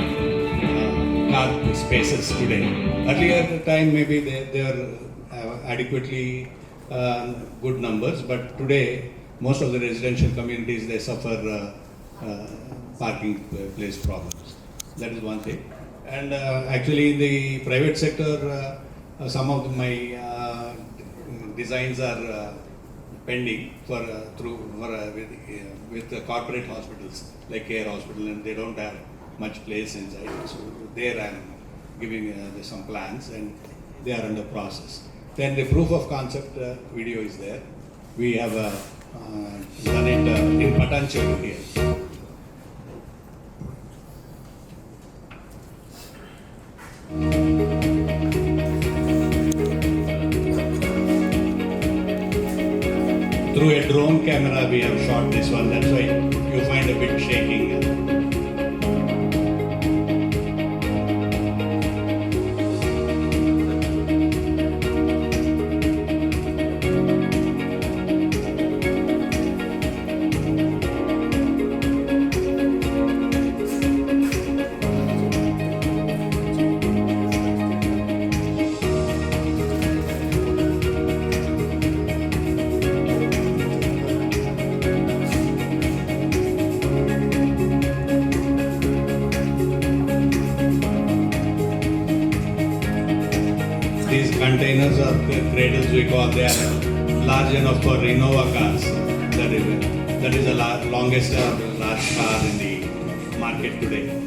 car spaces today. Earlier time maybe they were adequately good numbers, but today most of the residential communities they suffer parking place problems. That is one thing. And actually in the private sector, some of my designs are pending for with the corporate hospitals like Care Hospital, and they don't have much place inside. So there I am giving some plans, and they are under process. Then the proof of concept video is there. We have done it in Patancheru here. Through a drone camera we have shot this one, that's why you find a bit shaking. These containers or cradles we call, they are large enough for Innova cars. That is the longest large car in the market today.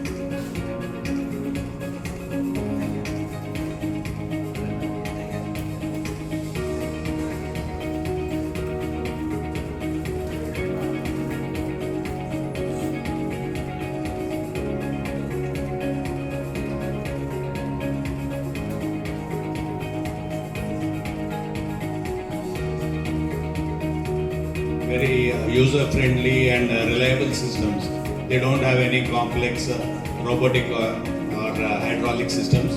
Very user-friendly and reliable systems. They don't have any complex robotic or hydraulic systems.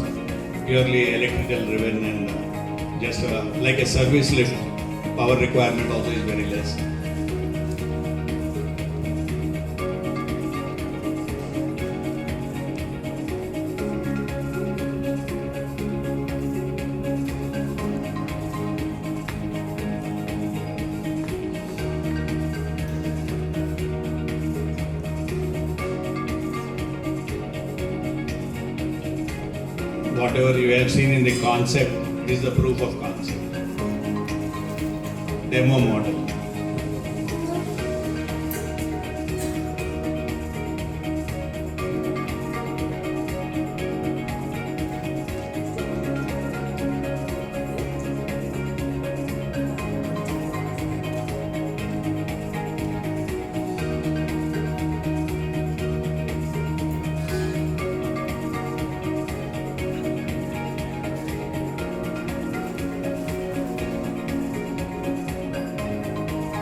Purely electrical driven, and just like a service lift. Power requirement also is very less. Whatever you have seen in the concept is the proof of concept. Demo model.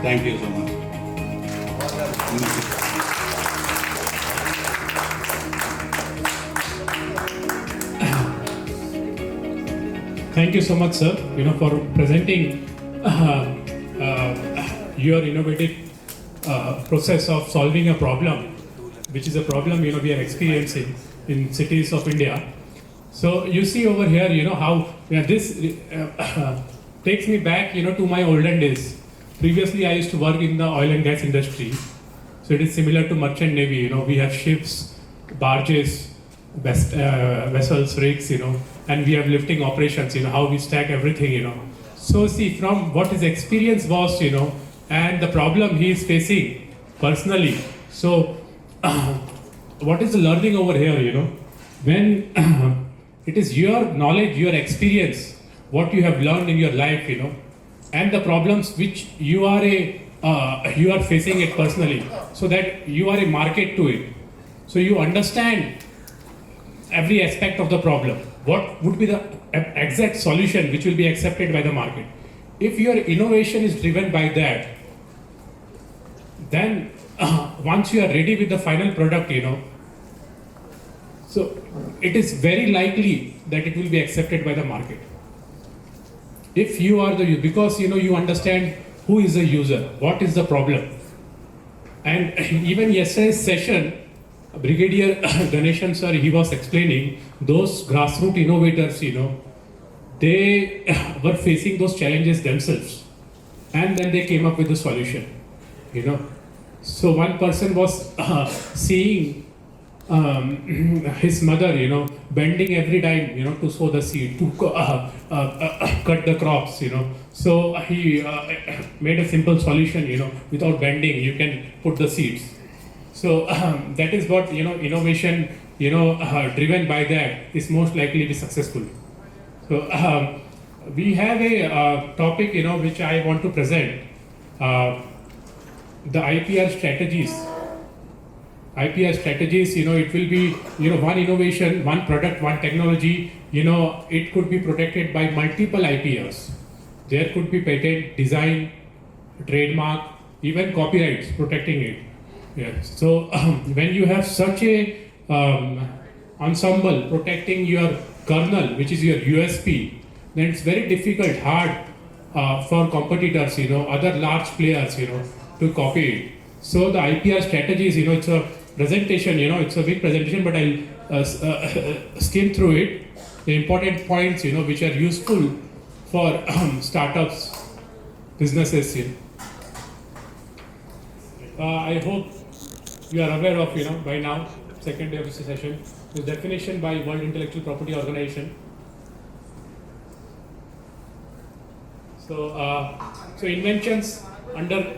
Thank you so much. Thank you so much, sir, for presenting your innovative process of solving a problem, which is a problem, we are experiencing in cities of India. So you see over here, how this takes me back, to my olden days. Previously, I used to work in the oil and gas industry. So it is similar to merchant navy, we have ships, barges, vessels, rigs, and we have lifting operations, how we stack everything, So see, from what his experience was, and the problem he is facing personally. So what is the learning over here, when it is your knowledge, your experience, what you have learned in your life, and the problems which you are facing it personally, so that you are a market to it. So you understand every aspect of the problem. What would be the exact solution which will be accepted by the market? If your innovation is driven by that, then once you are ready with the final product, So it is very likely that it will be accepted by the market. If you are the, because you understand who is the user, what is the problem. And even yesterday's session, Brigadier Ganeshan sir, he was explaining those grassroots innovators, they were facing those challenges themselves. And then they came up with a solution, So one person was seeing his mother, bending every time, to sow the seed, to cut the crops, So he made a simple solution, without bending, you can put the seeds. So that is what, innovation, driven by that is most likely to be successful. So we have a topic, which I want to present, the IPR strategies. IPR strategies, it will be, one innovation, one product, one technology, it could be protected by multiple IPRs. There could be patent, design, trademark, even copyrights protecting it. Yeah. So when you have such a ensemble protecting your kernel, which is your USP, then it's very difficult, hard for competitors, other large players, to copy it. So the IPR strategies, it's a presentation, it's a big presentation, but I'll skim through it. The important points, which are useful for startups, businesses. I hope you are aware of, by now, second day of this session, the definition by World Intellectual Property Organization. So, so inventions under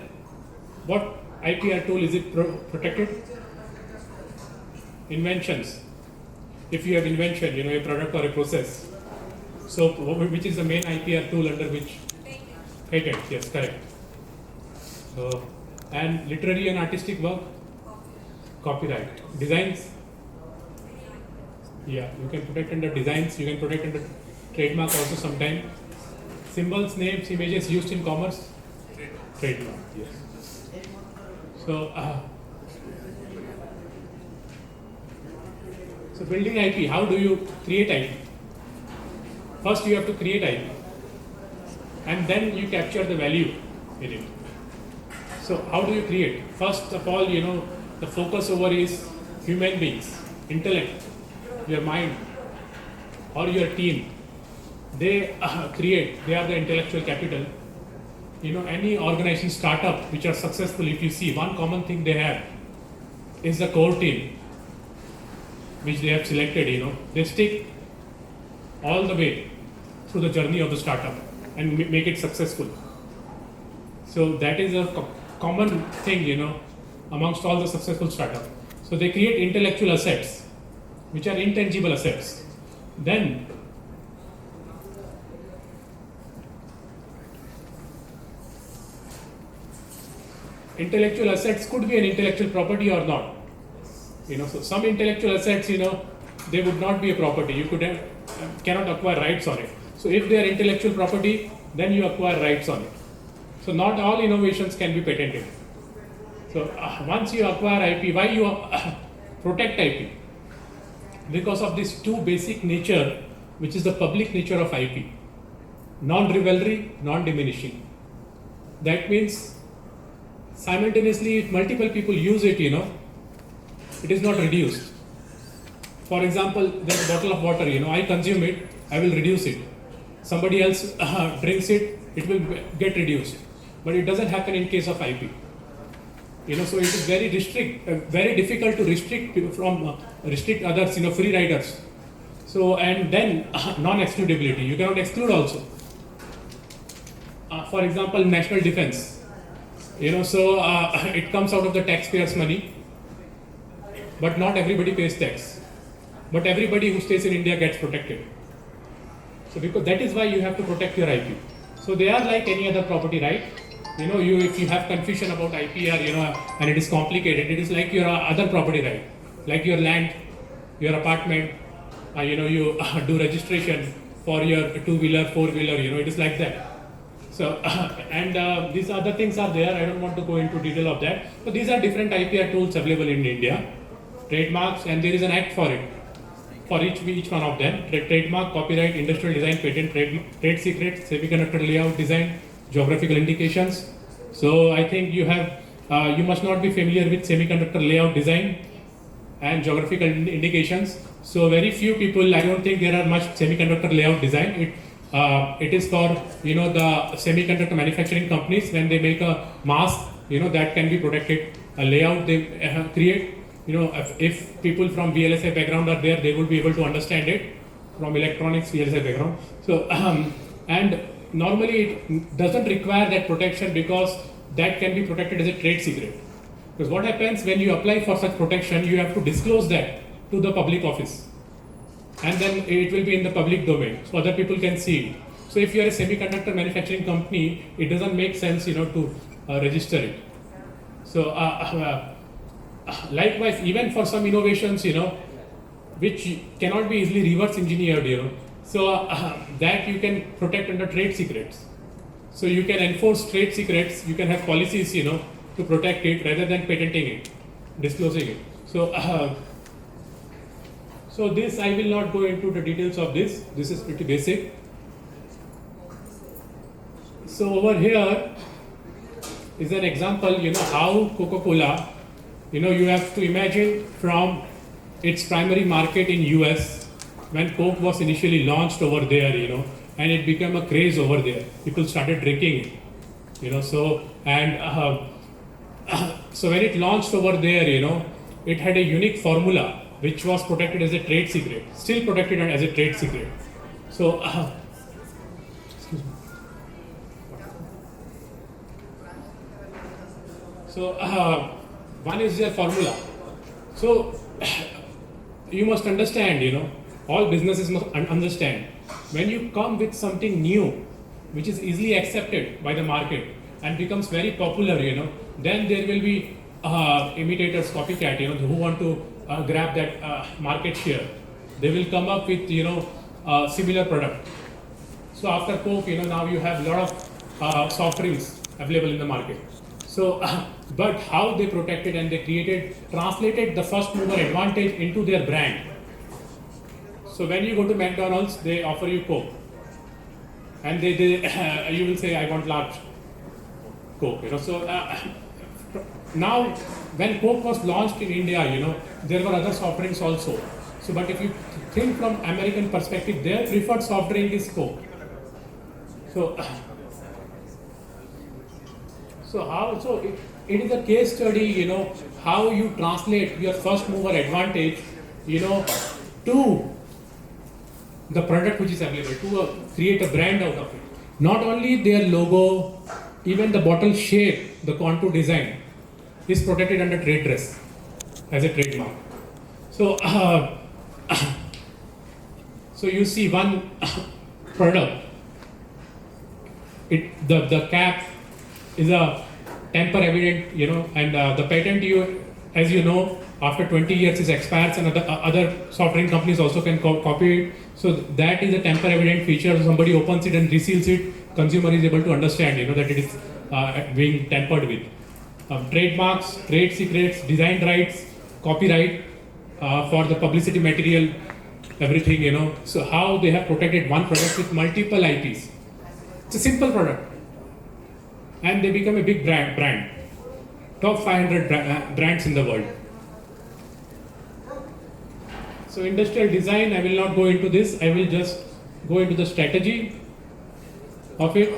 what IPR tool is it protected? Inventions. If you have invention, a product or a process. So, which is the main IPR tool under which? Patent. Yes, correct. So, and literary and artistic work? Copyright. Designs? Yeah, you can protect under designs, you can protect under trademark also sometimes. Symbols, names, images used in commerce? Trademark, yes. So, so building IP, how do you create IP? First you have to create IP and then you capture the value in it. So how do you create? First of all, the focus over is human beings, intellect, your mind or your team. They create, they are the intellectual capital. Any organization, startup which are successful, if you see, one common thing they have is the core team which they have selected, they stick all the way through the journey of the startup and make it successful. So that is a common thing, amongst all the successful startups. So they create intellectual assets, which are intangible assets. Then intellectual assets could be an intellectual property or not. So some intellectual assets, they would not be a property. You cannot acquire rights on it. So if they are intellectual property, then you acquire rights on it. So not all innovations can be patented. So once you acquire IP, why you protect IP? Because of this two basic nature, which is the public nature of IP. Non-rivalry, non-diminishing. That means simultaneously, if multiple people use it, it is not reduced. For example, there's a bottle of water, I consume it, I will reduce it. Somebody else drinks it, it will get reduced. But it doesn't happen in case of IP. So it is very very difficult to restrict others, free riders. So, and then non-excludability, you cannot exclude also. For example, national defense. It comes out of the taxpayers' money, but not everybody pays tax. But everybody who stays in India gets protected. So because that is why you have to protect your IP. So they are like any other property right. If you have confusion about IPR, and it is complicated, it is like your other property right, like your land, your apartment, you do registration for your two-wheeler, four-wheeler, it is like that. So, and these other things are there, I don't want to go into detail of that. So these are different IPR tools available in India, trademarks, and there is an act for it. for each one of them: trademark, copyright, industrial design, patent, trade secrets, semiconductor layout design, geographical indications. So I think you must not be familiar with semiconductor layout design and geographical indications. So very few people, I don't think there are much semiconductor layout design. It is for the semiconductor manufacturing companies when they make a mask, that can be protected. A layout they create. If people from VLSI background are there, they will be able to understand it from electronics VLSI background. So and normally it doesn't require that protection because that can be protected as a trade secret. Because what happens when you apply for such protection, you have to disclose that to the public office, and then it will be in the public domain, so other people can see it. So if you are a semiconductor manufacturing company, it doesn't make sense, to register it. So likewise, even for some innovations, which cannot be easily reverse engineered, so that you can protect under trade secrets. So you can enforce trade secrets, you can have policies, to protect it rather than patenting it, disclosing it. So this, I will not go into the details of this. This is pretty basic. So over here is an example, how Coca-Cola, you have to imagine from its primary market in US, when Coke was initially launched over there, and it became a craze over there. People started drinking it, so when it launched over there, it had a unique formula which was protected as a trade secret, still protected as a trade secret. So, excuse me. So, one is their formula. So, you must understand, all businesses must understand, when you come with something new, which is easily accepted by the market and becomes very popular, then there will be imitators, copycat, who want to grab that market share. They will come up with similar product. So after Coke, now you have a lot of soft drinks available in the market. So but how they protected and they translated the first mover advantage into their brand. So when you go to McDonald's, they offer you Coke, and you will say, I want large Coke. So now, when Coke was launched in India, there were other soft drinks also. So, but if you think from American perspective, their preferred soft drink is Coke. So it is a case study, how you translate your first mover advantage, to the product which is available, to create a brand out of it. Not only their logo, even the bottle shape, the contour design is protected under trade dress as a trademark. So, so you see one product, the cap is a tamper evident, and the patent, as you know, after 20 years it expires, and other soft drink companies also can copy it. So that is a tamper evident feature. Somebody opens it and reseals it, consumer is able to understand, that it is being tampered with. Trademarks, trade secrets, design rights, copyright for the publicity material, everything, So how they have protected one product with multiple IPs. It's a simple product. And they become a big brand. Top 500 brands in the world. So industrial design, I will not go into this. I will just go into the strategy of it.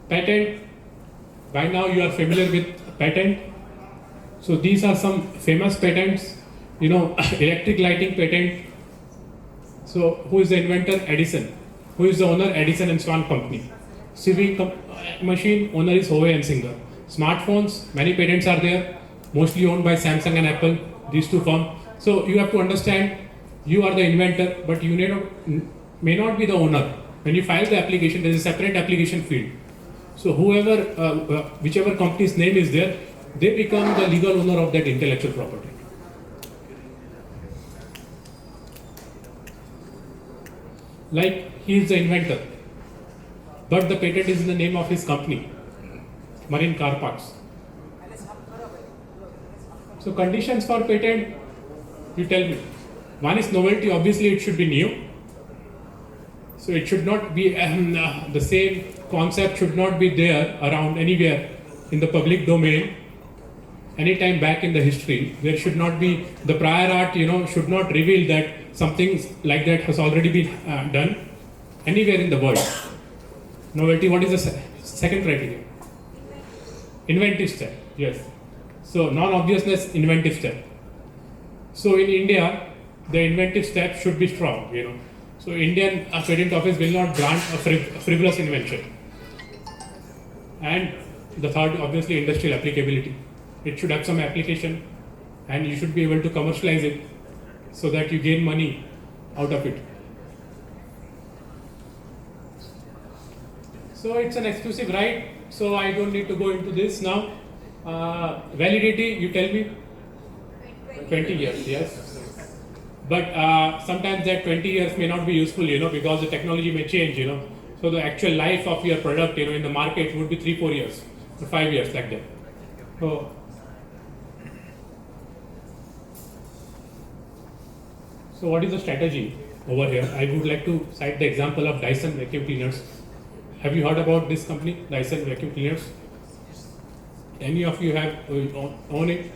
Patent. By now you are familiar with patent. So these are some famous patents. Electric lighting patent. So who is the inventor? Edison. Who is the owner? Edison and Swan Company. Sewing machine, owner is Howe and Singer. Smartphones, many patents are there, mostly owned by Samsung and Apple, these two firms. So you have to understand, you are the inventor, but you may not be the owner. When you file the application, there is a separate application field. So whichever company's name is there, they become the legal owner of that intellectual property. Like he is the inventor, but the patent is in the name of his company, Marine Car Parts. So conditions for patent, You tell me. One is novelty, obviously it should be new. So it should not be, the same concept should not be there around anywhere in the public domain. Anytime back in the history, there should not be, the prior art, should not reveal that something like that has already been done anywhere in the world. Novelty, what is the second criteria? Inventive step, yes. So non-obviousness, inventive step. So in India, the inventive step should be strong, So Indian Patent Office will not grant a frivolous invention. And the third, obviously, industrial applicability. It should have some application and you should be able to commercialize it so that you gain money out of it. So it's an exclusive right, so I don't need to go into this now. Validity, you tell me? 20 years, yes. But sometimes that 20 years may not be useful, because the technology may change, So the actual life of your product, in the market would be 3-4 years, or 5 years like that. So what is the strategy over here? I would like to cite the example of Dyson vacuum cleaners. Have you heard about this company, Dyson vacuum cleaners? Any of you have own it?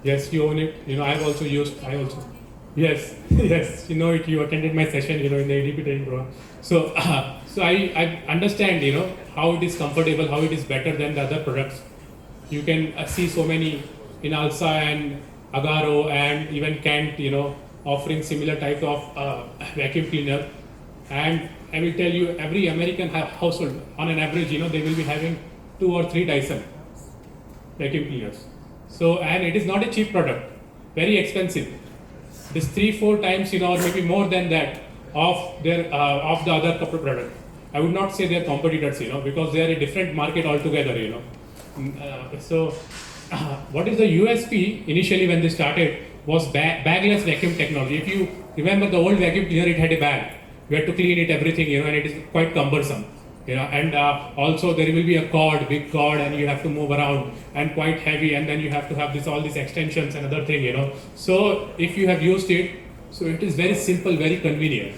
Yes, you own it. I have also used. Yes, yes. It. You attended my session. In the ADP training program. So, I understand. How it is comfortable, how it is better than the other products. You can see so many in Alsa and Agaro and even Kent. Offering similar type of vacuum cleaner. And I will tell you, every American household, on an average, they will be having 2 or 3 Dyson vacuum cleaners. So, and it is not a cheap product, very expensive. It is 3-4 times, or maybe more than that of their of the other product. I would not say they are competitors, because they are a different market altogether, So, what is the USP initially when they started was bagless vacuum technology. If you remember the old vacuum cleaner, it had a bag. You had to clean it, everything, and it is quite cumbersome. And also there will be a cord, big cord, and you have to move around, and quite heavy, and then you have to have all these extensions and other thing, So if you have used it, so it is very simple, very convenient.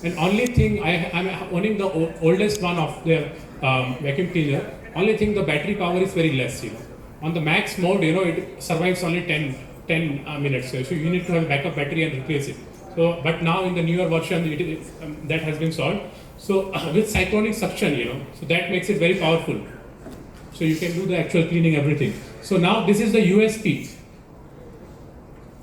And only thing, I'm owning the oldest one of the vacuum cleaner, only thing the battery power is very less, On the max mode, it survives only 10 minutes, so you need to have a backup battery and replace it. So, but now in the newer version, that has been solved. So with cyclonic suction, so that makes it very powerful. So you can do the actual cleaning, everything. So now this is the USP,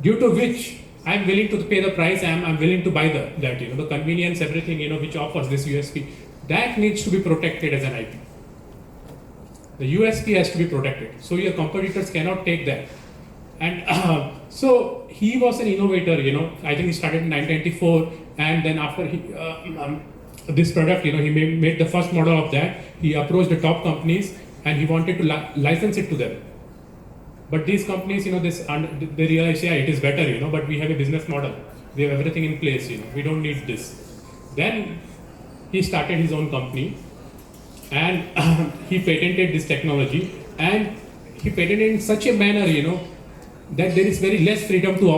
due to which I am willing to pay the price. I am willing to buy that, the convenience, everything, which offers this USP. That needs to be protected as an IP. The USP has to be protected. So your competitors cannot take that. And so he was an innovator, I think he started in 1994, and then after this product, he made the first model of that. He approached the top companies and he wanted to license it to them. But these companies, they realized, yeah, it is better, but we have a business model. We have everything in place, we don't need this. Then he started his own company and he patented this technology, and he patented it in such a manner, that there is very less freedom to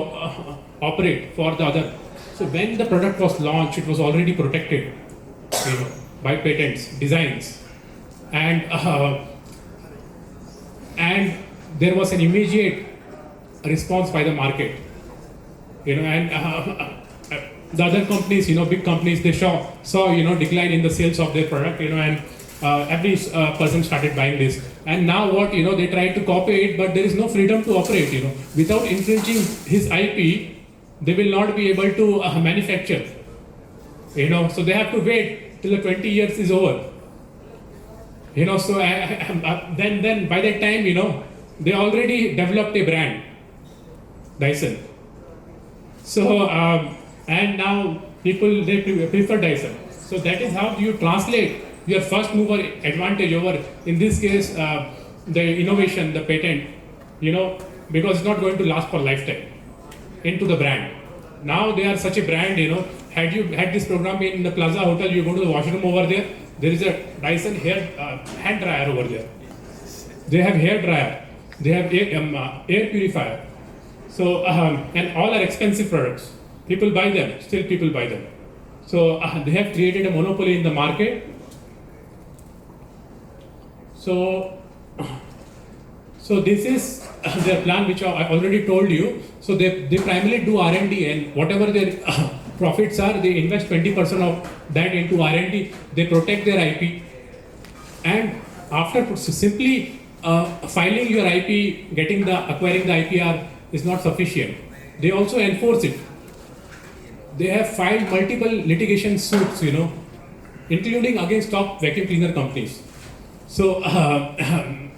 operate for the other. So when the product was launched, it was already protected, by patents, designs, and there was an immediate response by the market, and the other companies, big companies, they saw decline in the sales of their product, and every person started buying this. And now what, they try to copy it, but there is no freedom to operate, Without infringing his IP, they will not be able to manufacture, So they have to wait till the 20 years is over. So then by that time, they already developed a brand, Dyson. So, and now people, they prefer Dyson. So that is how you translate your first mover advantage over, in this case, the innovation, the patent, because it's not going to last for lifetime, into the brand. Now they are such a brand, had you had this program in the Plaza Hotel, you go to the washroom over there, there is a Dyson hand dryer over there. They have hair dryer, they have air purifier. So, and all are expensive products. People buy them, still people buy them. So, they have created a monopoly in the market. So this is their plan, which I already told you. So they primarily do R&D, and whatever their profits are, they invest 20% of that into R&D. They protect their IP, and after simply filing your IP, acquiring the IPR is not sufficient. They also enforce it. They have filed multiple litigation suits, including against top vacuum cleaner companies. So,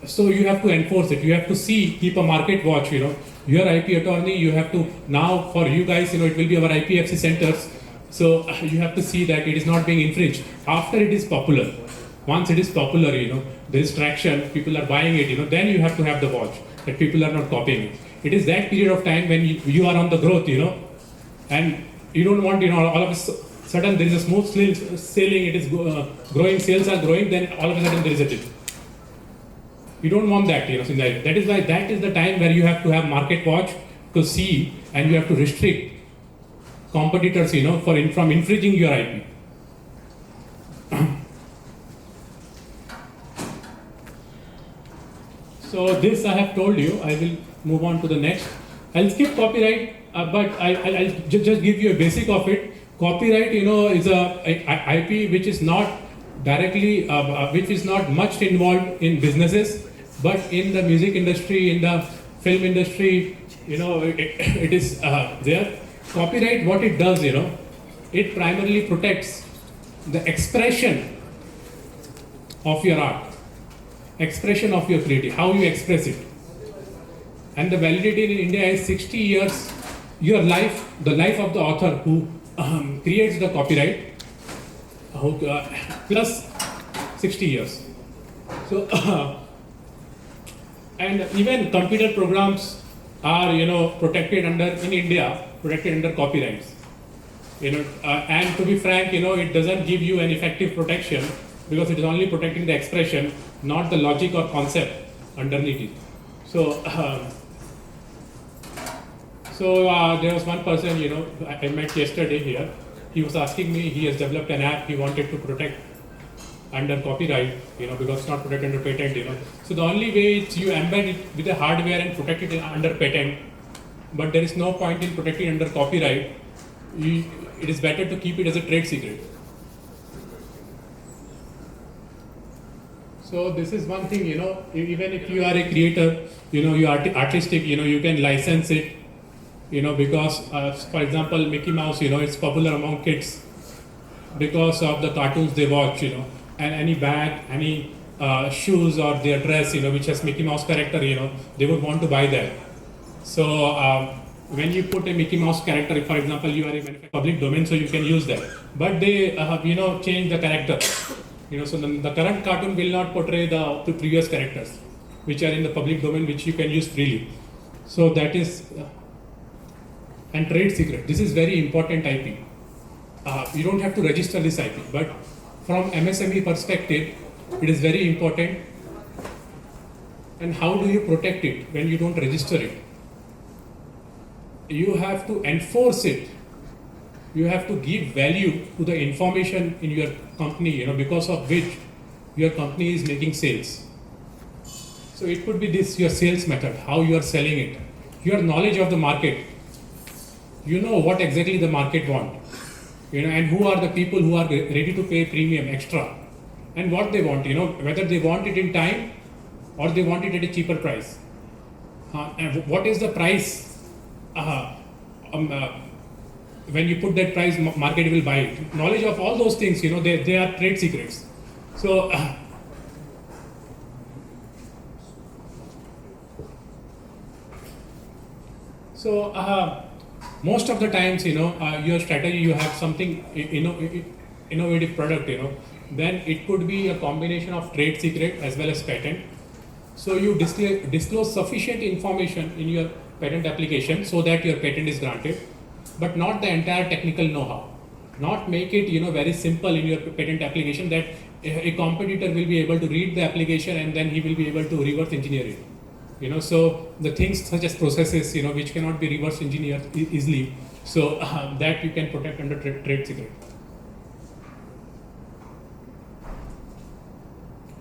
so you have to enforce it. You have to keep a market watch. Your IP attorney. You have to now for you guys. It will be our IPFC centers. So you have to see that it is not being infringed after it is popular. Once it is popular, there is traction. People are buying it. Then you have to have the watch that people are not copying it. It is that period of time when you are on the growth. And you don't want all of a sudden there is a smooth sailing, it is growing, sales are growing, then all of a sudden there is a dip. You don't want that, that is why that is the time where you have to have market watch to see, and you have to restrict competitors, from infringing your IP. So this I have told you. I will move on to the next. I'll skip copyright, but I'll just give you a basic of it. Copyright, is a IP which is not directly, which is not much involved in businesses, but in the music industry, in the film industry, it is there. Copyright, what it does, it primarily protects the expression of your art, expression of your creativity, how you express it. And the validity in India is 60 years, your life, the life of the author who creates the copyright, plus 60 years. So, and even computer programs are, protected in India, protected under copyrights. And to be frank, it doesn't give you an effective protection because it is only protecting the expression, not the logic or concept underneath it. So, there was one person, I met yesterday here. He was asking me, he has developed an app he wanted to protect under copyright, because it's not protected under patent, So the only way is you embed it with the hardware and protect it under patent. But there is no point in protecting under copyright. It is better to keep it as a trade secret. So this is one thing, even if you are a creator, you are artistic, you can license it. Because, for example, Mickey Mouse, it's popular among kids because of the cartoons they watch, and any bag, any shoes or their dress, which has Mickey Mouse character, they would want to buy that. So, when you put a Mickey Mouse character, for example, you are in public domain, so you can use that. But they, change the character. So the current cartoon will not portray the previous characters, which are in the public domain, which you can use freely. So that is... and trade secret. This is very important IP. You don't have to register this IP, but from MSME perspective, it is very important. And how do you protect it when you don't register it? You have to enforce it. You have to give value to the information in your company, because of which your company is making sales. So it could be this, your sales method, how you are selling it, your knowledge of the market. What exactly the market want, and who are the people who are ready to pay premium extra, and what they want, whether they want it in time or they want it at a cheaper price. And what is the price? When you put that price, market will buy it. Knowledge of all those things, they are trade secrets. So, most of the times, your strategy, you have something, innovative product, then it could be a combination of trade secret as well as patent. So you disclose sufficient information in your patent application so that your patent is granted, but not the entire technical know-how. Not make it, very simple in your patent application that a competitor will be able to read the application and then he will be able to reverse engineer it. So the things such as processes, which cannot be reverse engineered easily, so that you can protect under trade secret.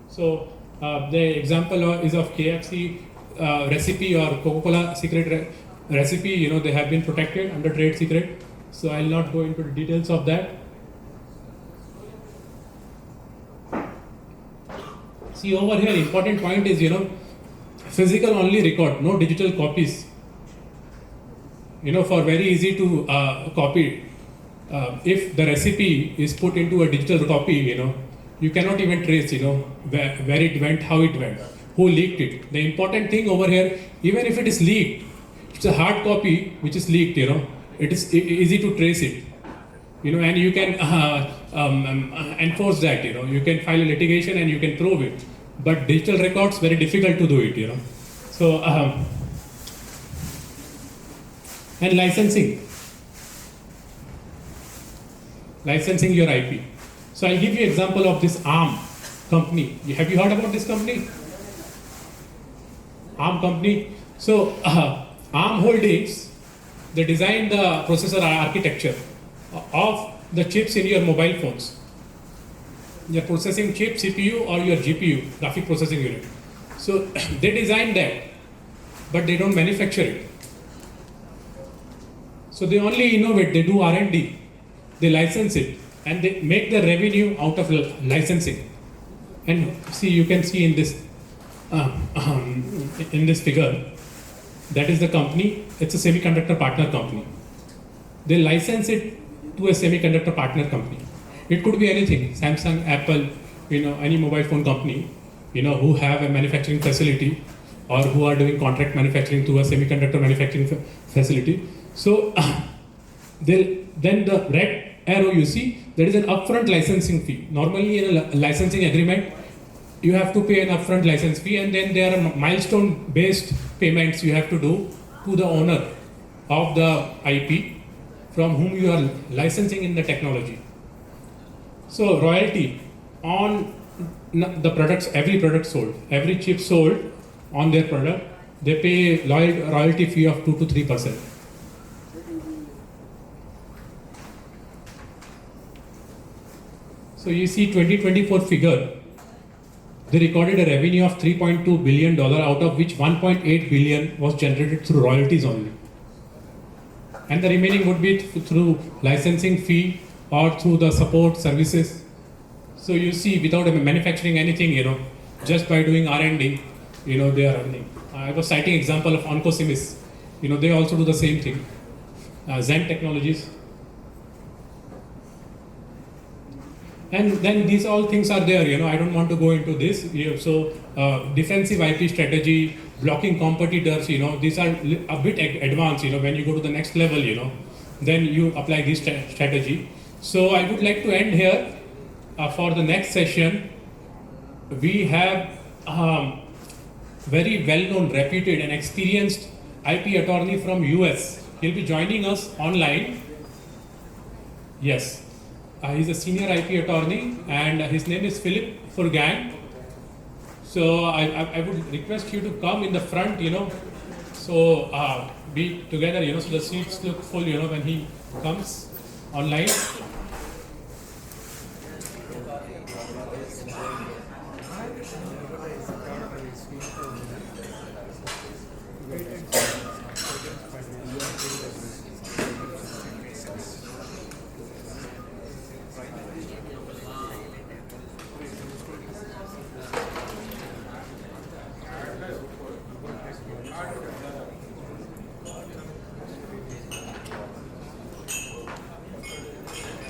So the example is of KFC recipe or Coca-Cola secret recipe. They have been protected under trade secret. So I'll not go into the details of that. See over here, important point is physical only record, no digital copies. For very easy to copy. If the recipe is put into a digital copy, you cannot even trace, where it went, how it went, who leaked it. The important thing over here, even if it is leaked, it's a hard copy which is leaked, it is easy to trace it, and you can enforce that, you can file a litigation and you can prove it. But digital records, very difficult to do it, So, and licensing your IP. So I'll give you example of this ARM company. Have you heard about this company? ARM company. So ARM Holdings, they designed the processor architecture of the chips in your mobile phones. Your processing chip, CPU, or your GPU, graphic processing unit. So they designed that, but they don't manufacture it. So they only innovate, they do R&D, they license it, and they make the revenue out of licensing. And see, you can see in this figure, that is the company. It's a semiconductor partner company. They license it to a semiconductor partner company. It could be anything, Samsung, Apple, any mobile phone company, who have a manufacturing facility or who are doing contract manufacturing to a semiconductor manufacturing facility. So then the red arrow you see, there is an upfront licensing fee. Normally in a licensing agreement, you have to pay an upfront license fee, and then there are milestone based payments you have to do to the owner of the IP from whom you are licensing in the technology. So royalty on the products, every product sold, every chip sold on their product, they pay royalty fee of 2 to 3%. So you see 2024 figure, they recorded a revenue of $3.2 billion, out of which 1.8 billion was generated through royalties only. And the remaining would be through licensing fee or through the support services. So you see, without manufacturing anything, just by doing R&D, they are earning. I was citing example of Oncosimis. They also do the same thing. Zen Technologies. And then these all things are there, I don't want to go into this. So defensive IP strategy, blocking competitors, these are a bit advanced, when you go to the next level, then you apply this strategy. So I would like to end here. For the next session, we have very well-known, reputed and experienced IP attorney from US. He'll be joining us online. Yes, he's a senior IP attorney and his name is Philip Furgan. So I would request you to come in the front, so be together, so the seats look full, when he comes online.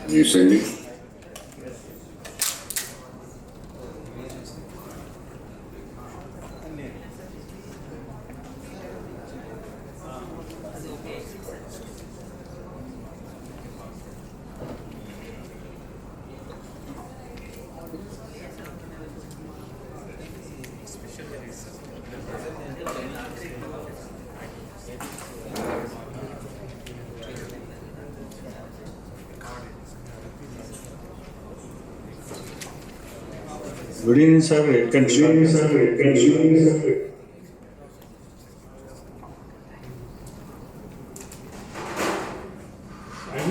You see me? Good evening, sir. You can start.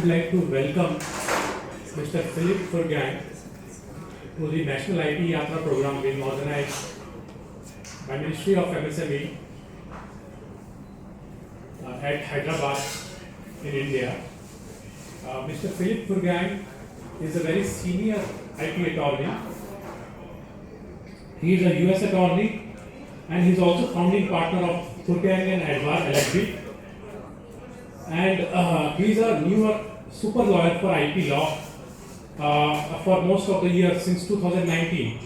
would like to welcome Mr. Philip Furgang to the National IP Yatra program being organized by Ministry of MSME at Hyderabad in India. Mr. Philip Furgang is a very senior IP attorney. He is a US attorney and he is also founding partner of Furgang and Edward LLP. And he is a newer super lawyer for IP law for most of the years since 2019.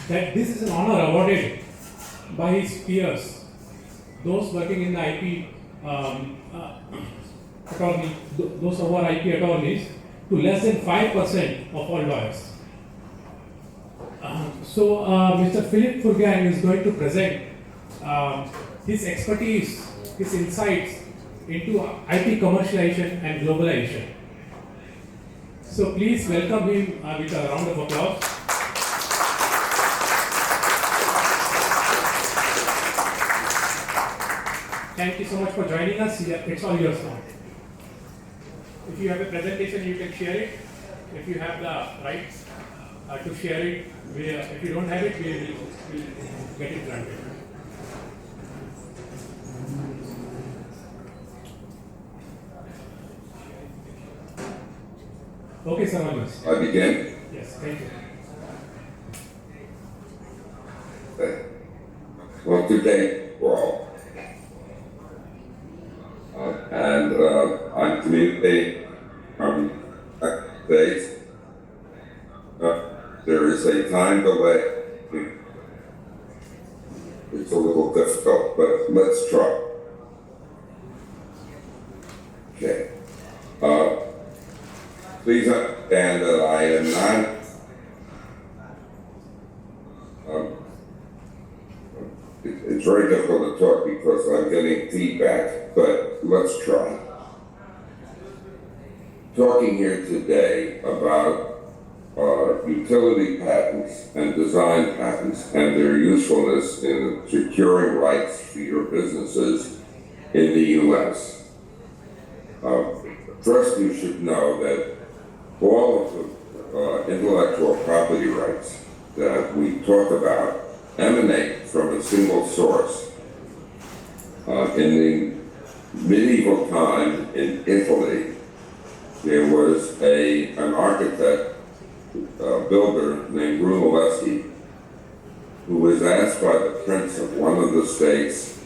That this is an honor awarded by his peers, those working in the IP attorney, those who are IP attorneys, to less than 5% of all lawyers. So Mr. Philip Furgang is going to present his expertise, his insights into IP commercialization and globalization. So please welcome him with a round of applause. Thank you so much for joining us. It's all yours now. If you have a presentation, you can share it. If you have the rights to share it, if you don't have it, we will get it granted. Okay, sir, all yours. I begin? Yes, thank you. Well, today, well, and I'm communicating from States. There is a time delay. It's a little difficult, but let's try. Okay. Please understand that I am not it's very difficult to talk because I'm getting feedback, but let's try. Talking here today about utility patents and design patents and their usefulness in securing rights for your businesses in the U.S. First, you should know that all of the intellectual property rights that we talk about emanate from a single source. In the medieval time in Italy, there was an architect, builder named Brunelleschi, who was asked by the prince of one of the states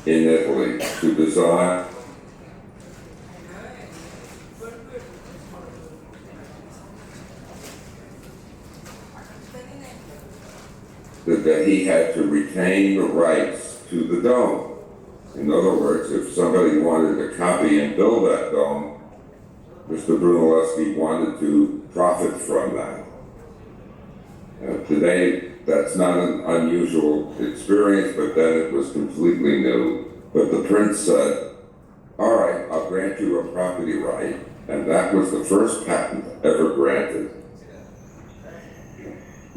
in Italy to design that he had to retain the rights to the dome. In other words, if somebody wanted to copy and build that dome, Mr. Brunelleschi wanted to profit from that. Today, that's not an unusual experience, but then it was completely new. But the prince said, all right, I'll grant you a property right, and that was the first patent ever granted.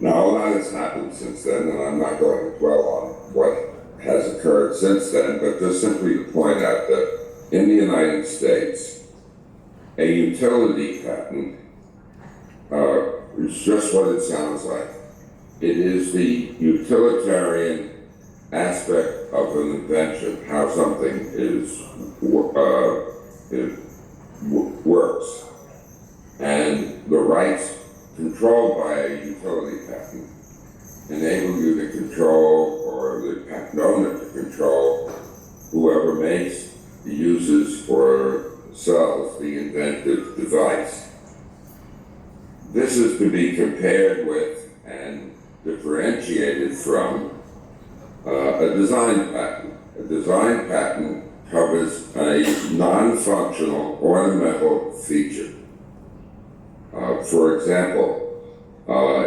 Now, a lot has happened since then, and I'm not going to dwell on what has occurred since then, but just simply to point out that in the United States, a utility patent is just what it sounds like. It is the utilitarian aspect of an invention, how something works. And the rights controlled by a utility patent enable you to control, or the patent owner to control, whoever makes, uses, or sells the inventive device. This is to be compared with and differentiated from a design patent. A design patent covers a non-functional ornamental feature. For example,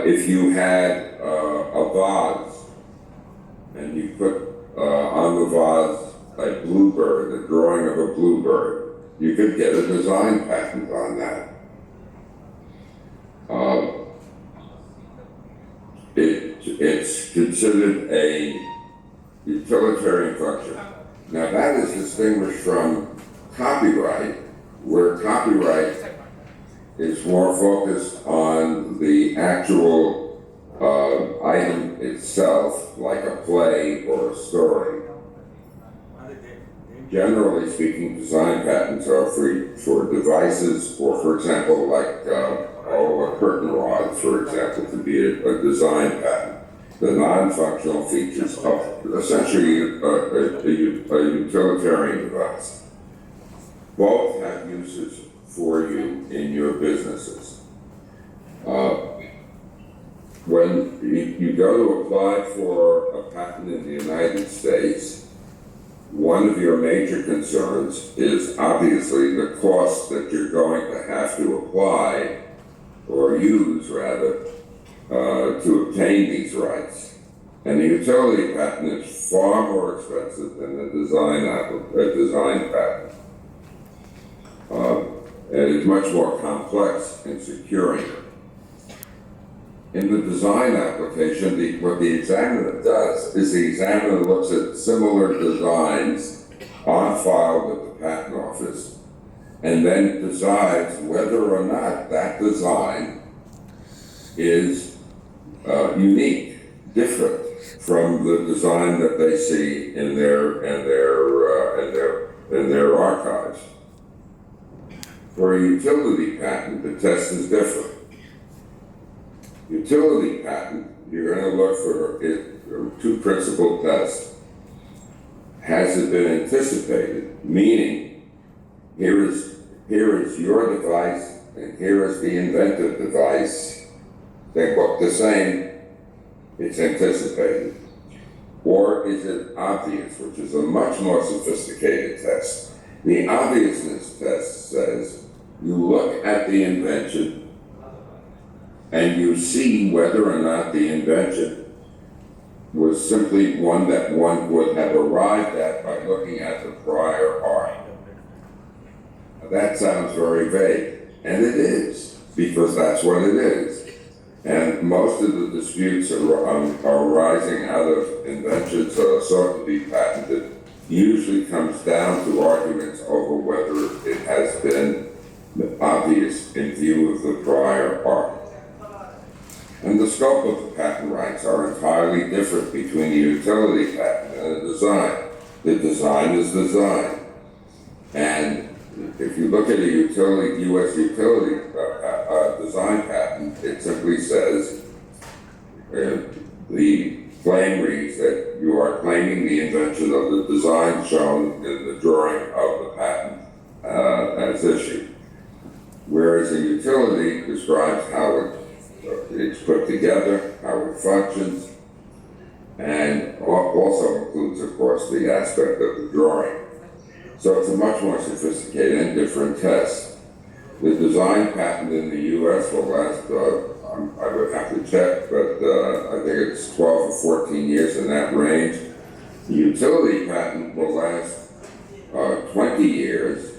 if you had a vase and you put on the vase a bluebird, a drawing of a bluebird, you could get a design patent on that. It's considered a utilitarian function. Now that is distinguished from copyright, where copyright is more focused on the actual item itself, like a play or a story. Generally speaking, design patents are for devices, or for example, like a curtain rod, for example, could be a design patent. The non-functional features of essentially a utilitarian device. Both have uses for you in your businesses. When you go to apply for a patent in the United States, one of your major concerns is obviously the cost that you're going to have to apply, or use rather, to obtain these rights. And the utility patent is far more expensive than a design patent. And it's much more complex in securing it. In the design application, what the examiner does is the examiner looks at similar designs on file with the patent office and then decides whether or not that design is unique, different from the design that they see in their archives. For a utility patent, the test is different. Utility patent, you're going to look for two principal tests. Has it been anticipated? Meaning, here is your device, and here is the inventive device. They look the same. It's anticipated. Or is it obvious, which is a much more sophisticated test. The obviousness test says you look at the invention and you see whether or not the invention was simply one that one would have arrived at by looking at the prior art. That sounds very vague, and it is, because that's what it is. And most of the disputes are arising out of inventions that are sought to be patented usually comes down to arguments over whether it has been obvious in view of the prior art. And the scope of the patent rights are entirely different between a utility patent and a design. The design is design. And if you look at a U.S. utility design patent, it simply says, the claim reads that you are claiming the invention of the design shown in the drawing of the patent as issued. Whereas a utility describes how it's put together, how it functions, and also includes, of course, the aspect of the drawing. So it's a much more sophisticated and different test. The design patent in the U.S. will last, I would have to check, but I think it's 12 or 14 years in that range. The utility patent will last 20 years,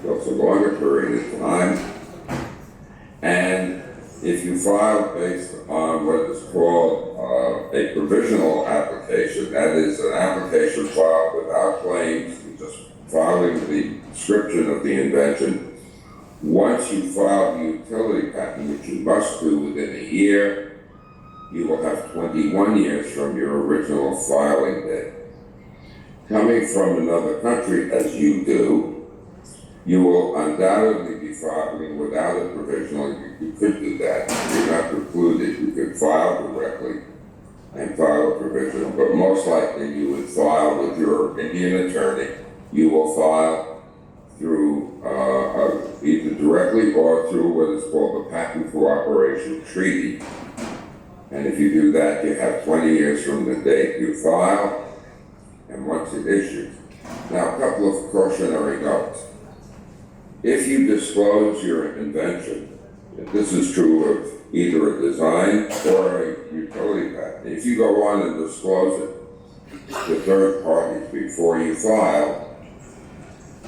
so it's a longer period of time. And if you file based on what is called a provisional application, that is an application filed without claims, just filing the description of the invention, once you file the utility patent, which you must do within a year, you will have 21 years from your original filing date. Coming from another country, as you do, you will undoubtedly be filing without a provisional. You could do that. You're not precluded. You could file directly and file a provisional, but most likely you would file with your Indian attorney. You will file through either directly or through what is called the Patent Cooperation Treaty. And if you do that, you have 20 years from the date you file and once it issues. Now, a couple of cautionary notes. If you disclose your invention, this is true of either a design or a utility patent. If you go on and disclose it to third parties before you file,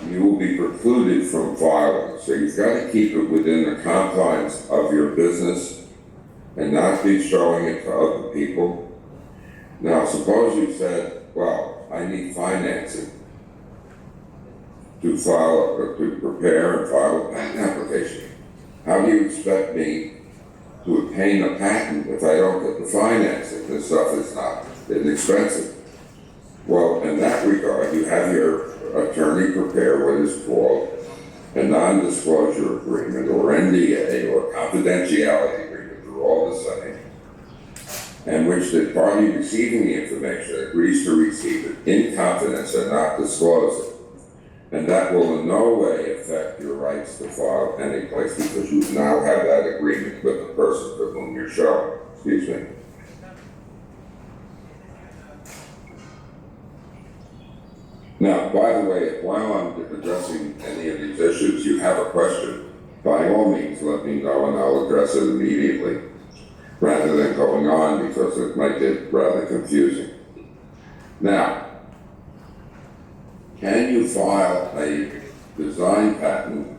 you will be precluded from filing. So you've got to keep it within the confines of your business and not be showing it to other people. Now, suppose you said, well, I need financing. to prepare and file a patent application. How do you expect me to obtain a patent if I don't get the financing? This stuff is not inexpensive. Well, in that regard, you have your attorney prepare what is called a non-disclosure agreement, or NDA, or confidentiality agreement. They're all the same. And which the party receiving the information agrees to receive it in confidence and not disclose it. And that will in no way affect your rights to file any place, because you now have that agreement with the person for whom you're showing. Excuse me. Now, by the way, while I'm addressing any of these issues, you have a question, by all means let me know and I'll address it immediately, rather than going on, because it might get rather confusing. Now, can you file a design patent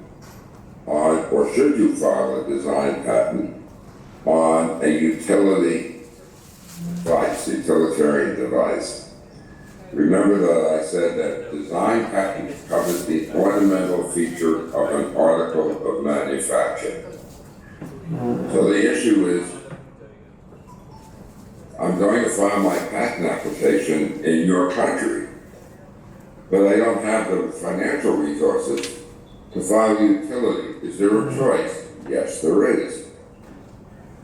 on, or should you file a design patent on a utility device, utilitarian device? Remember that I said that design patent covers the ornamental feature of an article of manufacture. So the issue is, I'm going to file my patent application in your country, but I don't have the financial resources to file the utility. Is there a choice? Yes, there is.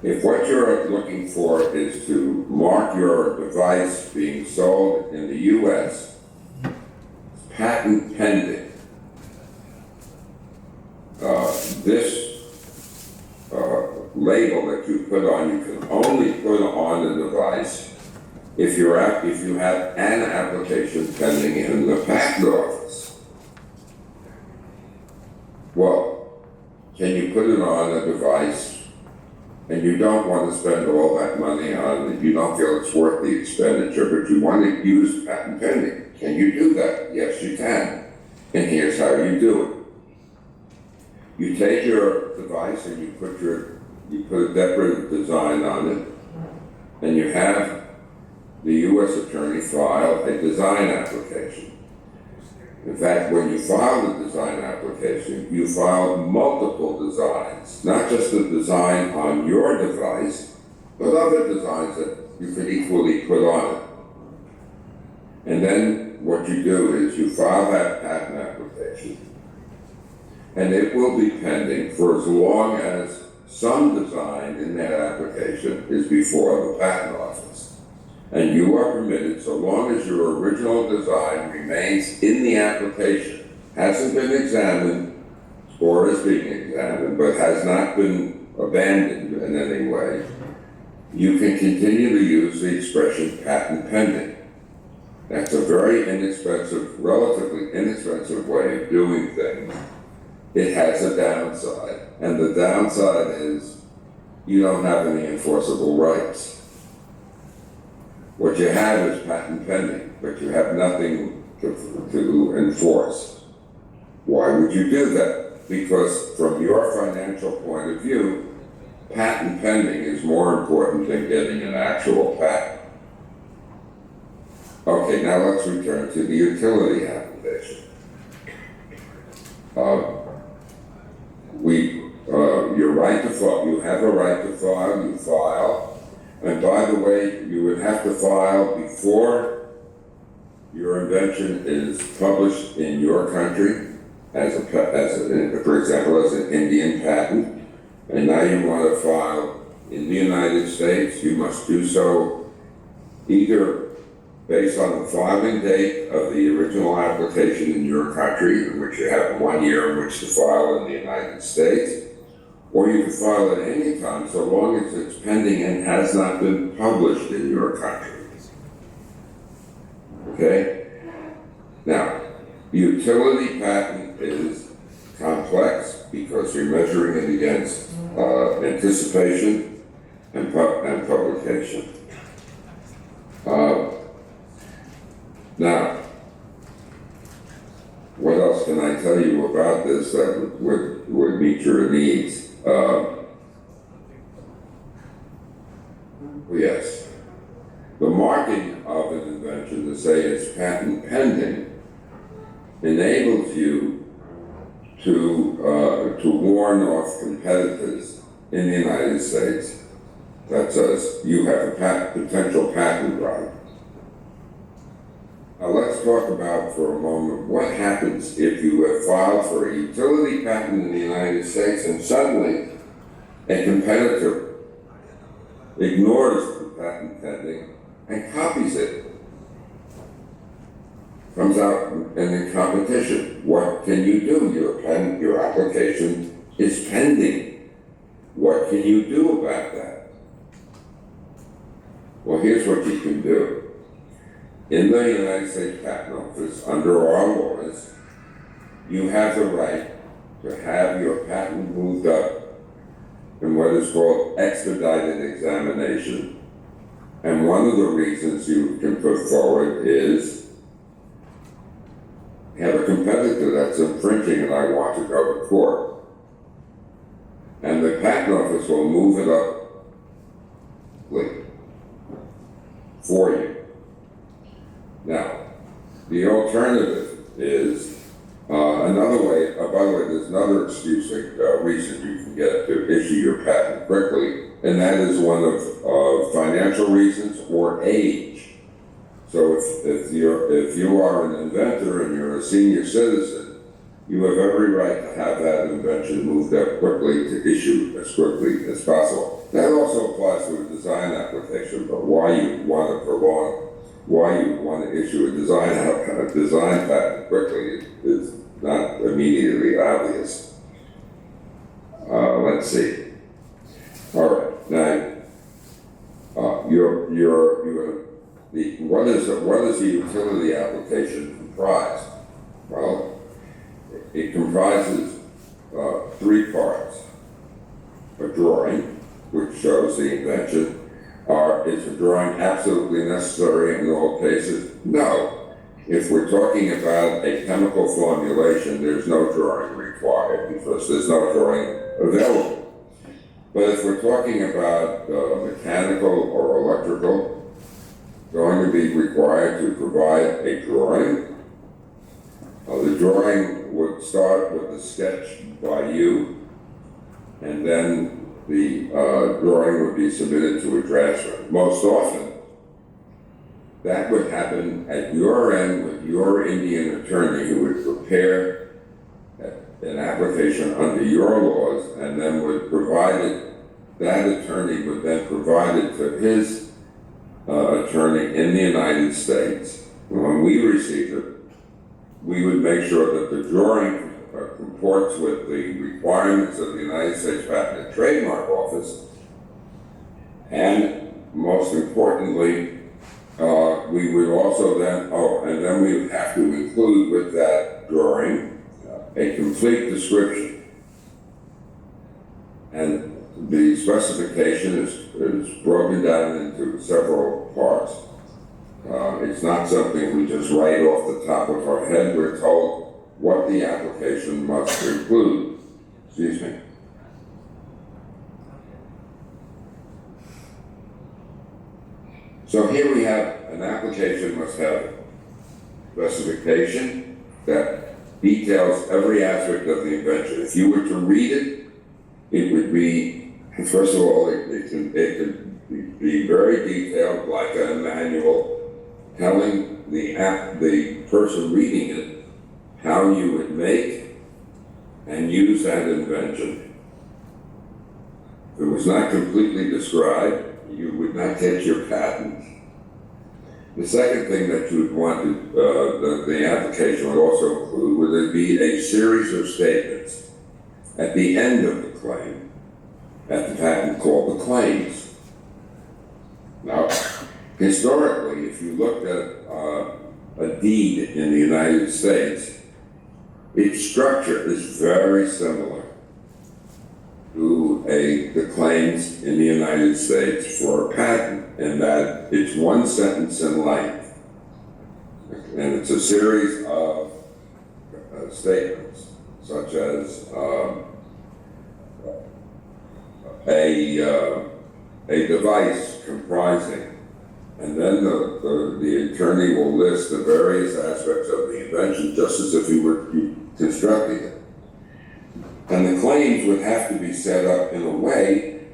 If what you're looking for is to mark your device being sold in the U.S., patent pending, this label that you put on, you can only put on the device if you have an application pending in the patent office. Well, can you put it on a device and you don't want to spend all that money on it, you don't feel it's worth the expenditure, but you want to use patent pending? Can you do that? Yes, you can. And here's how you do it. You take your device and you put a decorative design on it, and you have the U.S. attorney file a design application. In fact, when you file the design application, you file multiple designs, not just the design on your device, but other designs that you could equally put on it. And then what you do is you file that patent application, and it will be pending for as long as some design in that application is before the patent office. And you are permitted, so long as your original design remains in the application, hasn't been examined or is being examined, but has not been abandoned in any way, you can continue to use the expression patent pending. That's a very inexpensive, relatively inexpensive way of doing things. It has a downside, and the downside is you don't have any enforceable rights. What you have is patent pending, but you have nothing to enforce. Why would you do that? Because from your financial point of view, patent pending is more important than getting an actual patent. Okay, now let's return to the utility application. You're right to file. You have a right to file. You file. And by the way, you would have to file before your invention is published in your country, for example, as an Indian patent. And now you want to file in the United States, you must do so either based on the filing date of the original application in your country, in which you have 1 year in which to file in the United States, or you can file at any time so long as it's pending and has not been published in your country. Okay? Now, utility patent is complex because you're measuring it against anticipation and publication. Now, what else can I tell you about this that would meet your needs? Yes. The marking of an invention to say it's patent pending enables you to warn off competitors in the United States that says you have a potential patent right. Now let's talk about for a moment what happens if you have filed for a utility patent in the United States and suddenly a competitor ignores the patent pending and copies it. Comes out in competition. What can you do? Your application is pending. What can you do about that? Well, here's what you can do. In the United States Patent Office, under our laws, you have the right to have your patent moved up in what is called expedited examination. And one of the reasons you can put forward is you have a competitor that's infringing and I want to go to court. And the Patent Office will move it up for you. Now, the alternative is another way, by the way, there's another reason you can get to issue your patent quickly, and that is one of financial reasons or age. So if you are an inventor and you're a senior citizen, you have every right to have that invention moved up quickly to issue as quickly as possible. That also applies to a design application, but why you want to issue a design patent quickly is not immediately obvious. Let's see. All right, now what is the utility application comprise? Well, it comprises three parts: a drawing, which shows the invention. Is a drawing absolutely necessary in all cases? No. If we're talking about a chemical formulation, there's no drawing required because there's no drawing available. But if we're talking about mechanical or electrical, going to be required to provide a drawing. The drawing would start with a sketch by you, and then the drawing would be submitted to a draftsman. Most often, that would happen at your end with your Indian attorney who would prepare an application under your laws and then would provide it, that attorney would then provide it to his attorney in the United States. When we receive it, we would make sure that the drawing comports with the requirements of the United States Patent and Trademark Office, and most importantly, we would also then we would have to include with that drawing a complete description. And the specification is broken down into several parts. It's not something we just write off the top of our head. We're told what the application must include. Excuse me. So here we have an application must have specification that details every aspect of the invention. If you were to read it, it would be, first of all, it could be very detailed, like a manual, telling the person reading it how you would make and use that invention. If it was not completely described, you would not get your patent. The second thing that you would want the application would also include would be a series of statements at the end of the claim, at the patent called the claims. Now, historically, if you looked at a deed in the United States, its structure is very similar to the claims in the United States for a patent, in that it's one sentence in length, and it's a series of statements, such as a device comprising And then the attorney will list the various aspects of the invention just as if he were constructing it. And the claims would have to be set up in a way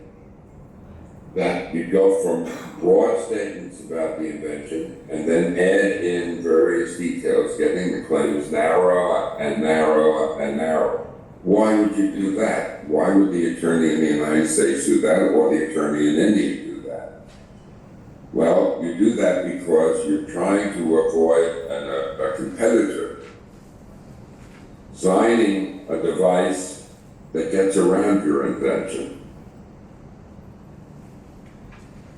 that you go from broad statements about the invention and then add in various details, getting the claims narrower and narrower and narrower. Why would you do that? Why would the attorney in the United States do that, or the attorney in India do that? Well, you do that because you're trying to avoid a competitor signing a device that gets around your invention.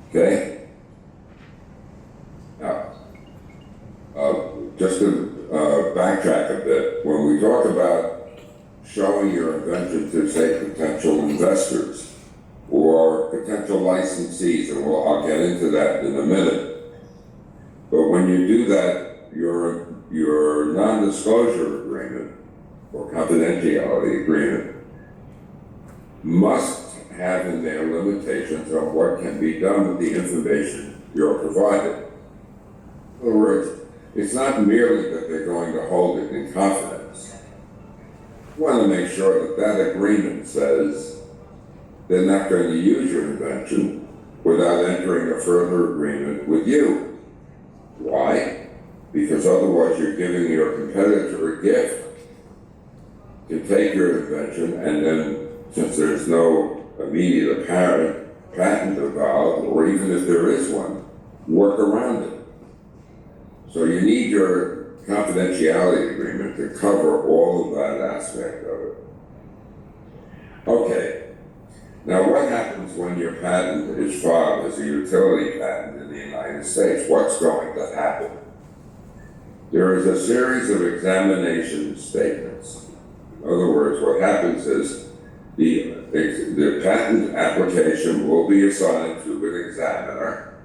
Okay? Now, just to backtrack a bit, when we talk about showing your invention to, say, potential investors or potential licensees, and I'll get into that in a minute. But when you do that, your non-disclosure agreement or confidentiality agreement must have in there limitations on what can be done with the information you're provided. In other words, it's not merely that they're going to hold it in confidence. You want to make sure that that agreement says they're not going to use your invention without entering a further agreement with you. Why? Because otherwise you're giving your competitor a gift to take your invention, and then, since there's no immediate apparent patent involved, or even if there is one, work around it. So you need your confidentiality agreement to cover all of that aspect of it. Okay, now what happens when your patent is filed as a utility patent in the United States? What's going to happen? There is a series of examination statements. In other words, what happens is the patent application will be assigned to an examiner.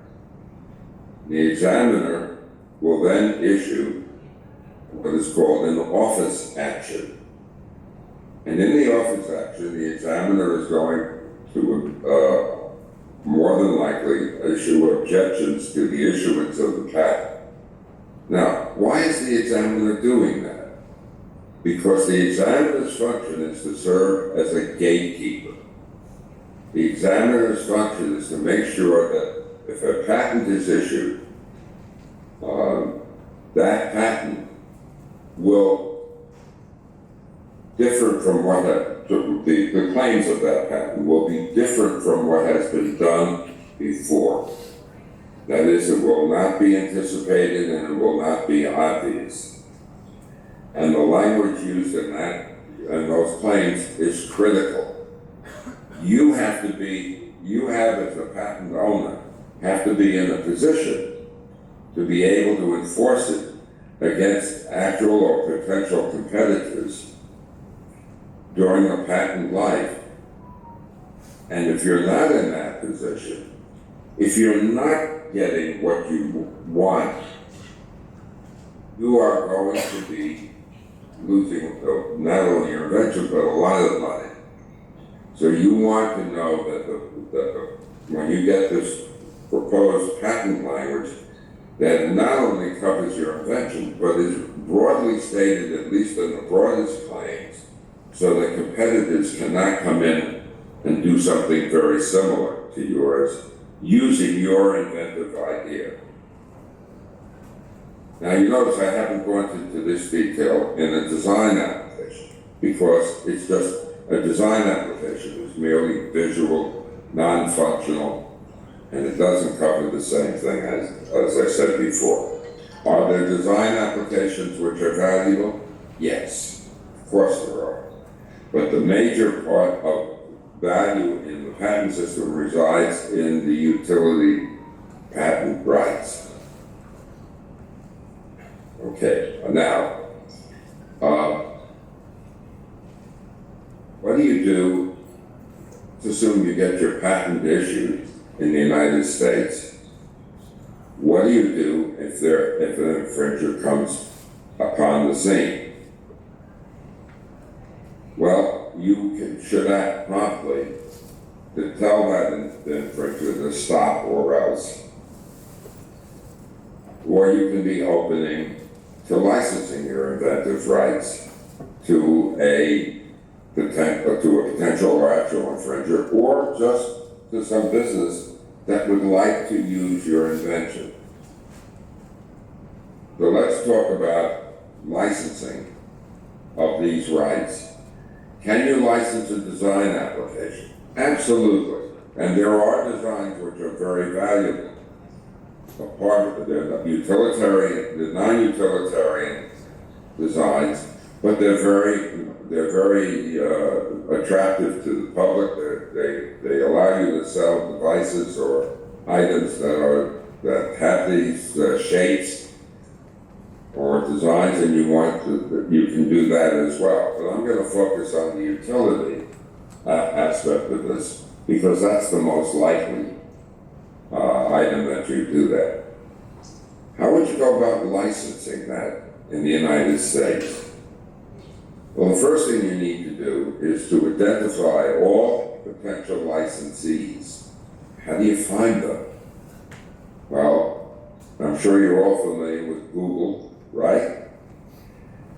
The examiner will then issue what is called an office action. And in the office action, the examiner is going to more than likely issue objections to the issuance of the patent. Now, why is the examiner doing that? Because the examiner's function is to serve as a gatekeeper. The examiner's function is to make sure that if a patent is issued, that patent will differ from what the claims of that patent will be different from what has been done before. That is, it will not be anticipated and it will not be obvious. And the language used in those claims is critical. You have as a patent owner, have to be in a position to be able to enforce it against actual or potential competitors during a patent life. And if you're not in that position, if you're not getting what you want, you are going to be losing not only your invention, but a lot of money. So you want to know that when you get this proposed patent language, that it not only covers your invention, but is broadly stated, at least in the broadest claims, so that competitors cannot come in and do something very similar to yours, using your inventive idea. Now you notice I haven't gone into this detail in a design application, because it's just a design application. It's merely visual, non-functional, and it doesn't cover the same thing as I said before. Are there design applications which are valuable? Yes, of course there are. But the major part of value in the patent system resides in the utility patent rights. Okay, now, what do you do? Let's assume you get your patent issued in the United States. What do you do if an infringer comes upon the scene? Well, you should act promptly to tell that infringer to stop, or else or you can be opening to licensing your inventive rights to a potential or actual infringer, or just to some business that would like to use your invention. So let's talk about licensing of these rights. Can you license a design application? Absolutely. And there are designs which are very valuable. A part of the utilitarian, the non-utilitarian designs, but they're very attractive to the public. They allow you to sell devices or items that have these shapes or designs, and you can do that as well. But I'm going to focus on the utility aspect of this, because that's the most likely item that you do that. How would you go about licensing that in the United States? Well, the first thing you need to do is to identify all potential licensees. How do you find them? Well, I'm sure you're all familiar with Google, right?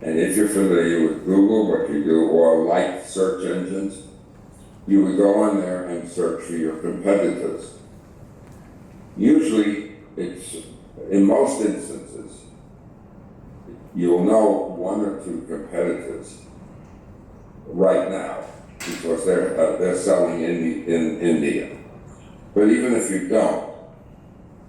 And if you're familiar with Google, what you do, or like search engines, you would go on there and search for your competitors. Usually, in most instances, you'll know one or two competitors right now because they're selling in India. But even if you don't,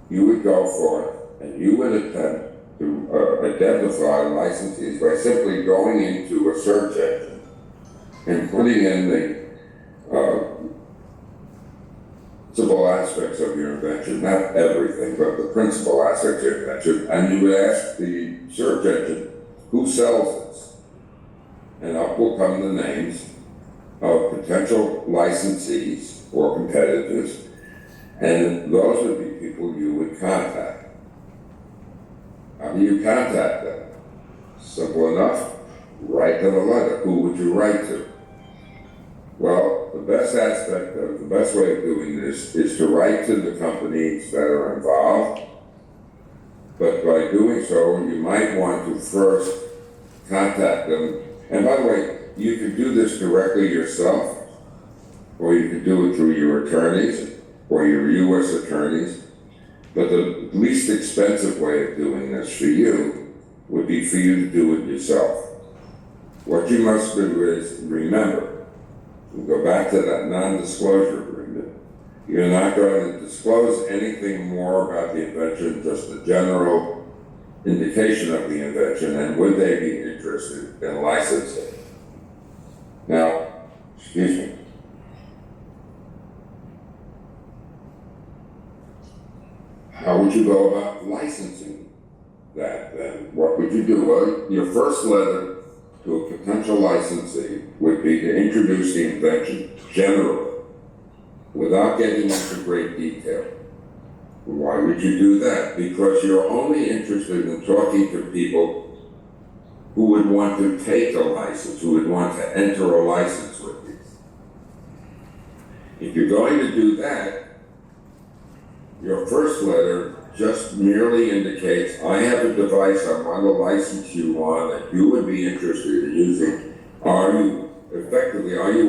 you would go for it and you would attempt to identify licensees by simply going into a search engine and putting in the principal aspects of your invention, not everything, but the principal aspects of your invention, and you would ask the search engine, who sells this? And up will come the names of potential licensees or competitors, and those would be people you would contact. How do you contact them? Simple enough, write them a letter. Who would you write to? Well, the best way of doing this is to write to the companies that are involved, but by doing so, you might want to first contact them. And by the way, you could do this directly yourself, or you could do it through your attorneys, or your U.S. attorneys. But the least expensive way of doing this for you would be for you to do it yourself. What you must do is remember, we'll go back to that non-disclosure agreement. You're not going to disclose anything more about the invention, just a general indication of the invention, and would they be interested in licensing. Now, excuse me. How would you go about licensing that then? What would you do? Well, your first letter to a potential licensee would be to introduce the invention generally, without getting into great detail. Why would you do that? Because you're only interested in talking to people who would want to take a license, who would want to enter a license with you. If you're going to do that, your first letter just merely indicates, I have a device I want to license you on that you would be interested in using. Are you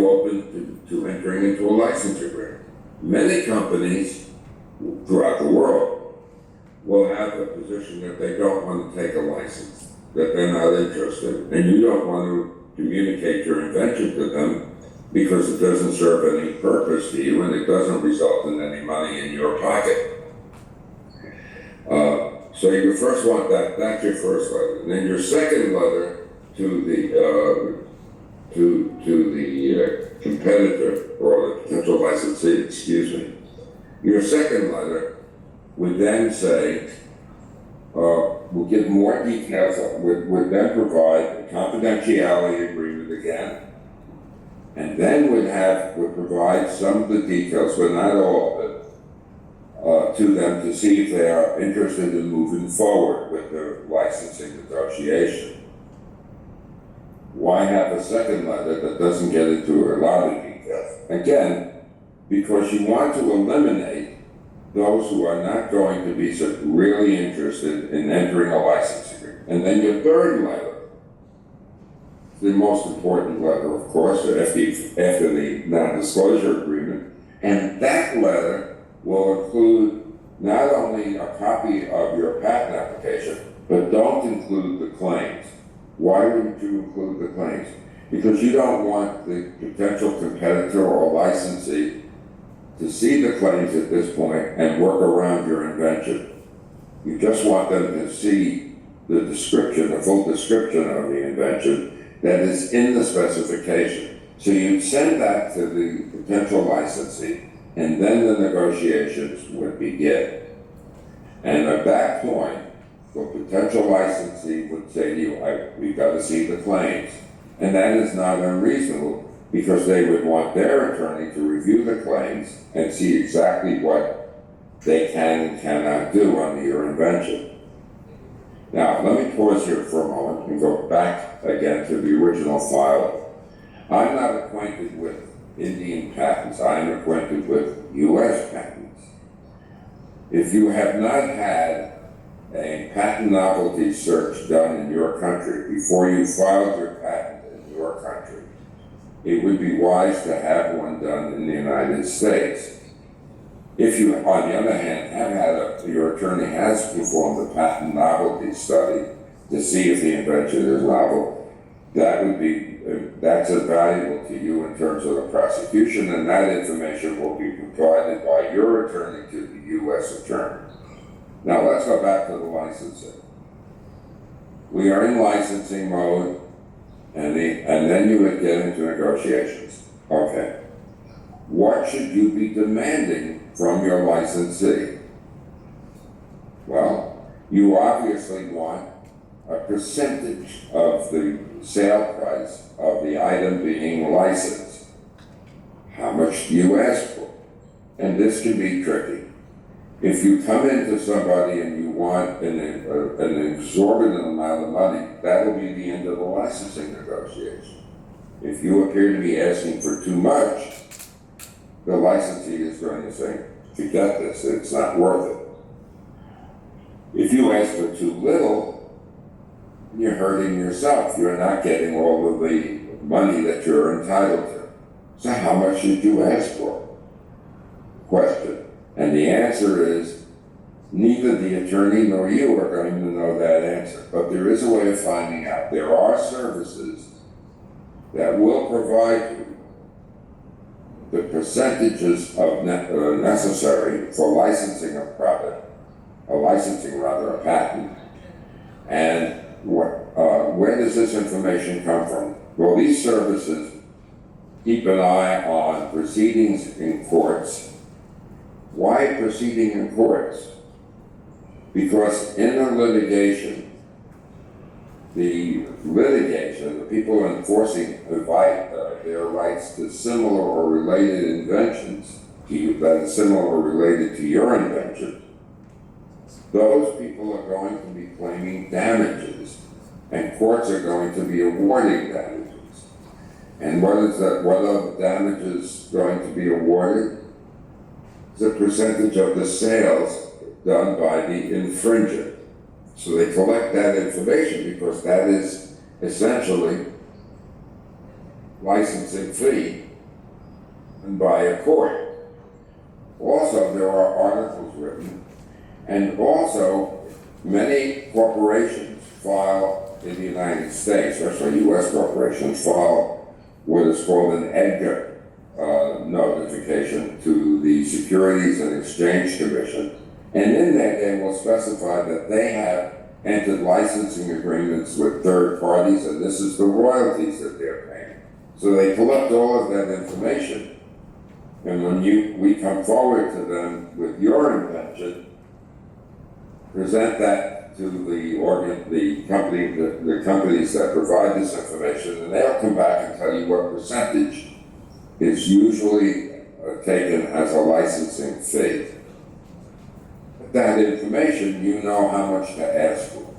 open to entering into a license agreement? Many companies throughout the world will have a position that they don't want to take a license, that they're not interested, and you don't want to communicate your invention to them because it doesn't serve any purpose to you and it doesn't result in any money in your pocket. So you first want that's your first letter. And then your second letter to the competitor or the potential licensee, your second letter would then say, will give more details, would then provide a confidentiality agreement again, and then would provide some of the details, but not all of it, to them to see if they are interested in moving forward with the licensing negotiation. Why have a second letter that doesn't get into a lot of details? Again, because you want to eliminate those who are not going to be so really interested in entering a license agreement. And then your third letter, the most important letter, of course, after the non-disclosure agreement, and that letter will include not only a copy of your patent application, but don't include the claims. Why wouldn't you include the claims? Because you don't want the potential competitor or licensee to see the claims at this point and work around your invention. You just want them to see the description, the full description of the invention that is in the specification. So you send that to the potential licensee, and then the negotiations would begin. And at that point, the potential licensee would say to you, we've got to see the claims. And that is not unreasonable, because they would want their attorney to review the claims and see exactly what they can and cannot do under your invention. Now, let me pause here for a moment and go back again to the original file. I'm not acquainted with Indian patents. I am acquainted with U.S. patents. If you have not had a patent novelty search done in your country before you filed your patent in your country, it would be wise to have one done in the United States. If you, on the other hand, have had your attorney has performed a patent novelty study to see if the invention is novel, that would be, that's valuable to you in terms of the prosecution, and that information will be provided by your attorney to the U.S. attorney. Now let's go back to the licensing. We are in licensing mode, and then you would get into negotiations. Okay. What should you be demanding from your licensee? Well, you obviously want a percentage of the sale price of the item being licensed. How much do you ask for? And this can be tricky. If you come into somebody and you want an exorbitant amount of money, that will be the end of the licensing negotiation. If you appear to be asking for too much, the licensee is going to say, forget this, it's not worth it. If you ask for too little, you're hurting yourself. You're not getting all of the money that you're entitled to. So how much should you ask for? Question. And the answer is, neither the attorney nor you are going to know that answer. But there is a way of finding out. There are services that will provide you the percentages of necessary for licensing a product, a patent. And where does this information come from? Well, these services keep an eye on proceedings in courts. Why proceeding in courts? Because in a litigation, the people enforcing their rights to similar or related inventions, that is similar or related to your invention, those people are going to be claiming damages, and courts are going to be awarding damages. And what are the damages going to be awarded? It's a percentage of the sales done by the infringer. So they collect that information because that is essentially licensing fee and by a court. Also, there are articles written, and also many corporations file in the United States, especially U.S. corporations, file what is called an EDGAR notification to the Securities and Exchange Commission. And in that, they will specify that they have entered licensing agreements with third parties, and this is the royalties that they're paying. So they collect all of that information, and when we come forward to them with your invention, present that to the companies that provide this information, and they'll come back and tell you what percentage is usually taken as a licensing fee. That information, you know how much to ask for.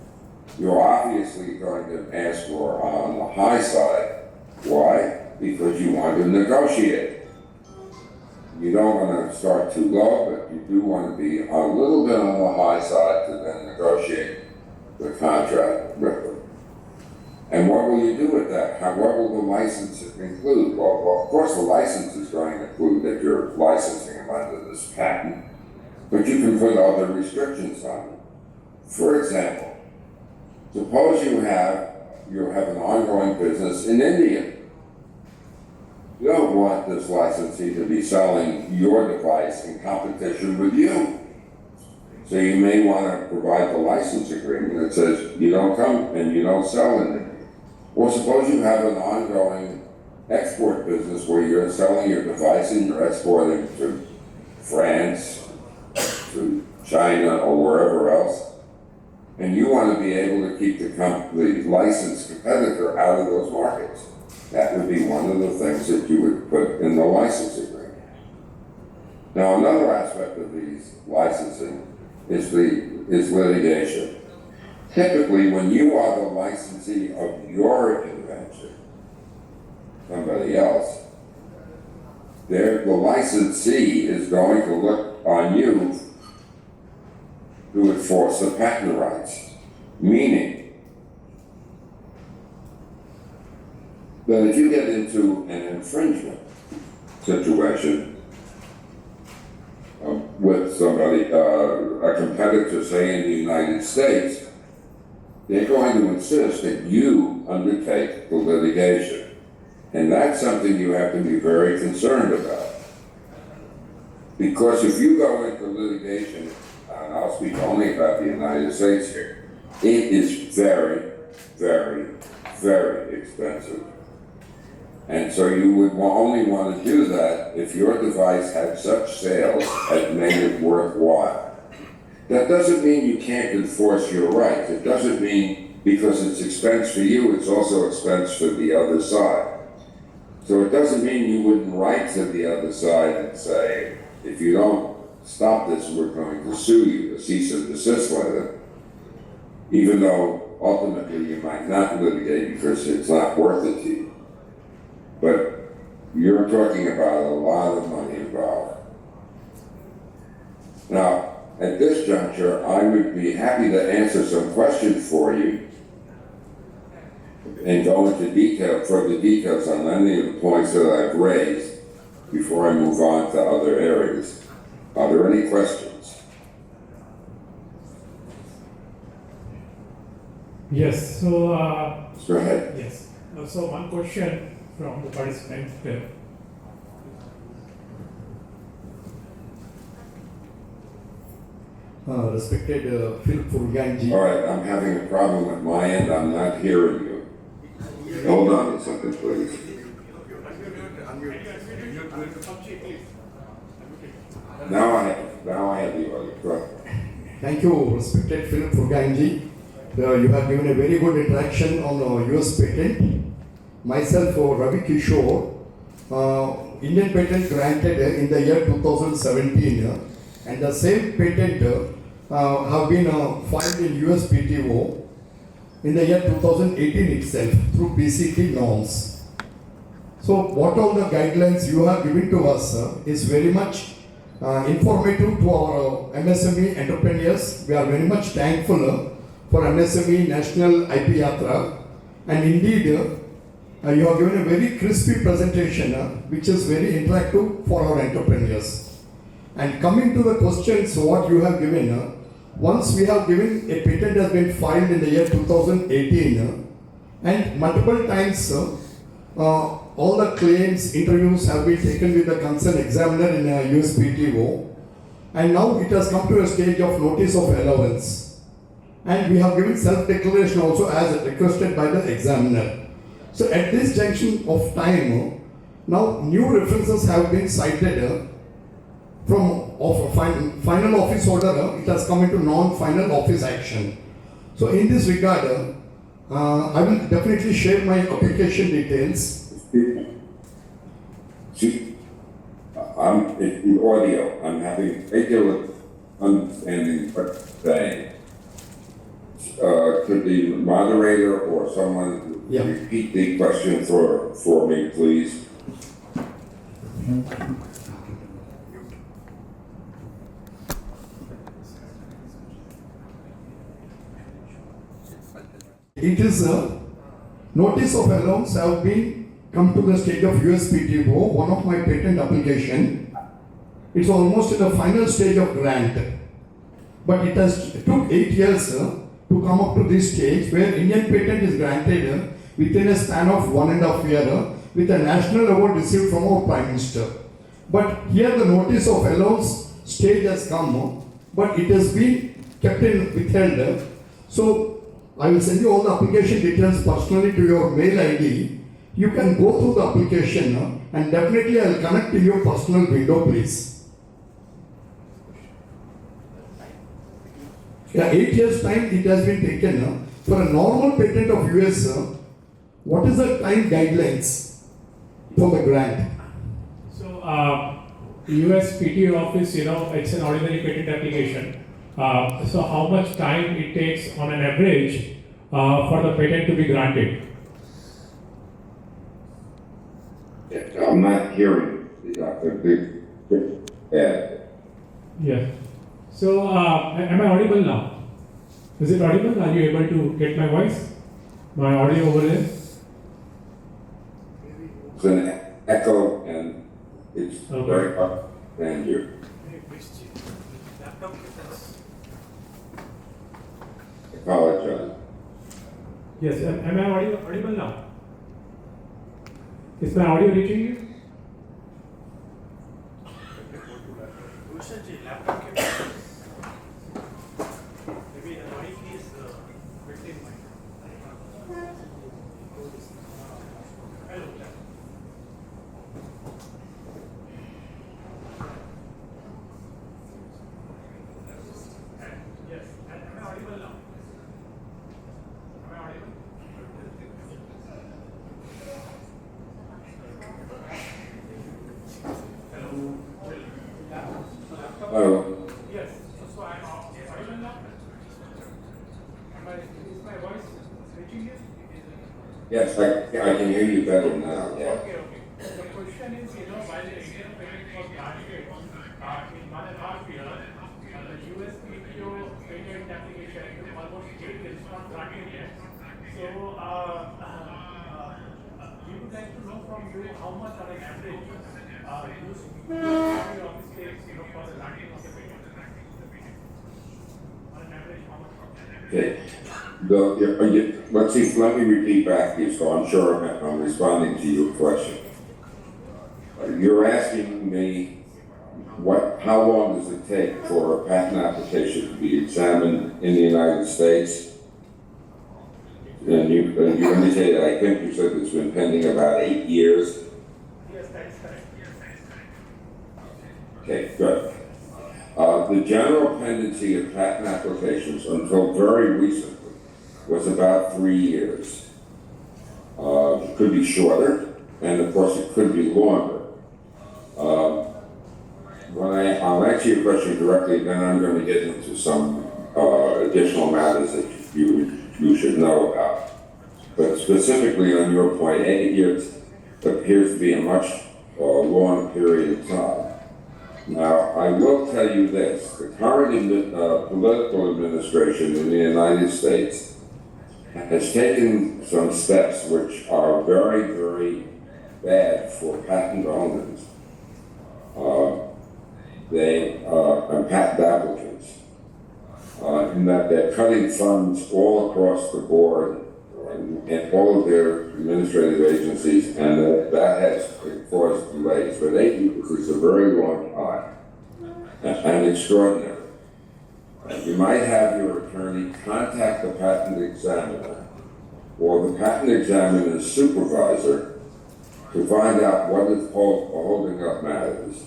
You're obviously going to ask for on the high side. Why? Because you want to negotiate. you don't want to start too low, but you do want to be a little bit on the high side to then negotiate the contract with them. And what will you do with that? What will the license include? Well, of course, the license is going to include that you're licensing them under this patent, but you can put other restrictions on them. For example, suppose you have an ongoing business in India. You don't want this licensee to be selling your device in competition with you. So you may want to provide the license agreement that says you don't come and you don't sell in India. Or suppose you have an ongoing export business where you're selling your device and you're exporting to France, to China, or wherever else, and you want to be able to keep the licensed competitor out of those markets. That would be one of the things that you would put in the license agreement. Now, another aspect of these licensing is litigation. Typically, when you are the licensee of your invention, somebody else, the licensee is going to look on you to enforce the patent rights, meaning that if you get into an infringement situation with somebody, a competitor, say in the United States, they're going to insist that you undertake the litigation. And that's something you have to be very concerned about. Because if you go into litigation, and I'll speak only about the United States here, it is very, very, very expensive. And so you would only want to do that if your device had such sales as made it worthwhile. That doesn't mean you can't enforce your rights. It doesn't mean because it's expense for you, it's also expense for the other side. So it doesn't mean you wouldn't write to the other side and say, if you don't stop this, we're going to sue you, a cease and desist letter, even though ultimately you might not litigate because it's not worth it to you. But you're talking about a lot of money involved. Now, at this juncture, I would be happy to answer some questions for you and go into further details on any of the points that I've raised before I move on to other areas. Are there any questions? Yes, so go ahead. Yes. So one question from the participants there. Respected Phil Furganji. All right, I'm having a problem with my end. I'm not hearing you. Hold on a second, please. Now I have you on the front. Thank you, respected Phil Furganji. You have given a very good interaction on US patent. Myself, Ravi Kishore, Indian patent granted in the year 2017, and the same patent have been filed in USPTO in the year 2018 itself through PCT norms. So what all the guidelines you have given to us is very much informative to our MSME entrepreneurs. We are very much thankful for MSME National IP Yatra, and indeed you have given a very crispy presentation which is very interactive for our entrepreneurs. And coming to the questions what you have given, once we have given a patent has been filed in the year 2018 and multiple times all the claims, interviews have been taken with the concerned examiner in USPTO, and now it has come to a stage of notice of allowance, and we have given self-declaration also as requested by the examiner. So at this junction of time, now new references have been cited from final office order, it has come into non-final office action. So in this regard, I will definitely share my application details. See, in audio, I'm having regular understanding what you're saying. Could the moderator or someone repeat the question for me, please? it is a notice of allowance have been come to the stage of USPTO, one of my patent application. It's almost in the final stage of grant. But it took 8 years to come up to this stage where Indian patent is granted within a span of 1.5 years with a national award received from our Prime Minister. But here the notice of allowance stage has come, but it has been kept in withheld. So I will send you all the application details personally to your mail ID. You can go through the application and definitely I will connect to your personal window, please. Yeah, 8 years time it has been taken. For a normal patent of US, what is the time guidelines for the grant? So, US PTO office, it's an ordinary patent application. So how much time it takes on an average for the patent to be granted? I'm not hearing the Yeah. So, am I audible now? Is it audible? Are you able to get my voice? My audio over there? It's an echo and it's very up. Thank you. Apologize. Yes, am I audible now? Is my audio reaching you? Hello. Yes. So I'm audible now. Is my voice reaching you? Yes, I can hear you better now. Yeah. Okay. The question is, while the Indian patent was granted in 1.5 years, the US PTO patent application almost 8 years not granted yet. So, we would like to know from you how much on an average US PTO office takes, for the granting of the patent. On an average, how much? Okay. Let's see, let me repeat back to you so I'm sure I'm responding to your question. You're asking me how long does it take for a patent application to be examined in the United States? And you indicated, I think you said it's been pending about 8 years. Yes, that is correct. Okay, good. The general tendency of patent applications until very recently was about 3 years. It could be shorter, and of course it could be longer. I'll answer your question directly, then I'm going to get into some additional matters that you should know about. But specifically on your point, 8 years appears to be a much long period of time. Now, I will tell you this, the current political administration in the United States has taken some steps which are very, very bad for patent owners. And patent applicants, in that they're cutting funds all across the board in all of their administrative agencies, and that has caused delays. But 8 years is a very long time and extraordinary. You might have your attorney contact the patent examiner or the patent examiner's supervisor to find out what is holding up matters.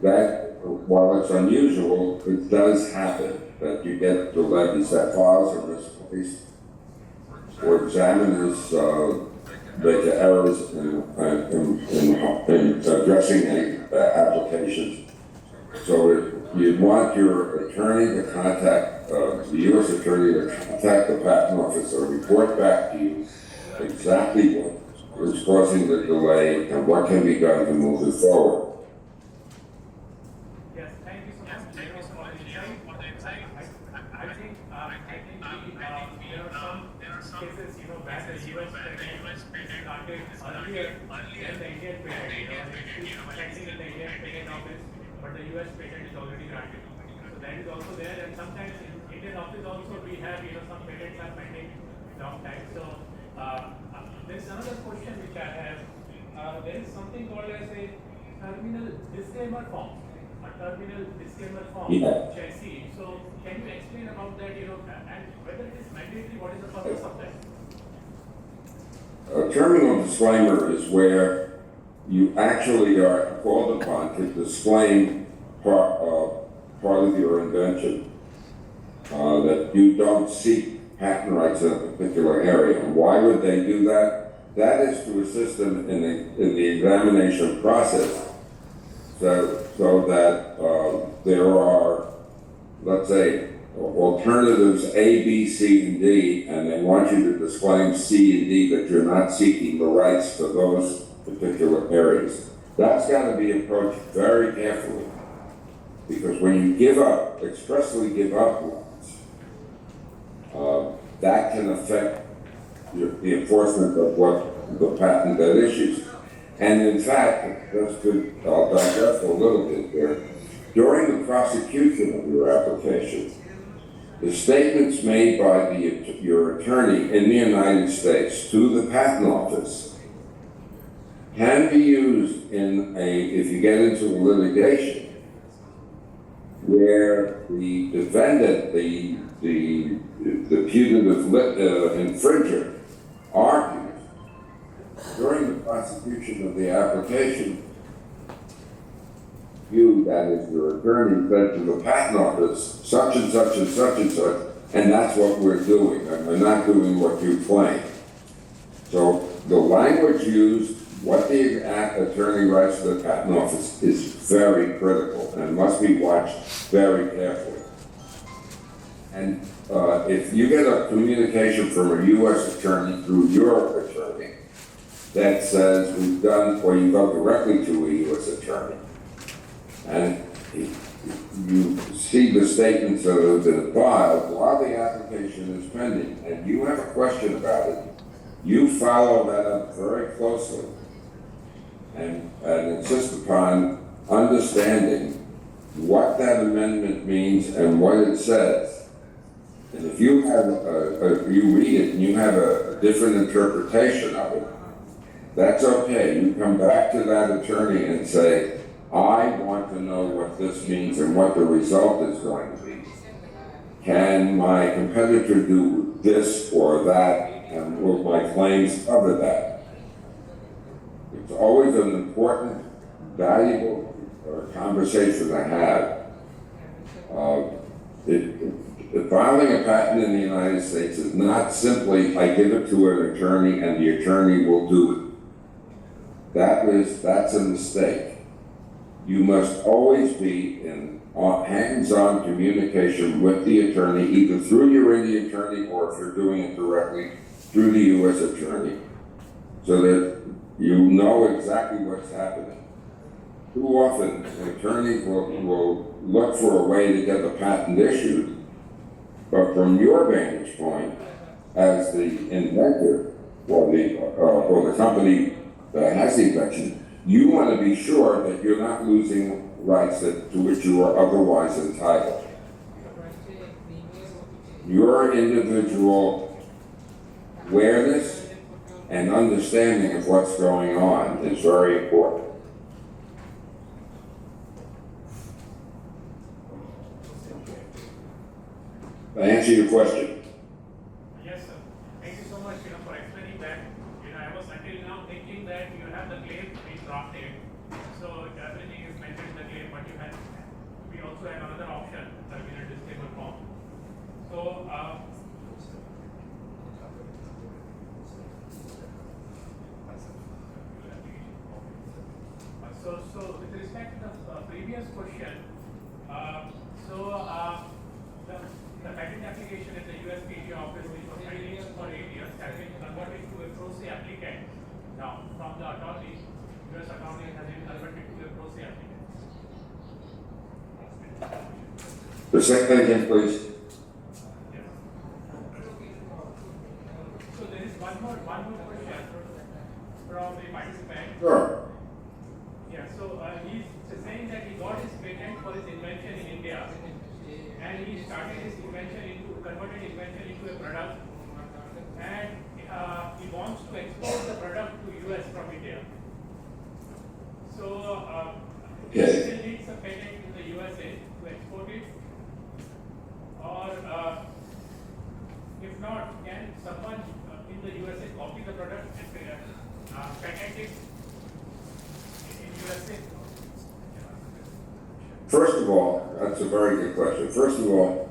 That, while it's unusual, it does happen that you get the levies that files are misplaced, or examiners make errors in addressing applications. So you'd want your attorney to contact, the U.S. attorney to contact the patent office or report back to you exactly what is causing the delay and what can be done to move it forward. Yes, thank you so much. I think I think there are some cases, where the US patent started earlier than the Indian patent. It is pending in the Indian patent office, but the US patent is already granted. So that is also there, and sometimes in Indian office also we have, some patents are pending long time. So there is another question which I have. There is something called as a terminal disclaimer form. A terminal disclaimer form, Yeah. which I see. So can you explain about that, and whether it is mandatory, what is the purpose of that? A terminal disclaimer is where you actually are called upon to disclaim part of your invention, that you don't seek patent rights in a particular area. And why would they do that? That is to assist them in the examination process, so that there are, let's say, alternatives A, B, C, and D, and they want you to disclaim C and D that you're not seeking the rights for those particular areas. That's got to be approached very carefully, because when you expressly give up rights, that can affect the enforcement of what the patent that issues. And in fact, I'll digest a little bit here. During the prosecution of your application, the statements made by your attorney in the United States to the Patent Office can be used if you get into a litigation where the defendant, the putative infringer, argues during the prosecution of the application, you, that is your attorney, said to the Patent Office, such and such and such and such, and that's what we're doing, and we're not doing what you claim. So the language used, what the attorney writes to the Patent Office, is very critical and must be watched very carefully. And if you get a communication from a U.S. attorney through your attorney that says we've done, or you go directly to a U.S. attorney, and you see the statements that have been filed while the application is pending, and you have a question about it, you follow that up very closely and insist upon understanding what that amendment means and what it says. And if you have you read it and you have a different interpretation of it, that's okay. You come back to that attorney and say, I want to know what this means and what the result is going to be. Can my competitor do this or that, and will my claims cover that? It's always an important, valuable conversation to have. Filing a patent in the United States is not simply, I give it to an attorney and the attorney will do it. That's a mistake. You must always be in hands-on communication with the attorney, either through your Indian attorney or if you're doing it directly through the U.S. attorney, so that you know exactly what's happening. Too often, attorneys will look for a way to get the patent issued, but from your vantage point, as the inventor or the company that has the invention, you want to be sure that you're not losing rights to which you are otherwise entitled. Your individual awareness and understanding of what's going on is very important. I answer your question. Yes, sir. Thank you so much, for explaining that. I was until now thinking that you have the claim being drafted, so everything is mentioned in the claim, but we also have another option, terminal disclaimer form. So with respect to the previous question, the patent application in the USPTO office, which was pending for 8 years, has been converted to a pro se applicant. Now, from the attorney, US attorney has been converted to a pro se applicant. The second again, please. Yes. one more question from the participant. Sure. Yeah, so he's saying that he got his patent for his invention in India, and he started his converted invention into a product, and he wants to export the product to US from India. So he still needs a patent in the USA to export it, or if not, can someone in the USA copy the product and patent it in USA? First of all, that's a very good question. First of all,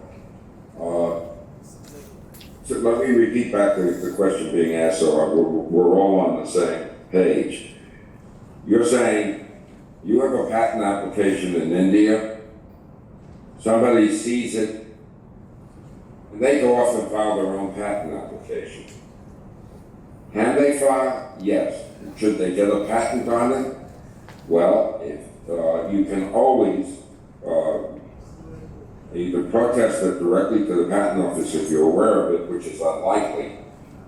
so let me repeat back the question being asked so we're all on the same page. You're saying you have a patent application in India, somebody sees it, and they go off and file their own patent application. Can they file? Yes. Should they get a patent on it? Well, if you can always either protest it directly to the patent office if you're aware of it, which is unlikely.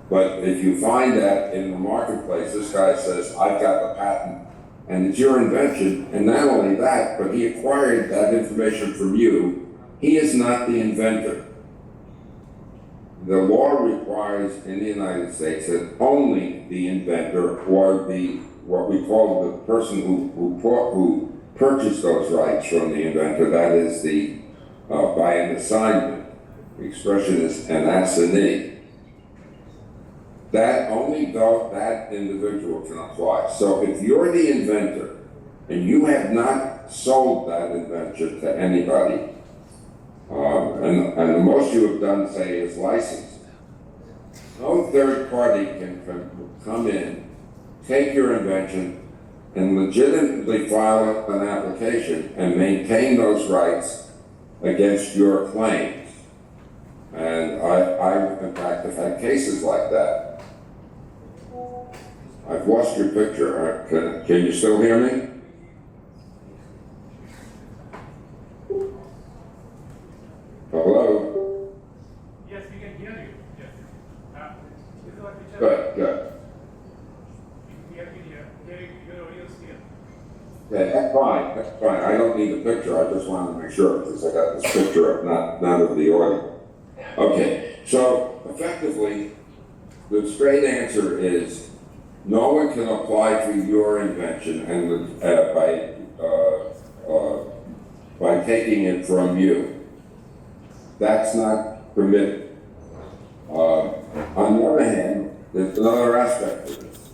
But if you find that in the marketplace, this guy says, I've got the patent, and it's your invention, and not only that, but he acquired that information from you, he is not the inventor. The law requires in the United States that only the inventor or what we call the person who purchased those rights from the inventor, that is by an assignment. The expression is an assignee. That only that individual can apply. So if you're the inventor and you have not sold that invention to anybody, and the most you have done, say, is licensed, no third party can come in, take your invention, and legitimately file an application and maintain those rights against your claims. And I in fact, have had cases like that. I've lost your picture. Can you still hear me? Hello? Yes, we can hear you. Yes. This is our picture. Good. Your audio is clear. Yeah, that's fine. I don't need a picture. I just wanted to make sure because I got this picture up, not of the audio. Okay, so effectively, the straight answer is no one can apply for your invention and by taking it from you. That's not permitted. On the other hand, there's another aspect to this.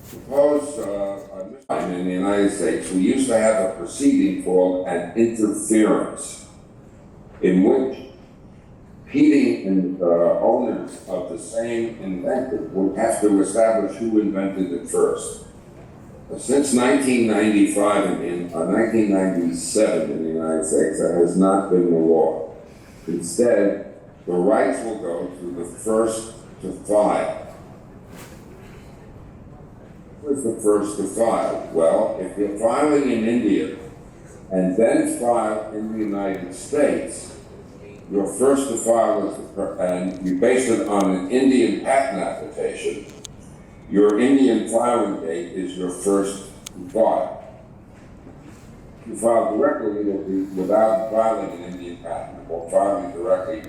Suppose in the United States, we used to have a proceeding called an interference, in which competing owners of the same invention would have to establish who invented it first. Since 1995 and 1997 in the United States, that has not been the law. Instead, the rights will go to the first to file. Who's the first to file? Well, if you're filing in India and then file in the United States, your first to file is, and you base it on an Indian patent application, your Indian filing date is your first to file. If you file directly, it'll be without filing an Indian patent, or filing directly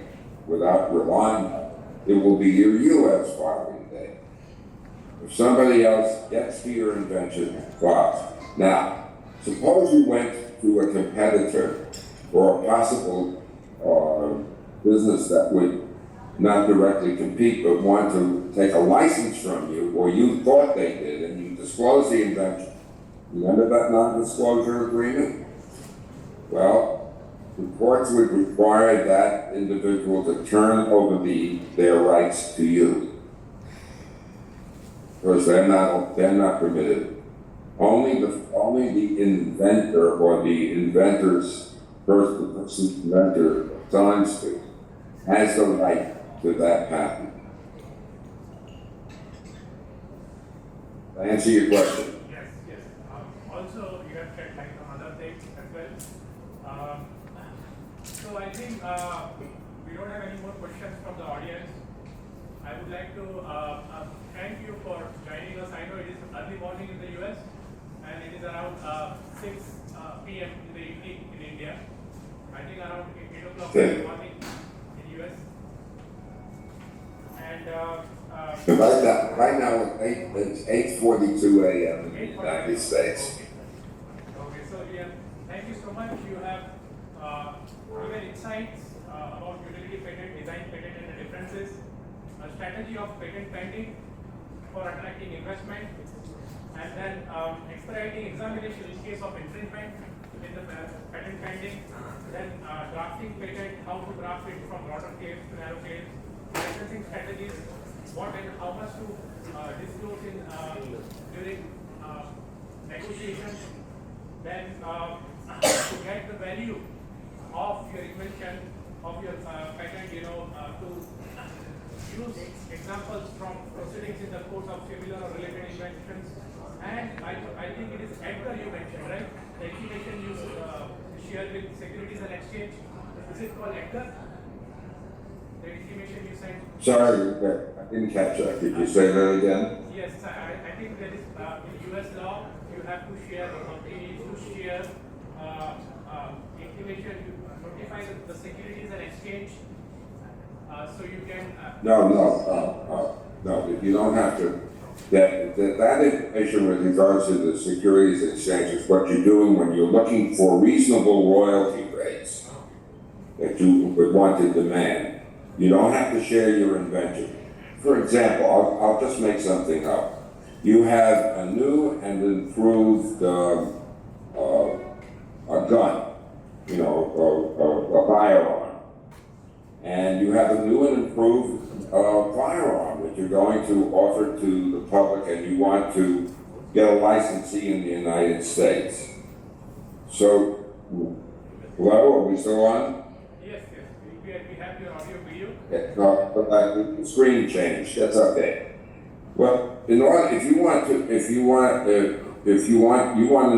without relying on it. It will be your U.S. filing date. If somebody else gets to your invention, files. Now, suppose you went to a competitor or a possible business that would not directly compete but want to take a license from you, or you thought they did, and you disclose the invention. Remember that non-disclosure agreement? Well, the courts would require that individual to turn over their rights to you, because they're not permitted. Only the inventor or the inventor's first inventor signs to has the right to that patent. Did I answer your question? Yes. Also, you have said like some other things as well. So I think we don't have any more questions from the audience. I would like to early morning in the US, and it is around 6 p.m. in the evening in India. I think around 8 o'clock in the morning in US. And right now it's 8:42 a.m. in the United States. Okay, so yeah, thank you so much. You have given insights about utility patent, design patent, and the differences, a strategy of patent pending for attracting investment, and then expediting examination in case of infringement in the patent pending, then drafting patent, how to draft it from broader claims to narrow claims, licensing strategies, what and how much to disclose in during negotiations, then to get the value of your invention, of your patent, to use examples from proceedings in the course of similar or related inventions. And I think it is Yatra you mentioned, right? The information you share with Securities and Exchange. Is it called Yatra? The information you sent? Sorry, I didn't catch that. Could you say that again? Yes, I think there is in US law, you have to share, the company needs to share information, you notify the Securities and Exchange, so you can... No, you don't have to. That information with regards to the securities exchange is what you're doing when you're looking for reasonable royalty rates that you would want to demand. You don't have to share your invention. For example, I'll just make something up. You have a new and improved a gun, a firearm, and you have a new and improved firearm that you're going to offer to the public, and you want to get a licensee in the United States. So, hello, are we still on? Yes, we have your audio video. Yeah, no, but the screen changed. That's okay. Well, in order, you want to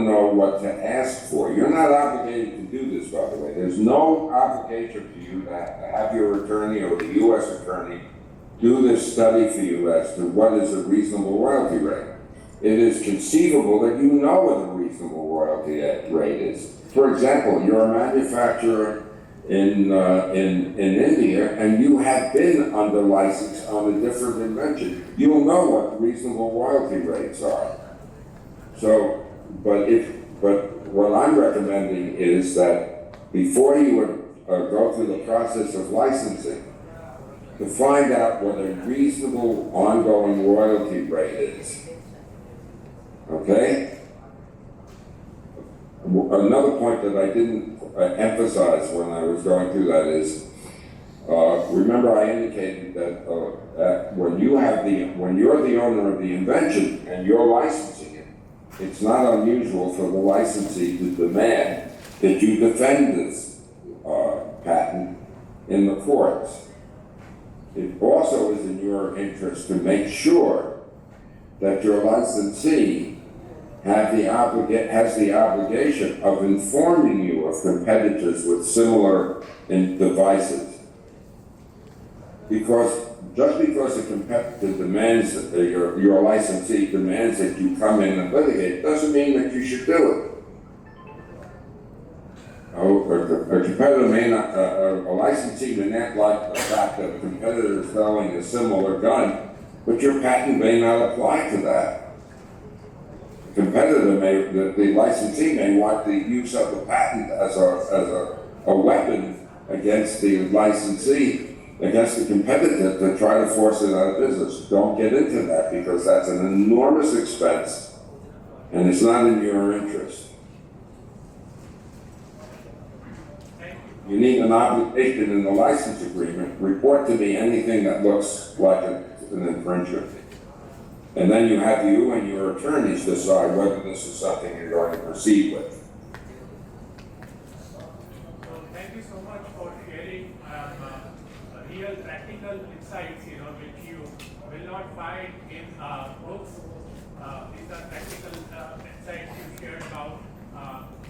know what to ask for. You're not obligated to do this, by the way. There's no obligation for you to have your attorney or the U.S. attorney do this study for you as to what is a reasonable royalty rate. It is conceivable that you know what a reasonable royalty rate is. For example, you're a manufacturer in India, and you have been under license on a different invention. You'll know what reasonable royalty rates are. So, but what I'm recommending is that before you would go through the process of licensing, to find out what a reasonable ongoing royalty rate is. Okay? Another point that I didn't emphasize when I was going through that is, remember I indicated that when you're the owner of the invention and you're licensing it, it's not unusual for the licensee to demand that you defend this patent in the courts. It also is in your interest to make sure that your licensee has the obligation of informing you of competitors with similar devices. Because just because a competitor demands that your licensee demands that you come in and litigate, doesn't mean that you should do it. A competitor may not, a licensee may not like the fact that a competitor is selling a similar gun, but your patent may not apply to that. The licensee may want the use of the patent as a weapon against the licensee, against the competitor to try to force it out of business. Don't get into that because that's an enormous expense and it's not in your interest. You need an obligation in the license agreement. Report to me anything that looks like an infringement. And then you have you and your attorneys decide whether this is something you're going to proceed with. So thank you so much for sharing real practical insights, which you will not find in books. These are practical insights you shared about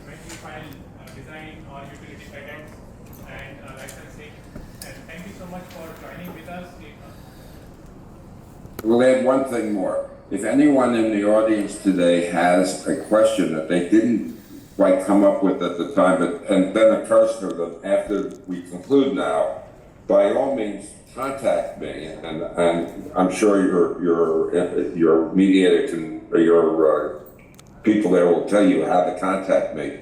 when you file design or utility patents and licensing. And thank you so much for joining with us. We'll add one thing more. if anyone in the audience today has a question that they didn't quite come up with at the time, and then occurs to them after we conclude now, by all means, contact me, and I'm sure your mediator can, or your people there will tell you how to contact me,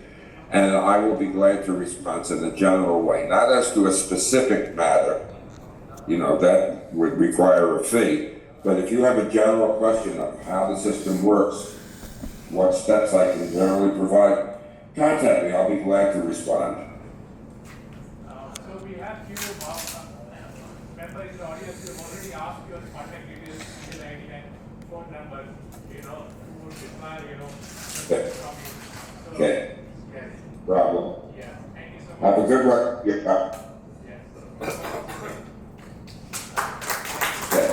and I will be glad to respond in a general way, not as to a specific matter, that would require a fee, but if you have a general question of how the system works, what steps I can generally provide, contact me, I'll be glad to respond. So we have few members in the audience who have already asked your contact details, email ID and phone number, who would require, Okay. from you. So, Okay. yes. Problem. Yeah. Thank you so much. Have a good one. Yeah. Yes. Okay.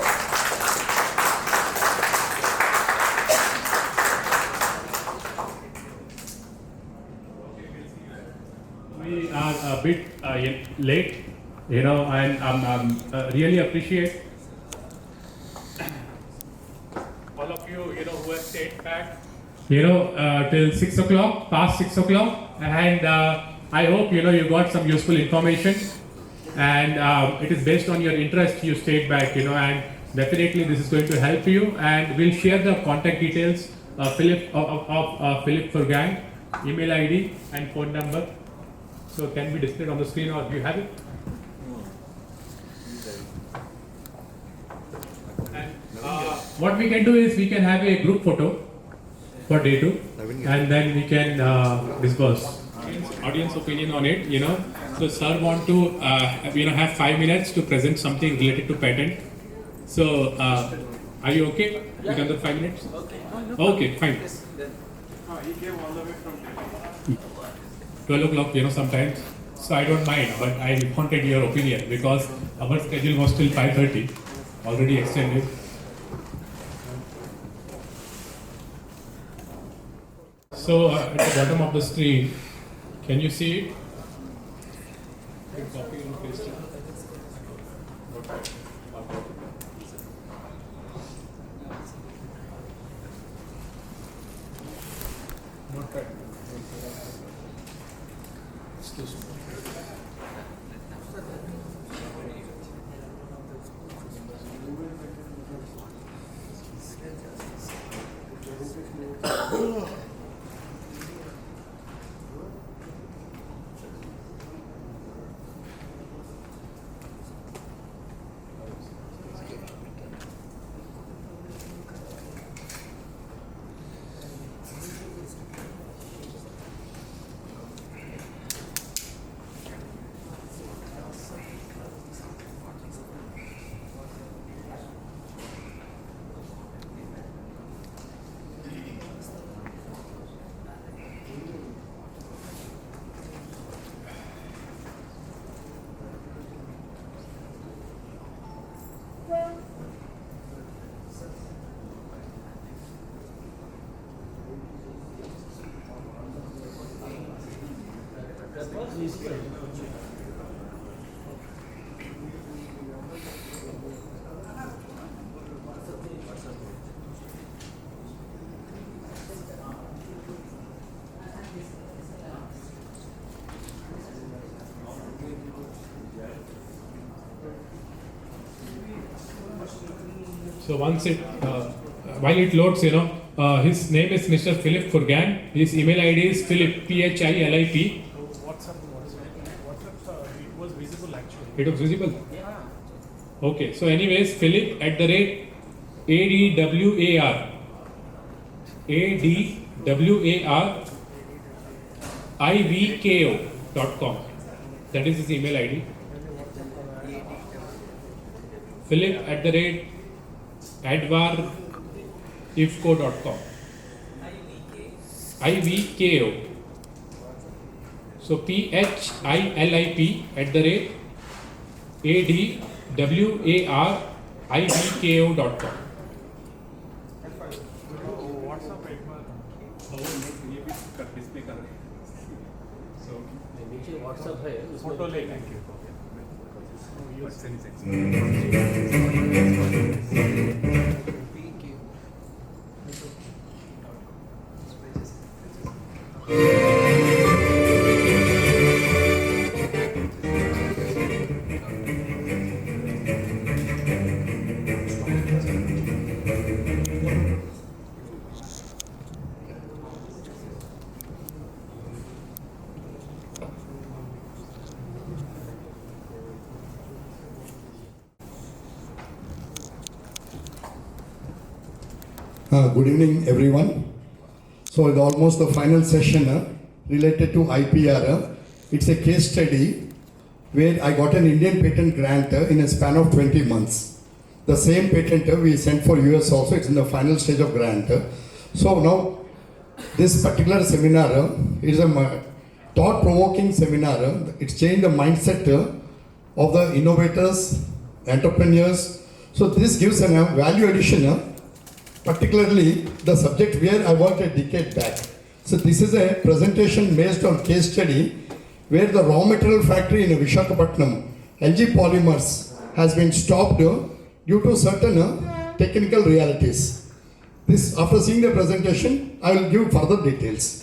We are a bit late, and I'm really appreciate all of you, who have stayed back, till 6 o'clock, past 6 o'clock, and I hope, you got some useful information, and it is based on your interest you stayed back, and definitely this is going to help you, and we'll share the contact details, Philip Furgang, email ID and phone number. So can be displayed on the screen, or do you have it? And what we can do is we can have a group photo for day 2, and then we can discuss audience opinion on it. So sir want to have 5 minutes to present something related to patent. So are you okay with another 5 minutes? Okay, fine. He came all the way from 12 o'clock, sometimes. So I don't mind, but I wanted your opinion because our schedule was till 5:30, already extended. So at the bottom of the screen, can you see it? Copy and paste it. Excuse me. So once it, while it loads, his name is Mr. Philip Furgan. His email ID is Philip, PHILIP. WhatsApp, it was visible actually. It was visible? Yeah. Okay, so anyways, Philip ADWARIVKO.com. That is his email ID. Philip@advarifco.com. IVKO. So PHILIP@advarivko.com. WhatsApp एक बार ये भी display कर रहे हैं. So नीचे WhatsApp है उसमें photo ले thank you. Good evening, everyone. So it's almost the final session related to IPR. It's a case study where I got an Indian patent grant in a span of 20 months. The same patent we sent for US also. It's in the final stage of grant. So now this particular seminar is a thought-provoking seminar. It's changed the mindset of the innovators, entrepreneurs. So this gives a value addition. Particularly the subject where I worked a decade back. So this is a presentation based on case study where the raw material factory in Visakhapatnam, LG Polymers, has been stopped due to certain technical realities. This, after seeing the presentation, I will give further details.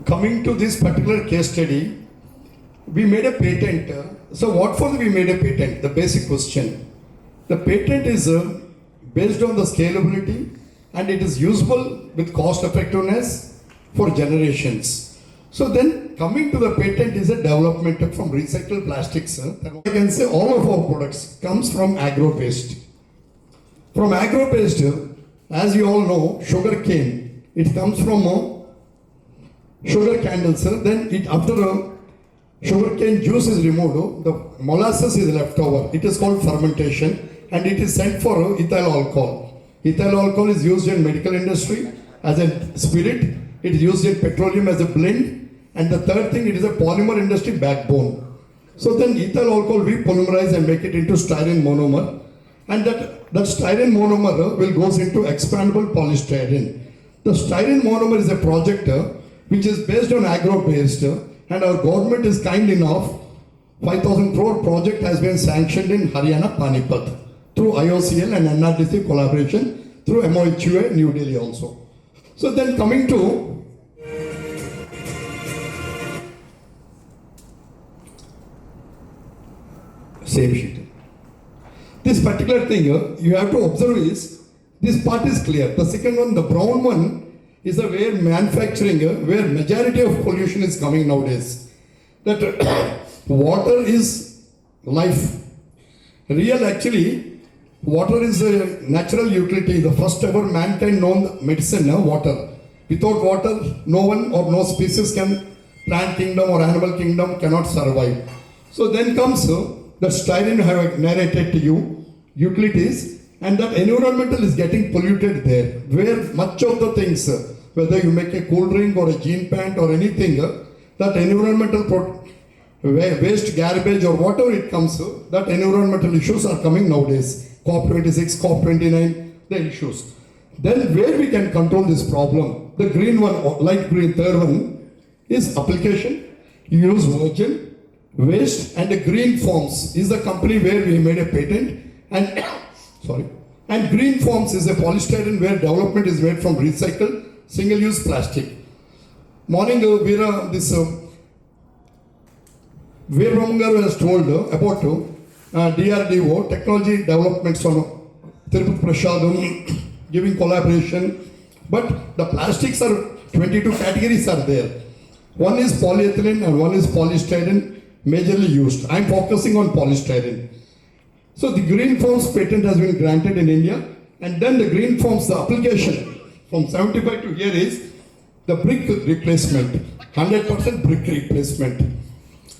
Coming to this particular case study, we made a patent. So what for we made a patent? The basic question. The patent is based on the scalability and it is usable with cost effectiveness for generations. So then coming to the patent is a development from recycled plastics. I can say all of our products comes from agro-based. From agro-based, as you all know, sugar cane. It comes from sugar candles, then it after sugar cane juice is removed, the molasses is left over. It is called fermentation and it is sent for ethyl alcohol. Ethyl alcohol is used in medical industry as a spirit. It is used in petroleum as a blend. And the third thing, it is a polymer industry backbone. So then ethyl alcohol we polymerize and make it into styrene monomer. And that styrene monomer will goes into expandable polystyrene. The styrene monomer is a project which is based on agro-based, and our government is kind enough, 5,000 crore project has been sanctioned in Haryana, Panipat, through IOCL and NRDC collaboration, through MOHUA, New Delhi also. So then coming to same sheet. This particular thing you have to observe is, this part is clear. The second one, the brown one, is a where manufacturing, where majority of pollution is coming nowadays. That water is life. Real actually, water is a natural utility. The first ever mankind known medicine, water. Without water, no one or no species can, plant kingdom or animal kingdom cannot survive. So then comes the styrene I have narrated to you, utilities. And that environmental is getting polluted there, where much of the things, whether you make a cool drink or a jean pant or anything, that environmental waste, garbage or whatever it comes, that environmental issues are coming nowadays. COP26, COP29, the issues. Then where we can control this problem? The green one, light green, third one is application. You use virgin, waste and the green forms is the company where we made a patent and And green forms is a polystyrene where development is made from recycled single-use plastic. Morning, Veera Ramangaru has told about DRDO, technology developments on Tirupati Prasadam, giving collaboration But the plastics are 22 categories are there. One is polyethylene and one is polystyrene, majorly used. I'm focusing on polystyrene. So the green forms patent has been granted in India, and then the green forms, the application from 75 to here is the brick replacement, 100% brick replacement.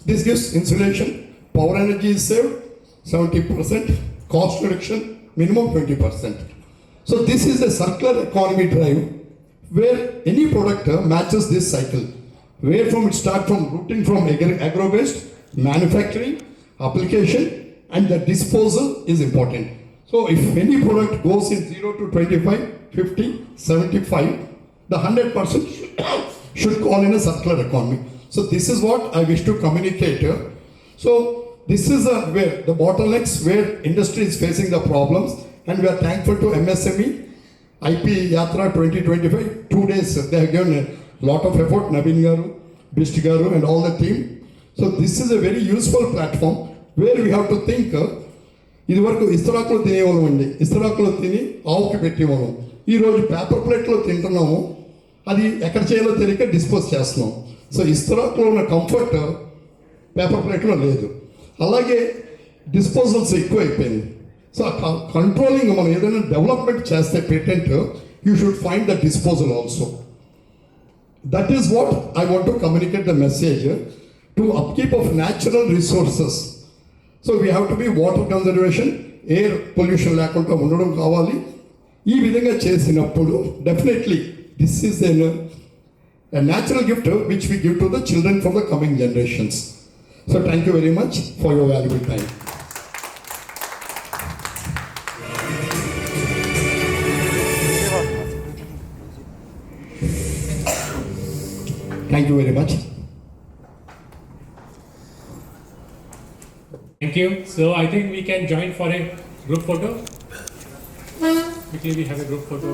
This gives insulation, power energy is saved, 70%, cost reduction, minimum 20%. So this is a circular economy drive where any product matches this cycle. Where from it starts from rooting from agro-based, manufacturing, application, and the disposal is important. So if any product goes in 0 to 25, 50, 75, the 100% should call in a circular economy. So this is what I wish to communicate here. So this is where the bottlenecks, where industry is facing the problems, and we are thankful to MSME, IP Yatra 2025, 2 days, they have given a lot of effort, Naveen Garu, Bist Garu and all the team. So this is a very useful platform where we have to think, ఇది వరకు ఇస్తరాకులు తినేవాళ్ళం అండి, ఇస్తరాకులు తిని ఆవుకి పెట్టేవాళ్ళం. ఈరోజు paper ప్లేట్లో తింటున్నాము, అది ఎక్కడ చేయాలో తెలియక డిస్పోజ్ చేస్తున్నాం. సో ఇస్తరాకులో ఉన్న కంఫర్ట్ పేపర్ ప్లేట్లో లేదు. అలాగే డిస్పోజల్స్ ఎక్కువ అయిపోయింది. సో కంట్రోలింగ్ మనం ఏదైనా డెవలప్మెంట్ చేస్తే patent, you should find the disposal also. That is what I want to communicate the message to upkeep of natural resources. So we have to be water conservation, air pollution లేకుండా ఉండడం కావాలి. ఈ విధంగా చేసినప్పుడు definitely this is a natural gift which we give to the children for the coming generations. So thank you very much for your valuable time. Thank you very much. Thank you. So I think we can join for a group photo. Quickly we have a group photo.